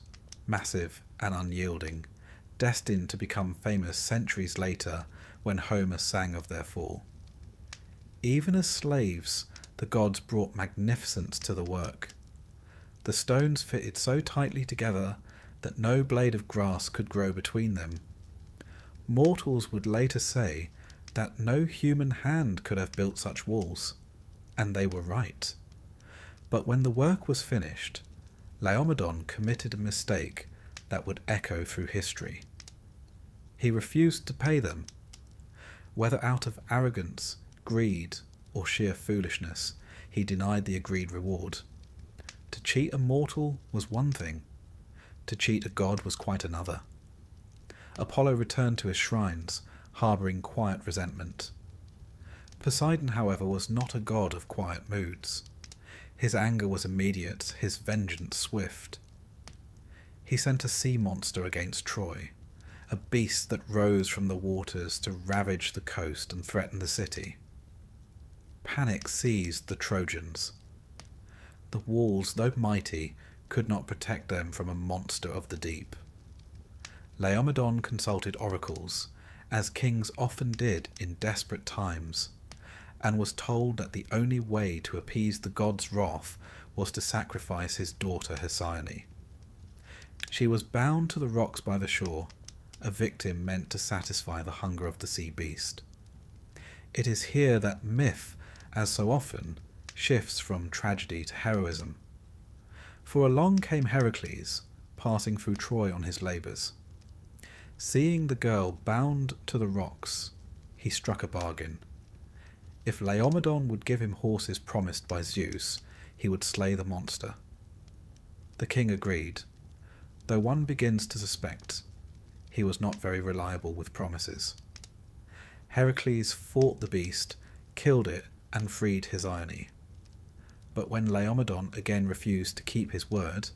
massive and unyielding, destined to become famous centuries later when Homer sang of their fall. Even as slaves, the gods brought magnificence to the work. The stones fitted so tightly together that no blade of grass could grow between them. Mortals would later say that no human hand could have built such walls, and they were right. But when the work was finished, Laomedon committed a mistake that would echo through history. He refused to pay them. Whether out of arrogance, greed, or sheer foolishness, he denied the agreed reward. To cheat a mortal was one thing, to cheat a god was quite another. Apollo returned to his shrines, harbouring quiet resentment. Poseidon, however, was not a god of quiet moods. His anger was immediate, his vengeance swift. He sent a sea monster against Troy, a beast that rose from the waters to ravage the coast and threaten the city. Panic seized the Trojans. The walls, though mighty, could not protect them from a monster of the deep. Laomedon consulted oracles, as kings often did in desperate times, and was told that the only way to appease the god's wrath was to sacrifice his daughter Hesione. She was bound to the rocks by the shore, a victim meant to satisfy the hunger of the sea beast. It is here that myth, as so often, shifts from tragedy to heroism. For along came Heracles, passing through Troy on his labours. Seeing the girl bound to the rocks, he struck a bargain. If Laomedon would give him horses promised by Zeus, he would slay the monster. The king agreed, though one begins to suspect he was not very reliable with promises. Heracles fought the beast, killed it, and freed Hesione. But when Laomedon again refused to keep his word,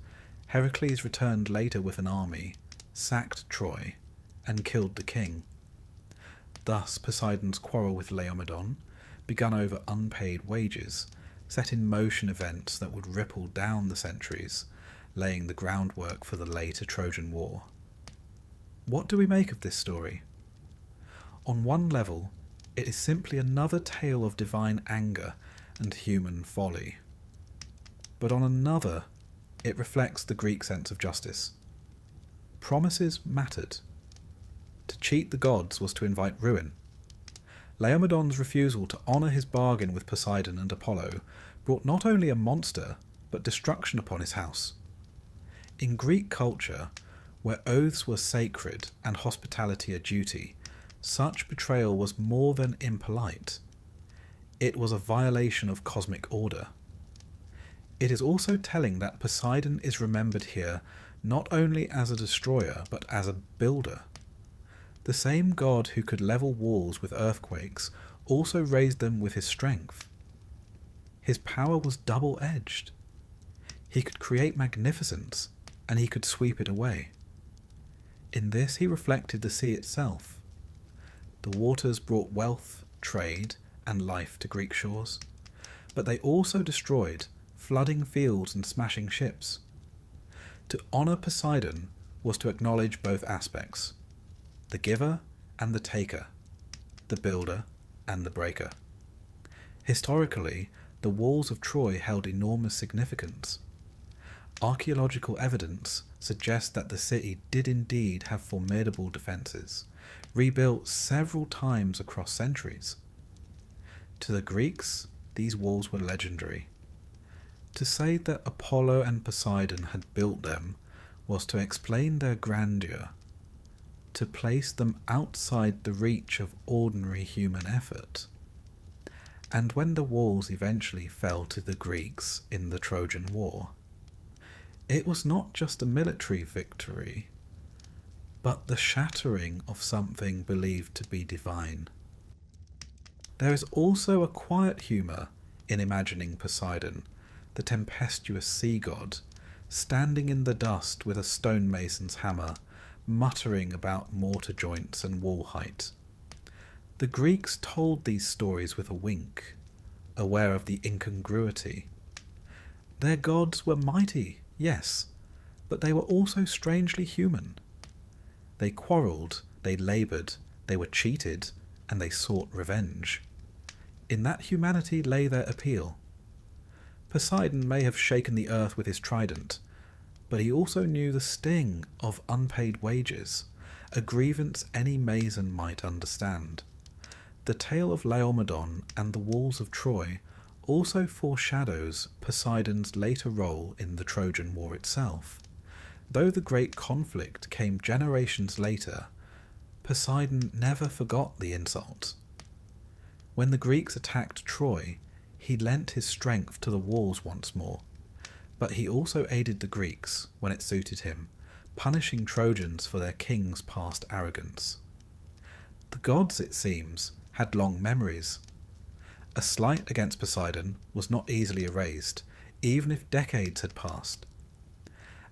Heracles returned later with an army, sacked Troy, and killed the king. Thus Poseidon's quarrel with Laomedon, begun over unpaid wages, set in motion events that would ripple down the centuries, laying the groundwork for the later Trojan War. What do we make of this story? On one level, it is simply another tale of divine anger and human folly. But on another, it reflects the Greek sense of justice. Promises mattered. To cheat the gods was to invite ruin. Laomedon's refusal to honour his bargain with Poseidon and Apollo brought not only a monster, but destruction upon his house. In Greek culture, where oaths were sacred and hospitality a duty, such betrayal was more than impolite. It was a violation of cosmic order. It is also telling that Poseidon is remembered here not only as a destroyer, but as a builder. The same god who could level walls with earthquakes also raised them with his strength. His power was double-edged. He could create magnificence, and he could sweep it away. In this he reflected the sea itself. The waters brought wealth, trade, and life to Greek shores, but they also destroyed, flooding fields and smashing ships. To honour Poseidon was to acknowledge both aspects, the giver and the taker, the builder and the breaker. Historically, the walls of Troy held enormous significance. Archaeological evidence suggests that the city did indeed have formidable defences, rebuilt several times across centuries. To the Greeks, these walls were legendary. To say that Apollo and Poseidon had built them was to explain their grandeur, to place them outside the reach of ordinary human effort. And when the walls eventually fell to the Greeks in the Trojan War, it was not just a military victory, but the shattering of something believed to be divine. There is also a quiet humour in imagining Poseidon, the tempestuous sea god, standing in the dust with a stonemason's hammer, muttering about mortar joints and wall height. The Greeks told these stories with a wink, aware of the incongruity. Their gods were mighty, yes, but they were also strangely human. They quarrelled, they laboured, they were cheated, and they sought revenge. In that humanity lay their appeal. Poseidon may have shaken the earth with his trident, but he also knew the sting of unpaid wages, a grievance any mason might understand. The tale of Laomedon and the walls of Troy also foreshadows Poseidon's later role in the Trojan War itself. Though the great conflict came generations later, Poseidon never forgot the insult. When the Greeks attacked Troy, he lent his strength to the walls once more, but he also aided the Greeks when it suited him, punishing Trojans for their king's past arrogance. The gods, it seems, had long memories. A slight against Poseidon was not easily erased, even if decades had passed.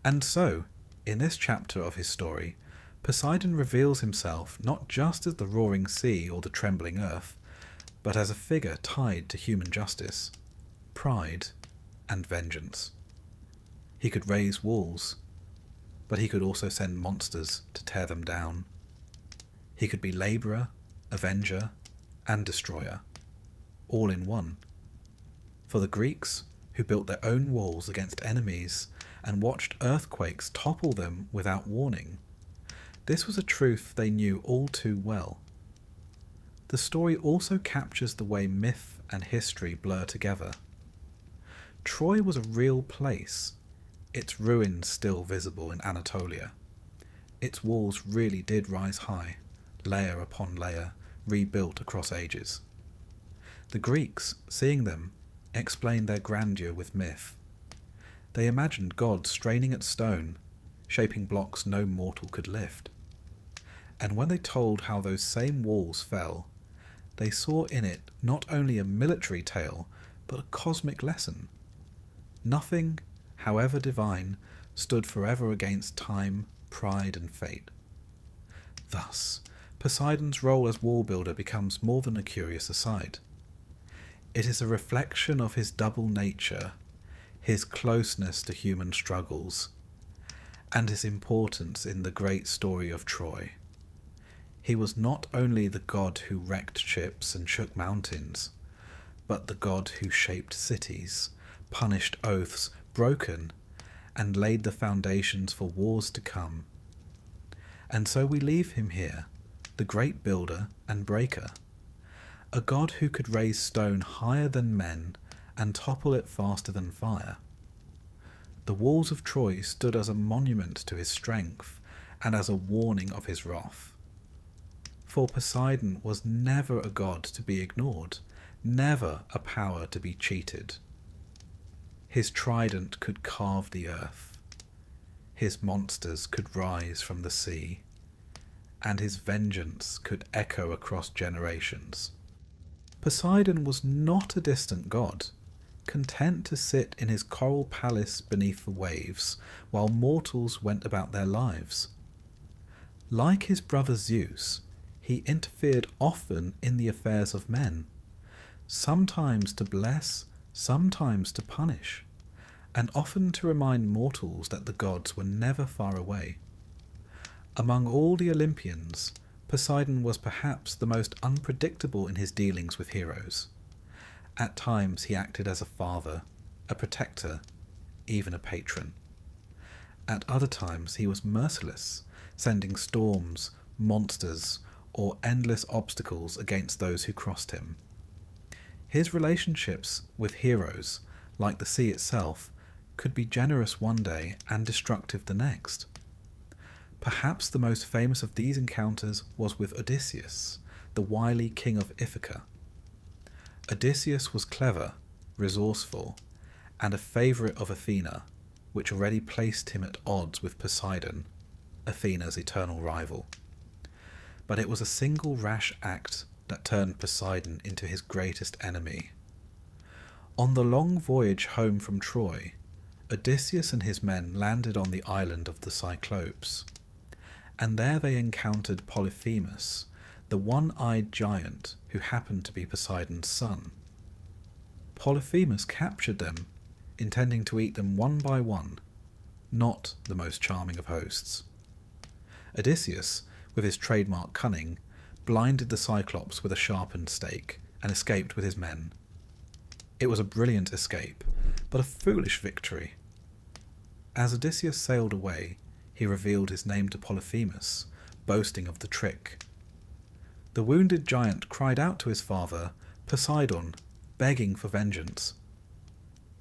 And so, in this chapter of his story, Poseidon reveals himself not just as the roaring sea or the trembling earth, but as a figure tied to human justice, pride, and vengeance. He could raise walls, but he could also send monsters to tear them down. He could be labourer, avenger, and destroyer, all in one. For the Greeks, who built their own walls against enemies and watched earthquakes topple them without warning. This was a truth they knew all too well. The story also captures the way myth and history blur together. Troy was a real place, its ruins still visible in Anatolia. Its walls really did rise high, layer upon layer, rebuilt across ages. The Greeks, seeing them, explained their grandeur with myth. They imagined gods straining at stone, shaping blocks no mortal could lift. And when they told how those same walls fell, they saw in it not only a military tale, but a cosmic lesson. Nothing, however divine, stood forever against time, pride, and fate. Thus, Poseidon's role as wall builder becomes more than a curious aside. It is a reflection of his double nature, his closeness to human struggles, and his importance in the great story of Troy. He was not only the god who wrecked ships and shook mountains, but the god who shaped cities, punished oaths broken, and laid the foundations for wars to come. And so we leave him here, the great builder and breaker, a god who could raise stone higher than men and topple it faster than fire. The walls of Troy stood as a monument to his strength and as a warning of his wrath. For Poseidon was never a god to be ignored, never a power to be cheated. His trident could carve the earth, his monsters could rise from the sea, and his vengeance could echo across generations. Poseidon was not a distant god, content to sit in his coral palace beneath the waves, while mortals went about their lives. Like his brother Zeus, he interfered often in the affairs of men, sometimes to bless, sometimes to punish, and often to remind mortals that the gods were never far away. Among all the Olympians, Poseidon was perhaps the most unpredictable in his dealings with heroes. At times he acted as a father, a protector, even a patron. At other times he was merciless, sending storms, monsters, or endless obstacles against those who crossed him. His relationships with heroes, like the sea itself, could be generous one day and destructive the next. Perhaps the most famous of these encounters was with Odysseus, the wily king of Ithaca. Odysseus was clever, resourceful, and a favourite of Athena, which already placed him at odds with Poseidon, Athena's eternal rival. But it was a single rash act that turned Poseidon into his greatest enemy. On the long voyage home from Troy, Odysseus and his men landed on the island of the Cyclopes, and there they encountered Polyphemus, the one-eyed giant who happened to be Poseidon's son. Polyphemus captured them, intending to eat them one by one, not the most charming of hosts. Odysseus, with his trademark cunning, blinded the Cyclops with a sharpened stake and escaped with his men. It was a brilliant escape, but a foolish victory. As Odysseus sailed away, he revealed his name to Polyphemus, boasting of the trick. The wounded giant cried out to his father, Poseidon, begging for vengeance.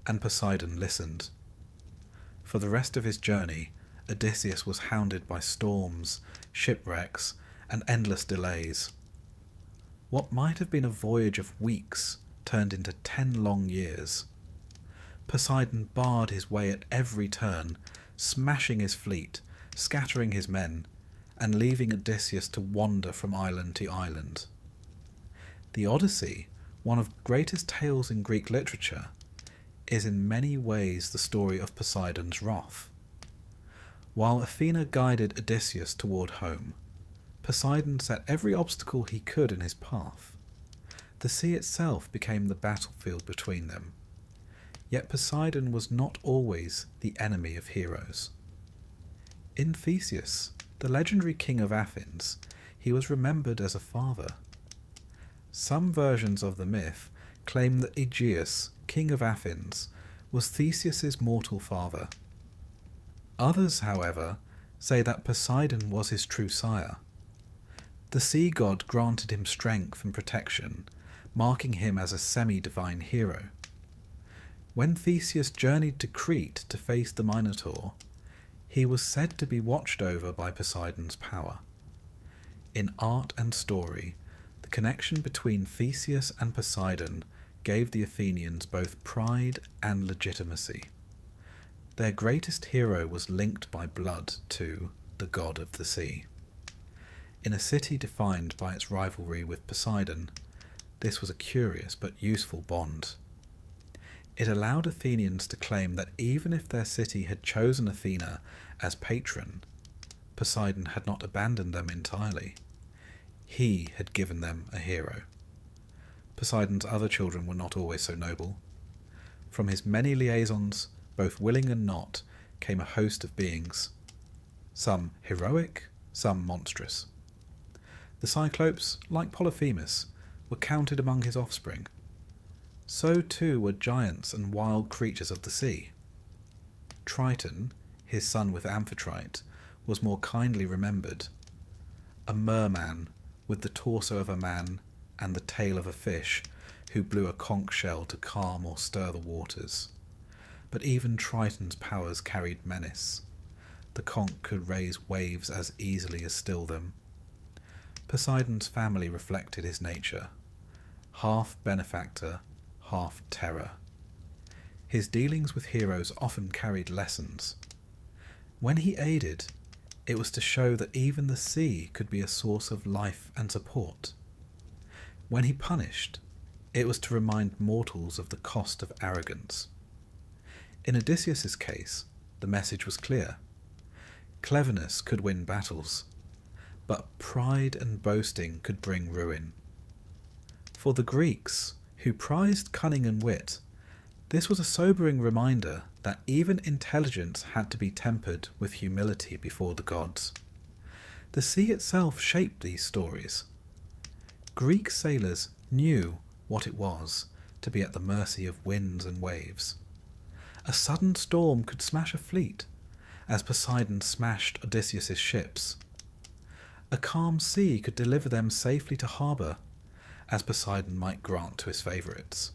And Poseidon listened. For the rest of his journey, Odysseus was hounded by storms, shipwrecks, and endless delays. What might have been a voyage of weeks turned into 10 long years. Poseidon barred his way at every turn, smashing his fleet, scattering his men, and leaving Odysseus to wander from island to island. The Odyssey, one of the greatest tales in Greek literature, is in many ways the story of Poseidon's wrath. While Athena guided Odysseus toward home, Poseidon set every obstacle he could in his path. The sea itself became the battlefield between them. Yet Poseidon was not always the enemy of heroes. In Theseus, the legendary king of Athens, he was remembered as a father. Some versions of the myth claim that Aegeus, king of Athens, was Theseus's mortal father. Others, however, say that Poseidon was his true sire. The sea god granted him strength and protection, marking him as a semi-divine hero. When Theseus journeyed to Crete to face the Minotaur, he was said to be watched over by Poseidon's power. In art and story, the connection between Theseus and Poseidon gave the Athenians both pride and legitimacy. Their greatest hero was linked by blood to the god of the sea. In a city defined by its rivalry with Poseidon, this was a curious but useful bond. It allowed Athenians to claim that even if their city had chosen Athena as patron, Poseidon had not abandoned them entirely. He had given them a hero. Poseidon's other children were not always so noble. From his many liaisons, both willing and not, came a host of beings, some heroic, some monstrous. The Cyclopes, like Polyphemus, were counted among his offspring. So too were giants and wild creatures of the sea. Triton, his son with Amphitrite, was more kindly remembered. A merman with the torso of a man and the tail of a fish, who blew a conch shell to calm or stir the waters. But even Triton's powers carried menace. The conch could raise waves as easily as still them. Poseidon's family reflected his nature, half benefactor, half terror. His dealings with heroes often carried lessons. When he aided, it was to show that even the sea could be a source of life and support. When he punished, it was to remind mortals of the cost of arrogance. In Odysseus's case, the message was clear. Cleverness could win battles, but pride and boasting could bring ruin. For the Greeks, who prized cunning and wit, this was a sobering reminder that even intelligence had to be tempered with humility before the gods. The sea itself shaped these stories. Greek sailors knew what it was to be at the mercy of winds and waves. A sudden storm could smash a fleet, as Poseidon smashed Odysseus's ships. A calm sea could deliver them safely to harbour, as Poseidon might grant to his favourites.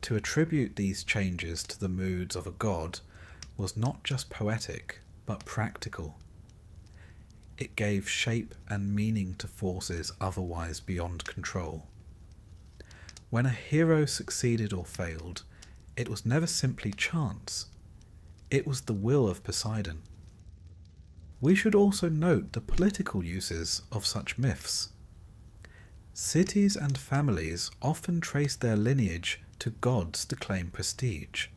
To attribute these changes to the moods of a god was not just poetic, but practical. It gave shape and meaning to forces otherwise beyond control. When a hero succeeded or failed, it was never simply chance. It was the will of Poseidon. We should also note the political uses of such myths. Cities and families often trace their lineage to gods to claim prestige.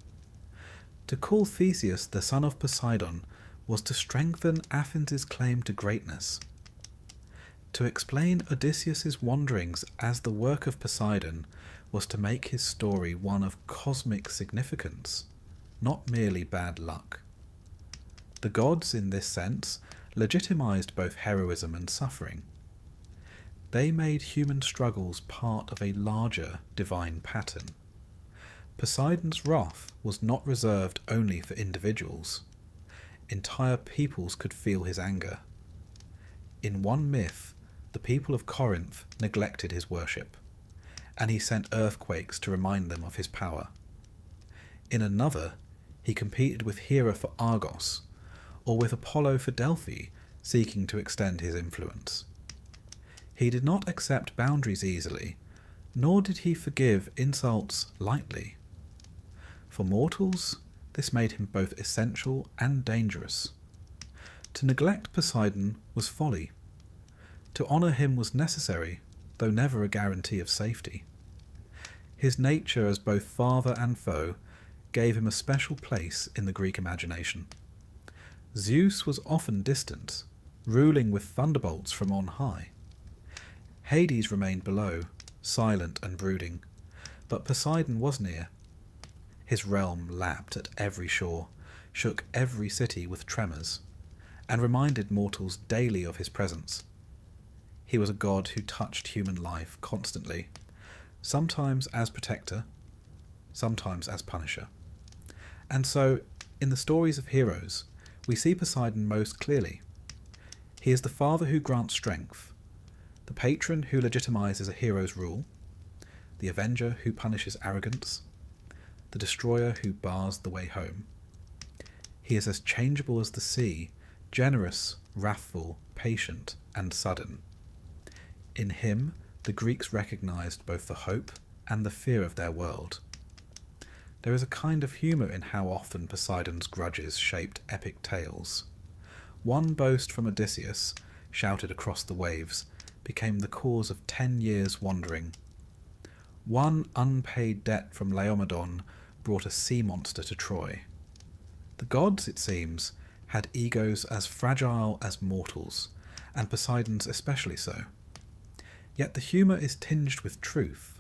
To call Theseus the son of Poseidon was to strengthen Athens' claim to greatness. To explain Odysseus's wanderings as the work of Poseidon was to make his story one of cosmic significance, not merely bad luck. The gods, in this sense, legitimized both heroism and suffering. They made human struggles part of a larger divine pattern. Poseidon's wrath was not reserved only for individuals. Entire peoples could feel his anger. In one myth, the people of Corinth neglected his worship, and he sent earthquakes to remind them of his power. In another, he competed with Hera for Argos, or with Apollo for Delphi, seeking to extend his influence. He did not accept boundaries easily, nor did he forgive insults lightly. For mortals, this made him both essential and dangerous. To neglect Poseidon was folly. To honour him was necessary, though never a guarantee of safety. His nature as both father and foe gave him a special place in the Greek imagination. Zeus was often distant, ruling with thunderbolts from on high. Hades remained below, silent and brooding, but Poseidon was near. His realm lapped at every shore, shook every city with tremors, and reminded mortals daily of his presence. He was a god who touched human life constantly, sometimes as protector, sometimes as punisher. And so, in the stories of heroes, we see Poseidon most clearly. He is the father who grants strength, the patron who legitimizes a hero's rule, the avenger who punishes arrogance, the destroyer who bars the way home. He is as changeable as the sea, generous, wrathful, patient, and sudden. In him, the Greeks recognized both the hope and the fear of their world. There is a kind of humour in how often Poseidon's grudges shaped epic tales. One boast from Odysseus, shouted across the waves, became the cause of 10 years' wandering. One unpaid debt from Laomedon brought a sea monster to Troy. The gods, it seems, had egos as fragile as mortals, and Poseidon's especially so. Yet the humour is tinged with truth.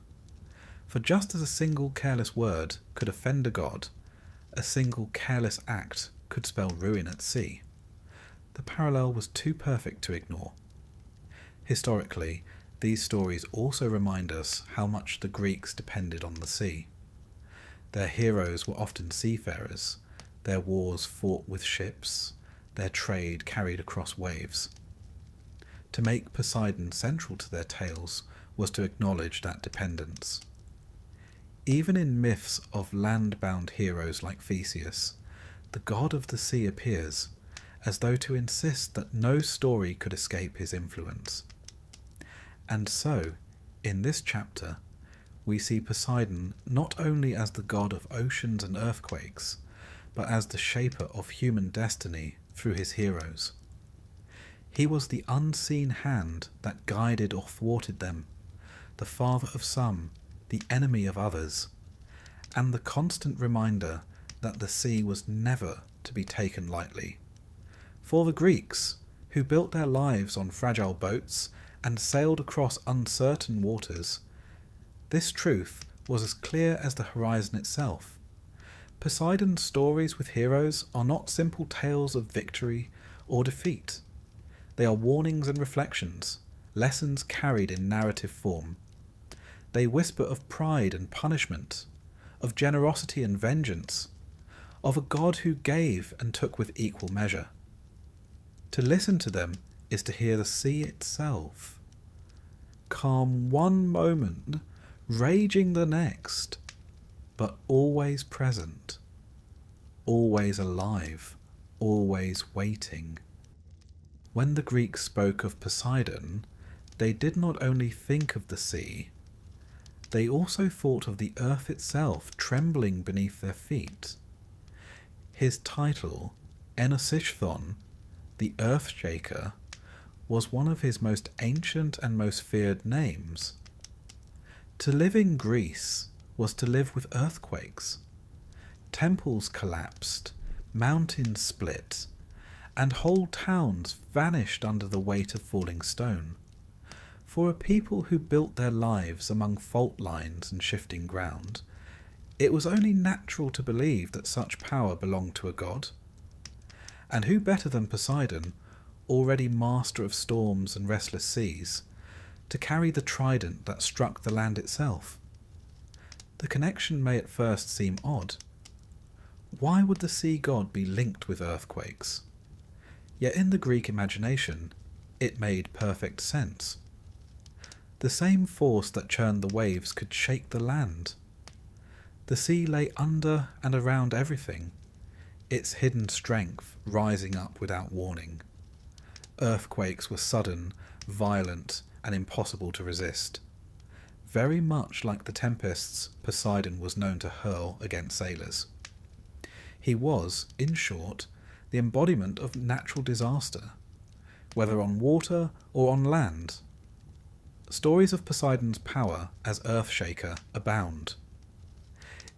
For just as a single careless word could offend a god, a single careless act could spell ruin at sea. The parallel was too perfect to ignore. Historically, these stories also remind us how much the Greeks depended on the sea. Their heroes were often seafarers, their wars fought with ships, their trade carried across waves. To make Poseidon central to their tales was to acknowledge that dependence. Even in myths of land-bound heroes like Theseus, the god of the sea appears, as though to insist that no story could escape his influence. And so, in this chapter, we see Poseidon not only as the god of oceans and earthquakes, but as the shaper of human destiny through his heroes. He was the unseen hand that guided or thwarted them, the father of some, the enemy of others, and the constant reminder that the sea was never to be taken lightly. For the Greeks, who built their lives on fragile boats and sailed across uncertain waters, this truth was as clear as the horizon itself. Poseidon's stories with heroes are not simple tales of victory or defeat. They are warnings and reflections, lessons carried in narrative form. They whisper of pride and punishment, of generosity and vengeance, of a God who gave and took with equal measure. To listen to them is to hear the sea itself, calm one moment, raging the next, but always present, always alive, always waiting. When the Greeks spoke of Poseidon, they did not only think of the sea, they also thought of the earth itself trembling beneath their feet. His title, Enosishthon, the Earth Shaker, was one of his most ancient and most feared names. To live in Greece was to live with earthquakes. Temples collapsed, mountains split, and whole towns vanished under the weight of falling stone. For a people who built their lives among fault lines and shifting ground, it was only natural to believe that such power belonged to a god. And who better than Poseidon, already master of storms and restless seas, to carry the trident that struck the land itself? The connection may at first seem odd. Why would the sea god be linked with earthquakes? Yet in the Greek imagination, it made perfect sense. The same force that churned the waves could shake the land. The sea lay under and around everything, its hidden strength rising up without warning. Earthquakes were sudden, violent, and impossible to resist. Very much like the tempests Poseidon was known to hurl against sailors. He was, in short, the embodiment of natural disaster, whether on water or on land. Stories of Poseidon's power as Earthshaker abound.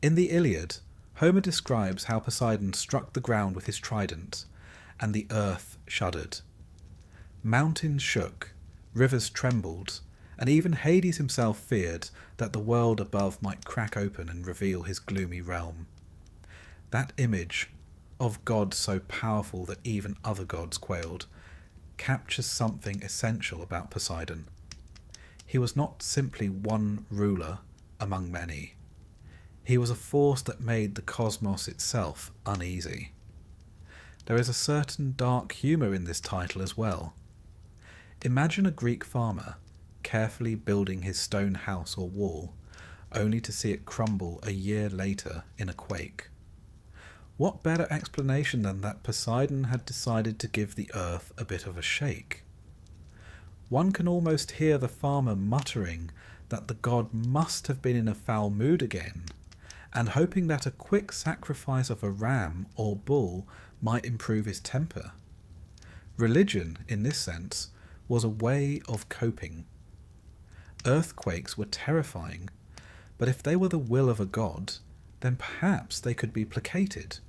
In the Iliad, Homer describes how Poseidon struck the ground with his trident, and the earth shuddered. Mountains shook, rivers trembled, and even Hades himself feared that the world above might crack open and reveal his gloomy realm. That image, of God so powerful that even other gods quailed, captures something essential about Poseidon. He was not simply one ruler among many. He was a force that made the cosmos itself uneasy. There is a certain dark humour in this title as well. Imagine a Greek farmer carefully building his stone house or wall, only to see it crumble a year later in a quake. What better explanation than that Poseidon had decided to give the earth a bit of a shake? One can almost hear the farmer muttering that the god must have been in a foul mood again, and hoping that a quick sacrifice of a ram or bull might improve his temper. Religion, in this sense, was a way of coping. Earthquakes were terrifying, but if they were the will of a god, then perhaps they could be placated.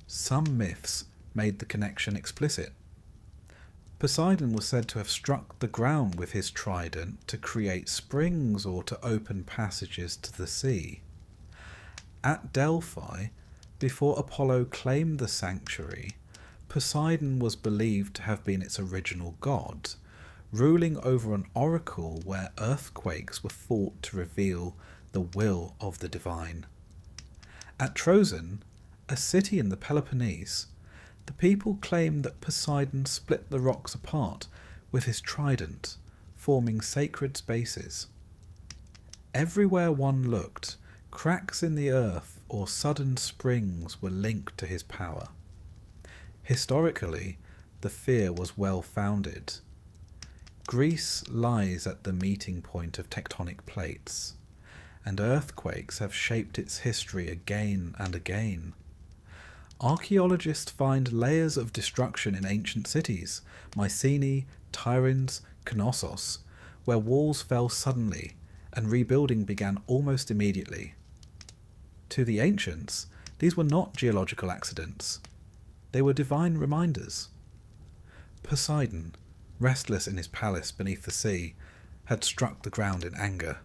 Some myths made the connection explicit. Poseidon was said to have struck the ground with his trident to create springs or to open passages to the sea. At Delphi, before Apollo claimed the sanctuary, Poseidon was believed to have been its original god, ruling over an oracle where earthquakes were thought to reveal the will of the divine. At Trojan, a city in the Peloponnese, the people claimed that Poseidon split the rocks apart with his trident, forming sacred spaces. Everywhere one looked, cracks in the earth or sudden springs were linked to his power. Historically, the fear was well founded. Greece lies at the meeting point of tectonic plates, and earthquakes have shaped its history again and again. Archaeologists find layers of destruction in ancient cities, Mycenae, Tiryns, Knossos, where walls fell suddenly and rebuilding began almost immediately. To the ancients, these were not geological accidents. They were divine reminders. Poseidon, restless in his palace beneath the sea, had struck the ground in anger.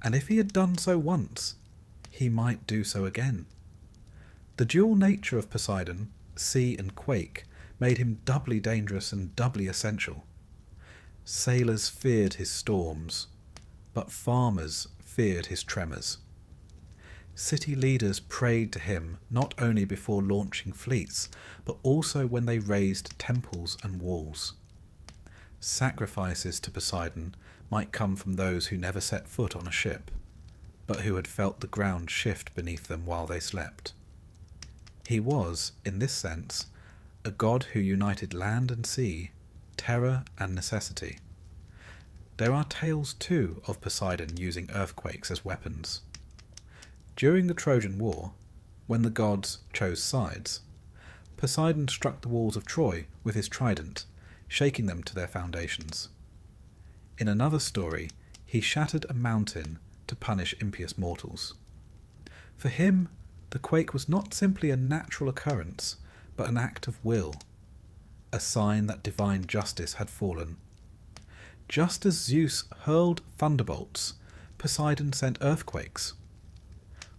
And if he had done so once, he might do so again. The dual nature of Poseidon, sea and quake, made him doubly dangerous and doubly essential. Sailors feared his storms, but farmers feared his tremors. City leaders prayed to him not only before launching fleets, but also when they raised temples and walls. Sacrifices to Poseidon might come from those who never set foot on a ship, but who had felt the ground shift beneath them while they slept. He was, in this sense, a god who united land and sea, terror and necessity. There are tales too of Poseidon using earthquakes as weapons. During the Trojan War, when the gods chose sides, Poseidon struck the walls of Troy with his trident, shaking them to their foundations. In another story, he shattered a mountain to punish impious mortals. For him, the quake was not simply a natural occurrence, but an act of will, a sign that divine justice had fallen. Just as Zeus hurled thunderbolts, Poseidon sent earthquakes.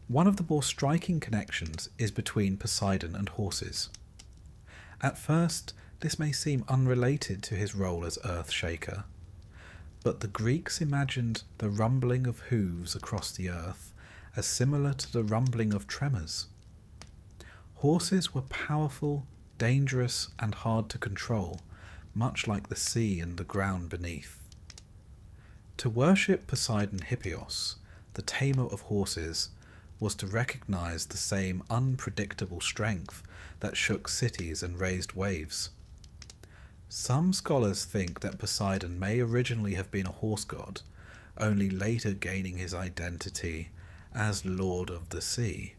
One of the more striking connections is between Poseidon and horses. At first, this may seem unrelated to his role as earth shaker, but the Greeks imagined the rumbling of hooves across the earth as similar to the rumbling of tremors. Horses were powerful, dangerous, and hard to control, much like the sea and the ground beneath. To worship Poseidon Hippios, the tamer of horses, was to recognize the same unpredictable strength that shook cities and raised waves. Some scholars think that Poseidon may originally have been a horse god, only later gaining his identity as Lord of the Sea.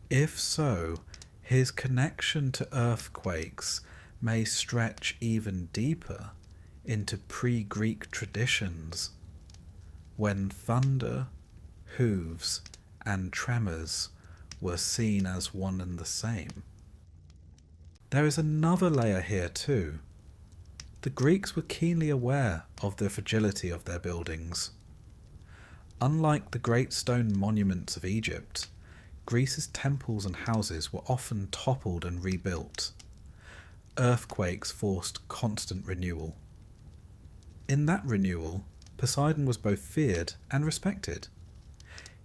If so, his connection to earthquakes may stretch even deeper into pre-Greek traditions, when thunder, hooves, and tremors were seen as one and the same. There is another layer here too. The Greeks were keenly aware of the fragility of their buildings. Unlike the great stone monuments of Egypt, Greece's temples and houses were often toppled and rebuilt. Earthquakes forced constant renewal. In that renewal, Poseidon was both feared and respected.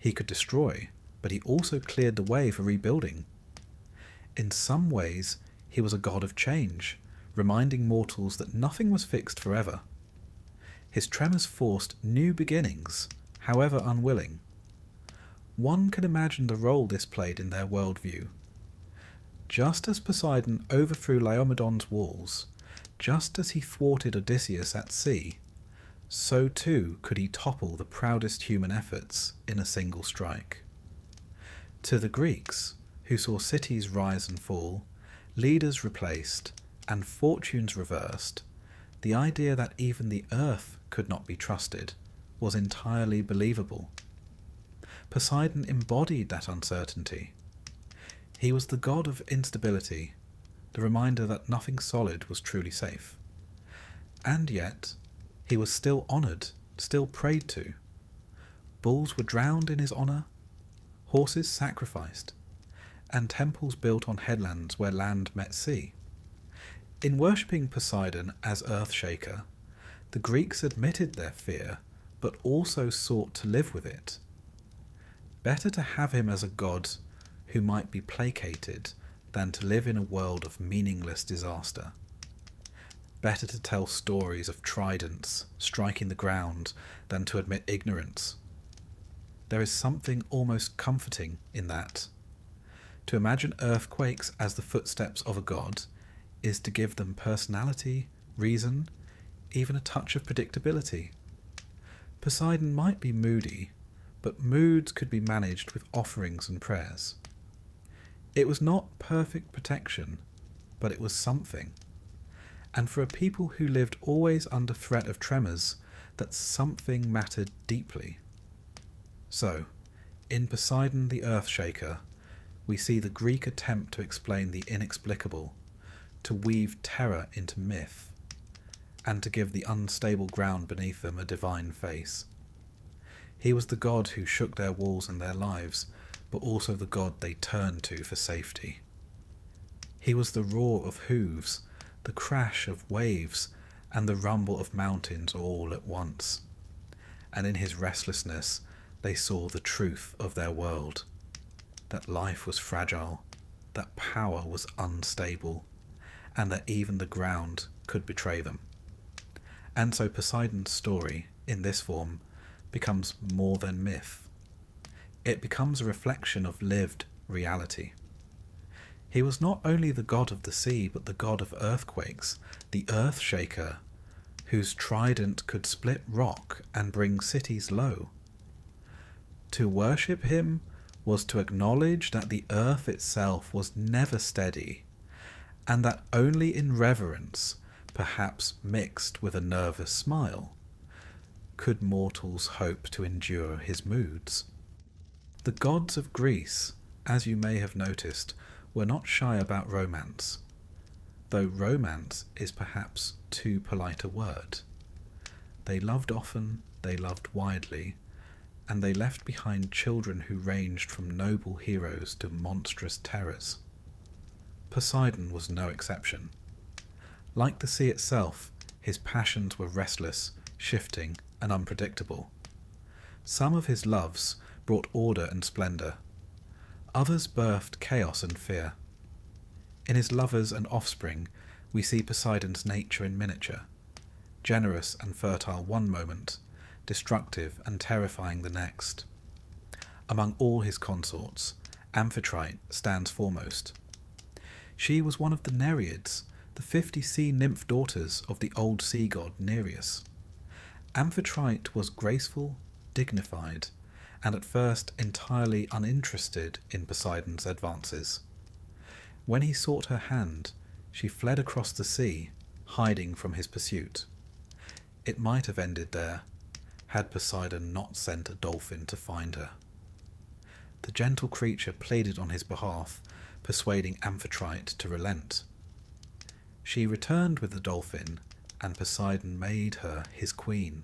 He could destroy, but he also cleared the way for rebuilding. In some ways, he was a god of change, reminding mortals that nothing was fixed forever. His tremors forced new beginnings, however unwilling. One can imagine the role this played in their worldview. Just as Poseidon overthrew Laomedon's walls, just as he thwarted Odysseus at sea, so too could he topple the proudest human efforts in a single strike. To the Greeks, who saw cities rise and fall, leaders replaced, and fortunes reversed, the idea that even the earth could not be trusted was entirely believable. Poseidon embodied that uncertainty. He was the god of instability, the reminder that nothing solid was truly safe. And yet, he was still honoured, still prayed to. Bulls were drowned in his honour, horses sacrificed, and temples built on headlands where land met sea. In worshipping Poseidon as Earthshaker, the Greeks admitted their fear, but also sought to live with it. Better to have him as a god who might be placated than to live in a world of meaningless disaster. Better to tell stories of tridents striking the ground than to admit ignorance. There is something almost comforting in that. To imagine earthquakes as the footsteps of a god is to give them personality, reason, even a touch of predictability. Poseidon might be moody, but moods could be managed with offerings and prayers. It was not perfect protection, but it was something. And for a people who lived always under threat of tremors, that something mattered deeply. So, in Poseidon the Earthshaker, we see the Greek attempt to explain the inexplicable, to weave terror into myth, and to give the unstable ground beneath them a divine face. He was the god who shook their walls and their lives, but also the god they turned to for safety. He was the roar of hooves, the crash of waves, and the rumble of mountains all at once. And in his restlessness they saw the truth of their world, that life was fragile, that power was unstable, and that even the ground could betray them. And so Poseidon's story, in this form, becomes more than myth. It becomes a reflection of lived reality. He was not only the god of the sea, but the god of earthquakes, the Earthshaker, whose trident could split rock and bring cities low. To worship him was to acknowledge that the earth itself was never steady, and that only in reverence, perhaps mixed with a nervous smile, could mortals hope to endure his moods. The gods of Greece, as you may have noticed, were not shy about romance, though romance is perhaps too polite a word. They loved often, they loved widely, and they left behind children who ranged from noble heroes to monstrous terrors. Poseidon was no exception. Like the sea itself, his passions were restless, shifting, and unpredictable. Some of his loves brought order and splendour. Others birthed chaos and fear. In his lovers and offspring, we see Poseidon's nature in miniature, generous and fertile one moment, destructive and terrifying the next. Among all his consorts, Amphitrite stands foremost. She was one of the Nereids, the 50 sea nymph daughters of the old sea god Nereus. Amphitrite was graceful, dignified, and at first entirely uninterested in Poseidon's advances. When he sought her hand, she fled across the sea, hiding from his pursuit. It might have ended there, had Poseidon not sent a dolphin to find her. The gentle creature pleaded on his behalf, persuading Amphitrite to relent. She returned with the dolphin, and Poseidon made her his queen.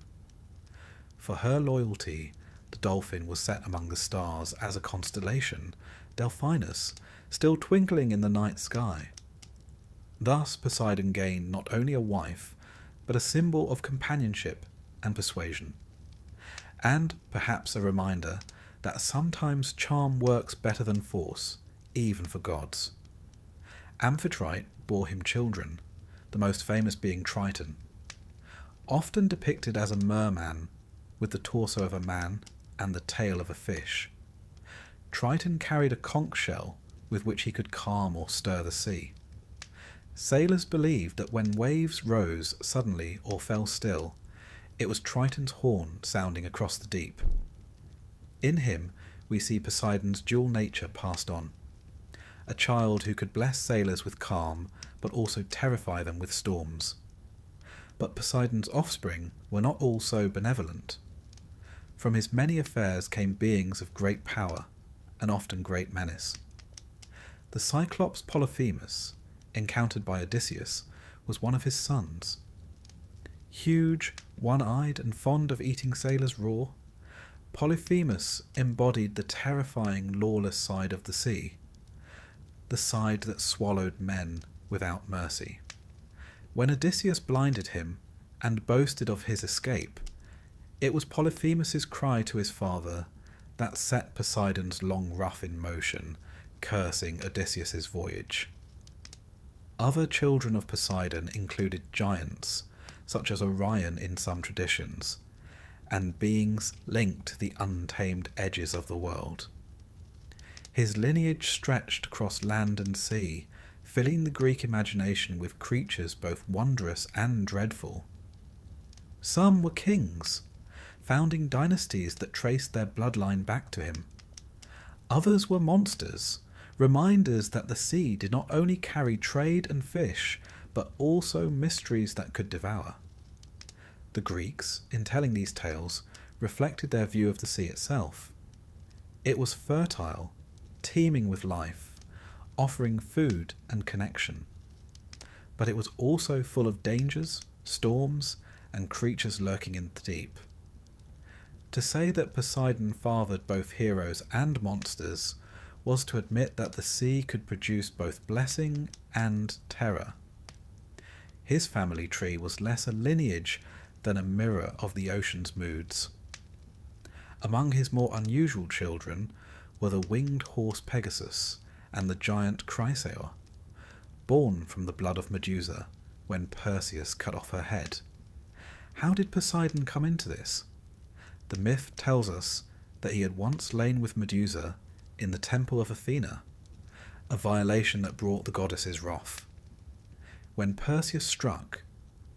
For her loyalty, the dolphin was set among the stars as a constellation, Delphinus, still twinkling in the night sky. Thus Poseidon gained not only a wife, but a symbol of companionship and persuasion, and perhaps a reminder that sometimes charm works better than force, even for gods. Amphitrite bore him children, the most famous being Triton. Often depicted as a merman, with the torso of a man and the tail of a fish, Triton carried a conch shell with which he could calm or stir the sea. Sailors believed that when waves rose suddenly or fell still, it was Triton's horn sounding across the deep. In him we see Poseidon's dual nature passed on, a child who could bless sailors with calm but also terrify them with storms. But Poseidon's offspring were not all so benevolent. From his many affairs came beings of great power and often great menace. The Cyclops Polyphemus, encountered by Odysseus, was one of his sons. Huge, one-eyed and fond of eating sailors raw, Polyphemus embodied the terrifying, lawless side of the sea, the side that swallowed men without mercy. When Odysseus blinded him and boasted of his escape, it was Polyphemus's cry to his father that set Poseidon's long ruff in motion, cursing Odysseus's voyage. Other children of Poseidon included giants, such as Orion in some traditions, and beings linked to the untamed edges of the world. His lineage stretched across land and sea, filling the Greek imagination with creatures both wondrous and dreadful. Some were kings, founding dynasties that traced their bloodline back to him. Others were monsters, reminders that the sea did not only carry trade and fish, but also mysteries that could devour. The Greeks, in telling these tales, reflected their view of the sea itself. It was fertile, teeming with life, offering food and connection. But it was also full of dangers, storms, and creatures lurking in the deep. To say that Poseidon fathered both heroes and monsters was to admit that the sea could produce both blessing and terror. His family tree was less a lineage than a mirror of the ocean's moods. Among his more unusual children were the winged horse Pegasus and the giant Chrysaor, born from the blood of Medusa when Perseus cut off her head. How did Poseidon come into this? The myth tells us that he had once lain with Medusa in the temple of Athena, a violation that brought the goddess's wrath. When Perseus struck,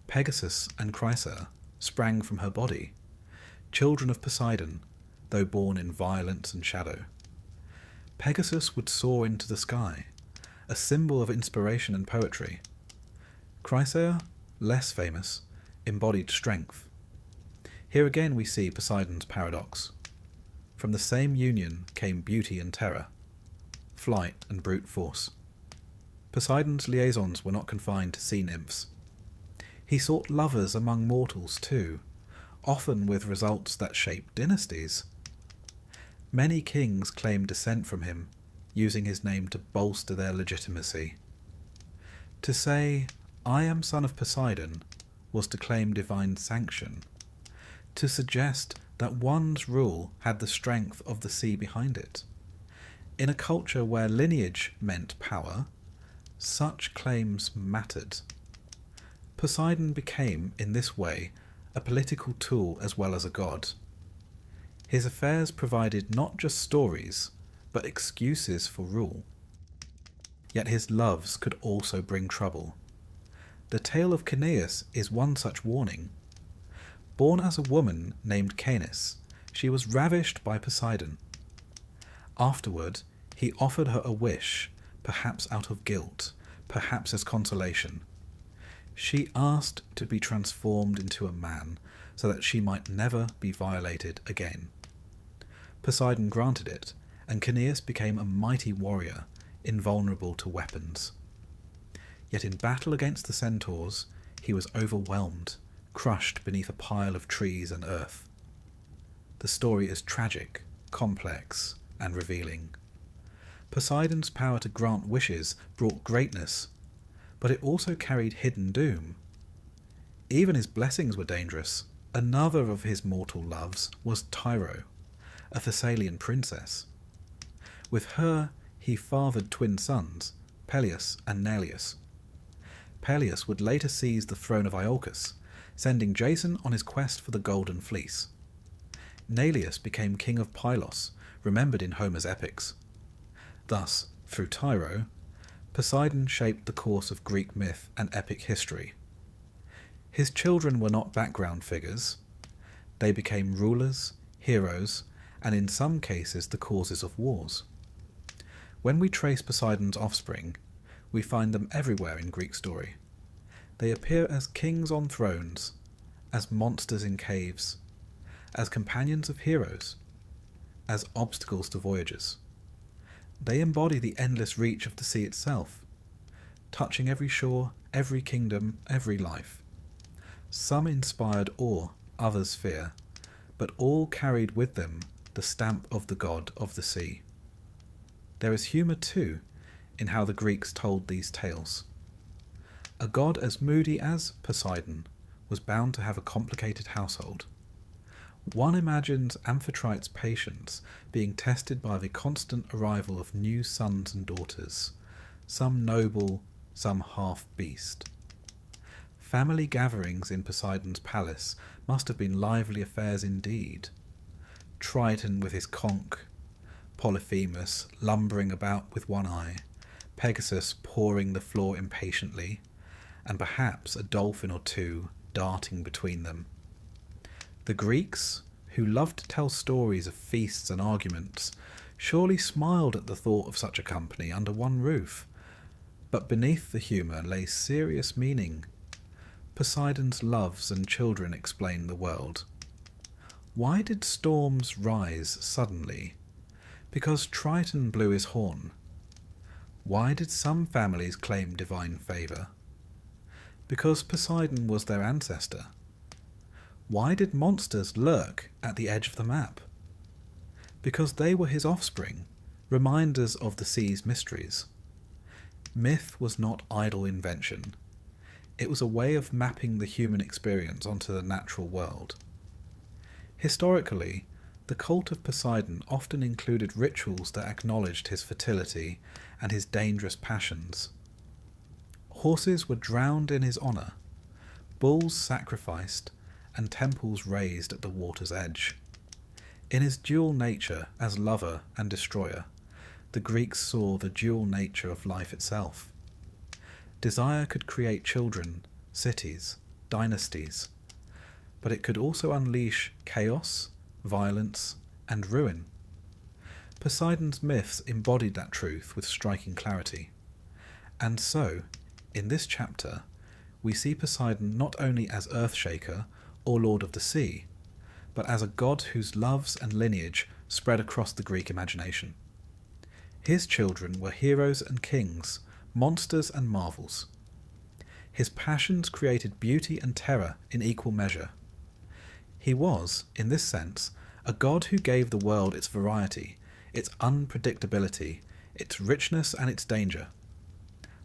Pegasus and Chrysaor sprang from her body, children of Poseidon, though born in violence and shadow. Pegasus would soar into the sky, a symbol of inspiration and poetry. Chrysaor, less famous, embodied strength. Here again we see Poseidon's paradox. From the same union came beauty and terror, flight and brute force. Poseidon's liaisons were not confined to sea nymphs. He sought lovers among mortals too, often with results that shaped dynasties. Many kings claimed descent from him, using his name to bolster their legitimacy. To say, "I am son of Poseidon," was to claim divine sanction, to suggest that one's rule had the strength of the sea behind it. In a culture where lineage meant power, such claims mattered. Poseidon became, in this way, a political tool as well as a god. His affairs provided not just stories, but excuses for rule. Yet his loves could also bring trouble. The tale of Caeneus is one such warning. Born as a woman named Canis, she was ravished by Poseidon. Afterward, he offered her a wish, perhaps out of guilt, perhaps as consolation. She asked to be transformed into a man, so that she might never be violated again. Poseidon granted it, and Caeneus became a mighty warrior, invulnerable to weapons. Yet in battle against the centaurs, he was overwhelmed, crushed beneath a pile of trees and earth. The story is tragic, complex, and revealing. Poseidon's power to grant wishes brought greatness, but it also carried hidden doom. Even his blessings were dangerous. Another of his mortal loves was Tyro, a Thessalian princess. With her he fathered twin sons, Peleus and Neleus. Peleus would later seize the throne of Iolcus, sending Jason on his quest for the Golden Fleece. Neleus became king of Pylos, remembered in Homer's epics. Thus, through Tyro, Poseidon shaped the course of Greek myth and epic history. His children were not background figures. They became rulers, heroes, and in some cases the causes of wars. When we trace Poseidon's offspring, we find them everywhere in Greek story. They appear as kings on thrones, as monsters in caves, as companions of heroes, as obstacles to voyagers. They embody the endless reach of the sea itself, touching every shore, every kingdom, every life. Some inspired awe, others fear, but all carried with them the stamp of the god of the sea. There is humour too in how the Greeks told these tales. A god as moody as Poseidon was bound to have a complicated household. One imagines Amphitrite's patience being tested by the constant arrival of new sons and daughters, some noble, some half-beast. Family gatherings in Poseidon's palace must have been lively affairs indeed. Triton with his conch, Polyphemus lumbering about with one eye, Pegasus pawing the floor impatiently, and perhaps a dolphin or two darting between them. The Greeks, who loved to tell stories of feasts and arguments, surely smiled at the thought of such a company under one roof. But beneath the humour lay serious meaning. Poseidon's loves and children explained the world. Why did storms rise suddenly? Because Triton blew his horn. Why did some families claim divine favour? Because Poseidon was their ancestor. Why did monsters lurk at the edge of the map? Because they were his offspring, reminders of the sea's mysteries. Myth was not idle invention. It was a way of mapping the human experience onto the natural world. Historically, the cult of Poseidon often included rituals that acknowledged his fertility and his dangerous passions. Horses were drowned in his honour, bulls sacrificed, and temples raised at the water's edge. In his dual nature as lover and destroyer, the Greeks saw the dual nature of life itself. Desire could create children, cities, dynasties, but it could also unleash chaos, violence, and ruin. Poseidon's myths embodied that truth with striking clarity. And so, in this chapter, we see Poseidon not only as Earthshaker or Lord of the Sea, but as a god whose loves and lineage spread across the Greek imagination. His children were heroes and kings, monsters and marvels. His passions created beauty and terror in equal measure. He was, in this sense, a god who gave the world its variety, its unpredictability, its richness and its danger.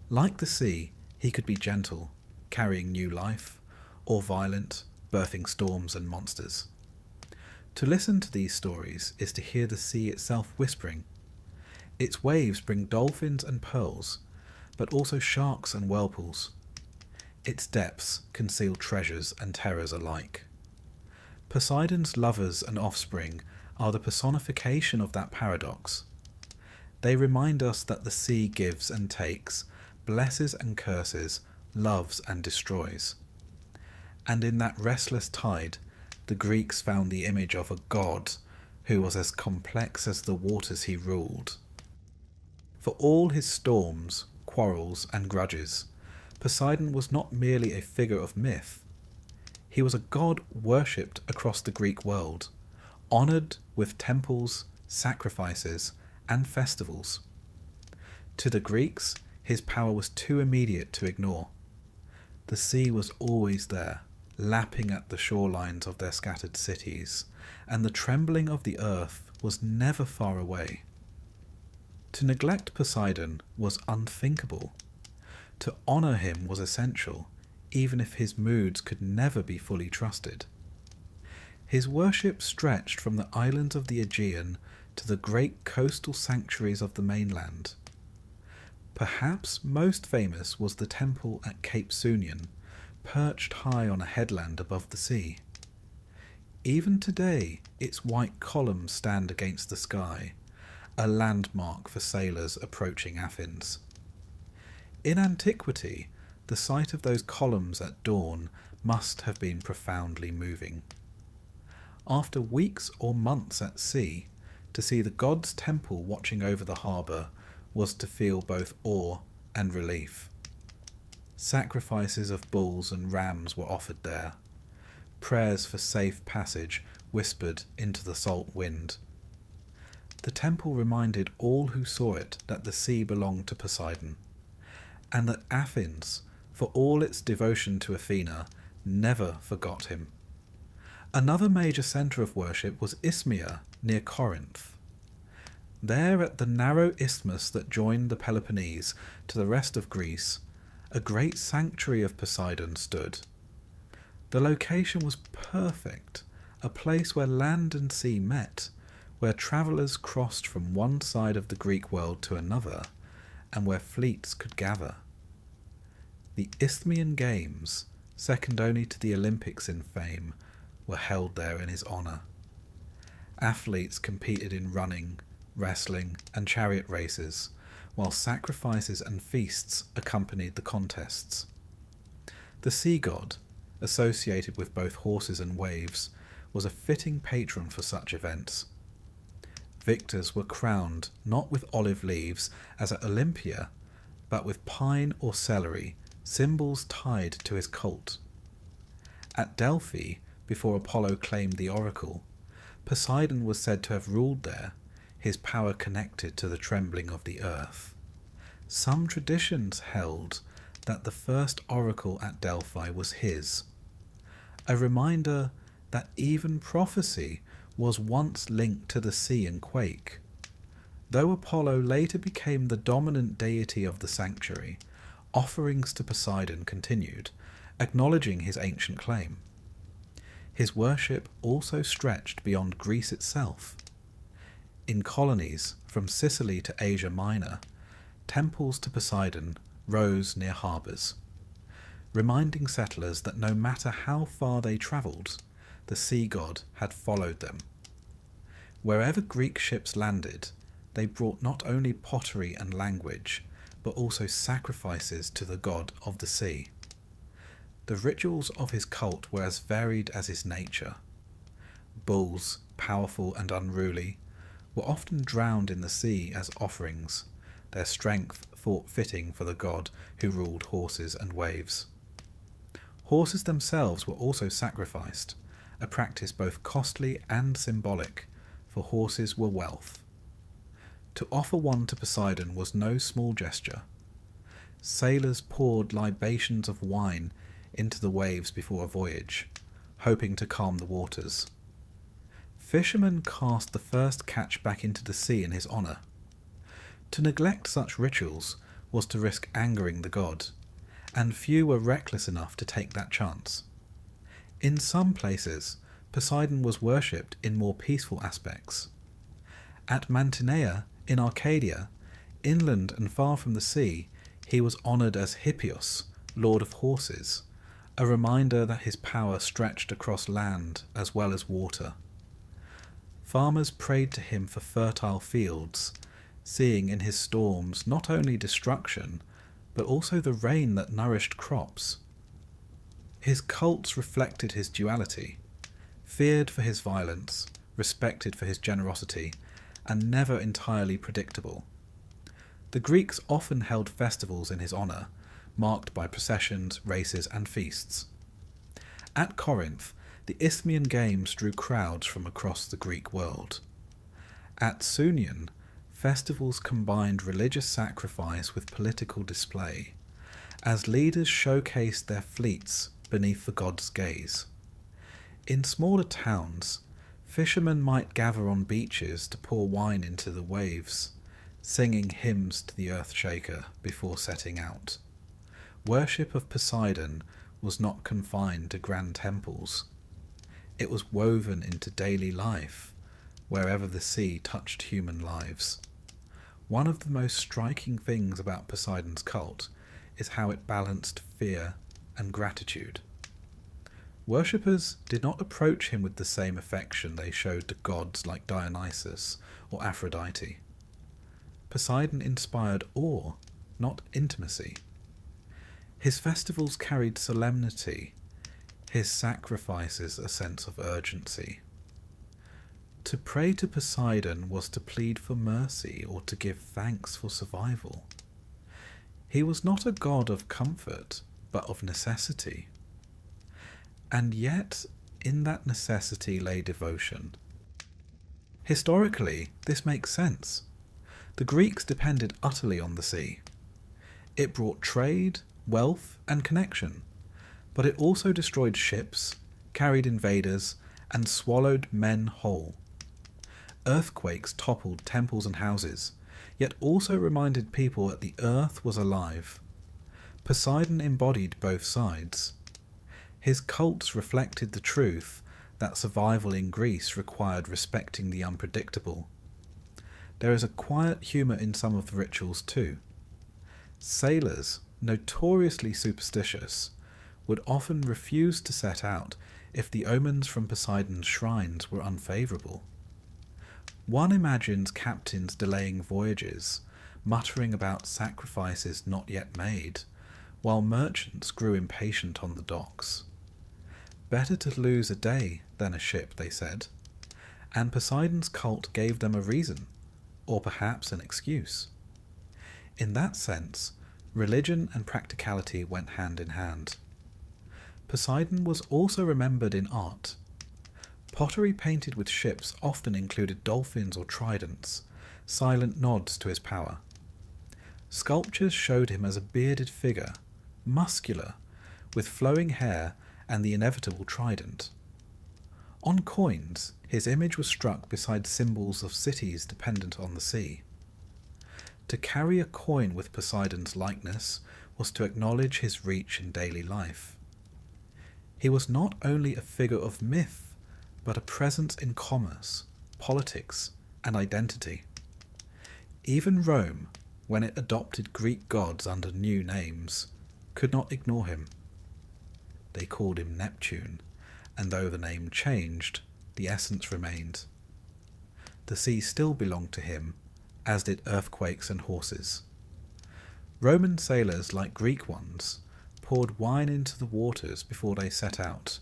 Like the sea, he could be gentle, carrying new life, or violent, birthing storms and monsters. To listen to these stories is to hear the sea itself whispering. Its waves bring dolphins and pearls, but also sharks and whirlpools. Its depths conceal treasures and terrors alike. Poseidon's lovers and offspring are the personification of that paradox. They remind us that the sea gives and takes, blesses and curses, loves and destroys. And in that restless tide, the Greeks found the image of a god who was as complex as the waters he ruled. For all his storms, quarrels, and grudges, Poseidon was not merely a figure of myth. He was a god worshipped across the Greek world, honoured with temples, sacrifices, and festivals. To the Greeks, his power was too immediate to ignore. The sea was always there, lapping at the shorelines of their scattered cities, and the trembling of the earth was never far away. To neglect Poseidon was unthinkable. To honour him was essential, even if his moods could never be fully trusted. His worship stretched from the islands of the Aegean to the great coastal sanctuaries of the mainland. Perhaps most famous was the temple at Cape Sunion, perched high on a headland above the sea. Even today, its white columns stand against the sky, a landmark for sailors approaching Athens. In antiquity, the sight of those columns at dawn must have been profoundly moving. After weeks or months at sea, to see the god's temple watching over the harbour was to feel both awe and relief. Sacrifices of bulls and rams were offered there, prayers for safe passage whispered into the salt wind. The temple reminded all who saw it that the sea belonged to Poseidon, and that Athens, for all its devotion to Athena, never forgot him. Another major centre of worship was Isthmia, near Corinth. There, at the narrow isthmus that joined the Peloponnese to the rest of Greece, a great sanctuary of Poseidon stood. The location was perfect, a place where land and sea met, where travellers crossed from one side of the Greek world to another, and where fleets could gather. The Isthmian Games, second only to the Olympics in fame, were held there in his honour. Athletes competed in running, wrestling, and chariot races, while sacrifices and feasts accompanied the contests. The sea god, associated with both horses and waves, was a fitting patron for such events. Victors were crowned not with olive leaves, as at Olympia, but with pine or celery, symbols tied to his cult. At Delphi, before Apollo claimed the oracle, Poseidon was said to have ruled there, his power connected to the trembling of the earth. Some traditions held that the first oracle at Delphi was his, a reminder that even prophecy was once linked to the sea and quake. Though Apollo later became the dominant deity of the sanctuary, offerings to Poseidon continued, acknowledging his ancient claim. His worship also stretched beyond Greece itself. In colonies from Sicily to Asia Minor, temples to Poseidon rose near harbours, reminding settlers that no matter how far they travelled, the sea god had followed them. Wherever Greek ships landed, they brought not only pottery and language, but also sacrifices to the god of the sea. The rituals of his cult were as varied as his nature. Bulls, powerful and unruly, were often drowned in the sea as offerings, their strength thought fitting for the god who ruled horses and waves. Horses themselves were also sacrificed, a practice both costly and symbolic, for horses were wealth. To offer one to Poseidon was no small gesture. Sailors poured libations of wine into the waves before a voyage, hoping to calm the waters. Fishermen cast the first catch back into the sea in his honour. To neglect such rituals was to risk angering the god, and few were reckless enough to take that chance. In some places, Poseidon was worshipped in more peaceful aspects. At Mantinea, in Arcadia, inland and far from the sea, he was honoured as Hippias, lord of horses, a reminder that his power stretched across land as well as water. Farmers prayed to him for fertile fields, seeing in his storms not only destruction, but also the rain that nourished crops. His cults reflected his duality, feared for his violence, respected for his generosity, and never entirely predictable. The Greeks often held festivals in his honour, marked by processions, races, and feasts. At Corinth, the Isthmian Games drew crowds from across the Greek world. At Sunion, festivals combined religious sacrifice with political display, as leaders showcased their fleets beneath the god's gaze. In smaller towns, fishermen might gather on beaches to pour wine into the waves, singing hymns to the earth-shaker before setting out. Worship of Poseidon was not confined to grand temples. It was woven into daily life, wherever the sea touched human lives. One of the most striking things about Poseidon's cult is how it balanced fear and gratitude. Worshippers did not approach him with the same affection they showed to gods like Dionysus or Aphrodite. Poseidon inspired awe, not intimacy. His festivals carried solemnity, his sacrifices a sense of urgency. To pray to Poseidon was to plead for mercy or to give thanks for survival. He was not a god of comfort, but of necessity. And yet, in that necessity lay devotion. Historically, this makes sense. The Greeks depended utterly on the sea. It brought trade, wealth, and connection, but it also destroyed ships, carried invaders, and swallowed men whole. Earthquakes toppled temples and houses, yet also reminded people that the earth was alive. Poseidon embodied both sides. His cults reflected the truth that survival in Greece required respecting the unpredictable. There is a quiet humour in some of the rituals too. Sailors, notoriously superstitious, would often refuse to set out if the omens from Poseidon's shrines were unfavourable. One imagines captains delaying voyages, muttering about sacrifices not yet made, while merchants grew impatient on the docks. Better to lose a day than a ship, they said, and Poseidon's cult gave them a reason, or perhaps an excuse. In that sense, religion and practicality went hand in hand. Poseidon was also remembered in art. Pottery painted with ships often included dolphins or tridents, silent nods to his power. Sculptures showed him as a bearded figure, muscular, with flowing hair and the inevitable trident. On coins, his image was struck beside symbols of cities dependent on the sea. To carry a coin with Poseidon's likeness was to acknowledge his reach in daily life. He was not only a figure of myth, but a presence in commerce, politics, and identity. Even Rome, when it adopted Greek gods under new names, could not ignore him. They called him Neptune, and though the name changed, the essence remained. The sea still belonged to him, as did earthquakes and horses. Roman sailors, like Greek ones, poured wine into the waters before they set out.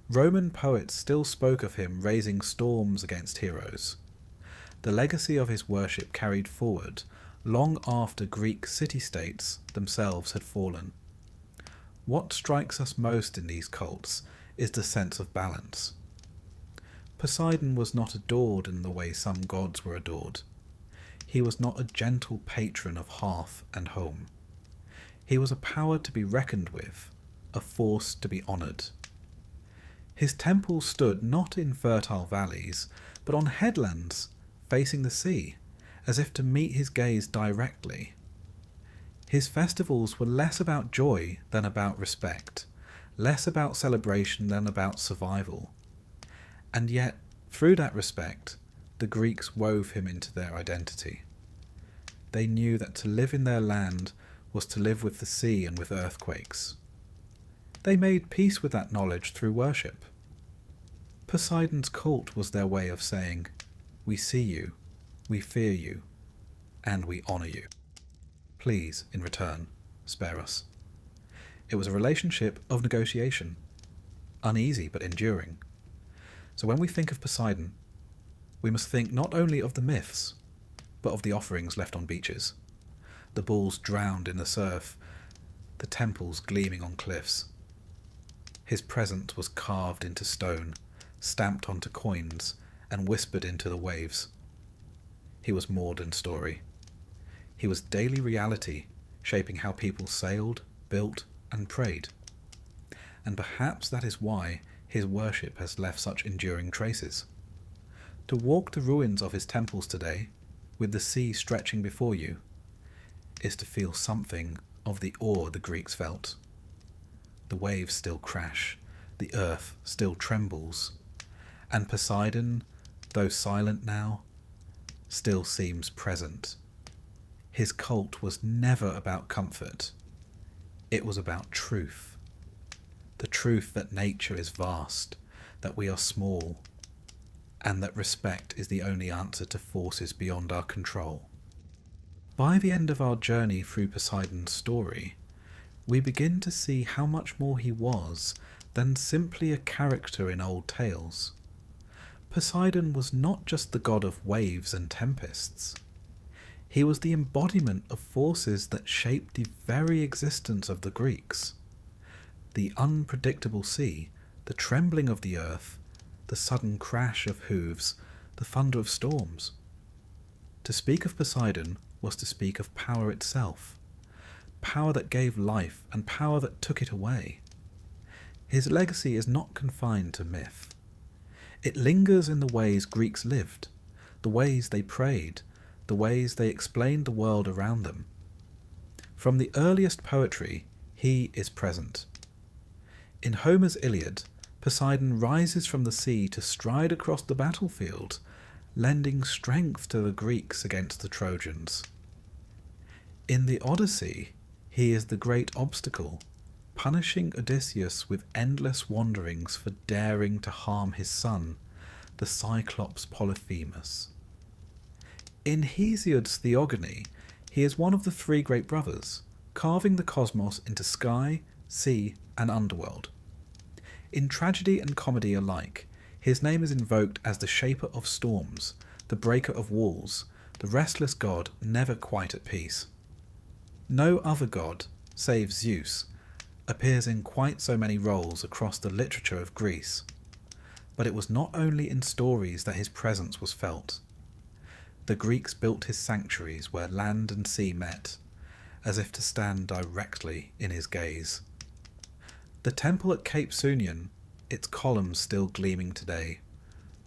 Roman poets still spoke of him raising storms against heroes. The legacy of his worship carried forward long after Greek city-states themselves had fallen. What strikes us most in these cults is the sense of balance. Poseidon was not adored in the way some gods were adored. He was not a gentle patron of hearth and home. He was a power to be reckoned with, a force to be honoured. His temples stood not in fertile valleys, but on headlands facing the sea, as if to meet his gaze directly. His festivals were less about joy than about respect, less about celebration than about survival. And yet, through that respect, the Greeks wove him into their identity. They knew that to live in their land was to live with the sea and with earthquakes. They made peace with that knowledge through worship. Poseidon's cult was their way of saying, "We see you, we fear you, and we honour you. Please, in return, spare us." It was a relationship of negotiation, uneasy but enduring. So when we think of Poseidon, we must think not only of the myths, but of the offerings left on beaches, the bulls drowned in the surf, the temples gleaming on cliffs. His presence was carved into stone, stamped onto coins, and whispered into the waves. He was more than story. He was daily reality, shaping how people sailed, built, and prayed. And perhaps that is why his worship has left such enduring traces. To walk the ruins of his temples today, with the sea stretching before you, is to feel something of the awe the Greeks felt. The waves still crash, the earth still trembles, and Poseidon, though silent now, still seems present. His cult was never about comfort. It was about truth. The truth that nature is vast, that we are small, and that respect is the only answer to forces beyond our control. By the end of our journey through Poseidon's story, we begin to see how much more he was than simply a character in old tales. Poseidon was not just the god of waves and tempests. He was the embodiment of forces that shaped the very existence of the Greeks. The unpredictable sea, the trembling of the earth, the sudden crash of hooves, the thunder of storms. To speak of Poseidon was to speak of power itself, power that gave life and power that took it away. His legacy is not confined to myth. It lingers in the ways Greeks lived, the ways they prayed, the ways they explained the world around them. From the earliest poetry, he is present. In Homer's Iliad, Poseidon rises from the sea to stride across the battlefield, lending strength to the Greeks against the Trojans. In the Odyssey, he is the great obstacle, punishing Odysseus with endless wanderings for daring to harm his son, the Cyclops Polyphemus. In Hesiod's Theogony, he is one of the three great brothers, carving the cosmos into sky, sea, and underworld. In tragedy and comedy alike, his name is invoked as the shaper of storms, the breaker of walls, the restless god never quite at peace. No other god, save Zeus, appears in quite so many roles across the literature of Greece. But it was not only in stories that his presence was felt. The Greeks built his sanctuaries where land and sea met, as if to stand directly in his gaze. The temple at Cape Sunion, its columns still gleaming today,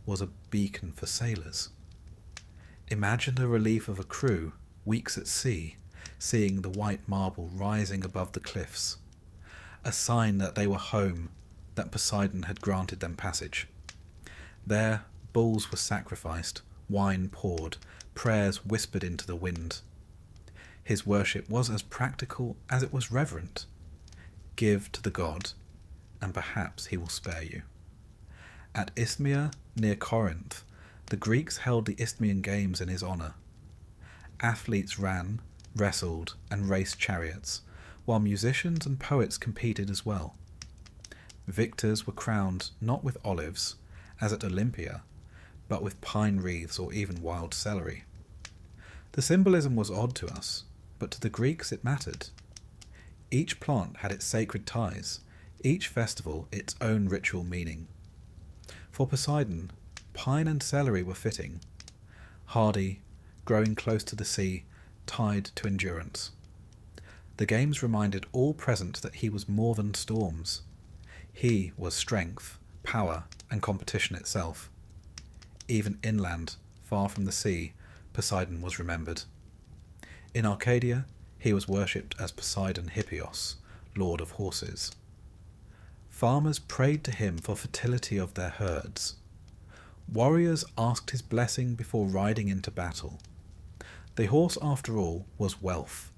was a beacon for sailors. Imagine the relief of a crew, weeks at sea, seeing the white marble rising above the cliffs, a sign that they were home, that Poseidon had granted them passage. There, bulls were sacrificed, wine poured, prayers whispered into the wind. His worship was as practical as it was reverent. Give to the god, and perhaps he will spare you. At Isthmia, near Corinth, the Greeks held the Isthmian Games in his honour. Athletes ran, wrestled, and raced chariots, while musicians and poets competed as well. Victors were crowned not with olives, as at Olympia, but with pine wreaths or even wild celery. The symbolism was odd to us, but to the Greeks it mattered. Each plant had its sacred ties, each festival its own ritual meaning. For Poseidon, pine and celery were fitting, hardy, growing close to the sea, tied to endurance. The games reminded all present that he was more than storms. He was strength, power, and competition itself. Even inland, far from the sea, Poseidon was remembered. In Arcadia, he was worshipped as Poseidon Hippios, lord of horses. Farmers prayed to him for fertility of their herds. Warriors asked his blessing before riding into battle. The horse, after all, was wealth.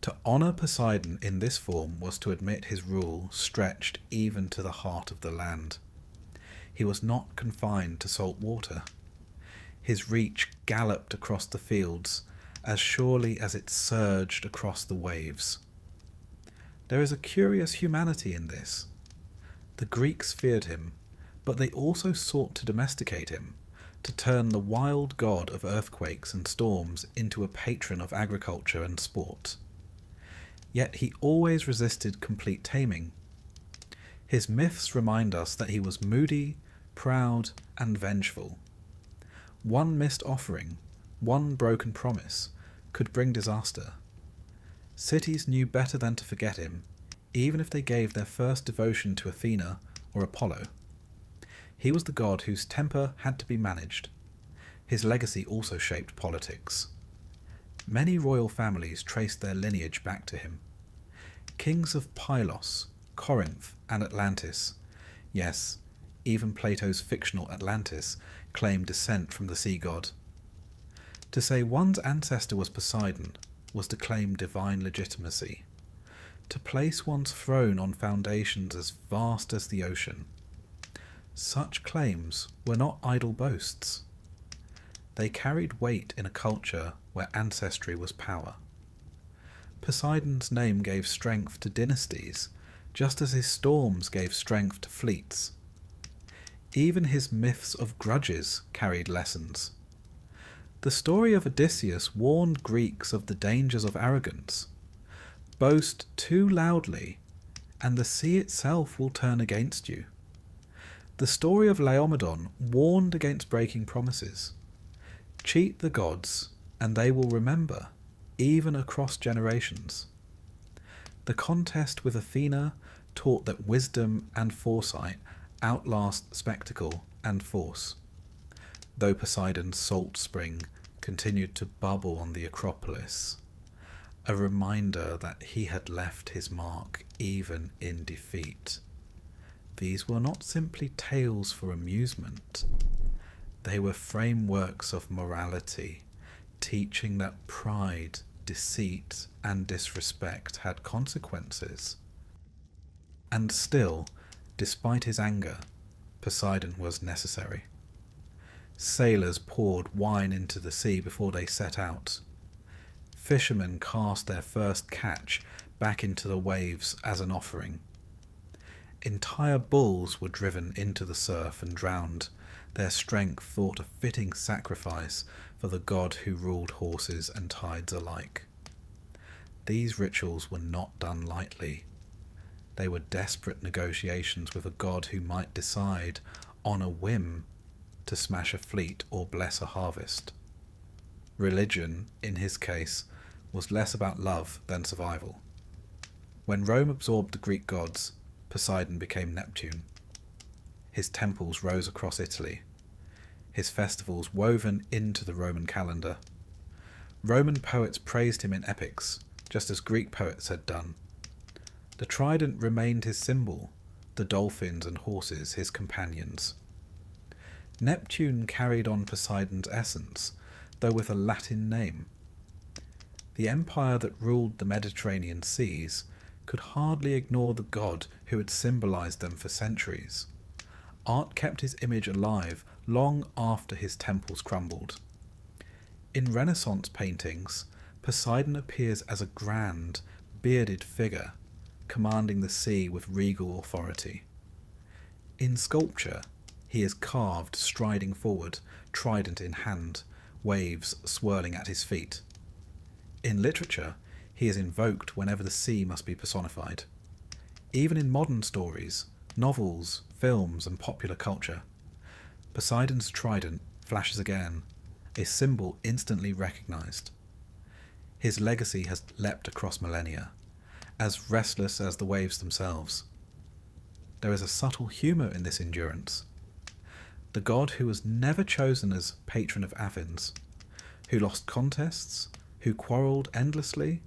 To honour Poseidon in this form was to admit his rule stretched even to the heart of the land. He was not confined to salt water. His reach galloped across the fields as surely as it surged across the waves. There is a curious humanity in this. The Greeks feared him, but they also sought to domesticate him, to turn the wild god of earthquakes and storms into a patron of agriculture and sport. Yet he always resisted complete taming. His myths remind us that he was moody, proud, and vengeful. One missed offering, one broken promise, could bring disaster. Cities knew better than to forget him, even if they gave their first devotion to Athena or Apollo. He was the god whose temper had to be managed. His legacy also shaped politics. Many royal families traced their lineage back to him. Kings of Pylos, Corinth, and Atlantis Yes, even Plato's fictional Atlantis claimed descent from the sea god. To say one's ancestor was Poseidon was to claim divine legitimacy, to place one's throne on foundations as vast as the ocean. Such claims were not idle boasts. They carried weight in a culture where ancestry was power. Poseidon's name gave strength to dynasties, just as his storms gave strength to fleets. Even his myths of grudges carried lessons. The story of Odysseus warned Greeks of the dangers of arrogance. Boast too loudly, and the sea itself will turn against you. The story of Laomedon warned against breaking promises. Cheat the gods, and they will remember, even across generations. The contest with Athena taught that wisdom and foresight outlast spectacle and force. Though Poseidon's salt spring continued to bubble on the Acropolis, a reminder that he had left his mark even in defeat. These were not simply tales for amusement. They were frameworks of morality, teaching that pride, deceit, and disrespect had consequences. And still, despite his anger, Poseidon was necessary. Sailors poured wine into the sea before they set out. Fishermen cast their first catch back into the waves as an offering. Entire bulls were driven into the surf and drowned, their strength thought a fitting sacrifice for the god who ruled horses and tides alike. These rituals were not done lightly. They were desperate negotiations with a god who might decide, on a whim, to smash a fleet or bless a harvest. Religion, in his case, was less about love than survival. When Rome absorbed the Greek gods, Poseidon became Neptune. His temples rose across Italy, his festivals woven into the Roman calendar. Roman poets praised him in epics, just as Greek poets had done. The trident remained his symbol, the dolphins and horses his companions. Neptune carried on Poseidon's essence, though with a Latin name. The empire that ruled the Mediterranean seas could hardly ignore the god who had symbolized them for centuries. Art kept his image alive long after his temples crumbled. In Renaissance paintings, Poseidon appears as a grand, bearded figure, commanding the sea with regal authority. In sculpture, he is carved striding forward, trident in hand, waves swirling at his feet. In literature, he is invoked whenever the sea must be personified. Even in modern stories, novels, films, and popular culture, Poseidon's trident flashes again, a symbol instantly recognized. His legacy has leapt across millennia, as restless as the waves themselves. There is a subtle humour in this endurance. The god who was never chosen as patron of Athens, who lost contests, who quarrelled endlessly,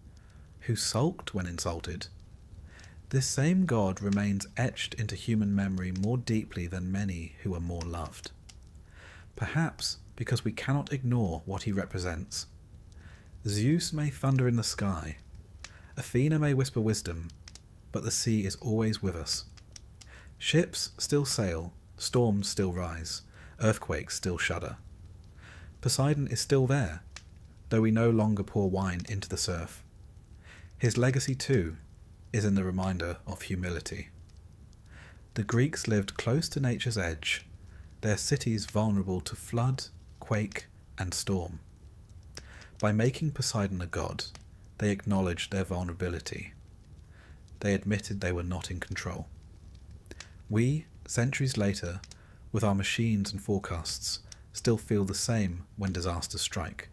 who sulked when insulted. This same god remains etched into human memory more deeply than many who are more loved. Perhaps because we cannot ignore what he represents. Zeus may thunder in the sky, Athena may whisper wisdom, but the sea is always with us. Ships still sail, storms still rise, earthquakes still shudder. Poseidon is still there, though we no longer pour wine into the surf. His legacy, too, is in the reminder of humility. The Greeks lived close to nature's edge, their cities vulnerable to flood, quake, and storm. By making Poseidon a god, they acknowledged their vulnerability. They admitted they were not in control. We, centuries later, with our machines and forecasts, still feel the same when disasters strike.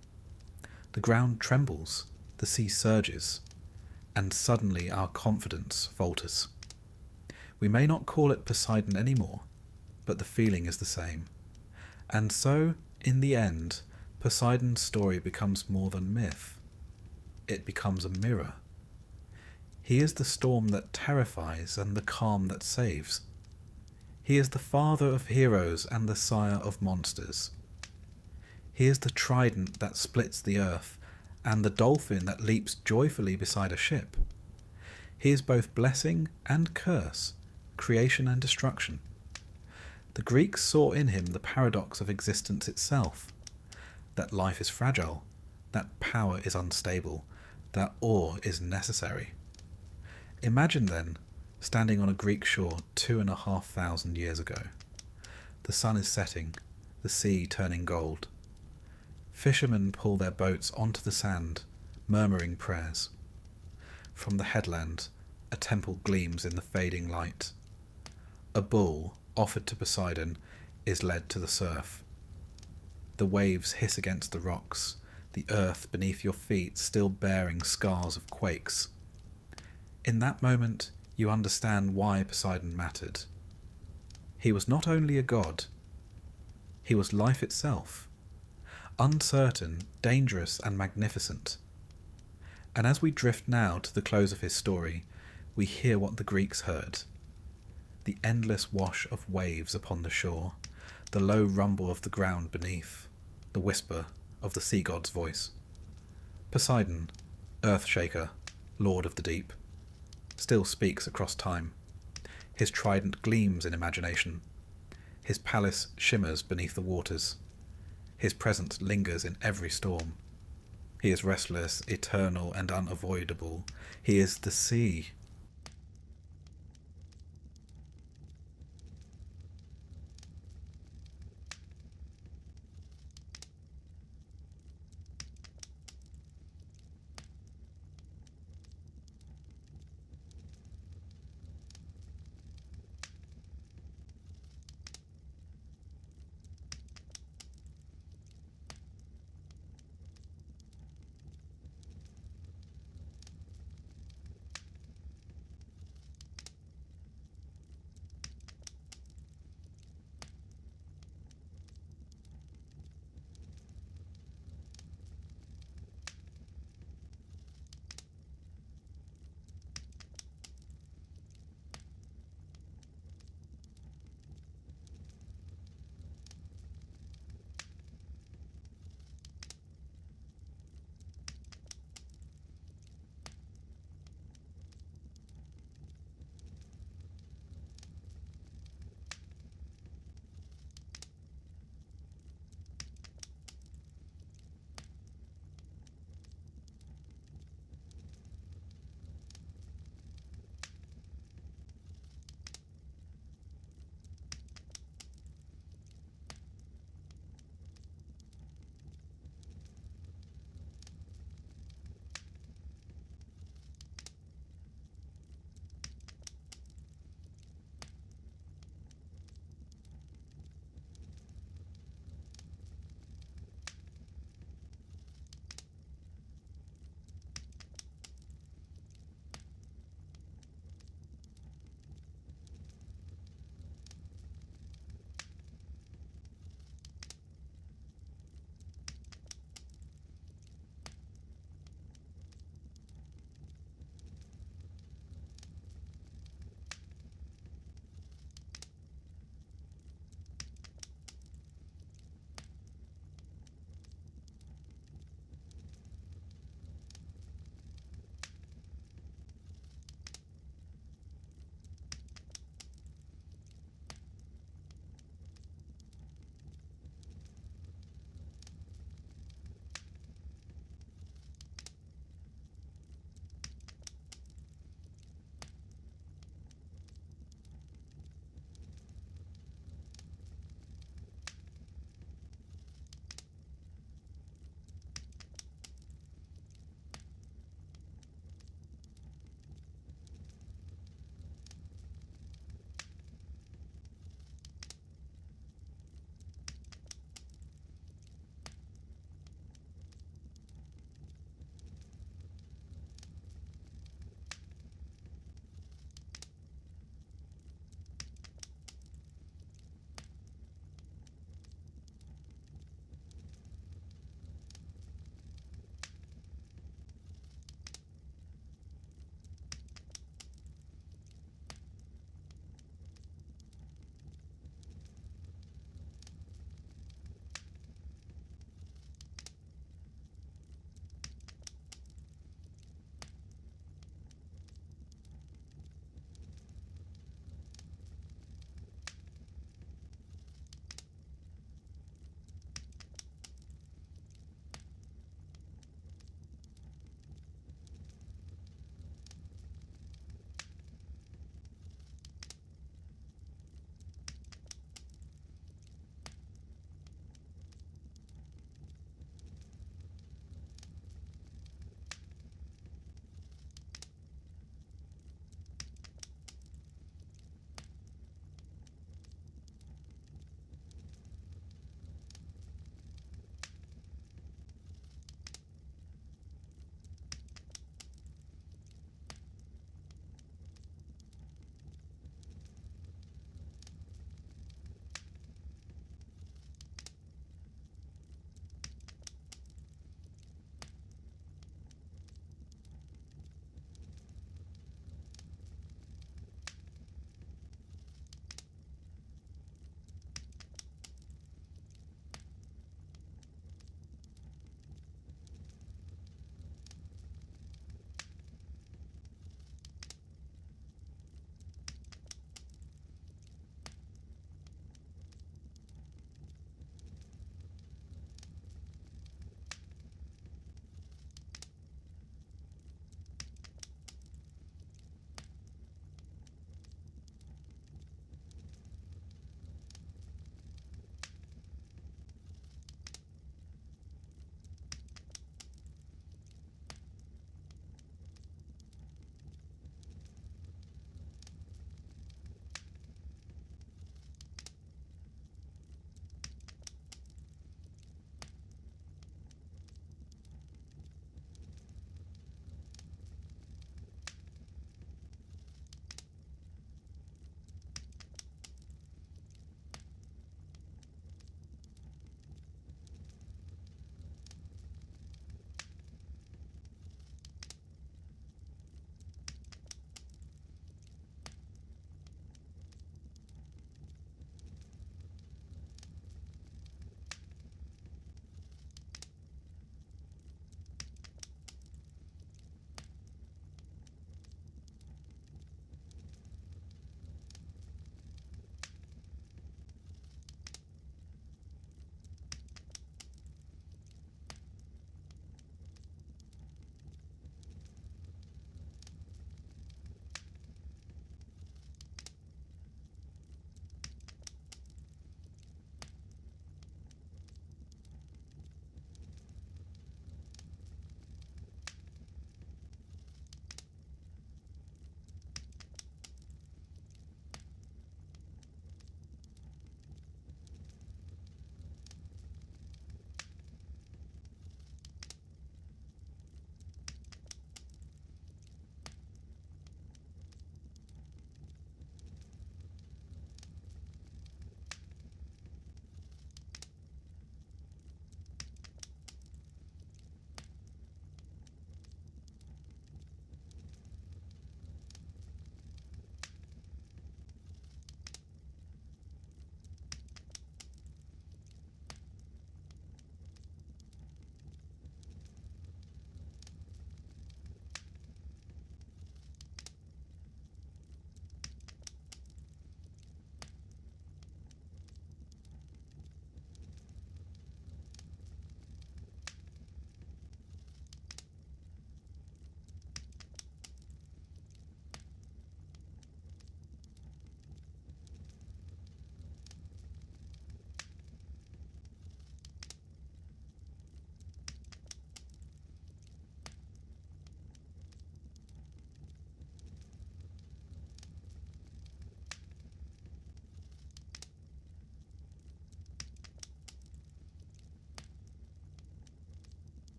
The ground trembles, the sea surges, and suddenly our confidence falters. We may not call it Poseidon anymore, but the feeling is the same. And so, in the end, Poseidon's story becomes more than myth. It becomes a mirror. He is the storm that terrifies and the calm that saves. He is the father of heroes and the sire of monsters. He is the trident that splits the earth, and the dolphin that leaps joyfully beside a ship. He is both blessing and curse, creation and destruction. The Greeks saw in him the paradox of existence itself, that life is fragile, that power is unstable, that awe is necessary. Imagine then, standing on a Greek shore 2,500 years ago. The sun is setting, the sea turning gold. Fishermen pull their boats onto the sand, murmuring prayers. From the headland, a temple gleams in the fading light. A bull, offered to Poseidon, is led to the surf. The waves hiss against the rocks, the earth beneath your feet still bearing scars of quakes. In that moment, you understand why Poseidon mattered. He was not only a god, he was life itself, uncertain, dangerous, and magnificent. And as we drift now to the close of his story, we hear what the Greeks heard. The endless wash of waves upon the shore, the low rumble of the ground beneath, the whisper of the sea god's voice. Poseidon, Earthshaker, Lord of the Deep, still speaks across time. His trident gleams in imagination. His palace shimmers beneath the waters. His presence lingers in every storm. He is restless, eternal, and unavoidable. He is the sea,